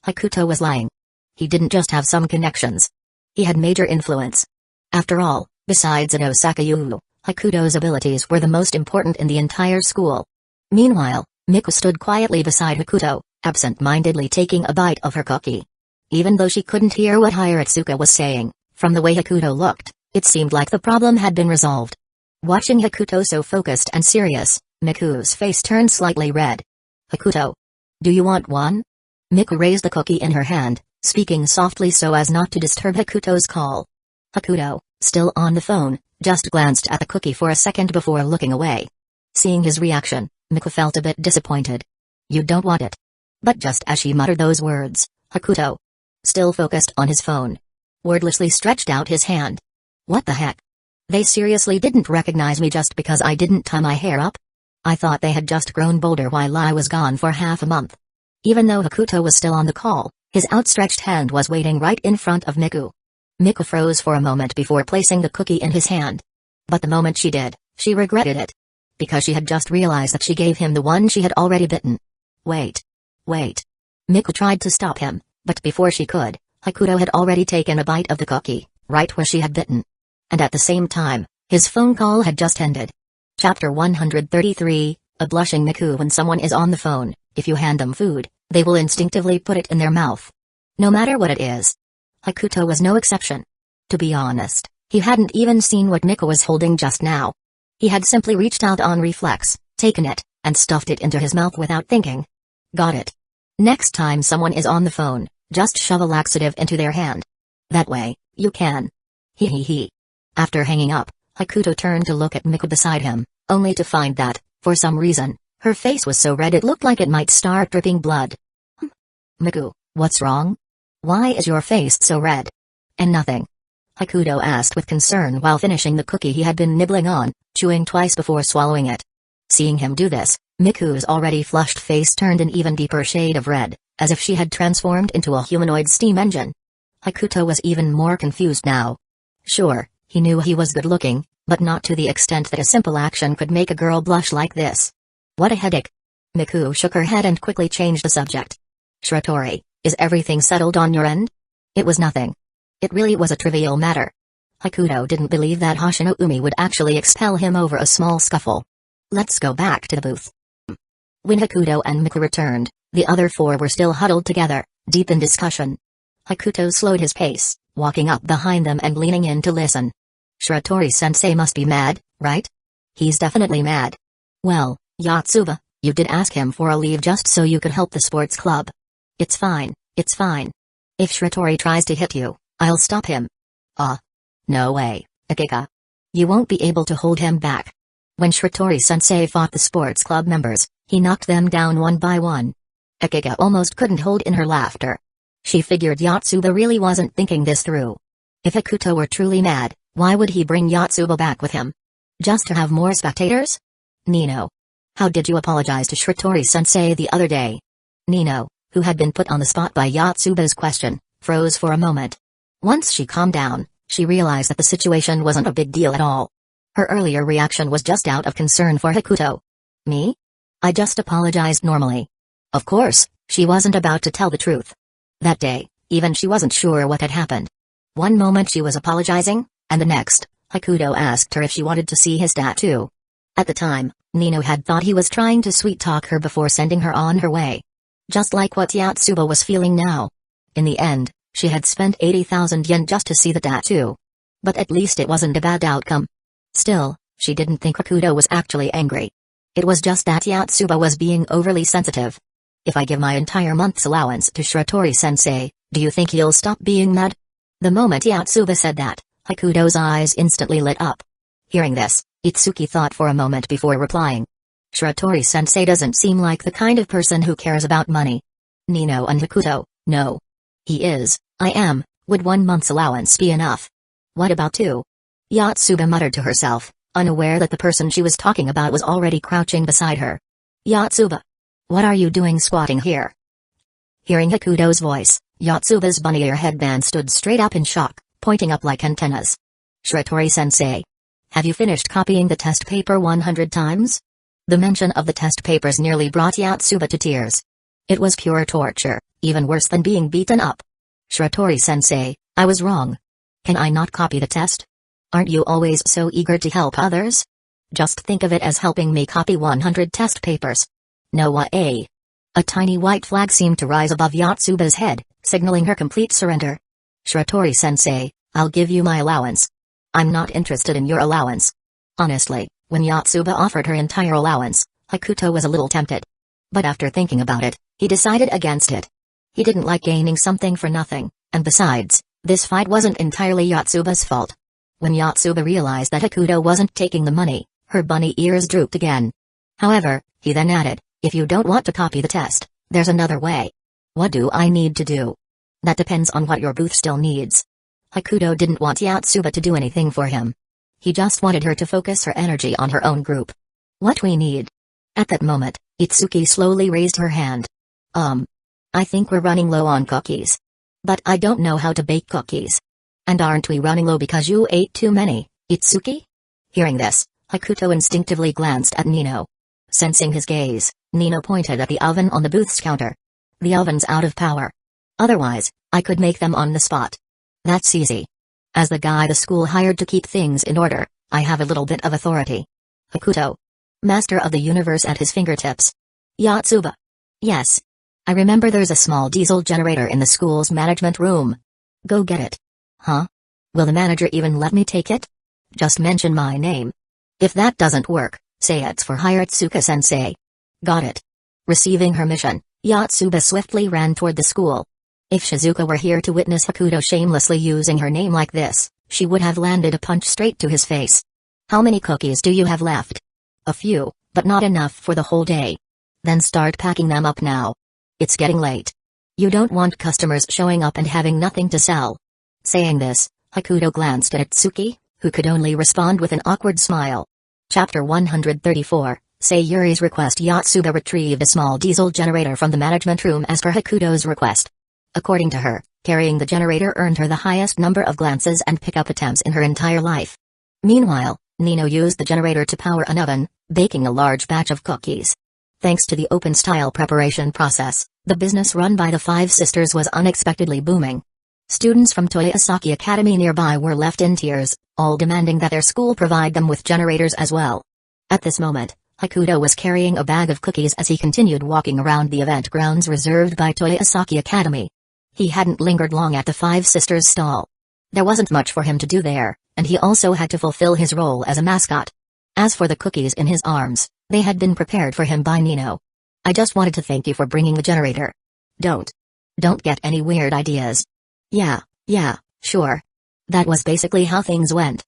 Hakuto was lying. He didn't just have some connections. He had major influence. After all, besides Ino Sakayu, Hakuto's abilities were the most important in the entire school. Meanwhile, Miku stood quietly beside Hakuto, absent-mindedly taking a bite of her cookie. Even though she couldn't hear what Hiratsuka was saying, from the way Hakuto looked, it seemed like the problem had been resolved. Watching Hakuto so focused and serious, Miku's face turned slightly red. Hakuto. Do you want one? Miku raised the cookie in her hand, speaking softly so as not to disturb Hakuto's call. Hakuto, still on the phone, just glanced at the cookie for a second before looking away. Seeing his reaction, Miku felt a bit disappointed. You don't want it. But just as she muttered those words, Hakuto, still focused on his phone, wordlessly stretched out his hand. What the heck? They seriously didn't recognize me just because I didn't tie my hair up? I thought they had just grown bolder while I was gone for half a month. Even though Hakuto was still on the call, his outstretched hand was waiting right in front of Miku. Miku froze for a moment before placing the cookie in his hand. But the moment she did, she regretted it. Because she had just realized that she gave him the one she had already bitten. Wait. Miku tried to stop him, but before she could, Hakuto had already taken a bite of the cookie, right where she had bitten. And at the same time, his phone call had just ended. Chapter 133, A Blushing Miku. When someone is on the phone, if you hand them food, they will instinctively put it in their mouth. No matter what it is. Hakuto was no exception. To be honest, he hadn't even seen what Miku was holding just now. He had simply reached out on reflex, taken it, and stuffed it into his mouth without thinking. Got it. Next time someone is on the phone, just shove a laxative into their hand. That way, you can. He. After hanging up, Hakuto turned to look at Miku beside him, only to find that, for some reason, her face was so red it looked like it might start dripping blood. Miku, what's wrong? Why is your face so red? And nothing. Hakuto asked with concern while finishing the cookie he had been nibbling on, chewing twice before swallowing it. Seeing him do this, Miku's already flushed face turned an even deeper shade of red, as if she had transformed into a humanoid steam engine. Hakuto was even more confused now. Sure, he knew he was good-looking, but not to the extent that a simple action could make a girl blush like this. What a headache. Miku shook her head and quickly changed the subject. Shiratori, is everything settled on your end? It was nothing. It really was a trivial matter. Hakuto didn't believe that Hoshino-umi would actually expel him over a small scuffle. Let's go back to the booth. When Hakuto and Miku returned, the other four were still huddled together, deep in discussion. Hakuto slowed his pace, walking up behind them and leaning in to listen. Shiratori-sensei must be mad, right? He's definitely mad. Well, Yotsuba, you did ask him for a leave just so you could help the sports club. It's fine, it's fine. If Shiratori tries to hit you, I'll stop him. No way, Akika. You won't be able to hold him back. When Shiratori-sensei fought the sports club members, he knocked them down one by one. Akika almost couldn't hold in her laughter. She figured Yotsuba really wasn't thinking this through. If Hakuto were truly mad, why would he bring Yotsuba back with him? Just to have more spectators? Nino. How did you apologize to Shiratori-sensei the other day? Nino, who had been put on the spot by Yotsuba's question, froze for a moment. Once she calmed down, she realized that the situation wasn't a big deal at all. Her earlier reaction was just out of concern for Hakuto. Me? I just apologized normally. Of course, she wasn't about to tell the truth. That day, even she wasn't sure what had happened. One moment she was apologizing, and the next, Hakuto asked her if she wanted to see his tattoo. At the time, Nino had thought he was trying to sweet-talk her before sending her on her way. Just like what Yotsuba was feeling now. In the end, she had spent 80,000 yen just to see the tattoo. But at least it wasn't a bad outcome. Still, she didn't think Hakuto was actually angry. It was just that Yotsuba was being overly sensitive. If I give my entire month's allowance to Shiratori-sensei, do you think he'll stop being mad? The moment Yotsuba said that, Hakuto's eyes instantly lit up. Hearing this, Itsuki thought for a moment before replying. Shiratori-sensei doesn't seem like the kind of person who cares about money. Nino and Hakuto, no. He is, I am, would 1 month's allowance be enough? What about 2? Yotsuba muttered to herself, unaware that the person she was talking about was already crouching beside her. Yotsuba. What are you doing squatting here? Hearing Hakuto's voice, Yotsuba's bunny ear headband stood straight up in shock, pointing up like antennas. Shiratori-sensei. Have you finished copying the test paper 100 times? The mention of the test papers nearly brought Yotsuba to tears. It was pure torture, even worse than being beaten up. Shiratori-sensei, I was wrong. Can I not copy the test? Aren't you always so eager to help others? Just think of it as helping me copy 100 test papers. No way. A tiny white flag seemed to rise above Yotsuba's head, signaling her complete surrender. Shiratori-sensei, I'll give you my allowance. I'm not interested in your allowance. Honestly, when Yotsuba offered her entire allowance, Hakuto was a little tempted. But after thinking about it, he decided against it. He didn't like gaining something for nothing, and besides, this fight wasn't entirely Yotsuba's fault. When Yotsuba realized that Hakuto wasn't taking the money, her bunny ears drooped again. However, he then added, if you don't want to copy the test, there's another way. What do I need to do? That depends on what your booth still needs. Hakuto didn't want Yotsuba to do anything for him. He just wanted her to focus her energy on her own group. What we need. At that moment, Itsuki slowly raised her hand. I think we're running low on cookies. But I don't know how to bake cookies. And aren't we running low because you ate too many, Itsuki? Hearing this, Hakuto instinctively glanced at Nino. Sensing his gaze, Nino pointed at the oven on the booth's counter. The oven's out of power. Otherwise, I could make them on the spot. That's easy. As the guy the school hired to keep things in order, I have a little bit of authority. Hakuto. Master of the universe at his fingertips. Yotsuba. Yes. I remember there's a small diesel generator in the school's management room. Go get it. Huh? Will the manager even let me take it? Just mention my name. If that doesn't work, say it's for Hiratsuka-sensei. Got it. Receiving her mission, Yotsuba swiftly ran toward the school. If Shizuka were here to witness Hakuto shamelessly using her name like this, she would have landed a punch straight to his face. How many cookies do you have left? A few, but not enough for the whole day. Then start packing them up now. It's getting late. You don't want customers showing up and having nothing to sell. Saying this, Hakuto glanced at Itsuki, who could only respond with an awkward smile. Chapter 134, Sayuri's request. Yotsuba retrieved a small diesel generator from the management room as per Hakuto's request. According to her, carrying the generator earned her the highest number of glances and pickup attempts in her entire life. Meanwhile, Nino used the generator to power an oven, baking a large batch of cookies. Thanks to the open-style preparation process, the business run by the five sisters was unexpectedly booming. Students from Toyosaki Academy nearby were left in tears, all demanding that their school provide them with generators as well. At this moment, Hakuto was carrying a bag of cookies as he continued walking around the event grounds reserved by Toyosaki Academy. He hadn't lingered long at the Five Sisters stall. There wasn't much for him to do there, and he also had to fulfill his role as a mascot. As for the cookies in his arms, they had been prepared for him by Nino. I just wanted to thank you for bringing the generator. Don't get any weird ideas. Yeah, sure. That was basically how things went.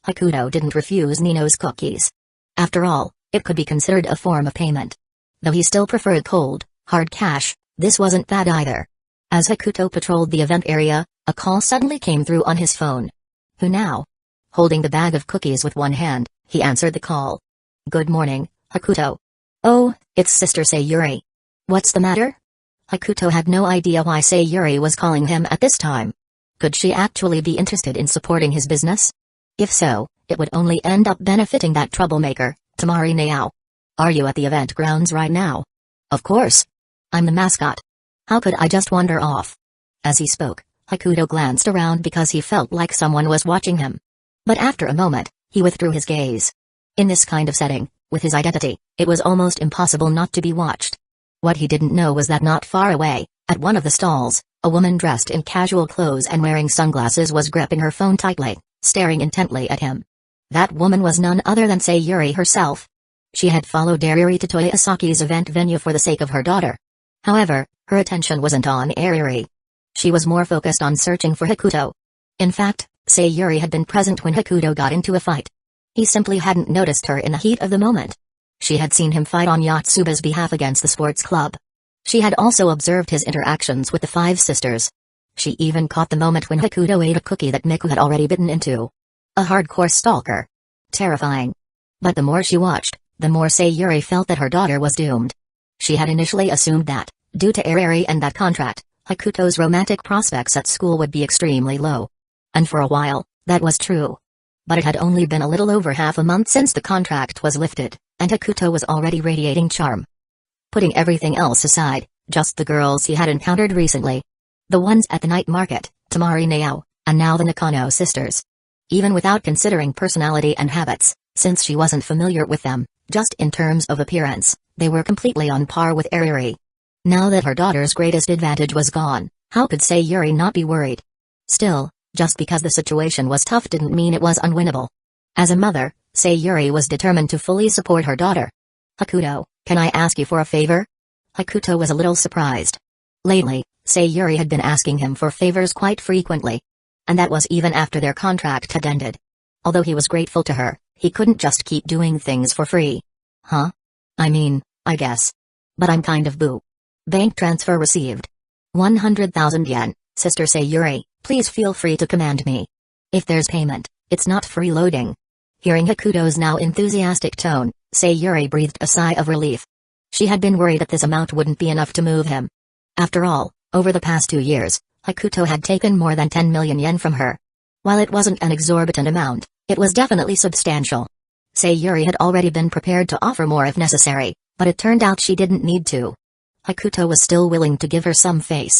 Hakuto didn't refuse Nino's cookies. After all, it could be considered a form of payment. Though he still preferred cold, hard cash, this wasn't bad either. As Hakuto patrolled the event area, a call suddenly came through on his phone. Who now? Holding the bag of cookies with one hand, he answered the call. Good morning, Hakuto. Oh, it's Sister Sayuri. What's the matter? Hakuto had no idea why Sayuri was calling him at this time. Could she actually be interested in supporting his business? If so, it would only end up benefiting that troublemaker, Tamari Nao. Are you at the event grounds right now? Of course. I'm the mascot. How could I just wander off? As he spoke, Hakuto glanced around because he felt like someone was watching him. But after a moment, he withdrew his gaze. In this kind of setting, with his identity, it was almost impossible not to be watched. What he didn't know was that not far away, at one of the stalls, a woman dressed in casual clothes and wearing sunglasses was gripping her phone tightly, staring intently at him. That woman was none other than Sayuri herself. She had followed Ariri to Toyosaki's event venue for the sake of her daughter. However, her attention wasn't on Ariri. She was more focused on searching for Hakuto. In fact, Sayuri had been present when Hakuto got into a fight. He simply hadn't noticed her in the heat of the moment. She had seen him fight on Yotsuba's behalf against the sports club. She had also observed his interactions with the Five Sisters. She even caught the moment when Hakuto ate a cookie that Miku had already bitten into. A hardcore stalker. Terrifying. But the more she watched, the more Sayuri felt that her daughter was doomed. She had initially assumed that, due to Ariri and that contract, Hakuto's romantic prospects at school would be extremely low. And for a while, that was true. But it had only been a little over half a month since the contract was lifted, and Hakuto was already radiating charm. Putting everything else aside, just the girls he had encountered recently. The ones at the night market, Tamari Nao, and now the Nakano sisters. Even without considering personality and habits, since she wasn't familiar with them, just in terms of appearance, they were completely on par with Ariri. Now that her daughter's greatest advantage was gone, how could Sayuri not be worried? Still, just because the situation was tough didn't mean it was unwinnable. As a mother, Sayuri was determined to fully support her daughter. Hakuto, can I ask you for a favor? Hakuto was a little surprised. Lately, Sayuri had been asking him for favors quite frequently. And that was even after their contract had ended. Although he was grateful to her, he couldn't just keep doing things for free. Huh? I mean, I guess. But I'm kind of boo. Bank transfer received. 100,000 yen, Sister Sayuri, please feel free to command me. If there's payment, it's not freeloading. Hearing Hakuto's now enthusiastic tone, Sayuri breathed a sigh of relief. She had been worried that this amount wouldn't be enough to move him. After all, over the past 2 years, Hakuto had taken more than 10 million yen from her. While it wasn't an exorbitant amount, it was definitely substantial. Sayuri had already been prepared to offer more if necessary, but it turned out she didn't need to. Hakuto was still willing to give her some face.